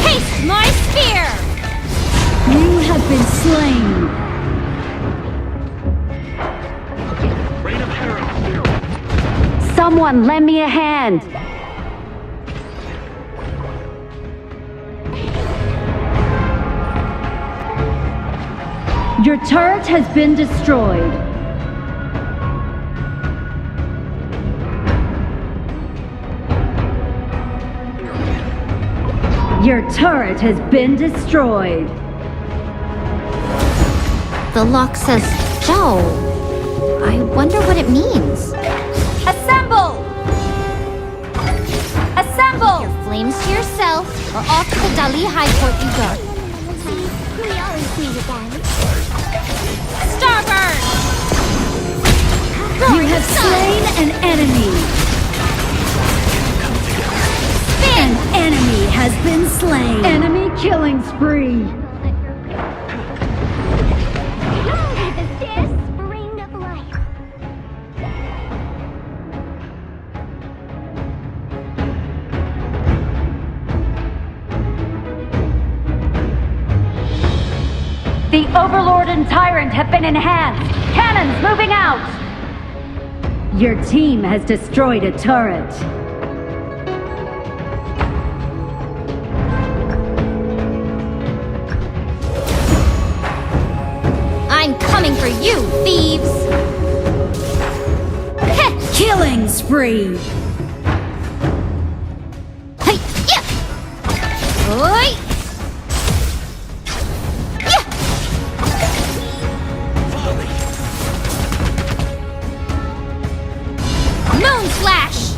Taste my spear! You have been slain. Someone lend me a hand. Your turret has been destroyed. Your turret has been destroyed. The lock says Joe. I wonder what it means. Assemble! Assemble! Your flames to yourself, or off to the Dali High Court you go. We always meet again. Starburn! You have slain an enemy. An enemy has been slain. Enemy killing spree. The Overlord and Tyrant have been enhanced. Cannons moving out. Your team has destroyed a turret. I'm coming for you, thieves! Killing spree. Hey, yeah! Oi! Moon Slash!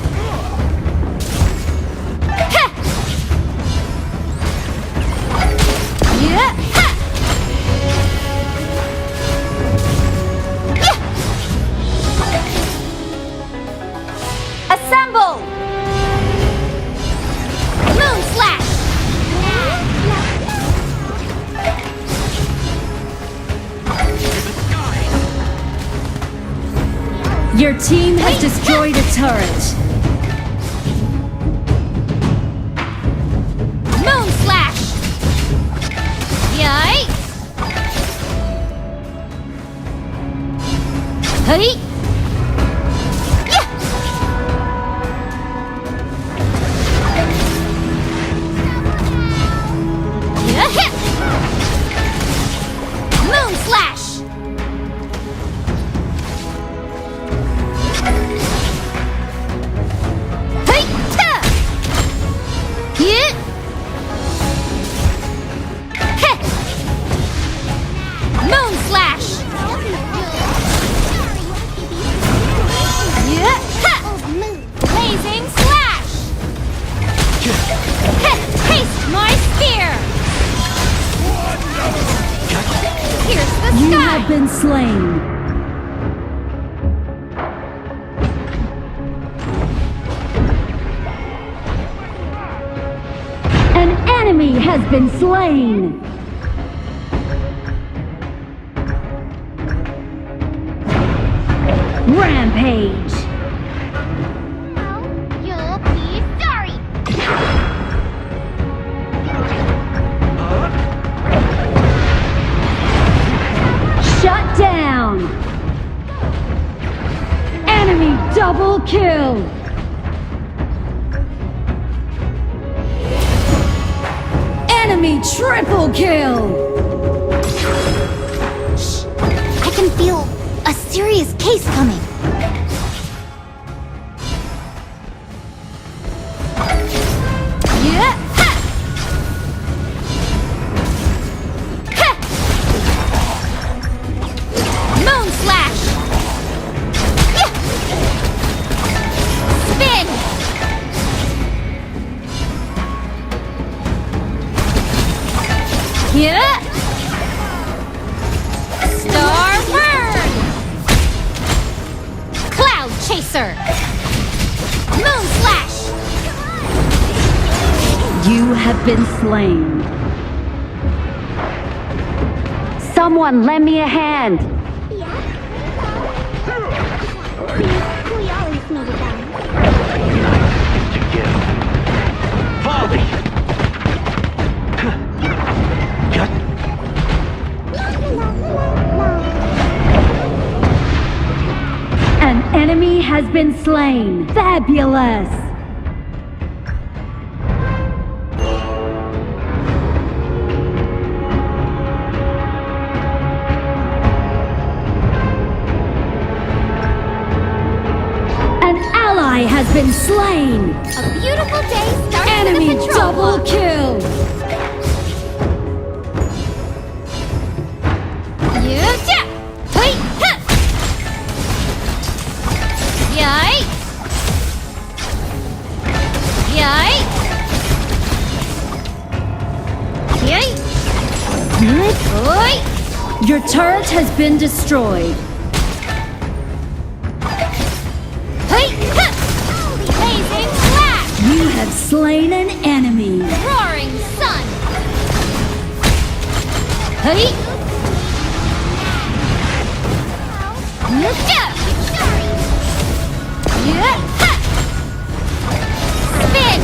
Ha! Yeah! Ha! Yeah! Assemble! Moon Slash! Your team has destroyed a turret. Moon Slash! Yikes! Hey! Yeah! Yeah, hit! Moon Slash! Hey! Ta! Yeah! Heh! Moon Slash! Yeah! Ha! Blazing Slash! Heh! Taste my spear! Here's the You sky! have been slain. An enemy has been slain. Rampage. down. Enemy double kill. Enemy triple kill. I can feel a serious case coming. Yeah. Ha! Ha! Moon slash. Yeah. Spin. Yeah. Star burn. Cloud chaser. Moon slash. You have been slain. Someone lend me a hand. An enemy has been slain. Fabulous. An ally has been slain. A beautiful day starts Enemy with a patrol double walk. kill. Yeah. Wait. Ha. Yay. Yay. Yay. Oi. Your turret has been destroyed. Hey. Ha. Blazing slash. You have slain an enemy. Roaring sun. Hey. Yeah. Yeah. Ha. Spin.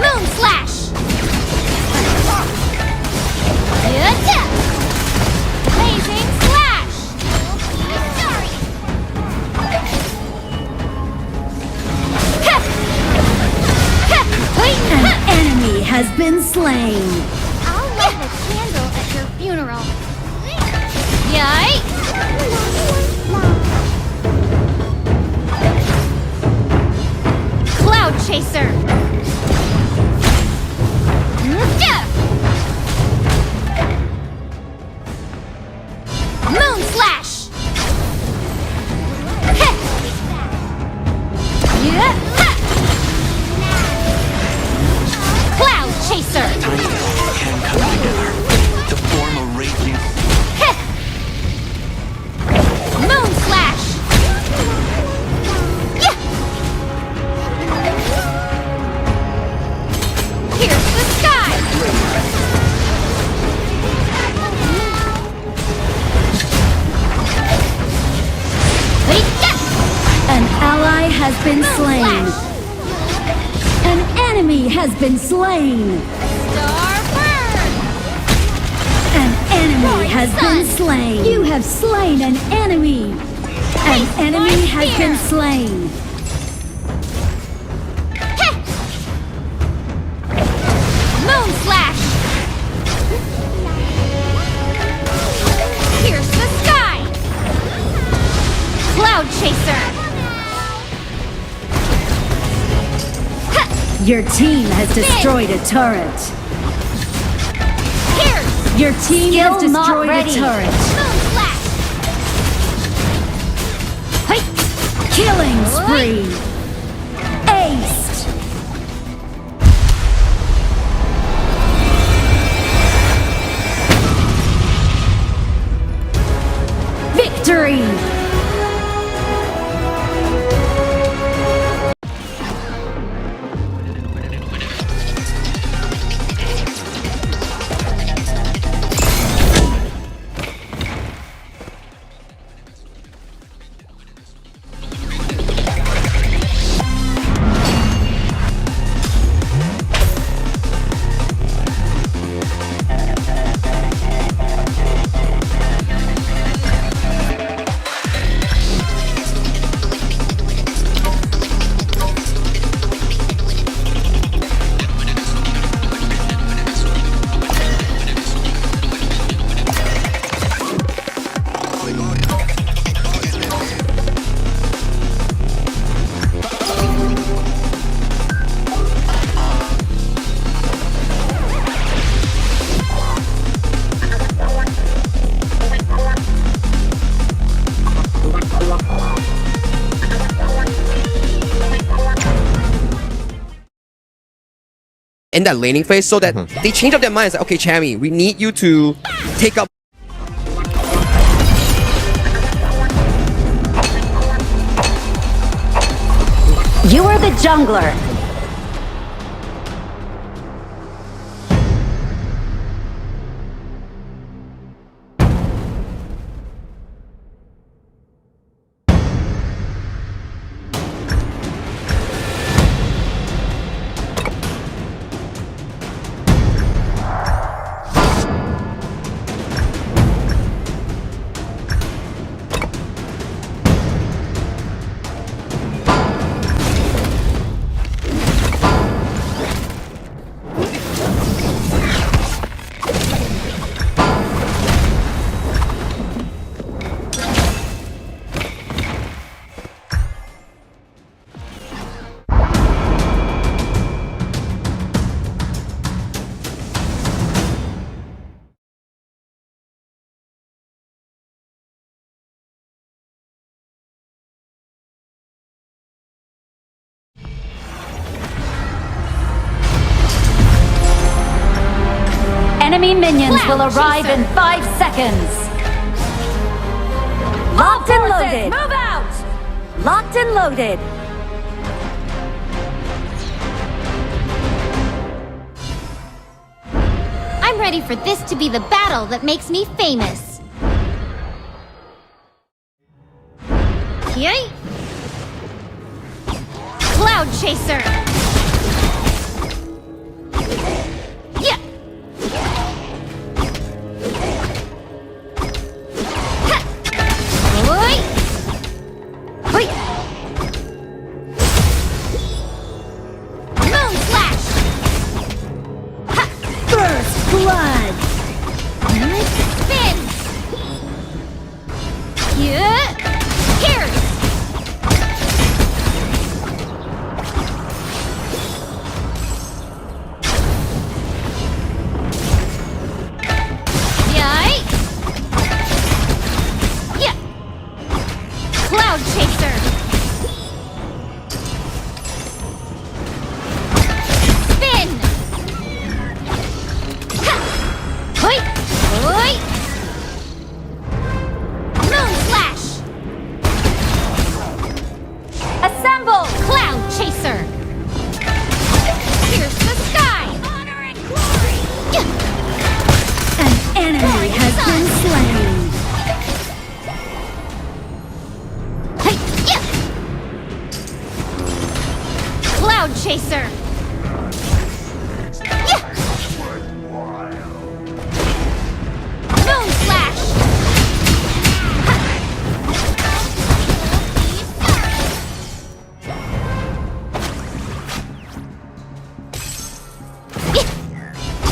Moon slash. Yeah. Blazing slash. Ha. Ha. Wait. An enemy has been slain. I'll light a candle at your funeral. Yay! Cloud chaser. Yeah. Moon slash. Heh. Yeah. Ha. Cloud chaser. Can come together to form a raging. Heh. Moon slash. Yeah. Here's the sky. Wait, yeah. An ally has been slain. An enemy has been slain. Star burn. An enemy Roaring has been sun. slain. You have slain an enemy. An Face enemy one has here. been slain. Heh. Moon slash. Here's the sky. Cloud chaser. Your team has destroyed a turret. Here's Your team has Still not destroyed a ready. turret. Moon slash. Hey. Killing spree. Aced. Victory. in that laning phase, so that they change up their minds. Like, okay, Chammy, we need you to take up. You are the jungler. Enemy minions will arrive in 5 seconds. Locked and loaded. Move out. Locked and loaded. I'm ready for this to be the battle that makes me famous. Yay! Cloud Chaser! Yeah! Blood! Spin! Yeah! Here! Yay! Yeah! Cloud Chaser! Spin! Hoi! Hoi! Moon Slash! Assemble! Cloud Chaser! Pierce the sky! Honor and glory! An enemy has been slain. Hey! Yeah! Cloud Chaser! Moon Slash!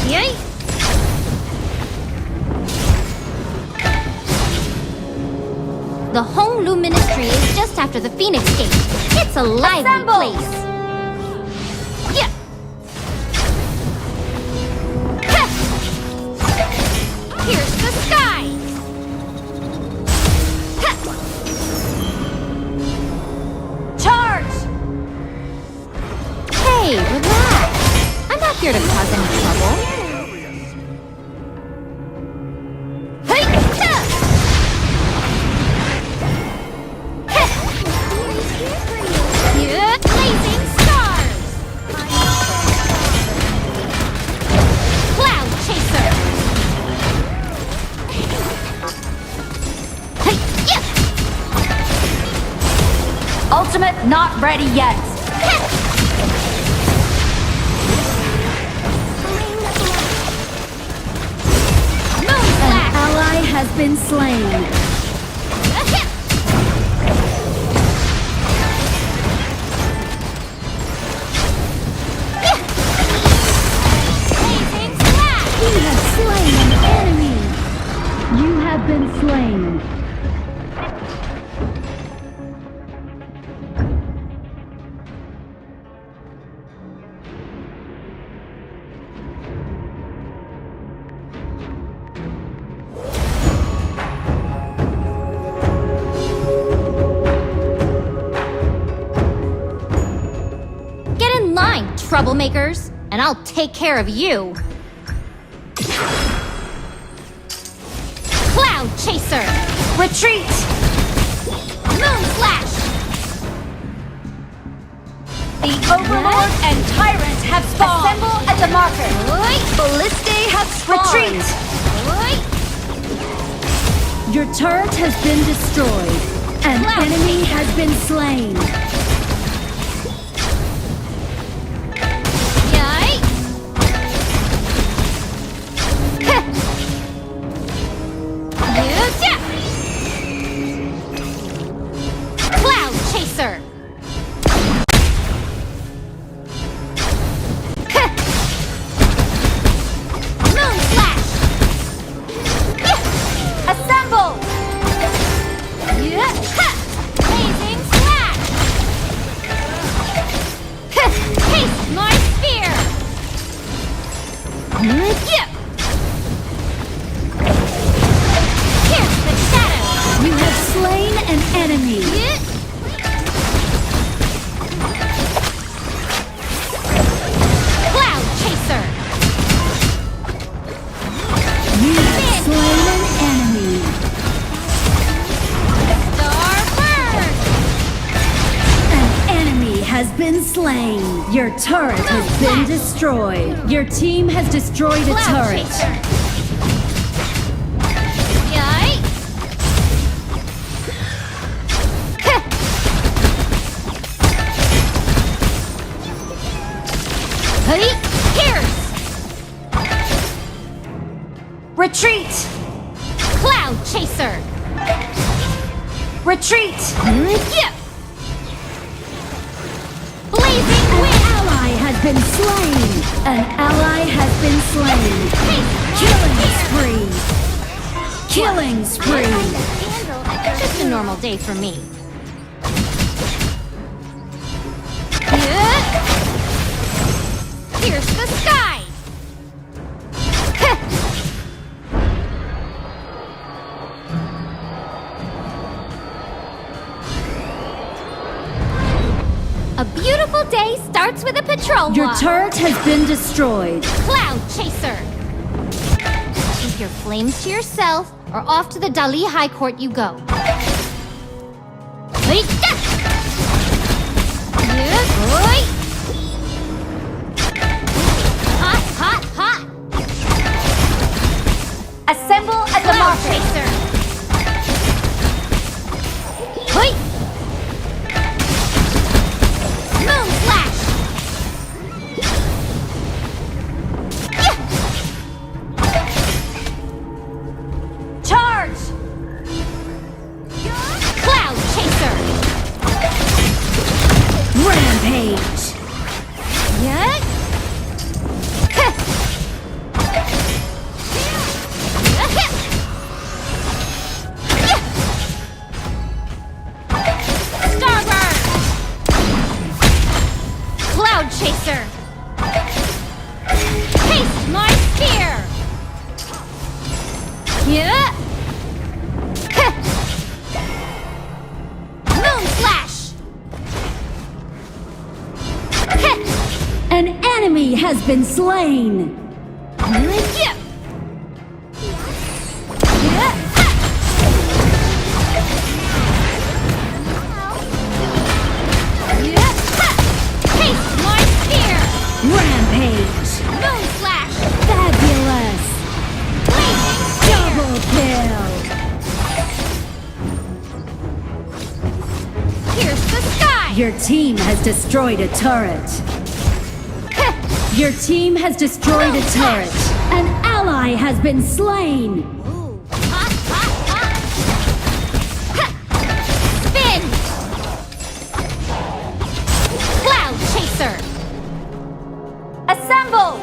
Yay! The Honglu Ministry is just after the Phoenix Gate. It's a lively place. Yeah! Pierce the sky! Charge! Hey, relax. I'm not here to cause any trouble. Hey! Yeah, blazing stars! Cloud Chaser! Ultimate not ready yet. An ally has been slain. You have slain an enemy. You have been slain. Get in line, troublemakers! and I'll take care of you. Cloud Chaser! Retreat! Moon Slash! The Overlord and Tyrant have spawned. Assemble at the marker. Balliste have spawned. Retreat! Your turret has been destroyed. An enemy has been slain. Cloud Chaser! Moon Slash! Assemble! Blazing Slash! Taste my spear! Pierce the shadow! You have slain an enemy. Cloud Chaser! You have slain an enemy. Star Burn! An enemy has been slain. Your turret has been destroyed. Your team has destroyed a Cloud turret. Chaser! Yikes! Hey, Pierce! Retreat! Cloud Chaser! Retreat! Blazing An Wind! ally has been slain. An ally has been slain. Killing spree. Killing spree. Just a normal day for me. Pierce the sky! A beautiful day starts with a patrol Your walk. turret has been destroyed. Cloud Chaser! Keep your flames to yourself, or off to the Dali High Court you go. Hot, hot, hot! Assemble at the Cloud marker. Chaser! Hoi! Moon Slash! Charge! Cloud Chaser! Rampage. Yes! Starburn! Cloud Chaser! Taste my spear! Yeah! Moon Slash! An enemy has been slain. Yeah! Taste my spear! Rampage. Moon Slash! Fabulous. Blazing Double kill. Pierce the sky! Your team has destroyed a turret. Your team has destroyed a turret. An ally has been slain. Hot, hot, hot! Spin! Cloud Chaser! Assemble!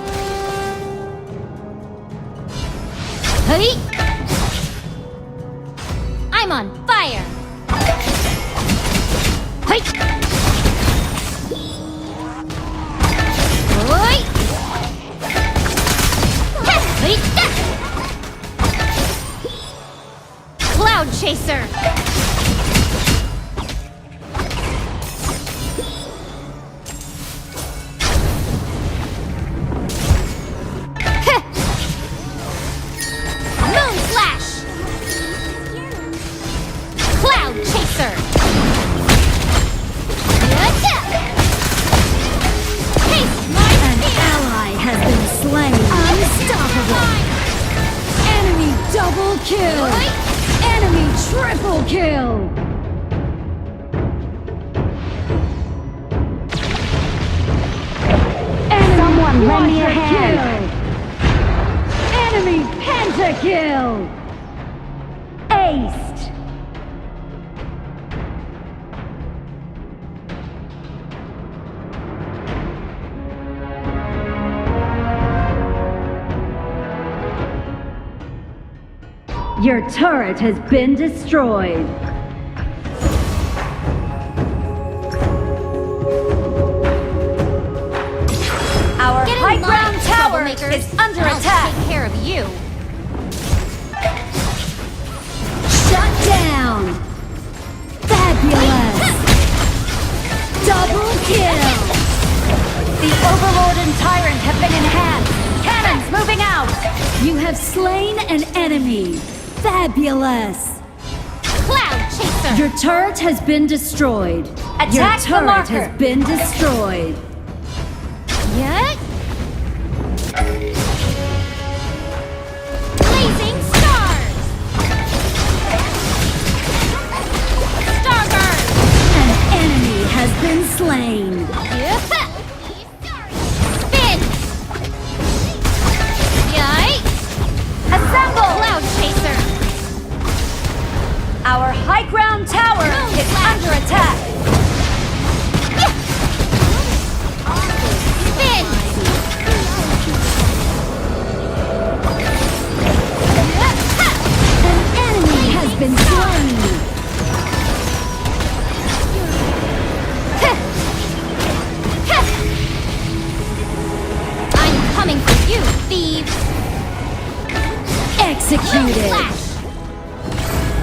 Hey! I'm on fire! Hey! Oi! Hey! Cloud Chaser! kill! Enemy triple kill! Someone lend me a hand! Enemy pentakill! Aced! Your turret has been destroyed. Our Get in high line, ground tower troublemakers. is under I'll attack. take care of you. Shut down! Fabulous! Double kill! The Overlord and Tyrant have been enhanced. Cannons moving out. You have slain an enemy. Fabulous! Cloud Chaser! Your turret has been destroyed. Attack Your the turret marker. has been destroyed. Yeah. Blazing stars! Starburst! An enemy has been slain. Yeah. Spin! Yikes! Assemble. Cloud Chaser! Our high ground tower is under attack. Spin! An enemy has been slain. I'm coming for you, thieves! Executed. Flash!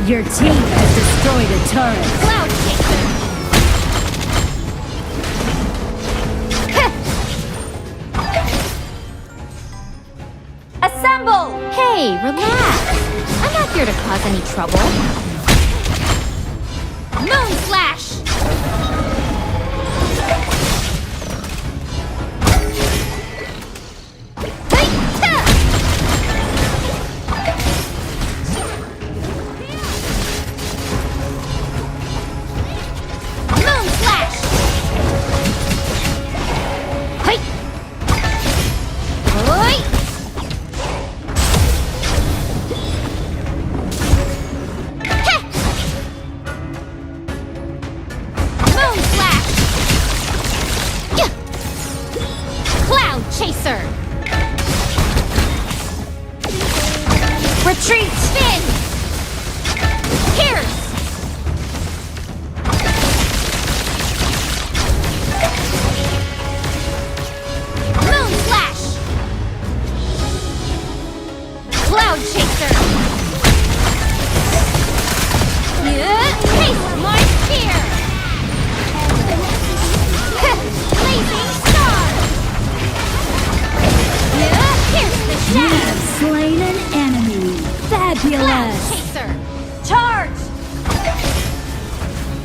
Your team has destroyed a turret. Cloud Chaser! Assemble. Hey, relax. I'm not here to cause any trouble. Moon Slash! Moon Slash! Hey! Oi! Moon Slash! Yeah! Cloud Chaser! Retreat. Spin! Pierce! Moon Slash! Cloud Chaser! Yeah! Taste my spear! Blazing star! Yeah! Pierce the You shadow! have slain an enemy. Cloud Fabulous! Chaser! Charge.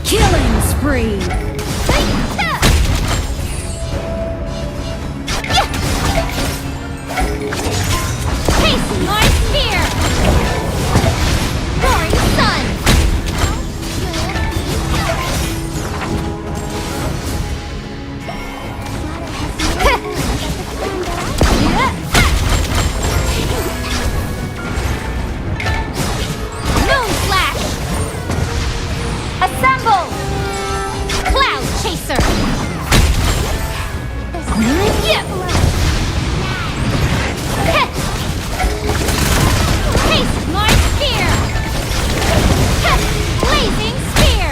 Killing spree! Taste my spear! Roaring sun! Moon Slash! Assemble. Cloud Chaser! Yeah! Taste my spear! Blazing spear!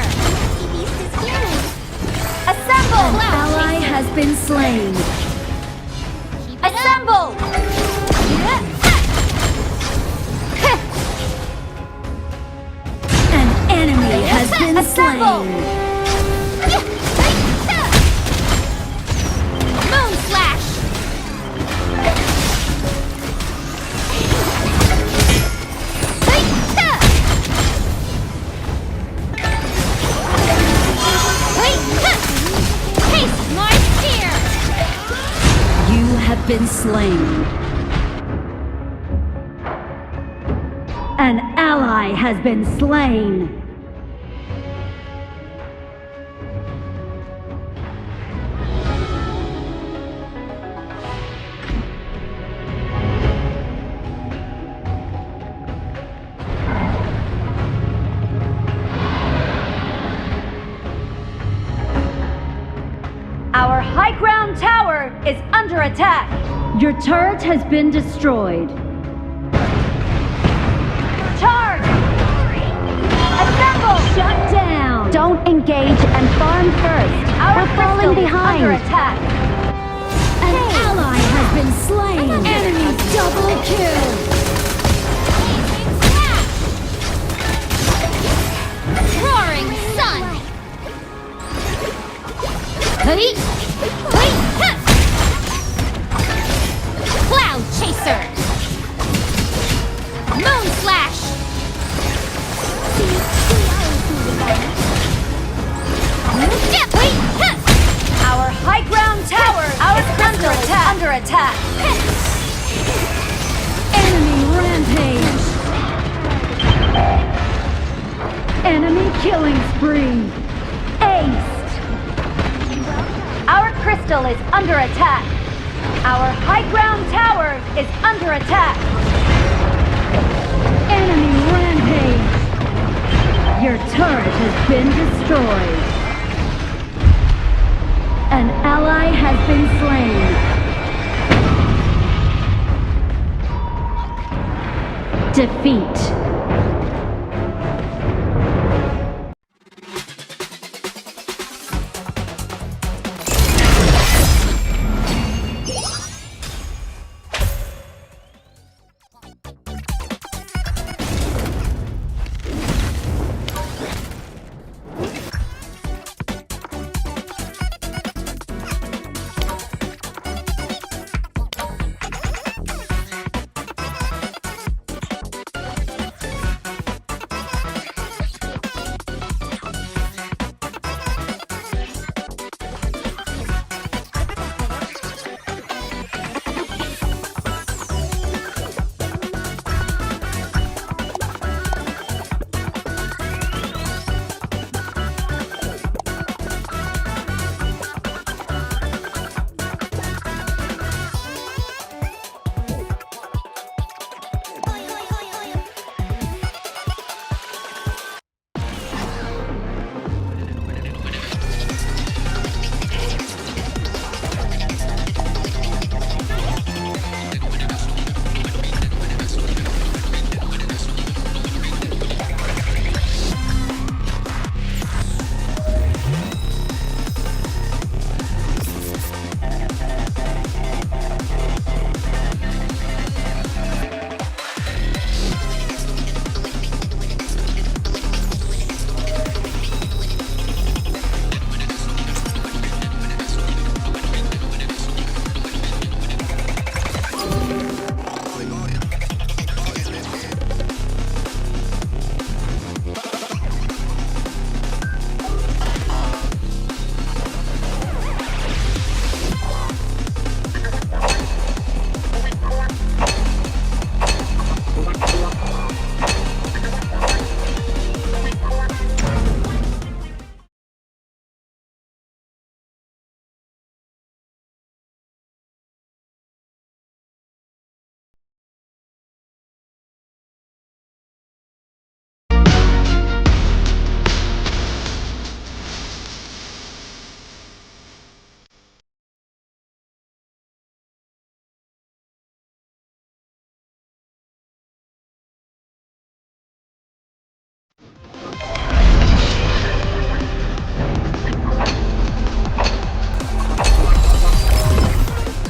Assemble. An ally has been slain. Assemble. An enemy has been Assemble. slain. Moon Slash! Taste my spear! You have been slain. An ally has been slain. Our high ground tower is under attack. Your turret has been destroyed. Charge! Assemble! Shut down! Don't engage and farm first. We're falling behind. Under attack. An ally has been slain. Enemy double kill. Roaring sun! Hey! Hey! Huh! Cloud chaser! Moon slash! Dip! Wait! Huh! Our high ground tower is under attack. Enemy rampage. Enemy killing spree. Aced. Our crystal is under attack. Our high ground tower is under attack. Enemy rampage. Your turret has been destroyed. An ally has been slain. Defeat.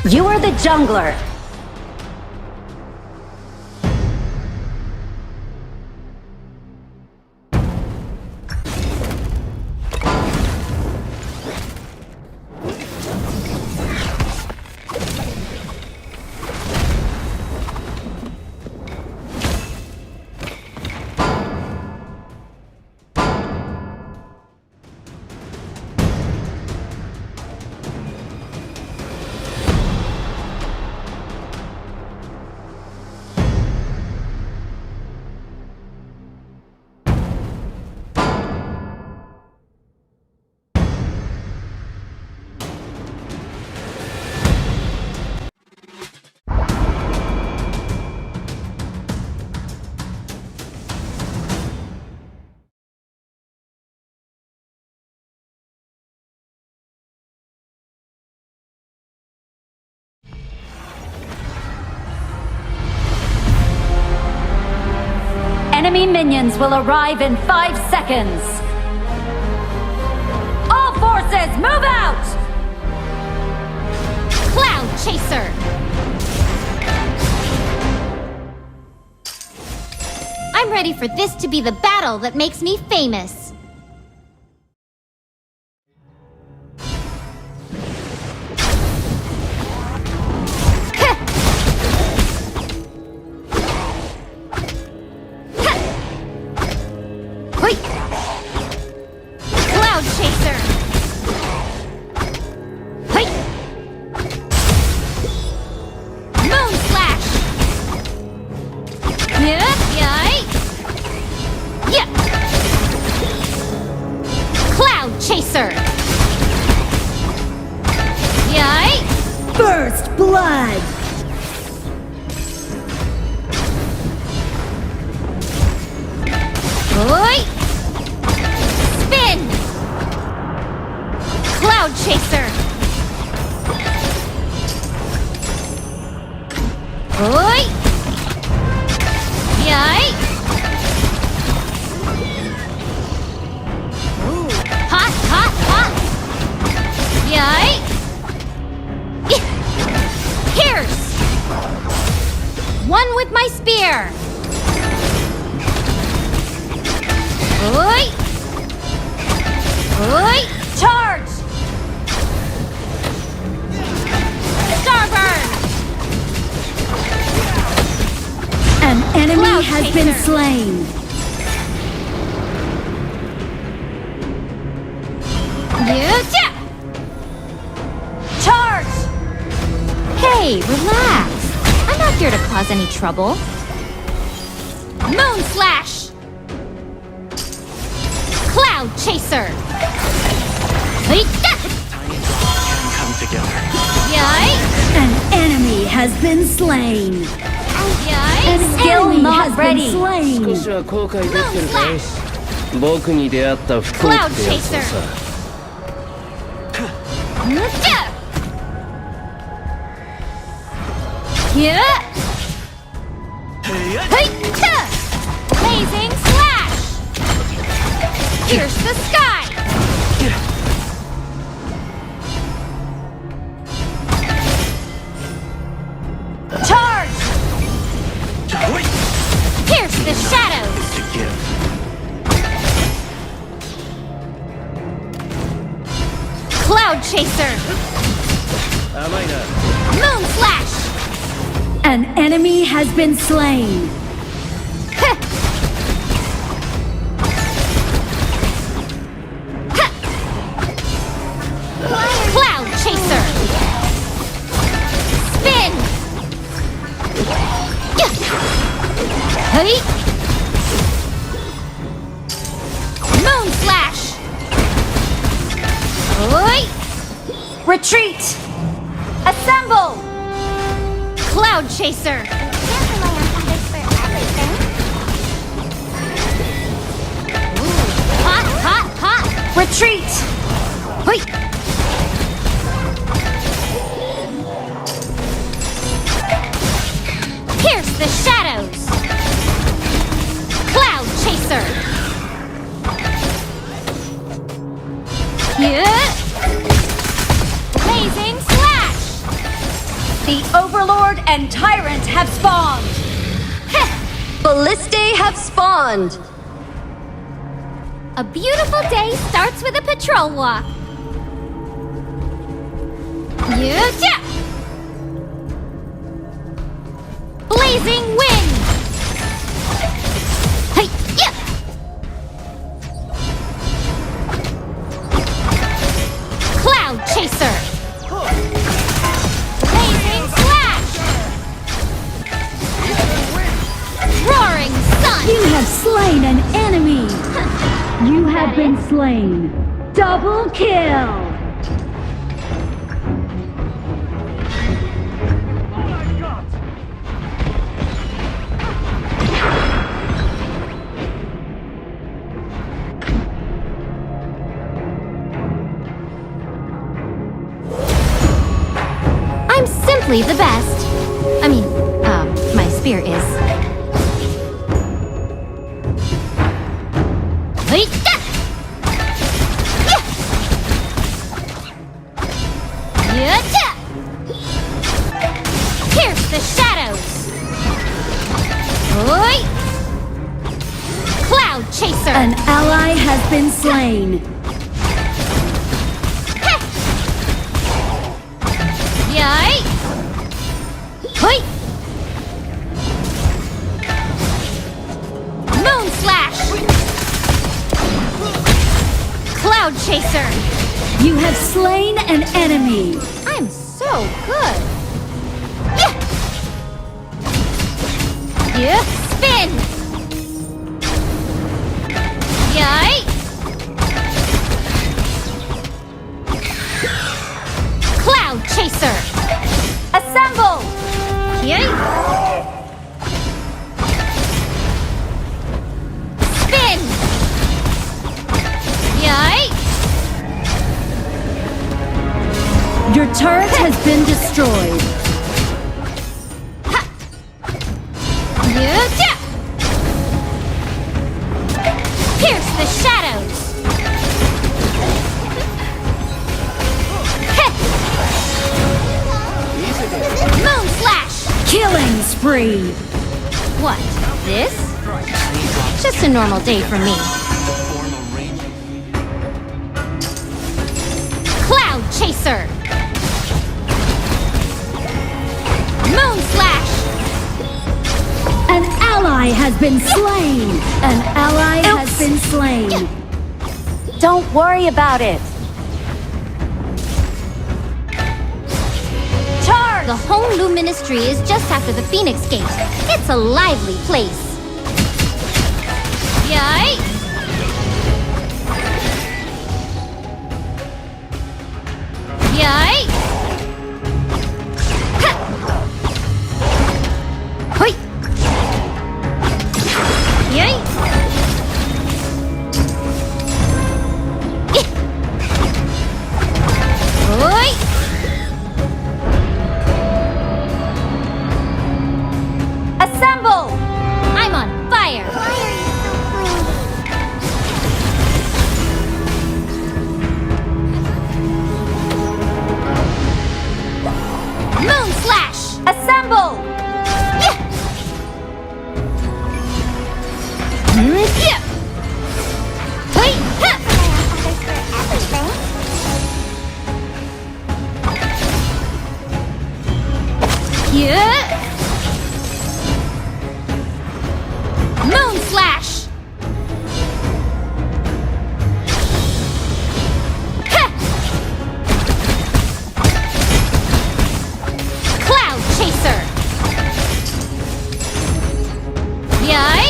You are the jungler. Enemy minions will arrive in 5 seconds. All forces, move out! Cloud Chaser! I'm ready for this to be the battle that makes me famous. Wait. Cloud Chaser! Wait. Moon Slash! Yeah, yeah. Cloud Chaser! Yay! First blood! Oi! Spin! Cloud Chaser! Oi! Yay! Hot, hot, hot! Yay! Pierce! One with my spear! Oi! Oi! Charge! Starburn! An enemy Cloud has been Chaser. slain. Yeah! Charge! Hey, relax. I'm not here to cause any trouble. Moon Slash! Cloud Chaser! Come together. Yay! An enemy has been slain. Yay! An Skill enemy not has ready. been slain. Moon Slash! Cloud Chaser! Yeah! Hey! Blazing Slash! Pierce the sky! Charge! Pierce the shadows! To give. Cloud Chaser! Moon Slash! An enemy has been slain. Cloud Chaser! Spin! Hey! Moon Slash! Oi! Retreat! Assemble! Cloud Chaser! Hot, hot, hot! Retreat! Wait! Pierce the shadows! Cloud Chaser! Yeah! Blazing Slash! The Overlord and Tyrant have spawned! Ballistae have spawned. A beautiful day starts with a patrol walk. Yeah! Blazing wind! Hey, yeah! Cloud Chaser! Blazing slash! Roaring sun! You have slain an enemy. You have been slain. Double kill. I'm simply the best. I mean, my spear is. Pierce the shadows. Oi! Cloud chaser. An ally has been slain. Yay! Oi! Moon slash. Cloud chaser. You have slain an enemy. I'm so good. Yeah, spin. Yay! Cloud chaser. Assemble! Yay! Spin. Yay! Your turret has been destroyed. Yeah. Pierce the shadows. Moon slash. Killing spree. What? This? Just a normal day for me. Cloud chaser. Moon slash. An ally has been slain. An ally has been slain. Don't worry about it. Charge! The Honglu Ministry is just after the Phoenix Gate. It's a lively place. Yay! Yay! Hoi! Yay! Hoi! Assemble! I'm on fire! Moon slash! Assemble! Yeah! Wait! Yeah! Moon slash! Cloud chaser! Yay!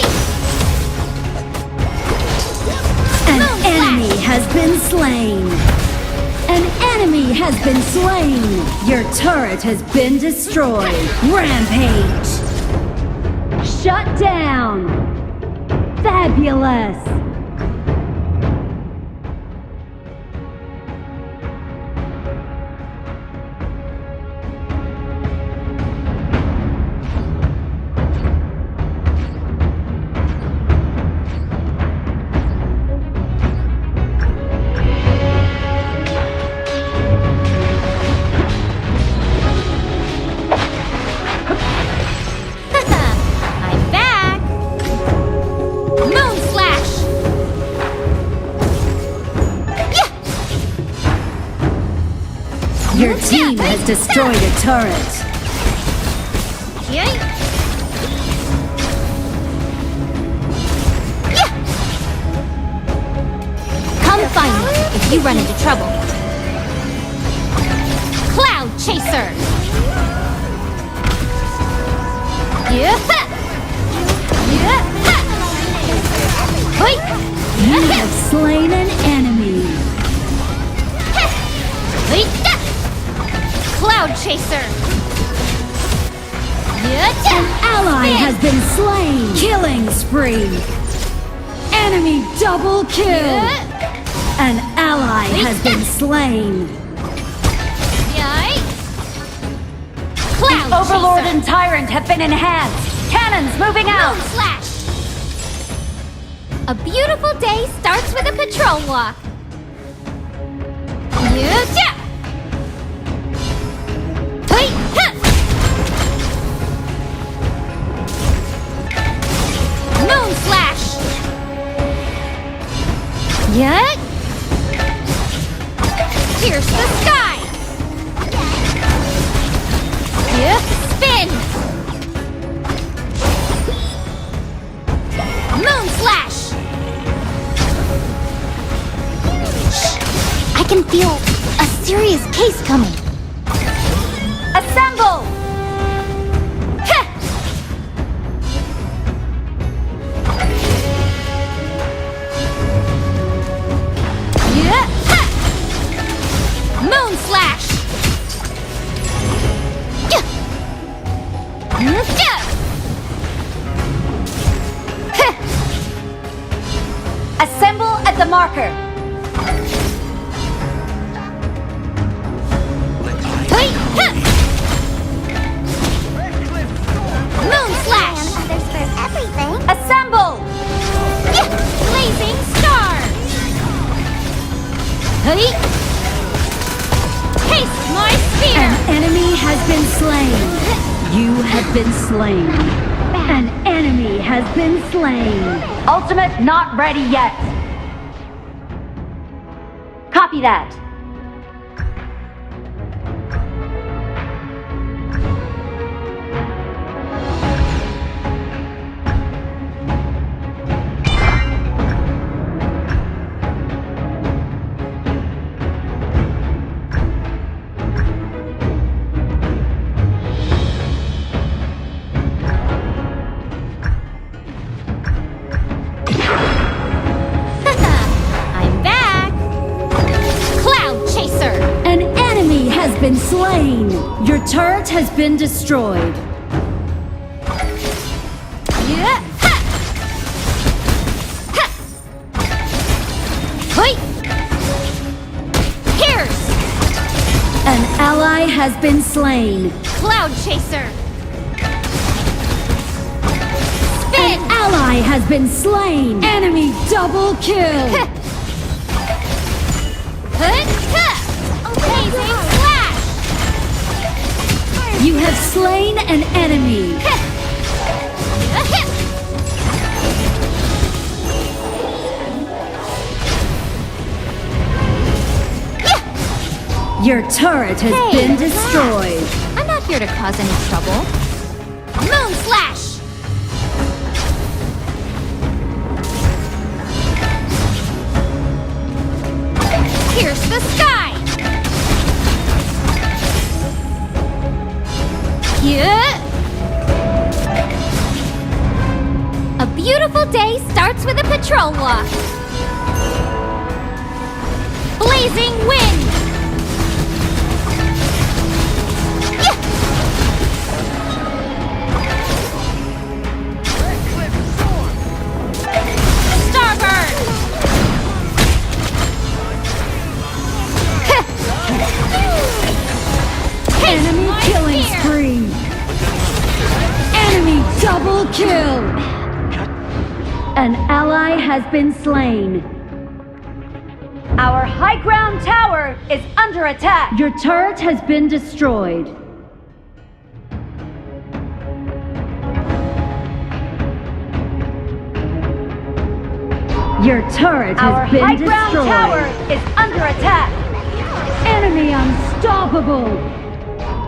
An enemy has been slain. An enemy has been slain. Your turret has been destroyed. Rampage. Shut down. Fabulous. I'm back! Moon slash! Your team has destroyed a turret. Yay! Come find me if you run into trouble. Cloud chaser! Yeah! Yeah! Wait! You have slain an enemy. Wait! Cloud chaser! An ally has been slain. Killing spree. Enemy double kill. An ally has been slain. Yay! The Cloud Overlord chaser. and Tyrant have been enhanced. Cannons moving out. Moon slash! A beautiful day starts with a patrol walk. Yeah. Hey, huh. Moon slash. Yeah. Pierce the sky. Yeah. Spin. Moon slash. I can feel a serious case coming. Assemble! Heh. Yeah. Ha. Moon slash. Yeah. Yeah. Heh. Assemble at the marker. Hey, huh. Moon slash. There's for everything. Assemble! Yeah. Blazing stars. Hey. Taste my spear. An enemy has been slain. You have been slain. An enemy has been slain. Ultimate not ready yet. Copy that. I'm back. Cloud chaser. An enemy has been slain. Your turret has been destroyed. Yeah. Ha. Ha. Hey. Pierce. An ally has been slain. Cloud chaser. An ally has been slain. Enemy double kill. Amazing slash. You have slain an enemy. Your turret has Hey, been relax. destroyed. I'm not here to cause any trouble. Moon slash. Pierce the sky. Yeah. A beautiful day starts with a patrol walk. Blazing wind. Yeah. Starbird. Enemy killing spree. Enemy double kill. An ally has been slain. Our high ground tower is under attack. Your turret has been destroyed. Your turret Our has been high ground destroyed. tower is under attack. Enemy unstoppable.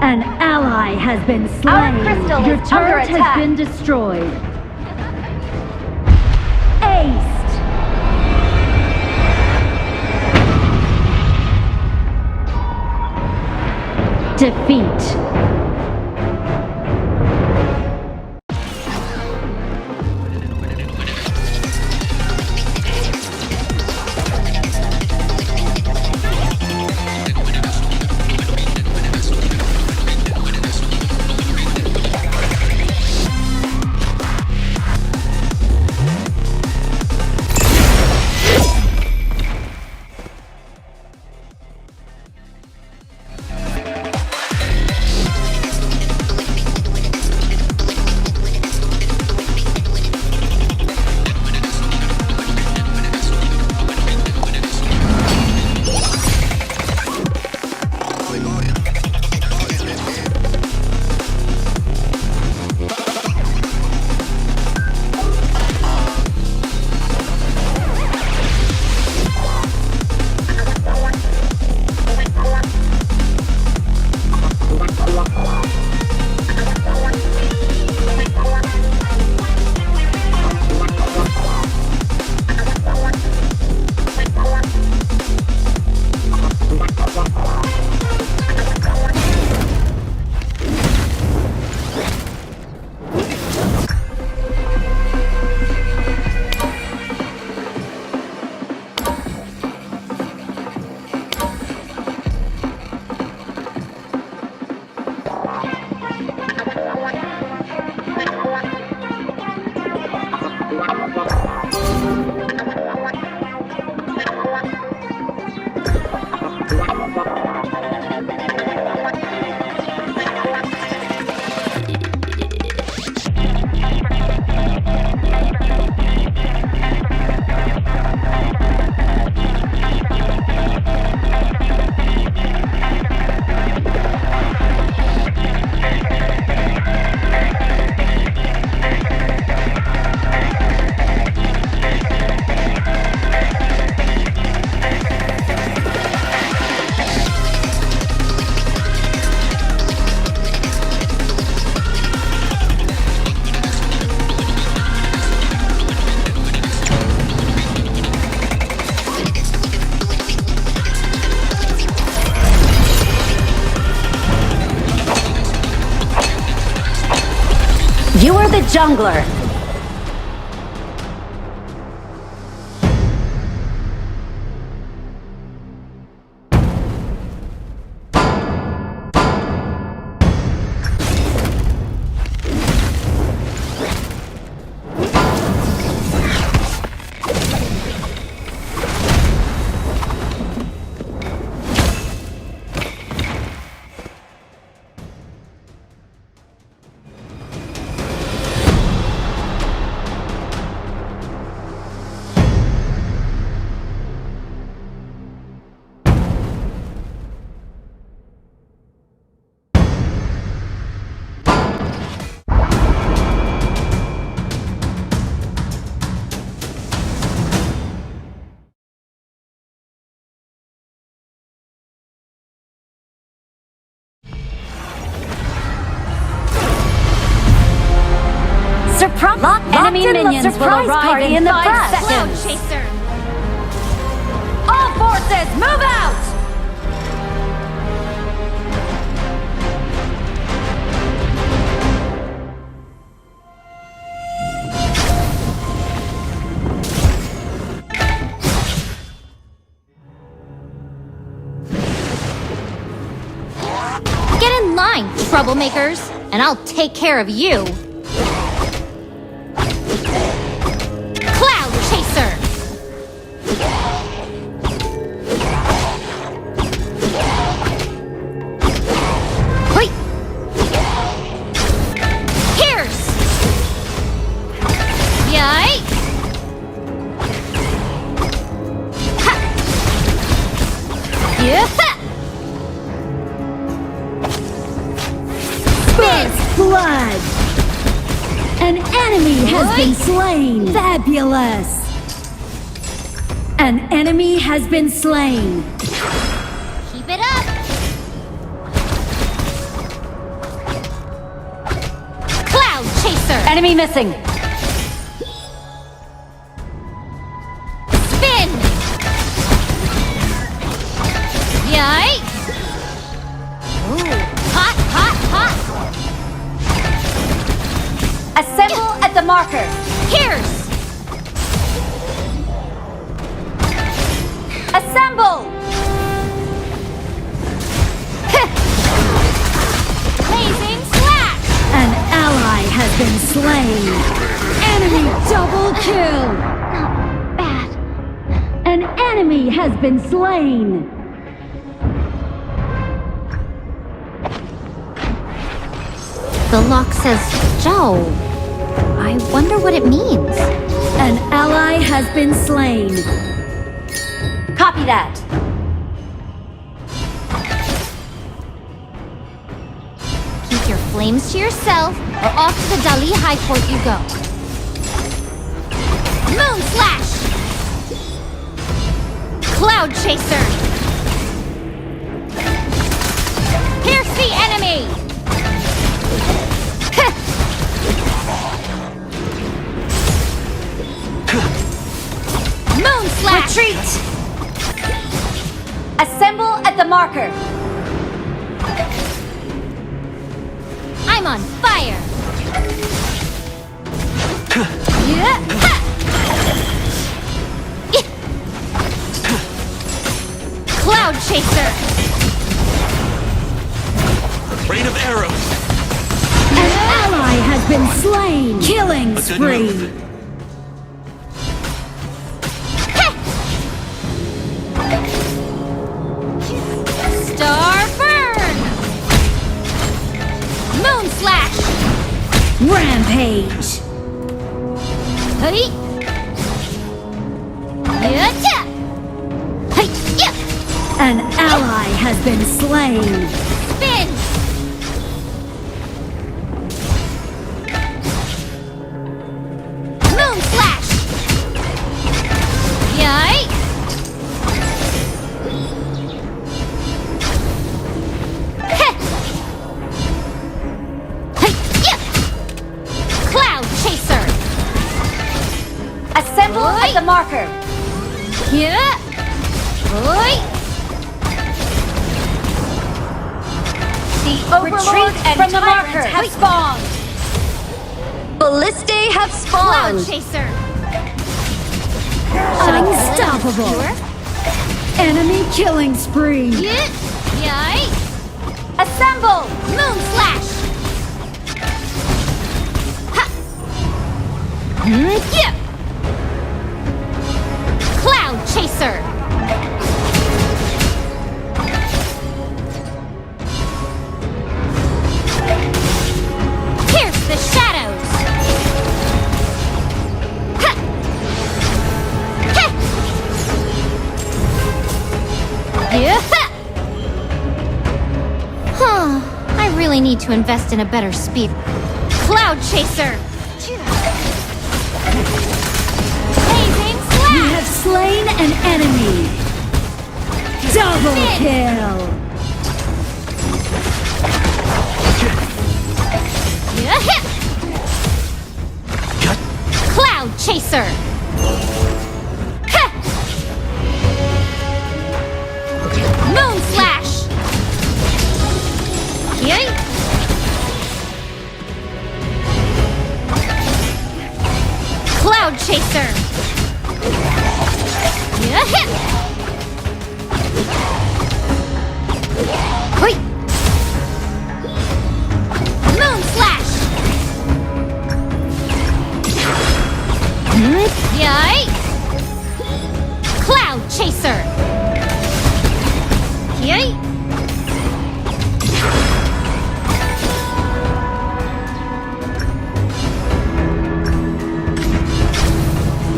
An ally has been slain. Our crystal Your is under turret has attack. been destroyed. Aced. Defeat. You are the jungler. Enemy minions will arrive in 5 seconds. Cloud Chaser. All forces, move out! Get in line, troublemakers, and I'll take care of you. Cloud Chaser. Wait. Here's. Yay. Ha. Yeah. First blood! An enemy has been slain! Fabulous! An enemy has been slain! Keep it up. Cloud Chaser. Enemy missing. Spin. Yay. Ooh. Hot, hot, hot. Assemble at the marker. Here's. Assemble! Blazing slash. An ally has been slain! Enemy double kill! Not bad. An enemy has been slain! The lock says Joe. I wonder what it means. An ally has been slain! Copy that. Keep your flames to yourself, or off to the Dali High Court you go. Moon Slash! Cloud Chaser! Pierce the enemy! Moon Slash! Retreat! Assemble at the marker. I'm on fire! Yeah. Ha. Cloud Chaser! Rain of arrows. An ally has been slain! Killing spree! An ally has been slain. Spin! Moon Slash! Yikes! Cloud Chaser! Assemble at the marker. Yeah! Oi! The Overlord and from the Tyrant marker. have spawned. Ballistae have Cloud spawned. Chaser! Unstoppable. Enemy killing spree. Yeah! Yikes! Assemble! Moon Slash! Ha! Yeah! Cloud Chaser! Pierce the shadows! Ha! Ha! Yeah! Huh. I really need to invest in a better speed. Cloud Chaser! Blazing You Slash! have slain an enemy. Double kill. Yeah. Cloud Chaser! Ha! Moon Slash! Yay! Cloud Chaser! Yeah. Hoi! Moon Slash! Yikes! Cloud Chaser! Yay!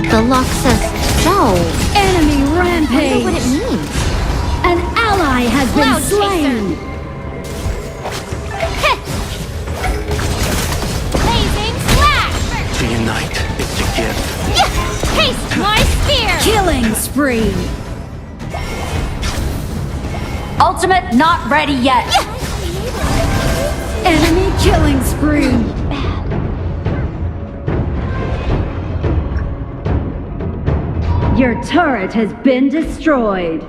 The lock says Joe. Enemy I rampage. wonder what it means. An ally has Cloud been slain. Blazing Slash! To unite is to give. Yeah! Taste my spear! Killing spree. Ultimate not ready yet. Enemy killing spree. Your turret has been destroyed.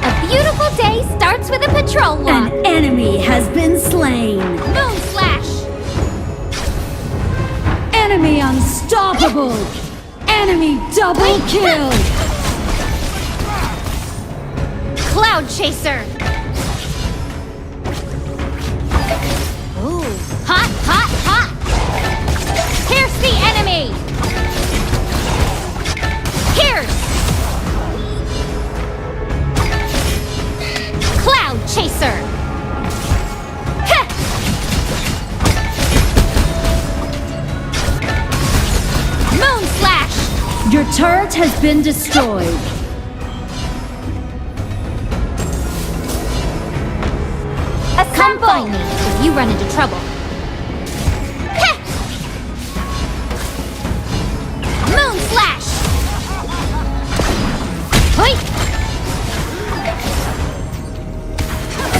A beautiful day starts with a patrol walk. An enemy has been slain. Moon Slash! Enemy unstoppable. Enemy double kill. Cloud Chaser! Ooh, hot, hot, hot! Pierce the enemy! Pierce! Cloud Chaser! Heh! Moon Slash! Your turret has been destroyed. Come find me if you run into trouble. Heh! Moon Slash! Hoi!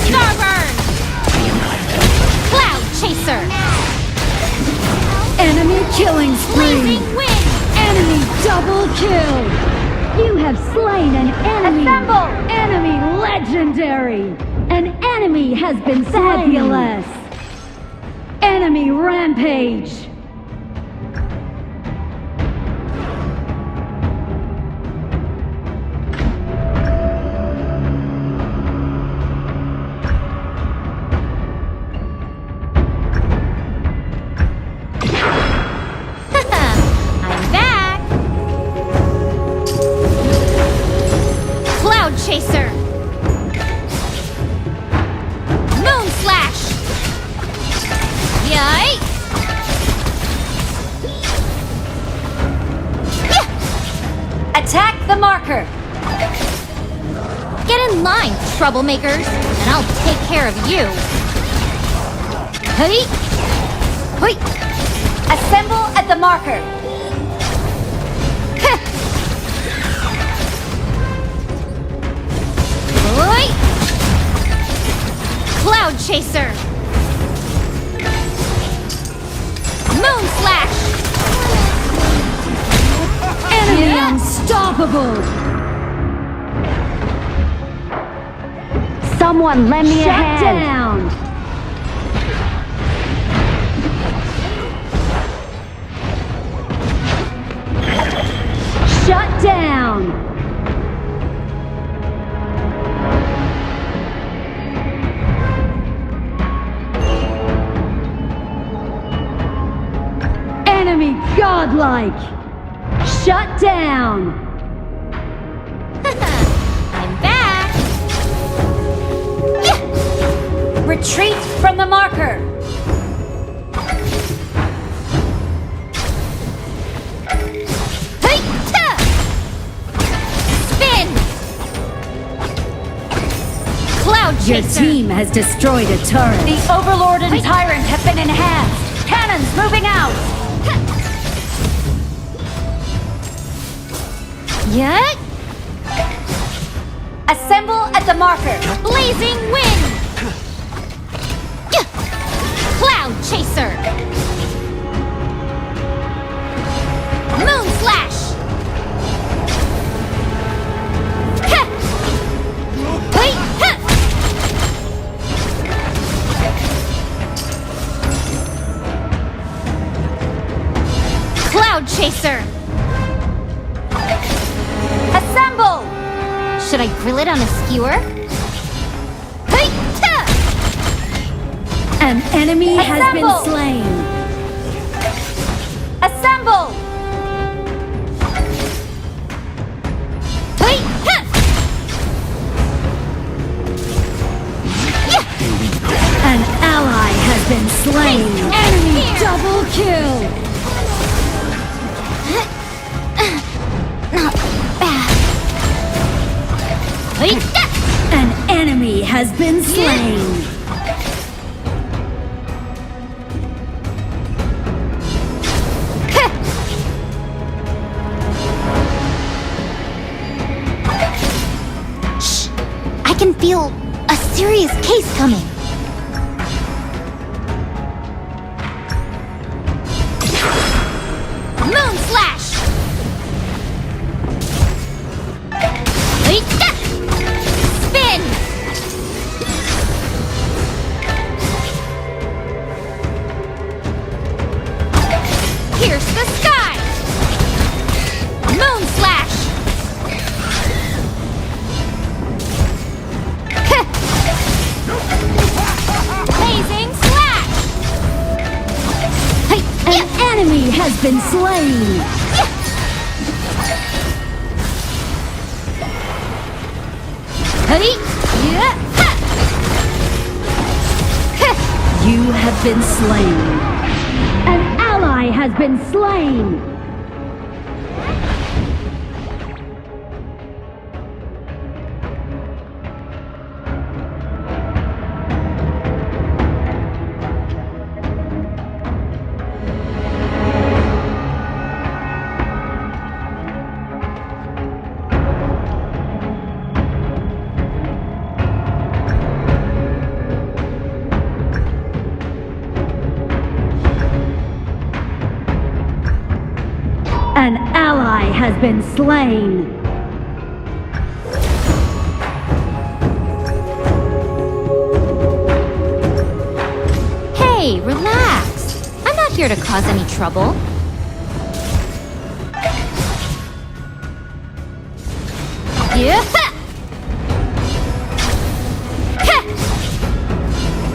Starburn! Cloud Chaser! Enemy killing spree. Blazing Wind! Enemy double kill. You have slain an enemy. Assemble! Enemy legendary. An enemy has been fabulous. Enemy rampage. I'm back! Cloud Chaser! Attack the marker. Get in line, troublemakers, and I'll take care of you. Hey! Hey! Assemble at the marker. Hey! Cloud Chaser! Moon Slash! Enemy unstoppable. Someone lend me a Shut hand. down. Shut down. Enemy godlike. Shut down. I'm back! Retreat from the marker. Hey! Ta! Spin! Cloud Your Chaser! team has destroyed a turret. The Overlord and Tyrant have been enhanced. Cannons moving out. Yeah! Assemble at the marker. Blazing Wind! Cloud Chaser! Moon Slash! Wait! Cloud Chaser! Assemble! Should I grill it on a skewer? Hey! An enemy has been Assemble! slain. Assemble! Hey! An ally has been slain. Enemy double kill. Not bad. Hey! An enemy has been slain. Shh! I can feel a serious case coming. Moon Slash! Hey! Spin! Pierce the sky! Moon Slash! Blazing Slash! Hey, An enemy has been slain. Hey! Yeah! You have been slain. An ally has been slain. An ally has been slain. Hey, relax. I'm not here to cause any trouble. Yeah!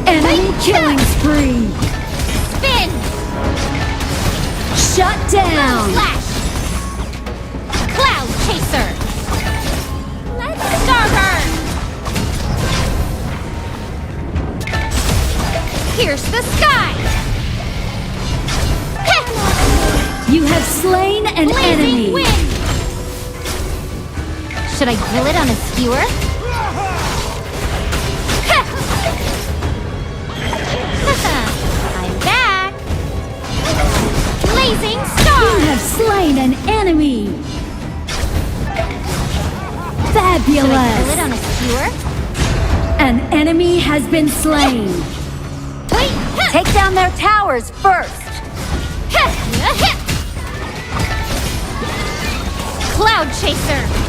Enemy killing spree. Spin! Shut down. Slash! Cloud Chaser! Let's start her! Pierce the sky! You have slain an Blazing enemy. Wind! Should I grill it on a skewer? I'm back! Blazing star! You have slain an enemy! Fabulous! Should I grill it on a skewer? An enemy has been slain! Take down their towers first! Cloud Chaser!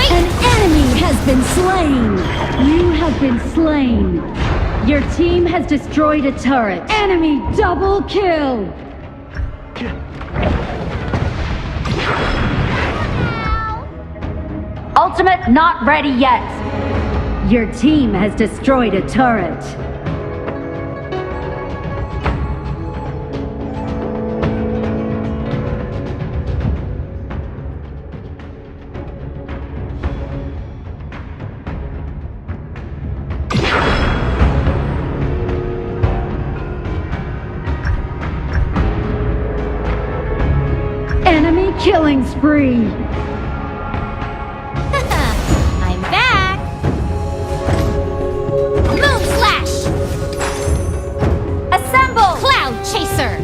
An enemy has been slain! You have been slain! Your team has destroyed a turret! Enemy double kill! Ultimate not ready yet! Your team has destroyed a turret! Enemy killing spree! I'm back! Moon Slash! Assemble! Cloud Chaser!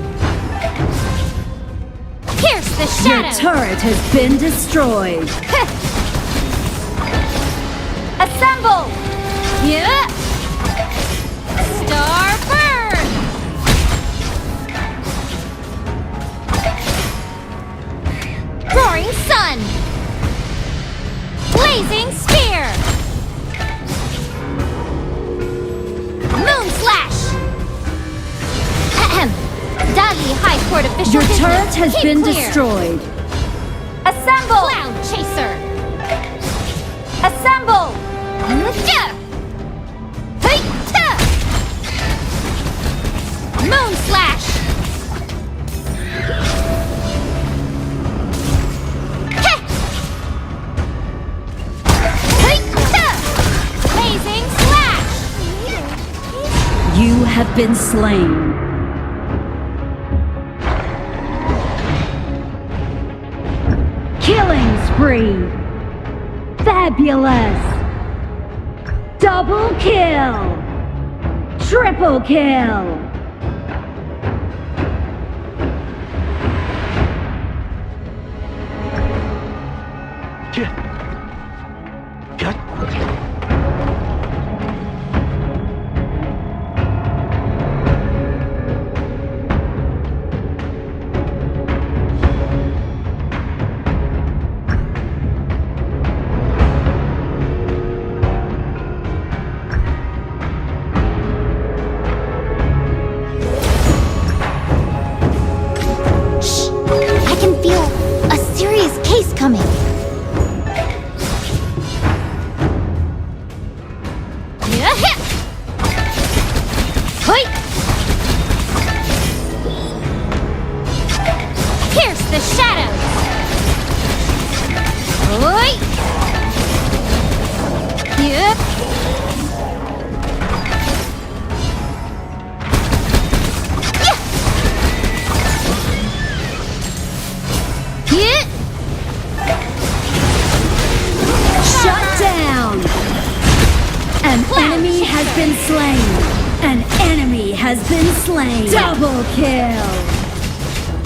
Pierce the Your shadow! turret has been destroyed! Assemble! Star Burn! Roaring Sun! Blazing Spear! Moon Slash! Ahem. Dali High Court official Your business. turret has Keep been clear. destroyed! Assemble! Cloud Chaser! Assemble! Moon Slash! Blazing Slash! You have been slain! Killing spree! Fabulous! Double kill! Triple kill! I can feel a serious case coming. Hoi! Pierce the shadows! Hoi! Yep. Yeah. Shut down! An enemy has been slain! An enemy has been slain! Double kill!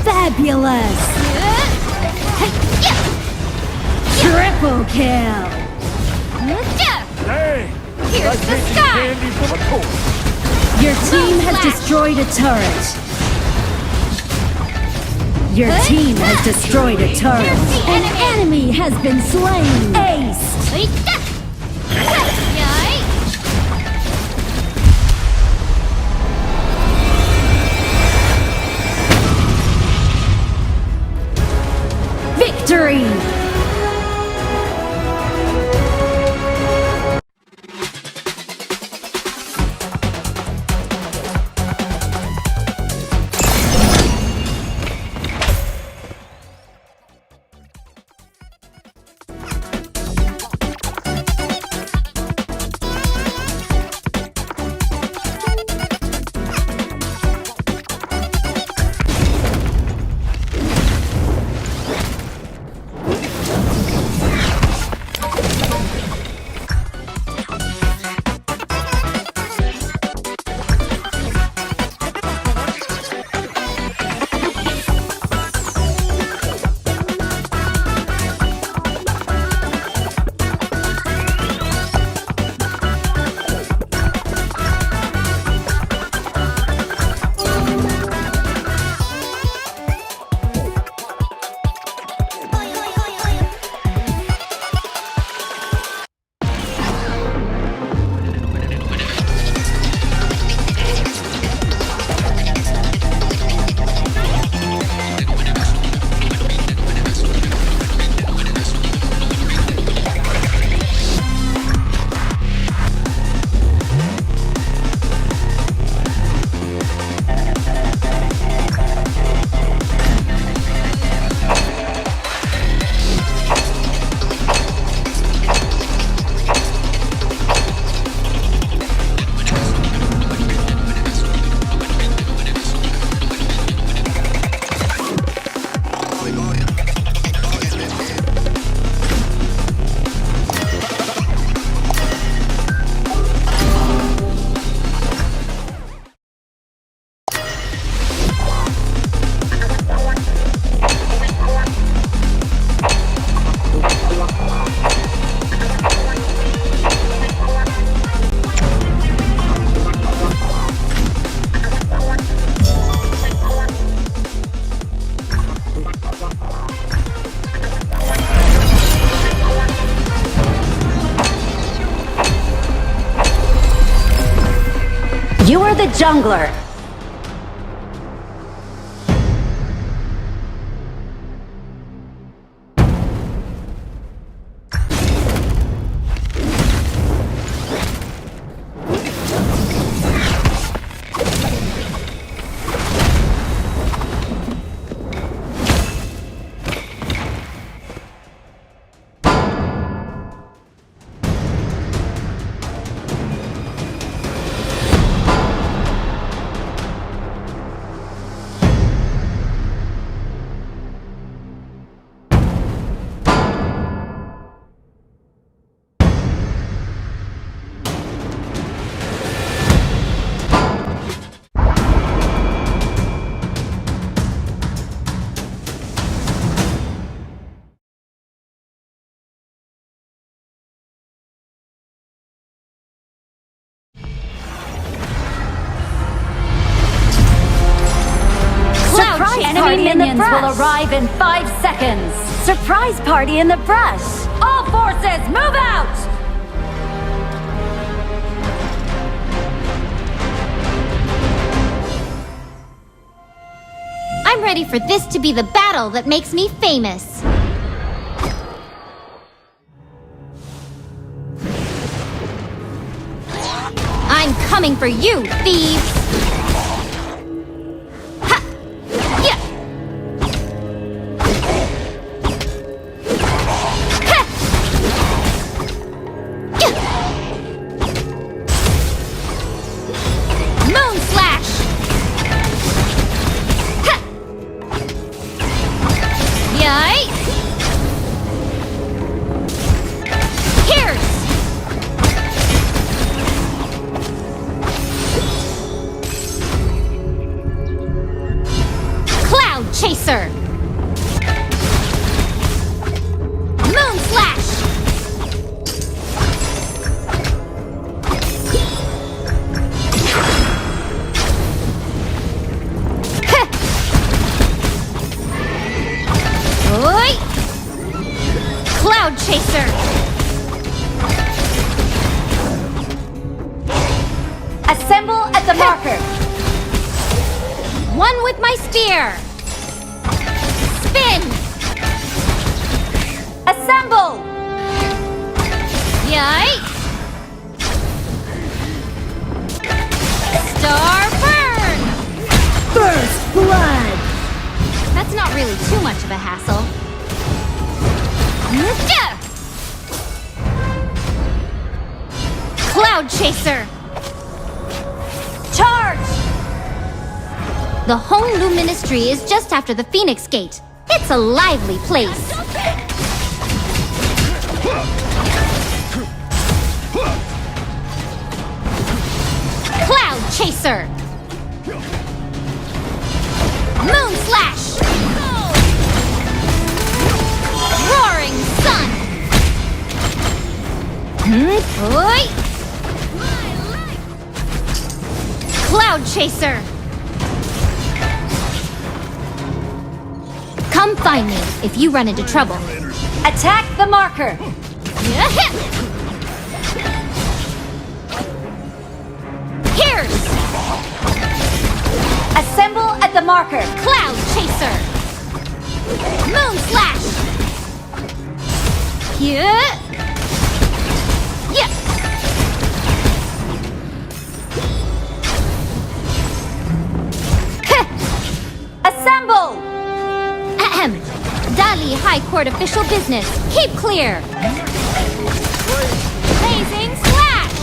Fabulous! Triple kill! Here's the sky! Your team has destroyed a turret! Your team has destroyed a turret! An enemy has been slain! Ace! Victory! jungler. Enemy minions will arrive in 5 seconds. Surprise party in the brush. All forces, move out! I'm ready for this to be the battle that makes me famous. I'm coming for you, thieves! Ha! Yeah! Ha! Yeah! Moon Slash! Ha! Yay! Here's! Cloud Chaser! Moon Slash! Heh! Oi! Cloud Chaser! Assemble at the marker. One with my spear! Spin! Assemble! Yay! Star Burn! First blood! That's not really too much of a hassle. Yeah! Cloud Chaser! Charge! The Honglu Ministry is just after the Phoenix Gate. It's a lively place. Cloud Chaser! Moon Slash! Roaring Sun! Oi! Cloud Chaser! Come find me if you run into trouble. Attack the marker. Here's Assemble at the marker. Cloud Chaser! Moon Slash! Yeah! Yeah! Assemble! Ahem. Dali High Court official business. Keep clear. Blazing Slash!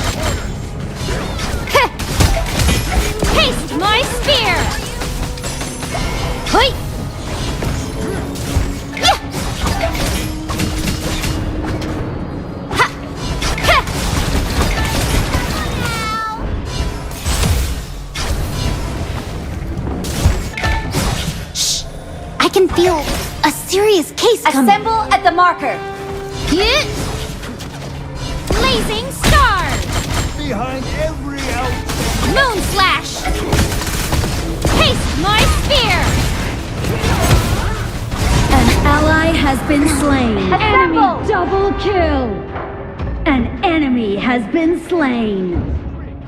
Taste my spear! Hoi! Yeah! Ha! Ha! Shh! I can feel a serious case coming. Assemble at the marker. Yeah! Blazing Stars! Behind every out. Moon Slash! Taste my spear! An ally has been slain. Assemble! Enemy double kill. An enemy has been slain.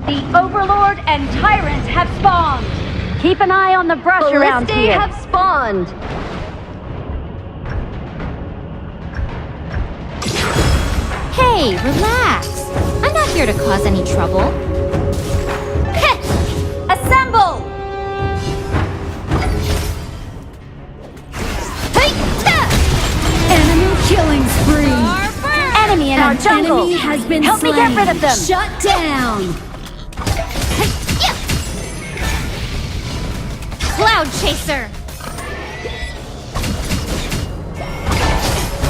The Overlord and Tyrant have spawned. Keep an eye on the brush around Ballistae here. have spawned. Hey, relax. I'm not here to cause any trouble. Assemble! Enemy killing spree. Enemy in our An jungle. enemy has been Help slain. me get rid of them. Shut down. Cloud Chaser.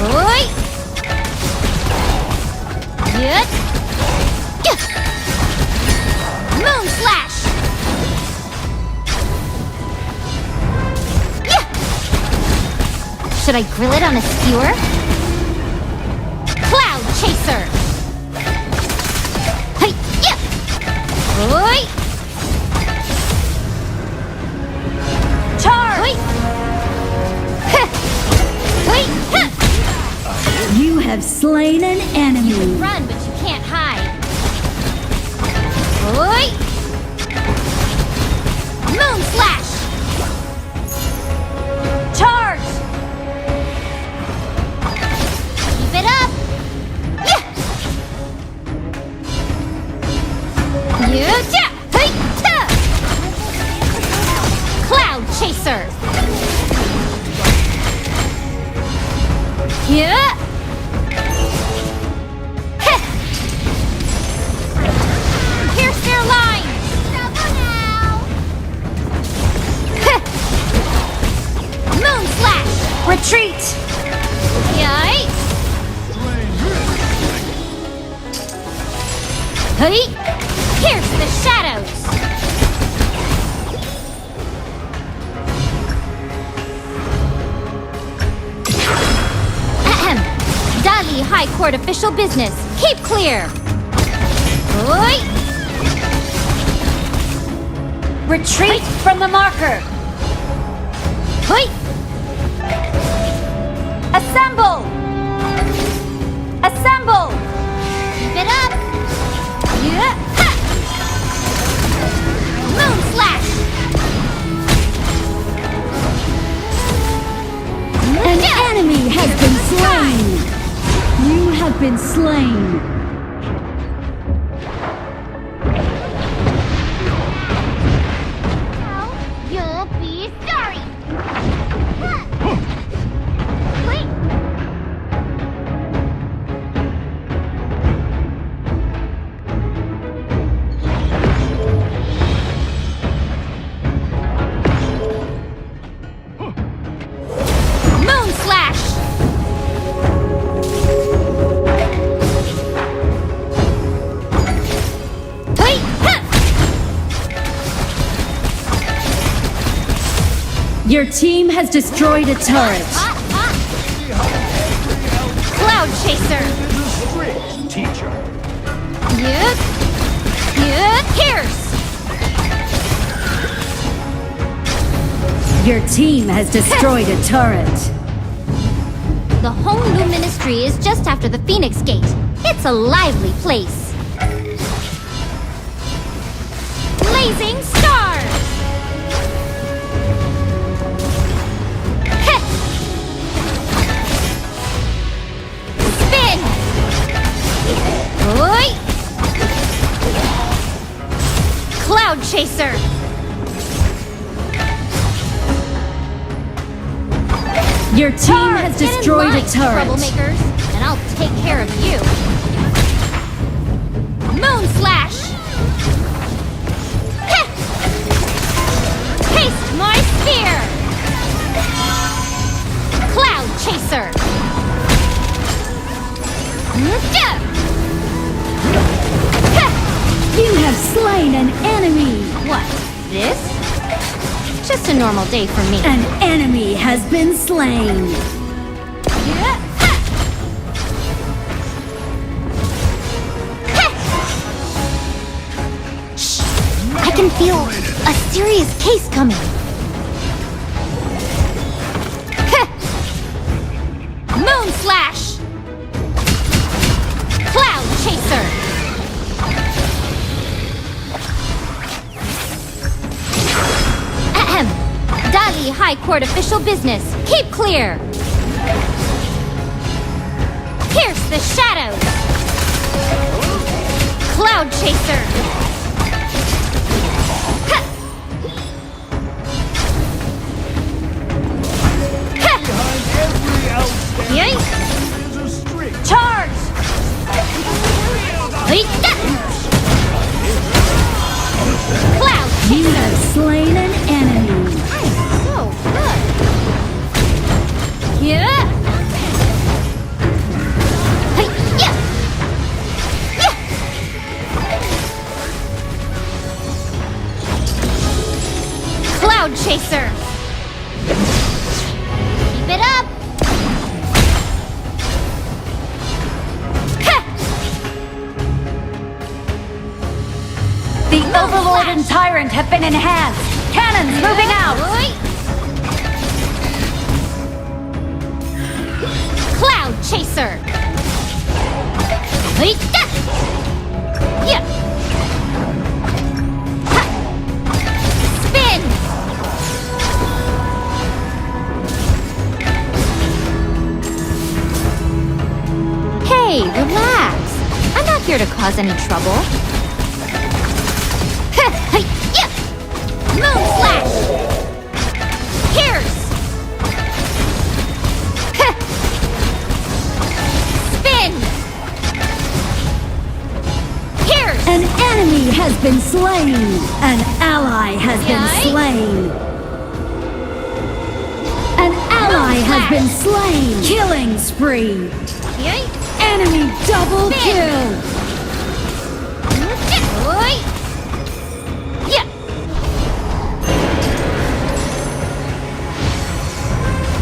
Oi! Yet. Moon Slash. Yeah. Should I grill it on a skewer? Cloud Chaser. Hey, yeah. Oi! Charge! You have slain an enemy. You can run, but you can't hide. Oi! Moon Slash! Charge! Keep it up! Yeah! Yeah! Hey! Ta! Cloud Chaser! Yeah! Pierce their line! Moon Slash! Retreat! Yikes! Hey! Pierce the shadows! Ahem. Dali High Court official business. Keep clear! Oi! Retreat from the marker! Oi! Assemble! Assemble! Keep it up! Yeah! Ha! Moon Slash! An enemy has been slain. You have been slain. You'll be sorry! Wait! Moon Slash! Hey! Ha! Your team has destroyed a turret. Cloud Chaser! Strict teacher. Yep! Yep! Pierce! Your team has destroyed a turret. The Honglu Ministry is just after the Phoenix Gate. It's a lively place. Blazing Stars! Heh! Spin! Oi! Cloud Chaser! Your team has destroyed a turret. Troublemakers, and I'll take care of you. Moon Slash! Heh! Taste my spear! Cloud Chaser! Heh! You have slain an enemy. What? This? Just a normal day for me. An enemy has been slain. Shh! I can feel a serious case coming. Moon Slash! Cloud Chaser! court official business. Keep clear. Pierce the shadows. Cloud Chaser. Ha! Yay! Charge! Cloud Chaser. You have slain an enemy. So good. Yeah. Hey, yeah. Yeah. Cloud Chaser. Keep it up. The Overlord and Tyrant have been enhanced. Cannons moving out. Cloud Chaser. Hey, yeah. Ha. Spin. Hey, relax. I'm not here to cause any trouble. Hey, yeah. Moon Slash. Pierce. Spin. Pierce. An enemy has been slain. An ally has been Yikes. slain. An ally has been slain. Killing spree. Yay. Enemy double kill. Oi. Yeah.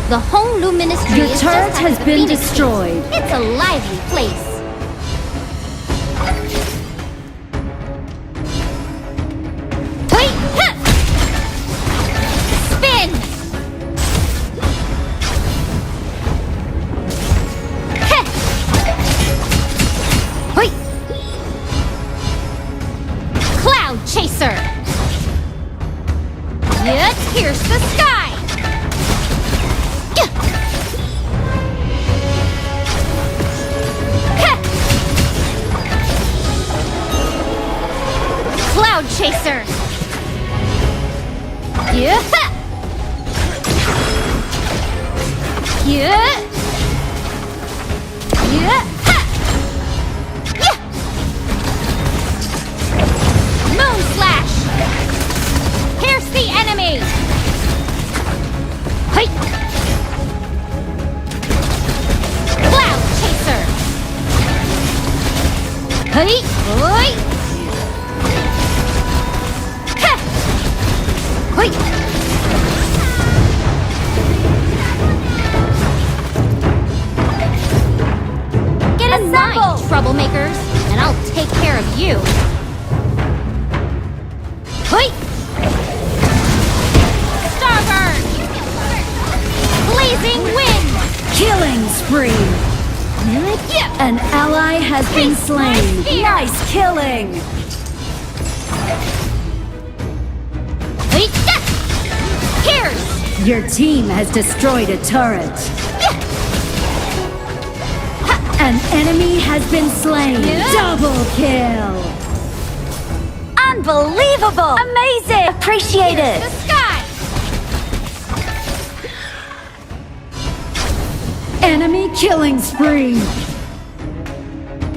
The Honglu Ministry Your is turret just has after the been Phoenix destroyed. Gate. It's a lively place. Wait! Huh. Spin! Heh. Wait! Cloud Chaser! Let's pierce the sky! Cloud Chaser! Yeah! Yeah! Yeah! Yeah! Moon Slash! Pierce the enemy! Hey! Cloud Chaser! Hey! Oi! Wait! Get in line, troublemakers, and I'll take care of you. Wait! Starbird! Blazing wind! Killing spree. Yeah. An ally has been Taste my slain. spear. Nice killing. Wait! Pierce! Your team has destroyed a turret. An enemy has been slain. Double kill. Unbelievable! Amazing! Appreciate The it! sky! Enemy killing spree.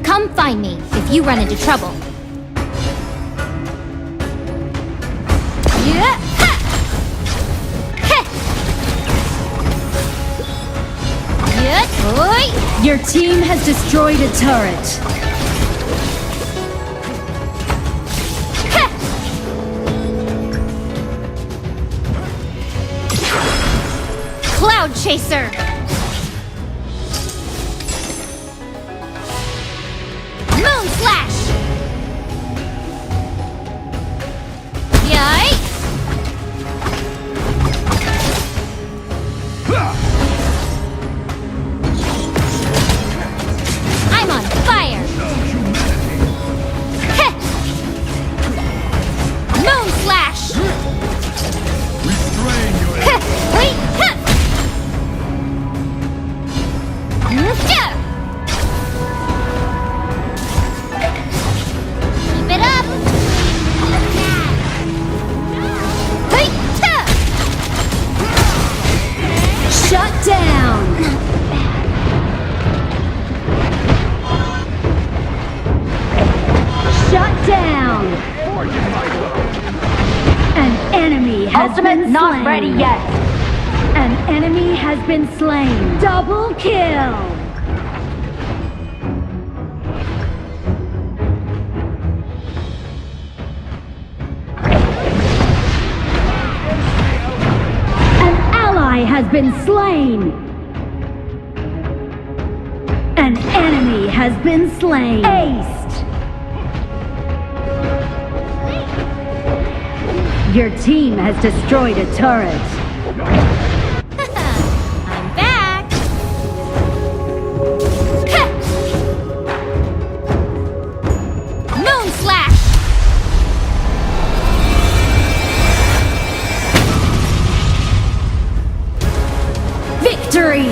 Come find me if you run into trouble. Yeah! Ha! Heh! Yeah! Oi! Your team has destroyed a turret. Heh! Cloud Chaser! Moon Slash! Yay! I'm on fire! Heh! Moon Slash! Heh! Wait! down! Shut down! An enemy has Ultimate been not slain. ready yet. An enemy has been slain. Double kill! An ally has been slain. An enemy has been slain. Aced! Your team has destroyed a turret. I'm back! Moon Slash! Victory!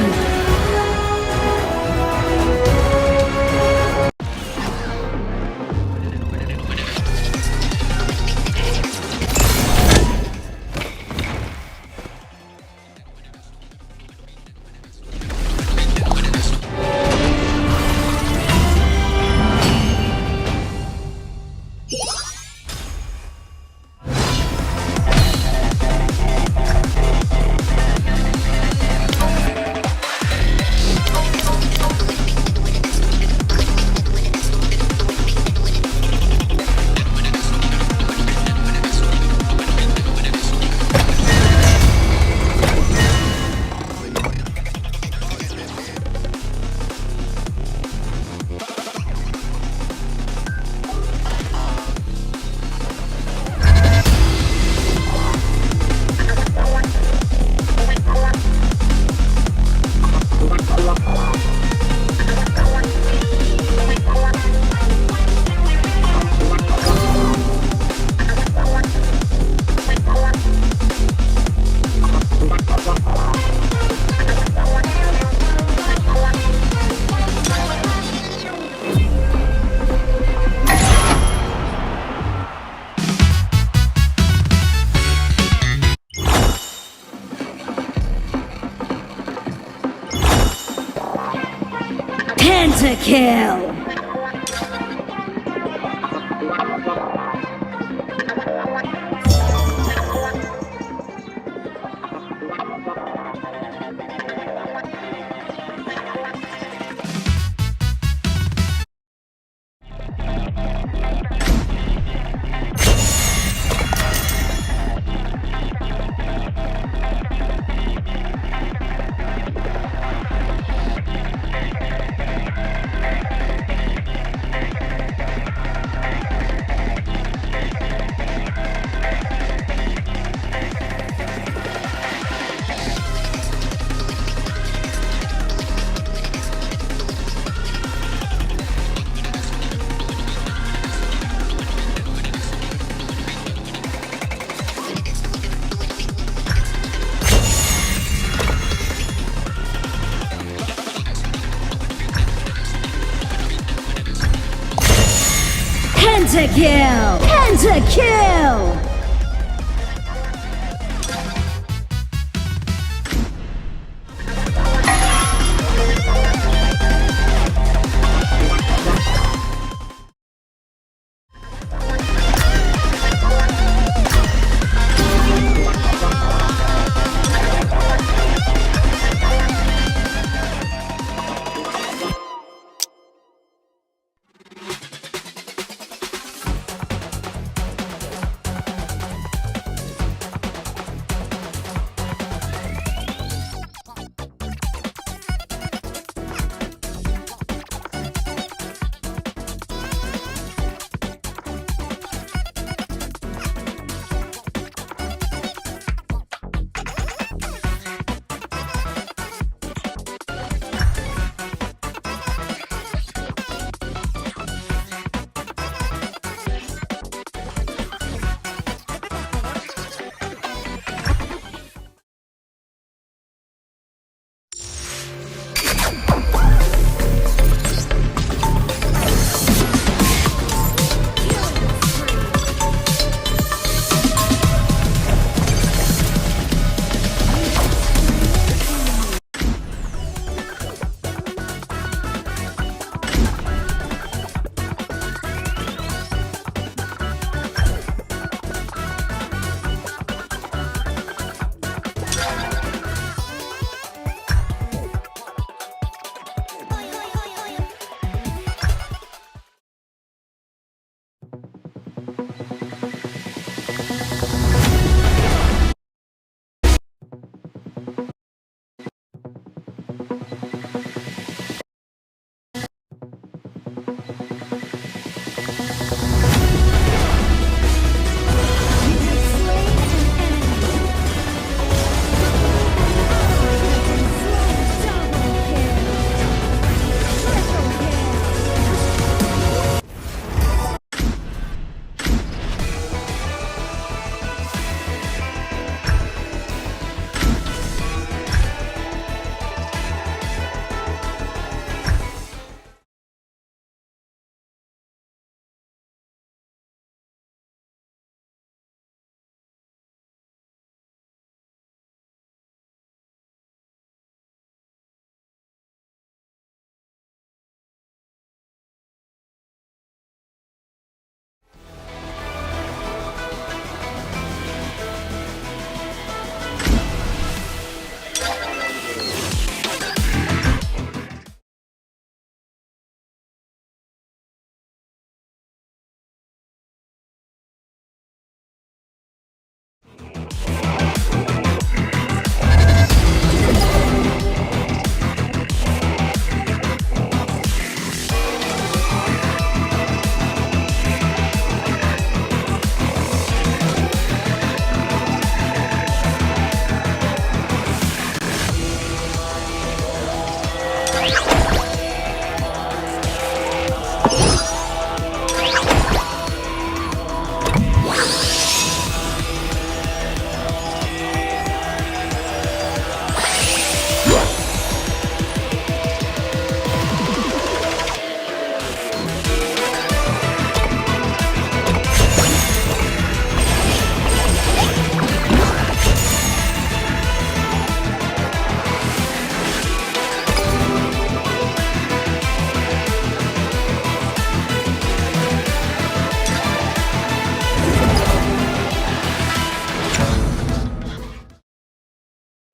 Pentakill! Pentakill! Pentakill!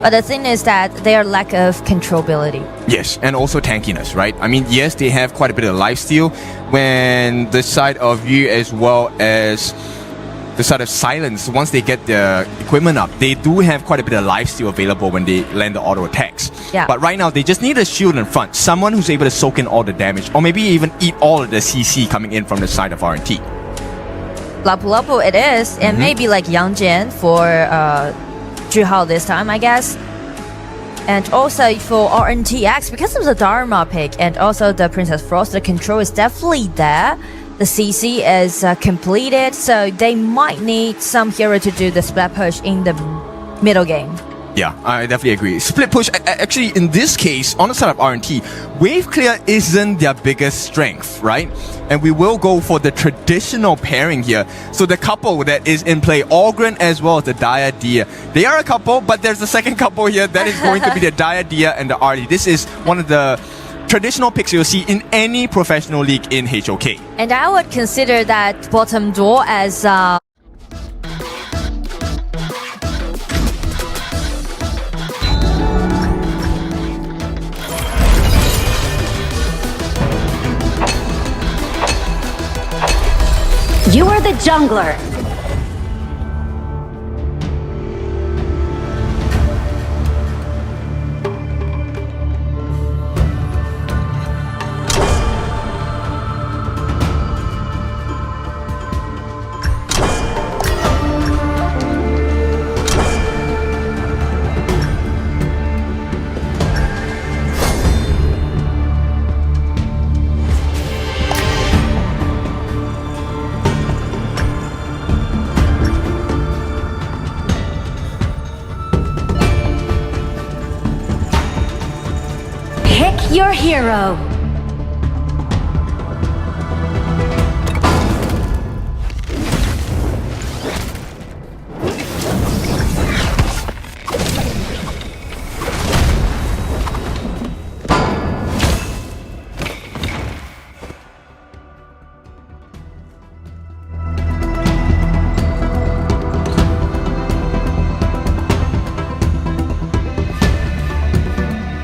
But the thing is that their lack of controllability. Yes, and also tankiness, right? I mean, yes, they have quite a bit of lifesteal when the side of Yu as well as the side of Silence, once they get the equipment up, they do have quite a bit of lifesteal available when they land the auto attacks. Yeah. But right now, they just need a shield in front. Someone who's able to soak in all the damage, or maybe even eat all of the CC coming in from the side of RNT. Lapu Lapu it is, and maybe like Yang Jian for Zhuhao this time, I guess. And also for RNTX, because of the Dharma pick and also the Princess Frost, the control is definitely there. The CC is completed, so they might need some hero to do the split push in the middle game. Yeah, I definitely agree. Split push, actually, in this case, on the side of RNT, wave clear isn't their biggest strength, right? And we will go for the traditional pairing here. So the couple that is in play, Oghren as well as the Dire Dia. They are a couple, but there's a second couple here that is going to be the Dire Dia and the Artie. This is one of the traditional picks you'll see in any professional league in HOK. And I would consider that bottom door as You are the jungler. Pick your hero.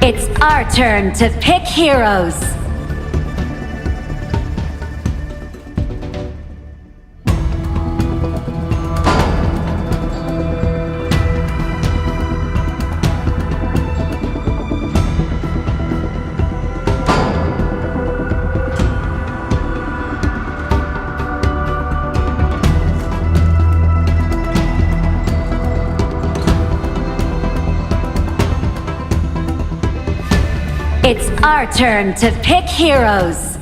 It's our turn to pick heroes. It's our turn to pick heroes.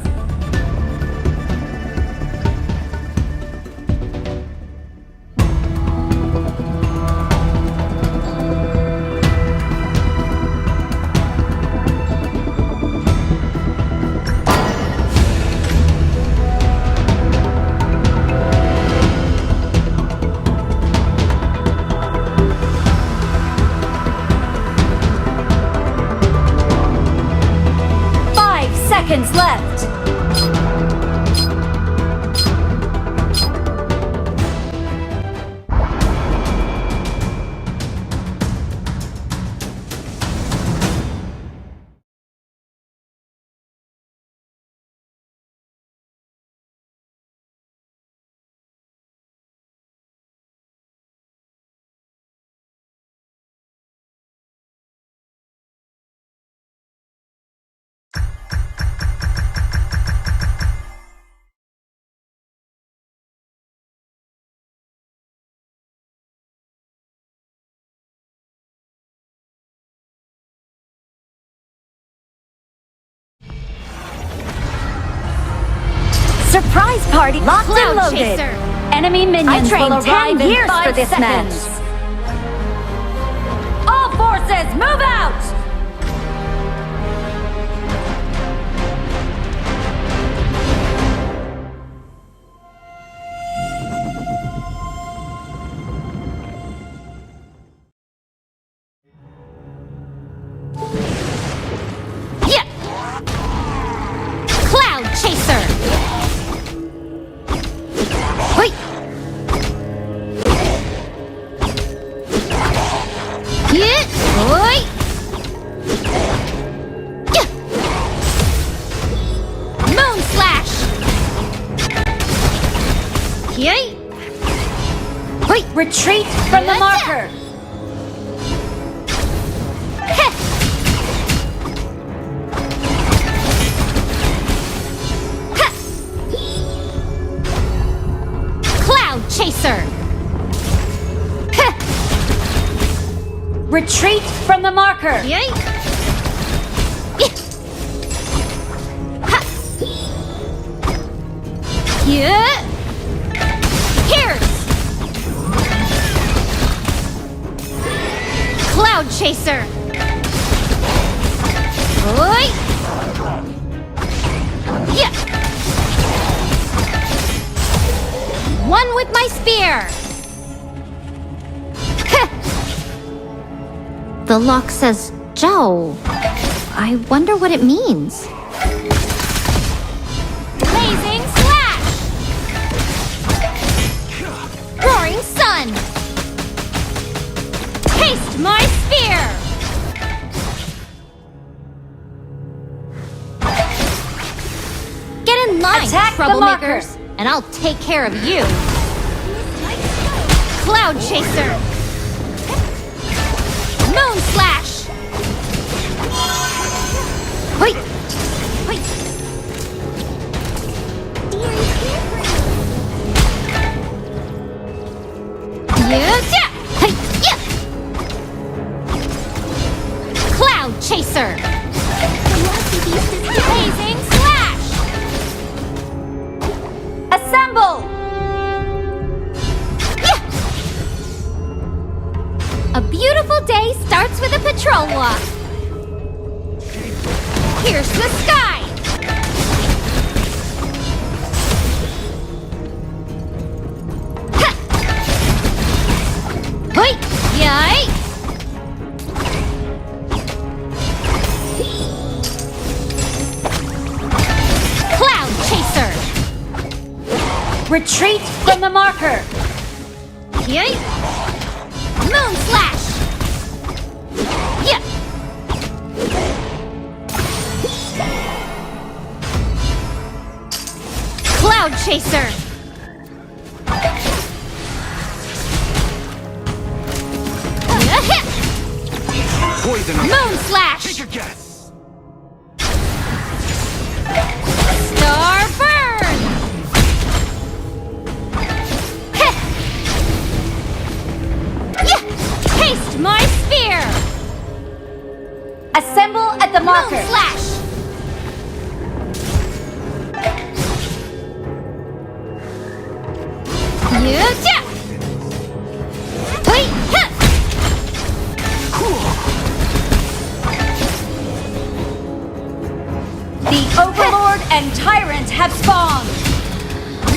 Seconds left. Surprise party locked and loaded. Chaser. Enemy minions will arrive in 5 for this seconds. All forces, move out! Yeah. Cloud Chaser. Wait. Yeah. Wait. Yeah. Moon Slash. Yay. Wait, retreat from the marker. Cloud Chaser. Retreat from the marker. Yay. Yeah. Here's Cloud Chaser. Oi. Yeah. One with my spear. The lock says Zhao. I wonder what it means. Blazing Slash! Roaring Sun! Taste my spear! Get in line, Attack the troublemakers, and I'll take care of you. Cloud Chaser! Moon Slash! Wait! Wait! Yeah! Hey! Yeah! Cloud Chaser! Blazing Slash! Assemble! A beautiful day starts with a patrol walk. Here's the sky. Ha! Hoi! Yay! Cloud Chaser. Retreat from the marker. Yay! Moon Slash! Yeah! Cloud Chaser! Moon Slash! Take a guess! Star Burn! Yeah! Taste my spear! Assemble at the marker. Moon slash. Yeah. Hey, huh. The Overlord and Tyrant have spawned.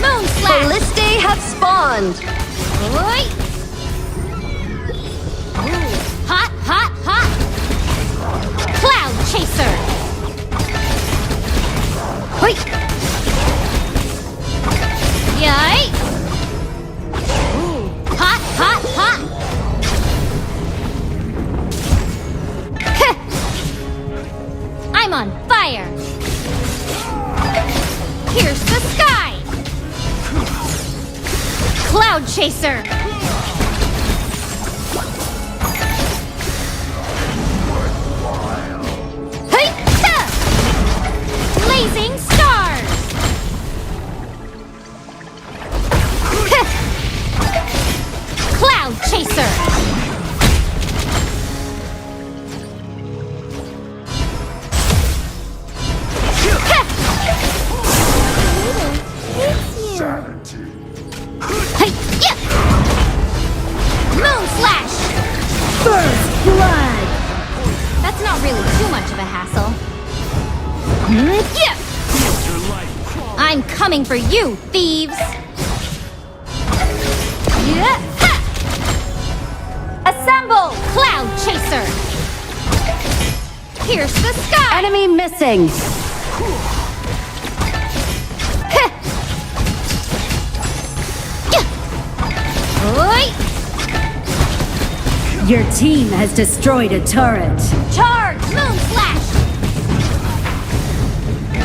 Moon slash. Ballistae have spawned. Oi. Hot, hot, hot. Cloud chaser. Hoi. Yay. Hot, hot, hot. Heh. I'm on fire. Here's the sky. Cloud chaser. Hey, ha! Blazing stars. Heh. Cloud chaser. Hey, yeah. Moon slash. First blood. That's not really too much of a hassle. Yeah. I'm coming for you, thieves. Yeah. Ha. Assemble, cloud chaser. Pierce the sky. Enemy missing. Heh. Yeah. Oi. Your team has destroyed a turret. Charge! Moon slash!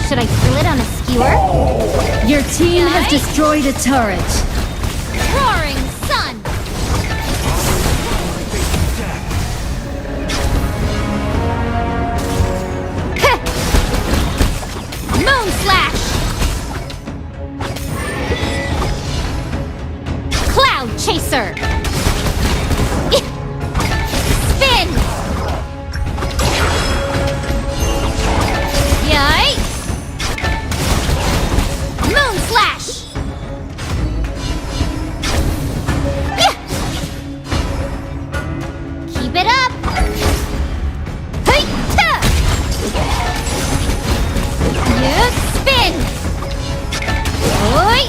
Should I grill it on a skewer? Your team has destroyed a turret. Roaring sun! Heh. Moon slash! Cloud chaser! Spin! Yay! Moon slash! Yeah! Keep it up! Hey! Ta! Yeah! Spin! Oi!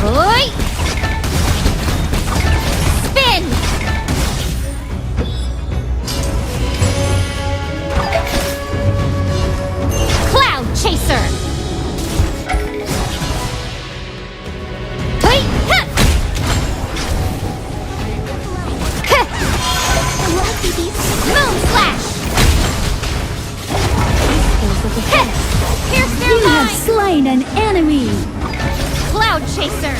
Oi! Spin! Cloud chaser! Hey! Ha! Ha! Moon slash! Ha! Pierce their You have line! slain an enemy. Cloud chaser!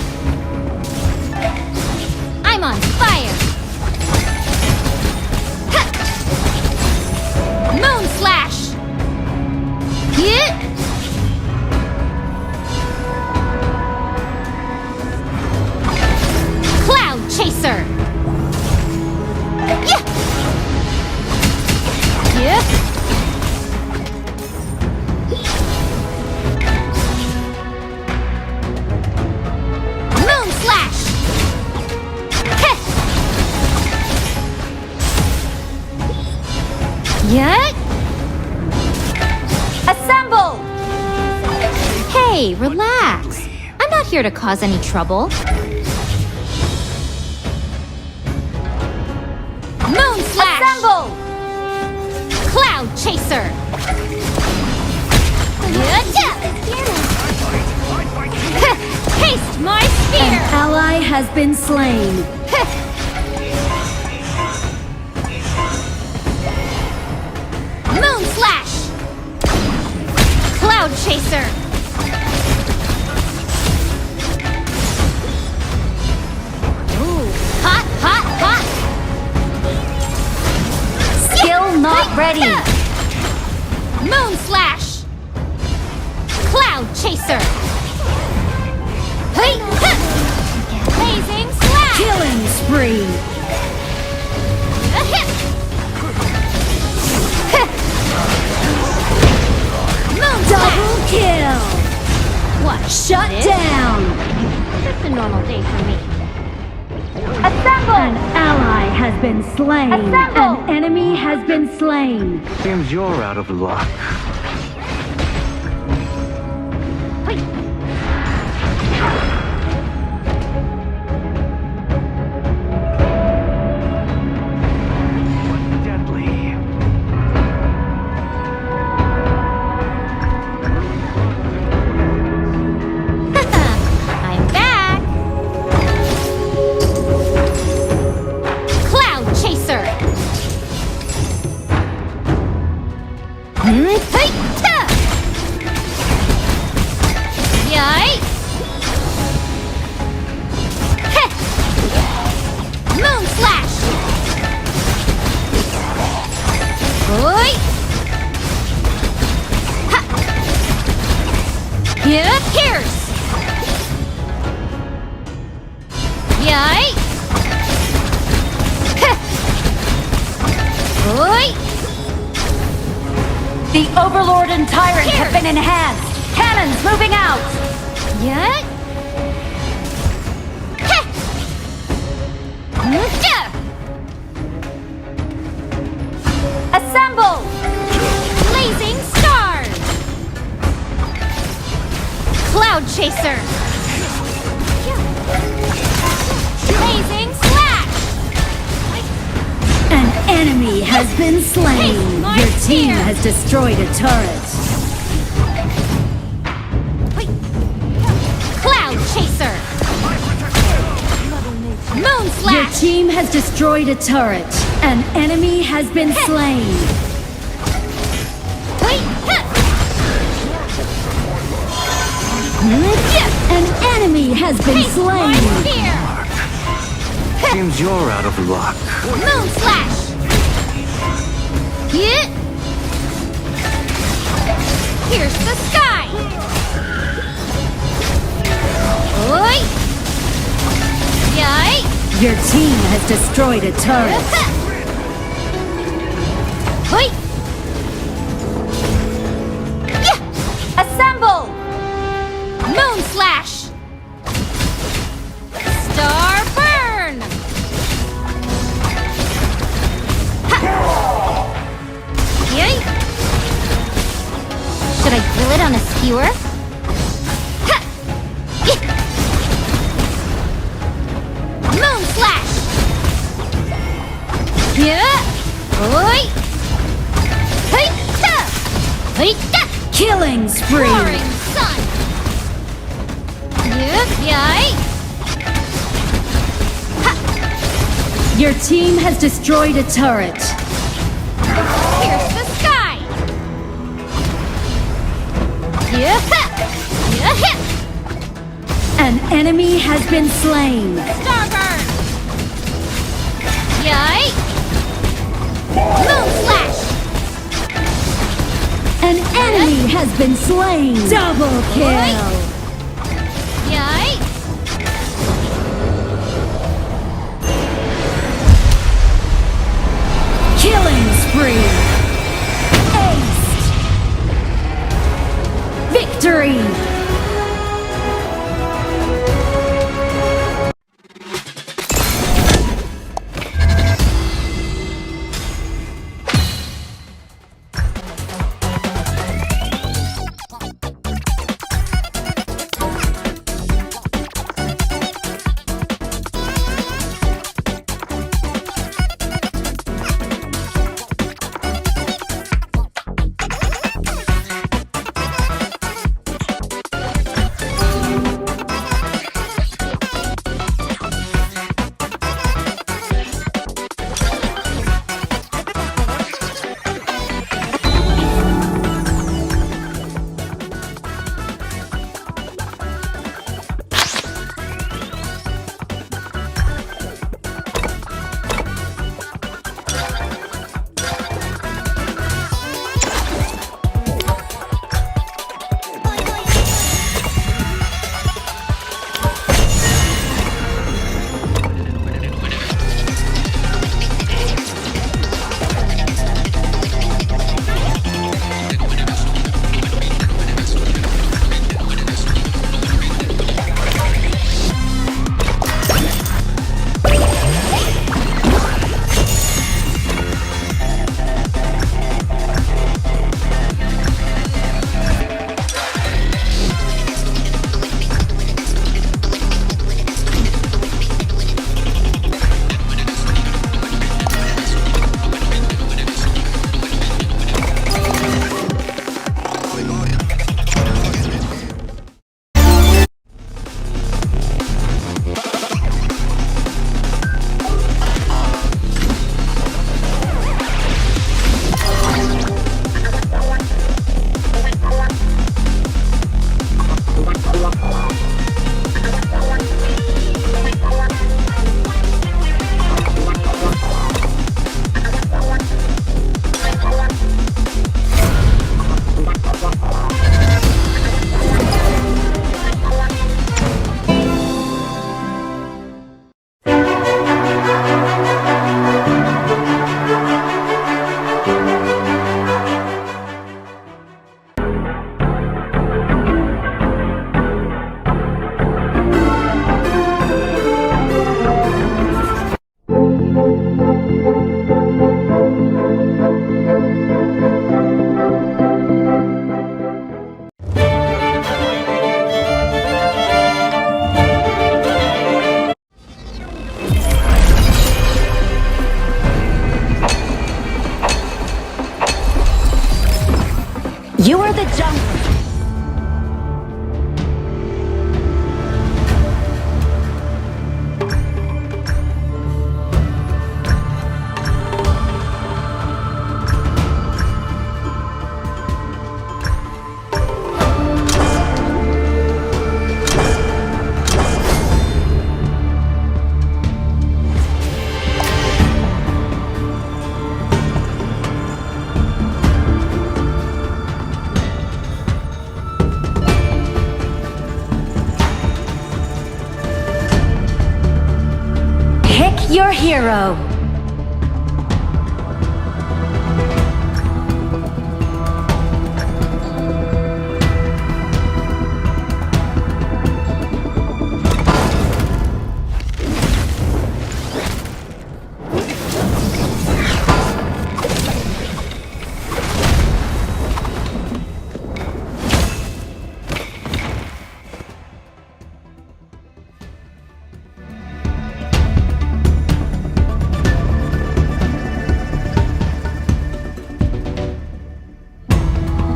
I'm on fire! Ha! Moon slash! Yeah! Cloud chaser! Yeah! Yeah! Moon slash! Heh! Yeah! Assemble! Hey, relax. I'm not here to cause any trouble. Moon slash! Assemble! Cloud chaser! Yeah! Taste my spear! An ally has been slain. Moon slash! Cloud chaser! Ooh, hot, hot, hot! Skill not ready. Moon slash! Cloud chaser! Hey! Ha! Blazing slash! Killing spree. normal day for me. Assemble! An ally has been slain. Assemble! An enemy has been slain. Seems you're out of luck. I'm back! Cloud Chaser! Hey-ta! Yay! Heh! Moon Slash! Oi! Ha! Yeah, Pierce! Yay! Heh! Oi! The Overlord and Tyrant have been enhanced. Cannons moving out. Yeah? Heh! Nuka! Assemble! Blazing Stars! Cloud Chaser! Blazing Slash! An enemy has been slain. Taste my Your team fear. has destroyed a turret. Cloud Chaser! Moon Your Slash! team has destroyed a turret. An enemy has been slain. Wait! Huh. An enemy has been Taste my slain. fear! Seems you're out of luck. Moon Slash! Yeah! Pierce the sky! Oi! Yay! Your team has destroyed a turret. Oi! Yeah! Assemble! Moon Slash! Star Burn! Ha! Yay! Should I grill it on a skewer? Ha! Yeah! Moon Slash! Yeah! Oi! Hey-ta! Hey-ta! Killing spree. Roaring Sun! Yep, yay! Your team has destroyed a turret. Pierce the sky! Yep! Yep! An enemy has been slain. Starburn! Yay! Moon Slash! An enemy has been slain. Double kill. Yay! Killing spree. Aced. Victory. For the jungle. Pick your hero.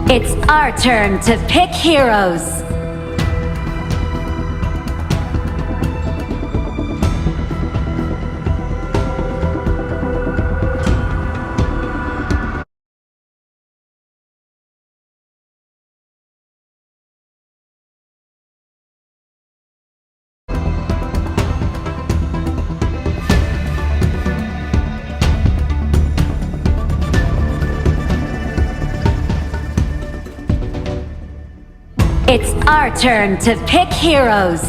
It's our turn to pick heroes. It's our turn to pick heroes.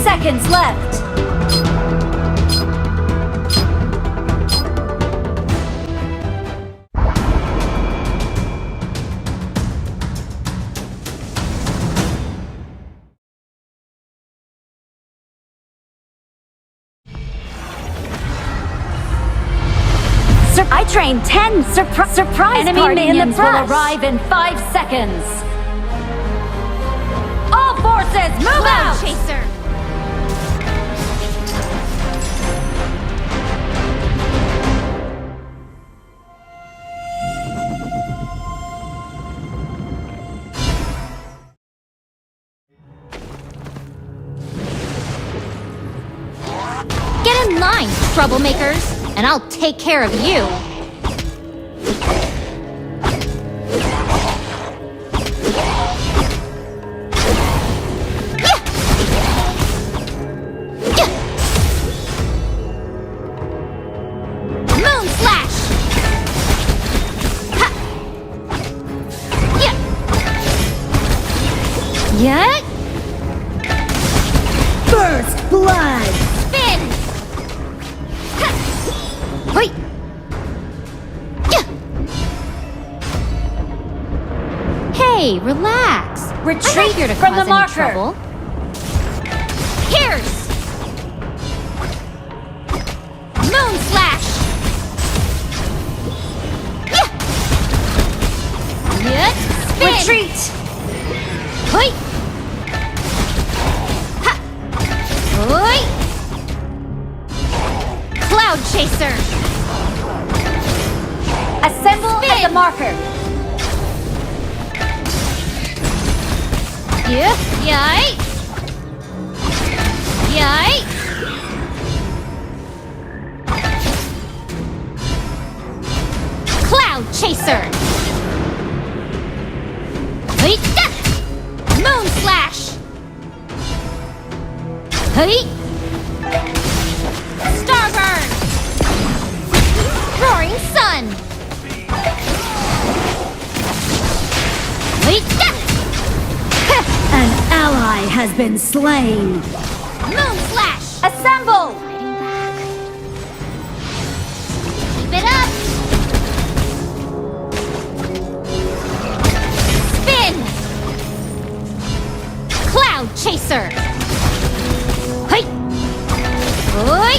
Seconds left. I trained 10 surprise enemy minions will arrive in 5 seconds. All forces, move out! Chaser! Get in line, troublemakers, and I'll take care of you. Moon slash! Yeah! First blood! Spin! Wait! Hey, relax. Retreat I'm not here to from cause the marker. any trouble. Pierce! Moon slash! Yeah! Spin! Retreat! Wait! Ha! Wait! Cloud chaser! Assemble at the marker. Yeah! Yay! Yay! Cloud chaser! Wait! Moon slash! Hey! Starburn! Roaring sun! Wait! An ally has been slain. Moon slash! Assemble! Keep it up! Spin! Cloud chaser! Hey! Oi!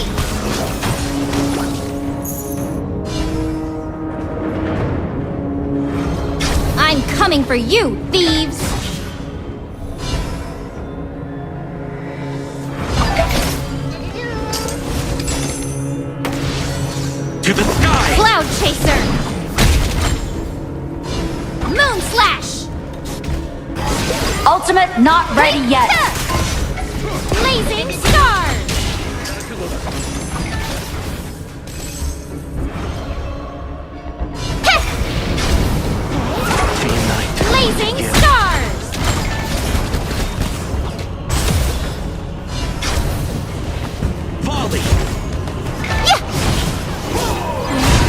I'm coming for you, thieves! To the sky! Cloud Chaser! Moon Slash! Ultimate not ready yet. Blazing Stars! Blazing Stars! Volley!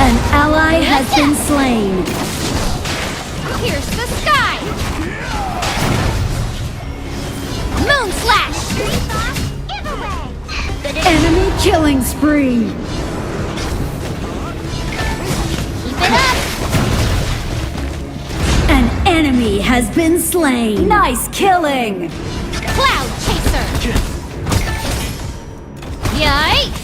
An ally has been slain. Pierce the sky! Moon Slash! Enemy killing spree. Keep it up! An enemy has been slain. Nice killing. Cloud Chaser! Yikes!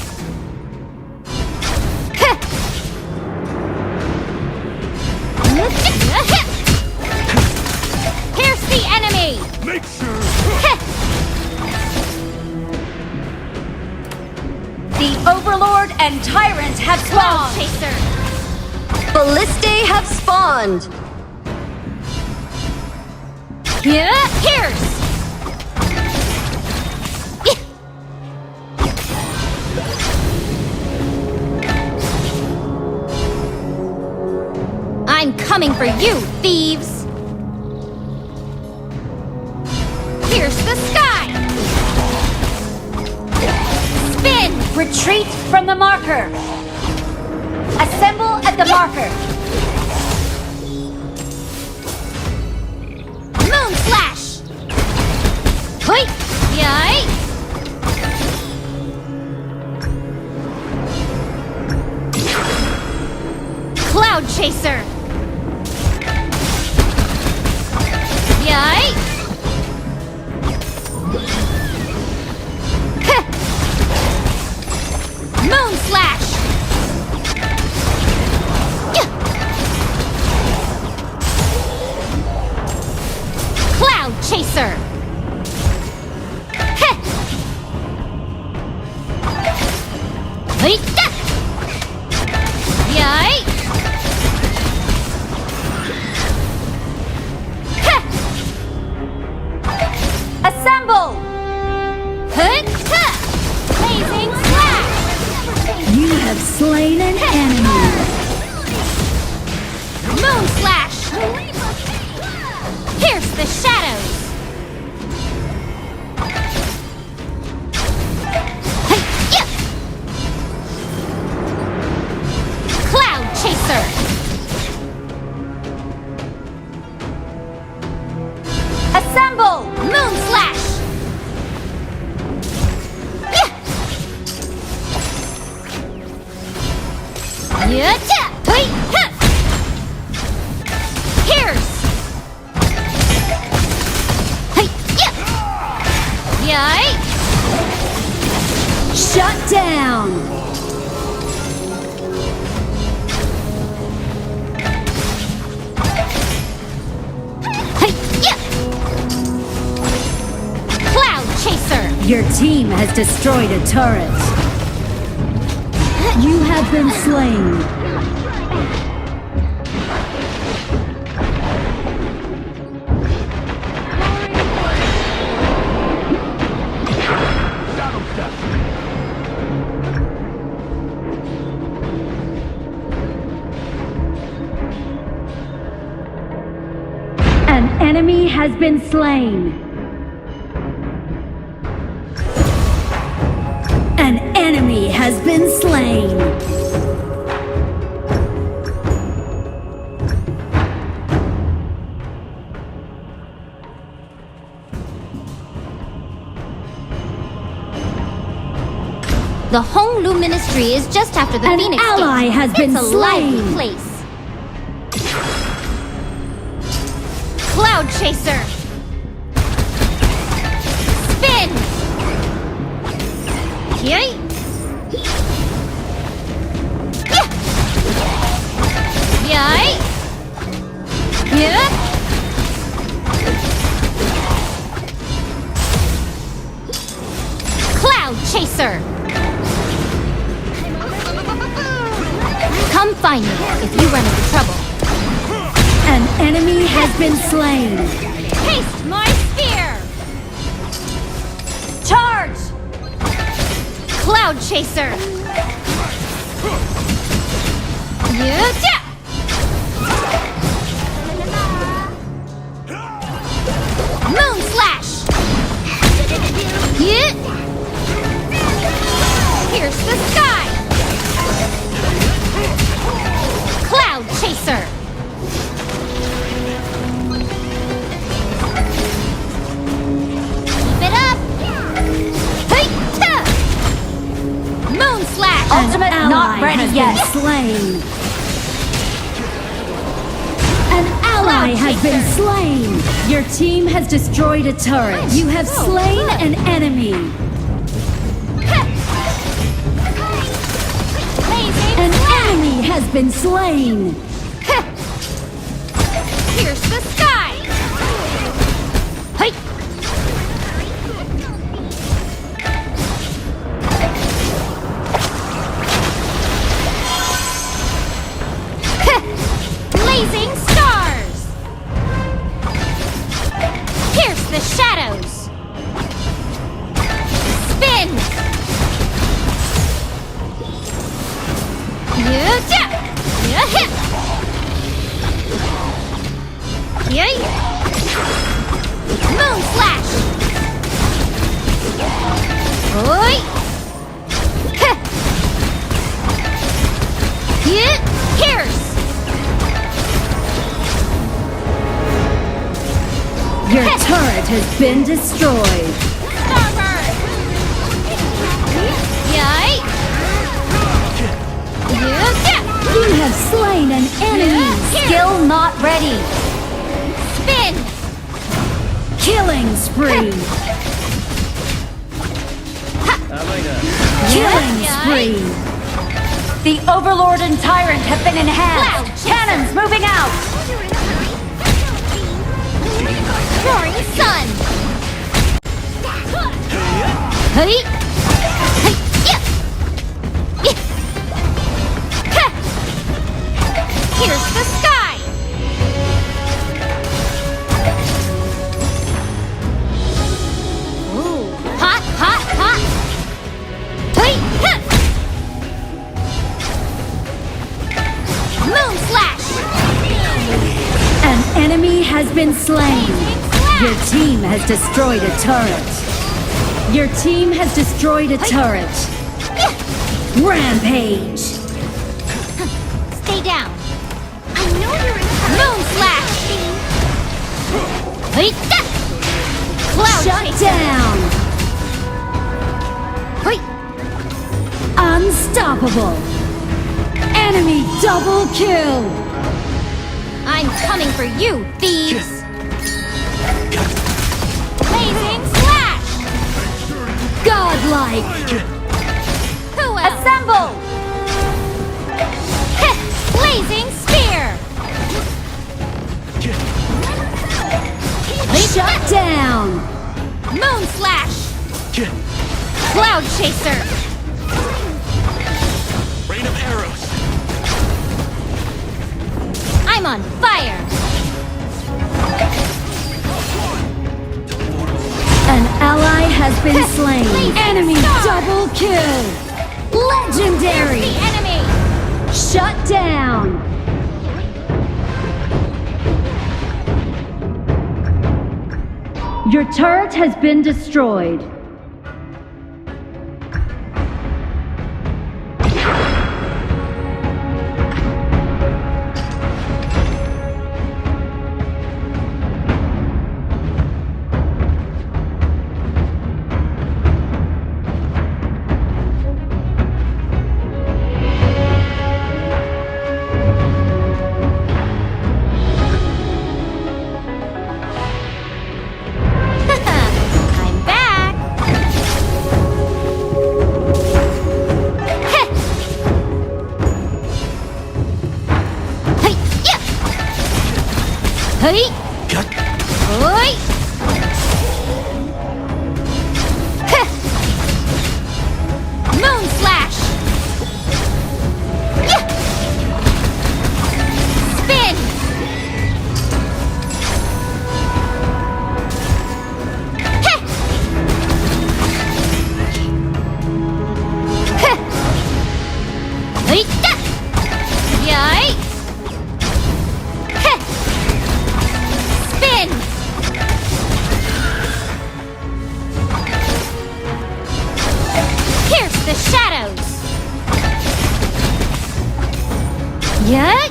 Pierce the enemy! Make sure! The Overlord and Tyrant have Cloud spawned. Chaser! Ballistae have spawned. Yeah, Pierce! I'm coming for you, thieves! Pierce the sky! Spin! Retreat from the marker. Assemble at the marker. Moon Slash! Hoi! Yai! Cloud Chaser! Yai! Moon Slash! Cloud Chaser! Yai! Assemble. Blazing Slash! You have slain an enemy. Moon Slash! Pierce the shadows! Cloud Chaser! Assemble. Moon Slash! Pierce! Yai! Shut down. Cloud Chaser! Your team has destroyed a turret. You have been slain. An enemy has been slain. An enemy has been slain. The Honglu Ministry is just after the An Phoenix ally Gate. has been It's a lively slain. place. Cloud Chaser! Spin! Yay! Cloud Chaser! Come find me if you run into trouble. An enemy has been slain. Taste my spear! Charge! Cloud Chaser! Yeah! Moon Slash! Yeah! Pierce the sky! Cloud Chaser! Keep it up! Hey-ta! Moon Slash! Ultimate not ready yet. Slain. An ally has been slain. Your team has destroyed a turret. You have slain an enemy. An enemy has been slain. Pierce the sky! Hey! Blazing stars! Pierce the shadows! Spin! Yay! Moon Slash! Oi! Pierce! Your turret has been destroyed. Starbird! Yay! You have slain an enemy. Skill not ready. Spin! Killing spree. Killing spree. The Overlord and Tyrant have been enhanced. Cannons moving out. Roaring Sun! Hey! Hey! Yeah! Pierce the sky! Ooh! Hot, hot, hot! Hey! Moon Slash! An enemy has been slain. Your team has destroyed a turret. Your team has destroyed a turret. Rampage. Stay down. I know you're in Moon Slash! Hey! Cloud Shut Chaser. down. Hey! Unstoppable. Enemy double kill. I'm coming for you, thieves! Blazing Slash! Godlike. Who else? Assemble! Blazing Spear! Shut down. Moon Slash! Cloud Chaser! Rain of arrows. I'm on fire! An ally has been slain. Blazing Enemy star. double kill. Legendary. The enemy! Shut down. Your turret has been destroyed. I'm back! the shadows. Yeah.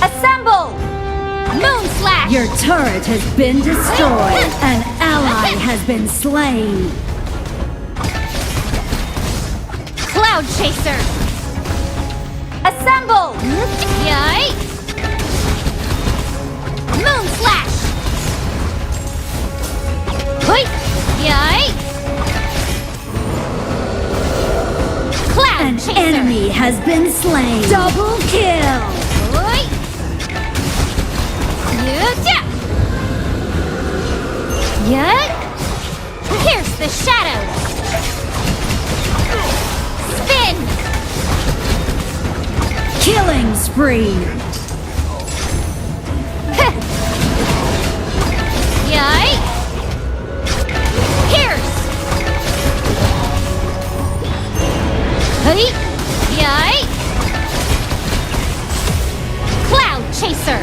Assemble. Moon slash. Your turret has been destroyed. An ally has been slain. Cloud chaser. Assemble. Yay. Moon slash. Hoi. Yay. Cloud An chaser. enemy has been slain. Double kill. Hoi. Yeah. Pierce the shadows. Spin. Killing spree. Yay. Pierce. Hey. Yay. Cloud chaser.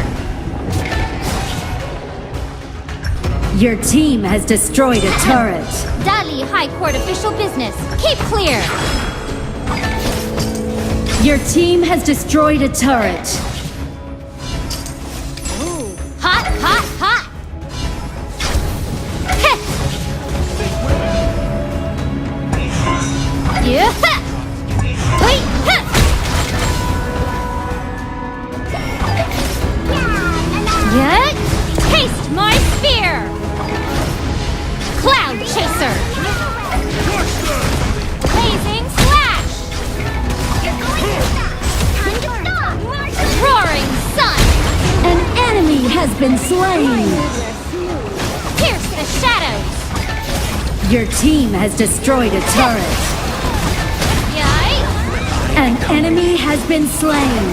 Your team has destroyed a turret. Dali High Court official business. Keep clear. Your team has destroyed a turret. Ooh. Hot, hot, hot. Heh. Yeah. Wait. Huh. Yeah. Taste my spear. Cloud chaser. Blazing slash. Roaring sun. An enemy has been slain. Pierce the shadows. Your team has destroyed a turret. Yay. An enemy has been slain.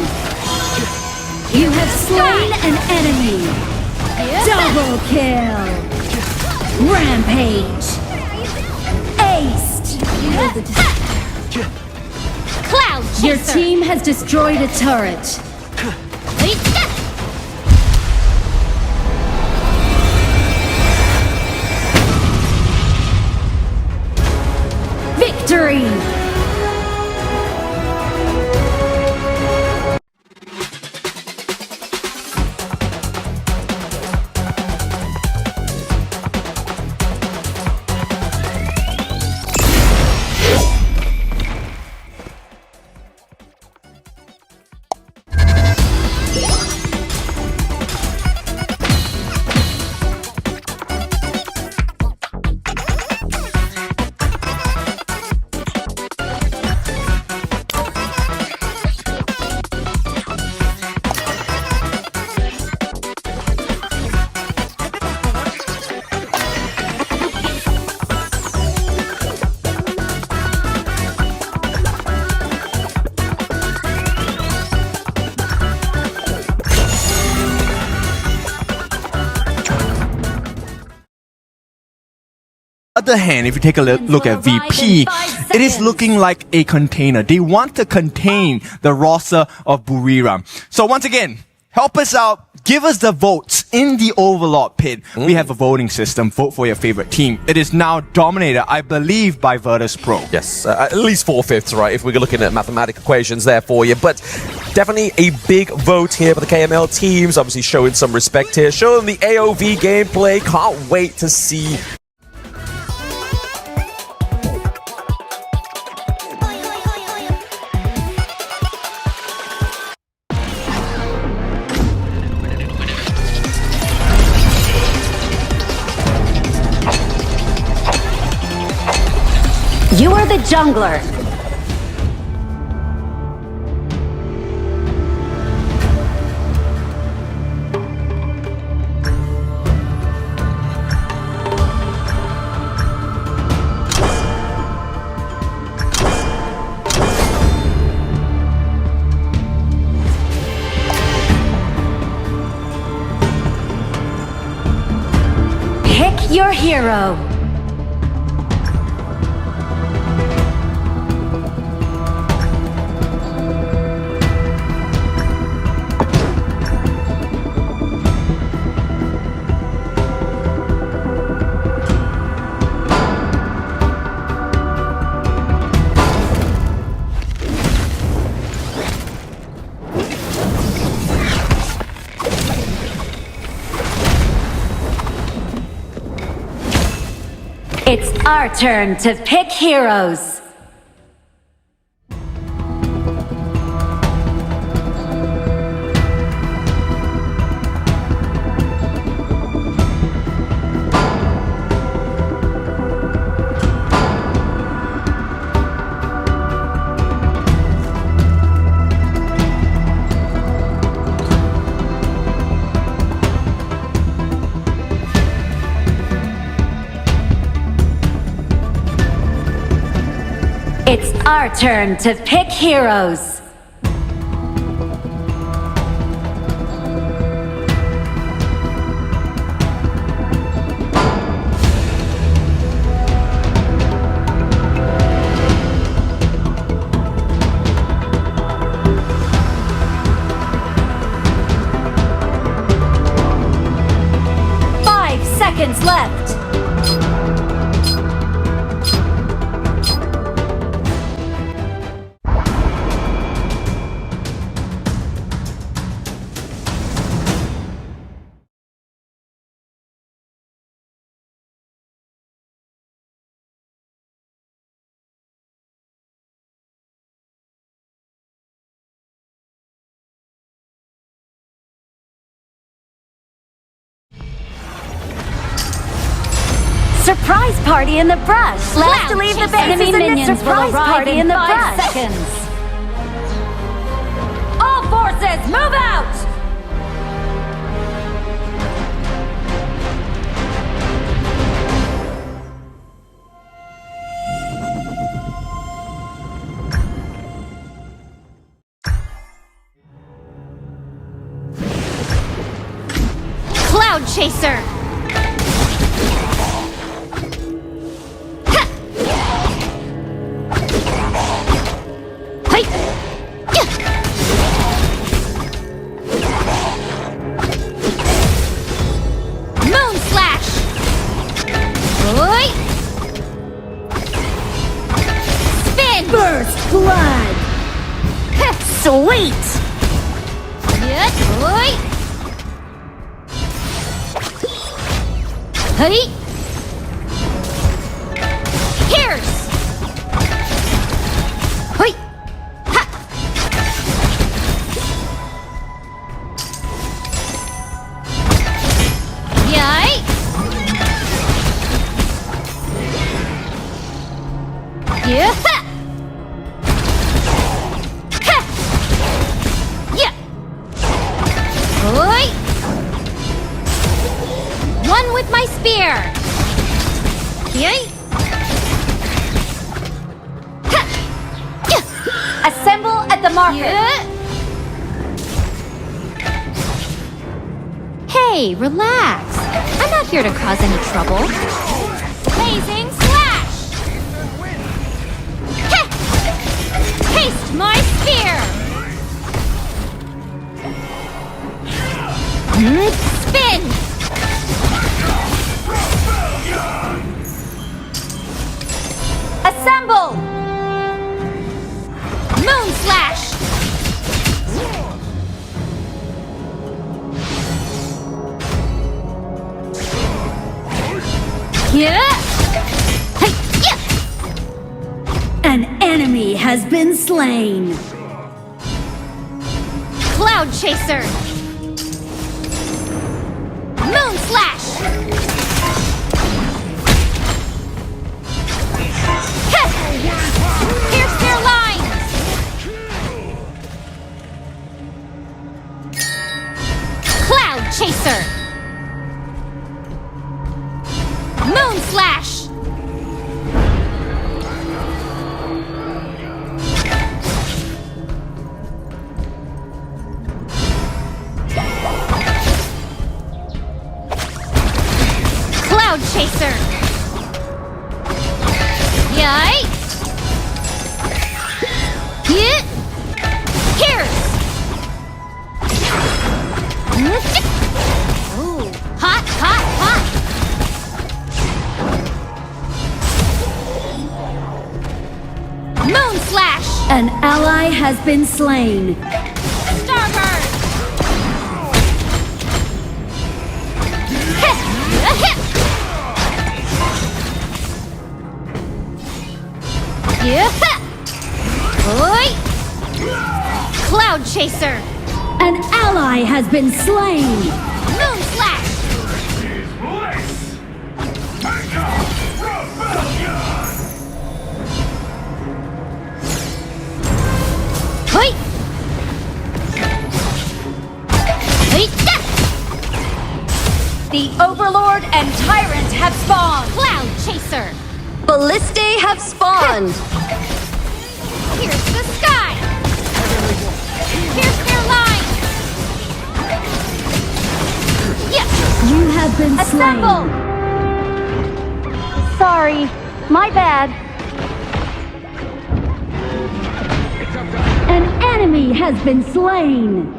You have slain an enemy. Double kill. Rampage. Aced. Cloud chaser. Your team has destroyed a turret. Victory! Other hand, if you take a look at VP, it is looking like a container. They want to contain the roster of Buriram. So once again, help us out. Give us the votes in the Overlord pit. We have a voting system. Vote for your favorite team. It is now dominated, I believe, by Virtus Pro. Yes, at least 4/5, right, if we're looking at mathematical equations there for you. But definitely a big vote here for the KML teams. Obviously showing some respect here. Showing the AOV gameplay. Can't wait to see. You are the jungler. Pick your hero. It's our turn to pick heroes. It's our turn to pick heroes. Seconds left. Surprise party in the brush. Let's leave the bases in the surprise party in the brush. 5 seconds. All forces, move out! Cloud Chaser! Moon Slash! Oi! Spin! First blood! Sweet! Yes, oi! Hey! Pierce! Hoi! Ha! Yay! Yeah! Ha! Ha! Yeah! Oi! One with my spear! Yay! Assemble at the marker. Hey, relax. I'm not here to cause any trouble. Blazing Slash! Heh! Taste my spear! Spin! Assemble! Moon Slash! Yeah! Hey, yeah! An enemy has been slain. Cloud Chaser! Moon Slash! Heh! Pierce their lines! Cloud Chaser! Moon Slash! Cloud Chaser! Yay! Hit! Pierce! Ooh, hot, hot, hot! Moon Slash! An ally has been slain. Starbird! Hit! Hit! Yeah. Oi. Cloud Chaser. An ally has been slain. Moon Slash. Oi. Oi. The Overlord and Tyrant have spawned. Cloud Chaser. Ballistae have spawned. Here's the sky. Here's their line. Yes. You have been Assemble. slain. Sorry, my bad. An enemy has been slain.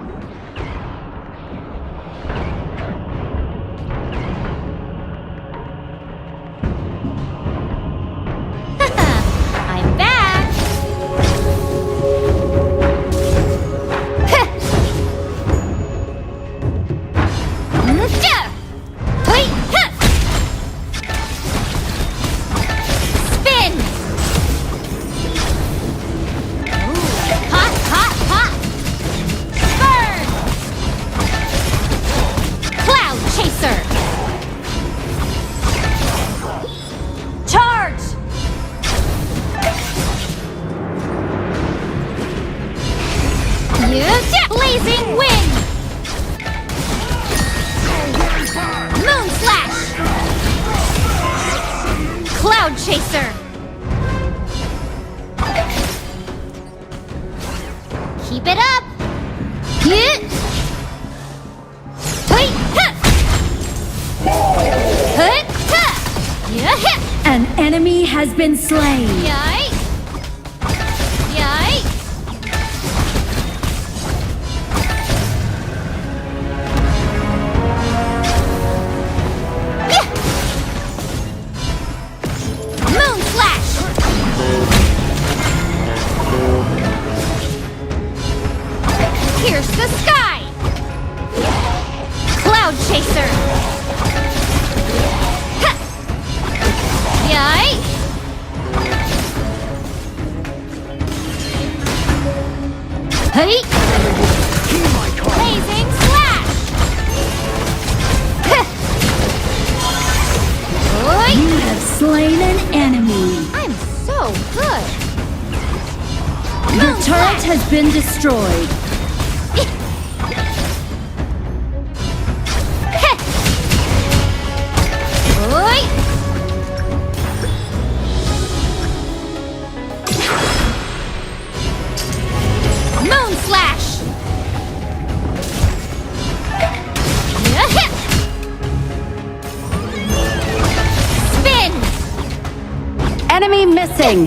I'm back. Wait. Spin. Hot, hot, hot. Burn. Cloud Chaser. Charge! Blazing Wind. Moon Slash. Cloud Chaser. Keep it up. Hit. Wait. An enemy has been slain. Yikes. Yikes. Moon Slash. Pierce the sky. Cloud Chaser. Yikes. Hey. Blazing Slash. You have slain an enemy. I'm so good. Your turret has been destroyed. Oi. Moon Slash. Spin. Enemy missing.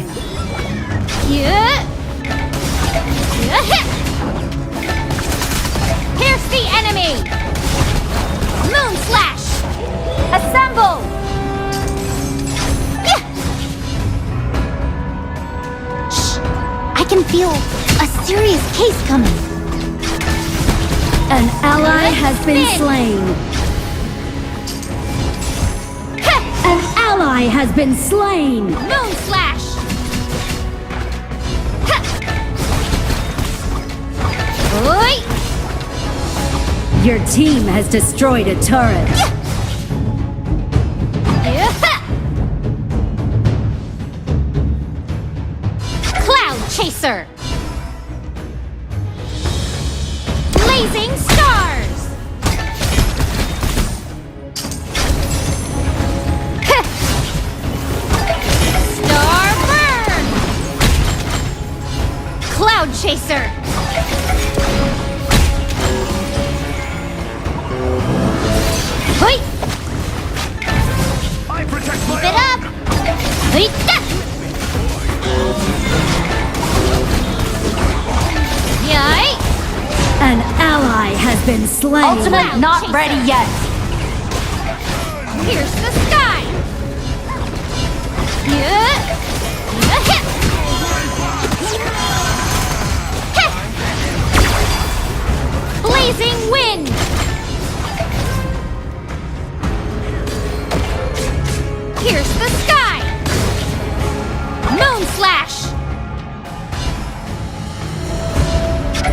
Pierce the enemy. Moon Slash. Assemble! Shh. I can feel a serious case coming. An ally has been slain. An ally has been slain. Moon Slash. Oi. Your team has destroyed a turret. Cloud Chaser. Blazing Stars. Star Burn. Cloud Chaser. Wait. Keep it up. Wait. Yikes. An ally has been slain. Ultimate not ready yet. Pierce the sky. Blazing Wind. Pierce the sky. Moon Slash.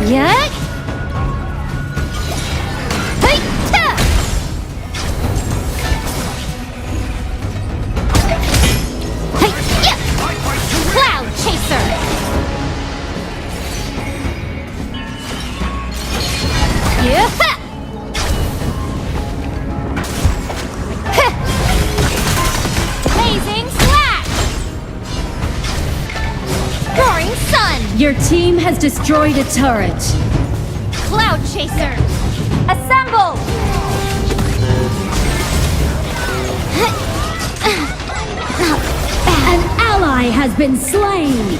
Yeah. Hey, ta! Hey, yeah! Cloud Chaser! Yeah! Blazing Slash! Roaring Sun! Your team has destroyed a turret. Cloud Chaser! Assemble! An ally has been slain.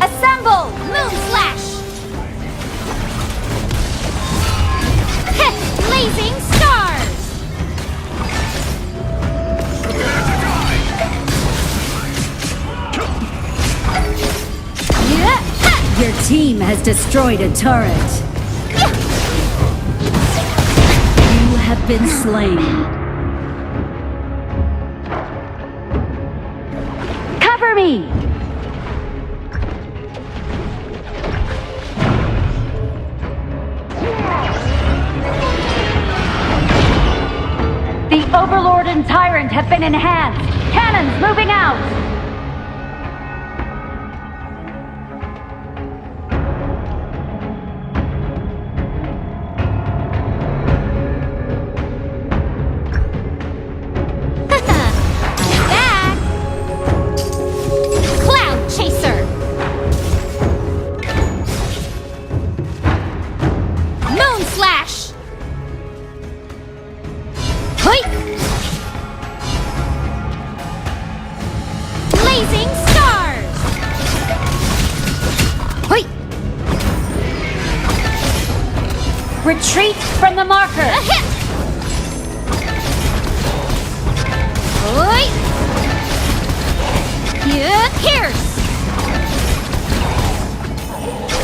Assemble! Moon Slash! Blazing Stars! Your team has destroyed a turret. You have been slain. Cover me! The Overlord and Tyrant have been enhanced. Cannons moving out! Cloud Chaser! Moon Slash! Hoi! Blazing Stars! Hoi! Retreat from the marker! A hit! Hoi! Yeah, Pierce!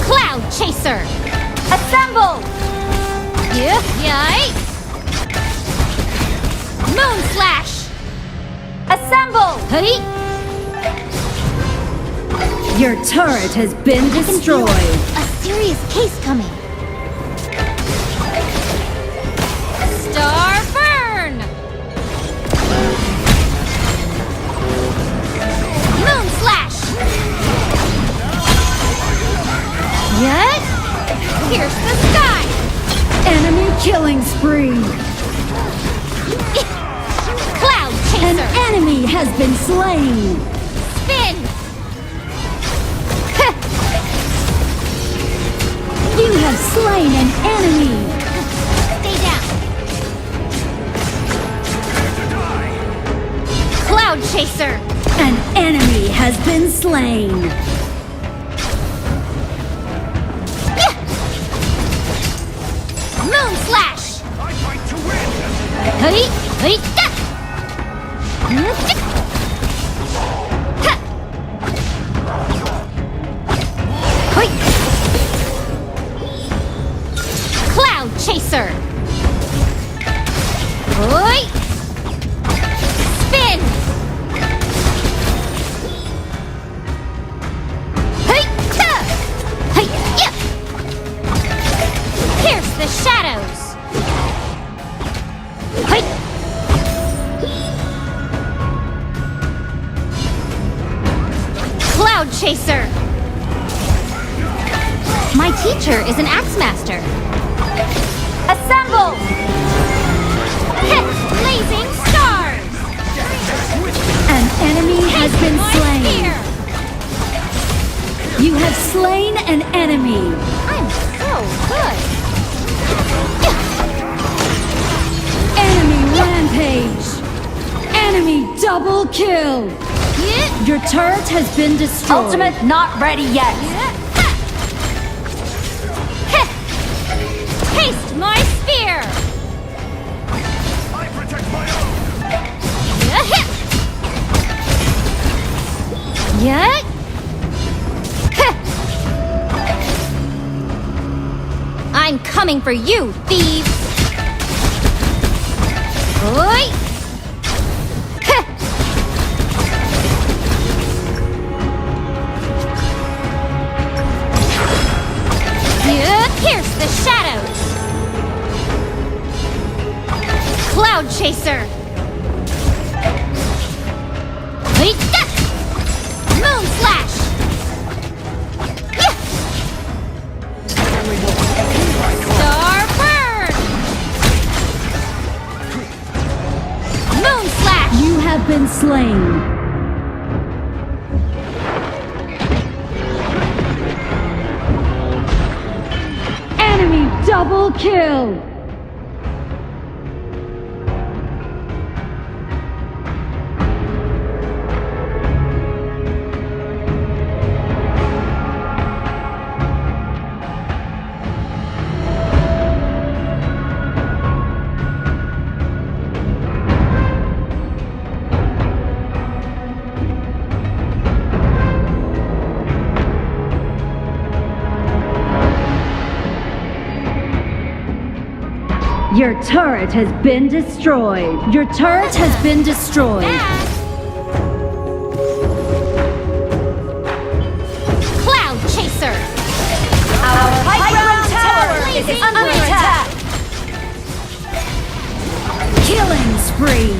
Cloud Chaser! Assemble! Yeah, yay! Moon Slash! Assemble! Hey! Your turret has been destroyed. A serious case coming. Star Burn! Moon Slash! Yes? Pierce the sky! Enemy killing spree. Cloud Chaser! An enemy has been slain. Spin! You have slain an enemy. Stay down! Cloud Chaser! An enemy has been slain. Moon Slash! Hey! Hey! Da! Ha! Hoi! Cloud Chaser! Hoi! Spin! Hey! Ta! Hey! Yeah! Pierce the shadows! Hey! Cloud Chaser! My teacher is an axe master. Assemble! Hit! Blazing Stars! An enemy has Taste been my slain. spear! You have slain an enemy. I'm so good! Enemy rampage. Enemy double kill. Your turret has been destroyed. Ultimate not ready yet. Taste my spear! I protect my own. Yeah! I'm coming for you, thieves! Oi! Yeah! Chaser! Moon Slash! Star Burn! Moon Slash! You have been slain. Enemy double kill. Your turret has been destroyed. Your turret has been destroyed. Cloud Chaser! Our high ground tower is under attack. Killing spree.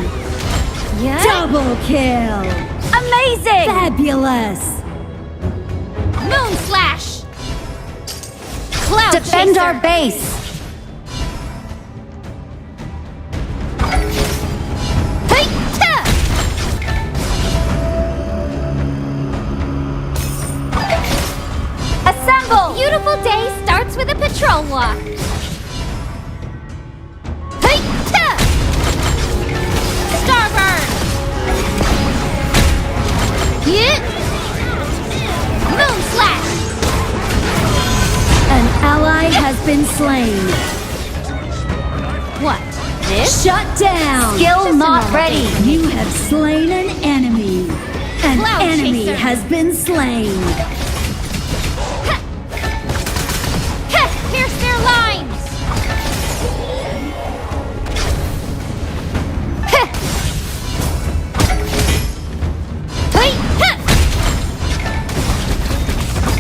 Yeah. Double kill. Amazing. Fabulous. Moon Slash! Cloud Defend Chaser! our base. Assemble! Beautiful day starts with a patrol walk. Starburn! Moon Slash! An ally has been slain. What? This? Shut down. Skill not ready. You have slain an enemy. An Cloud enemy Chaser. has been slain. Pierce their lines!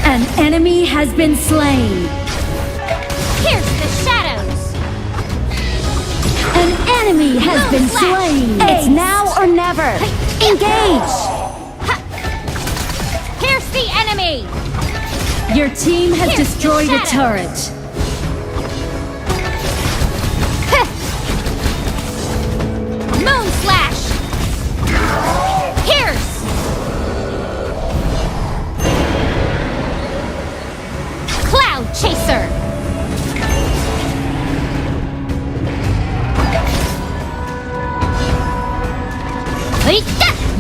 An enemy has been slain. Pierce the shadows! An enemy has Moon been Slash. slain. It's now or never. Engage. Pierce the enemy! Your team has Pierce the destroyed a shadows. turret. Moon Slash! Pierce! Cloud Chaser!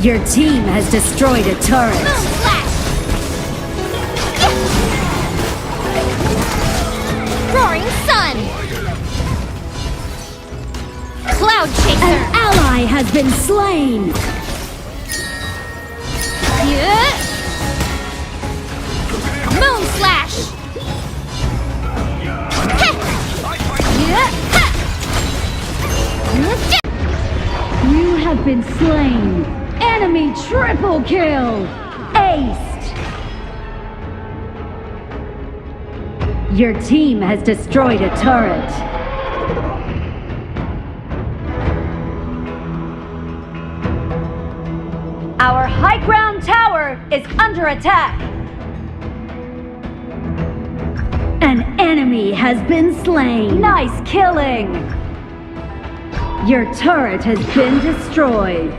Your team has destroyed a turret. Moon Slash! Roaring Sun! Cloud Chaser! An ally has been slain. Moon Slash! You have been slain. Enemy triple kill. Aced. Your team has destroyed a turret. Our high ground tower is under attack. An enemy has been slain. Nice killing. Your turret has been destroyed.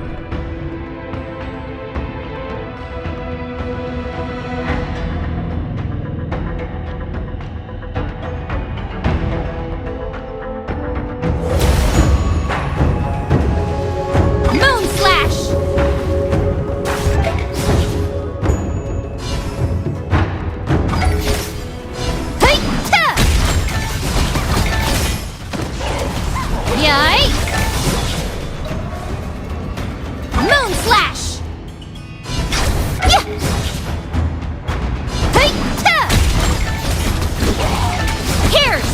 Moon Slash! Yikes! Moon Slash! Pierce!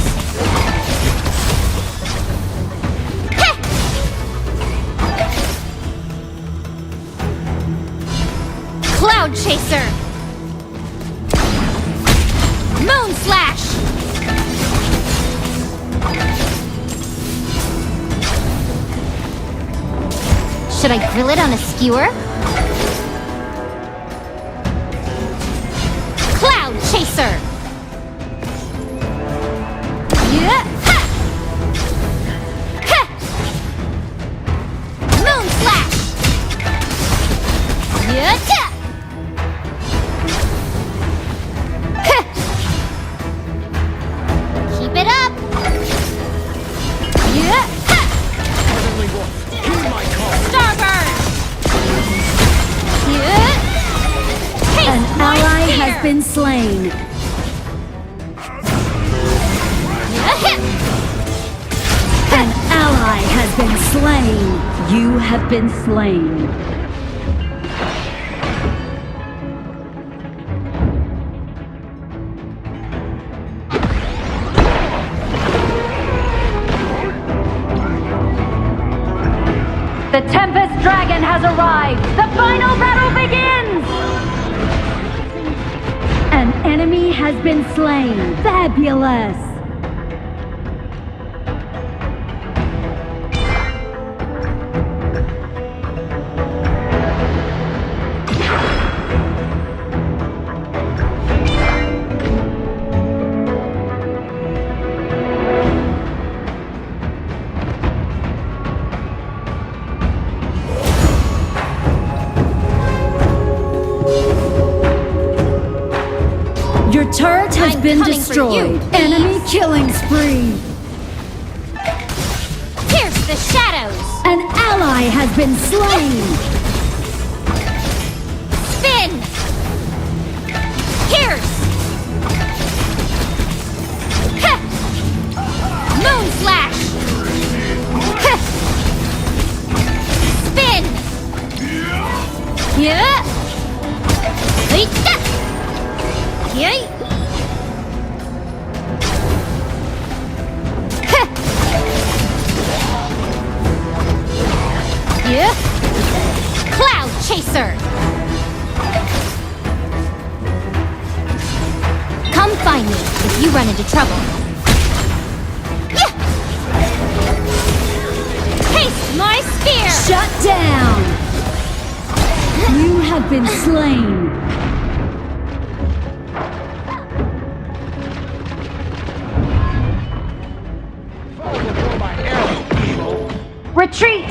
Cloud Chaser! Moon Slash! Should I grill it on a skewer? Cloud Chaser! Yeah! Ha! Ha! Moon Slash! Yeah! Ta! Ha! Keep it up! Yeah! Ha! Starbird! Yeah! An ally has been slain. An ally has been slain. You have been slain. The Tempest Dragon has arrived! The final battle begins! An enemy has been slain. Fabulous. Your turret has been coming for destroyed. you, Enemy killing spree. Pierce the shadows! An ally has been slain. Spin! Pierce! Ha! Moon Slash! Ha! Spin! Yeah! Hey-ta! Yay! Ha! Yeah! Cloud Chaser! Come find me if you run into trouble. Yeah! Taste my spear! Shut down. You have been slain. Retreat!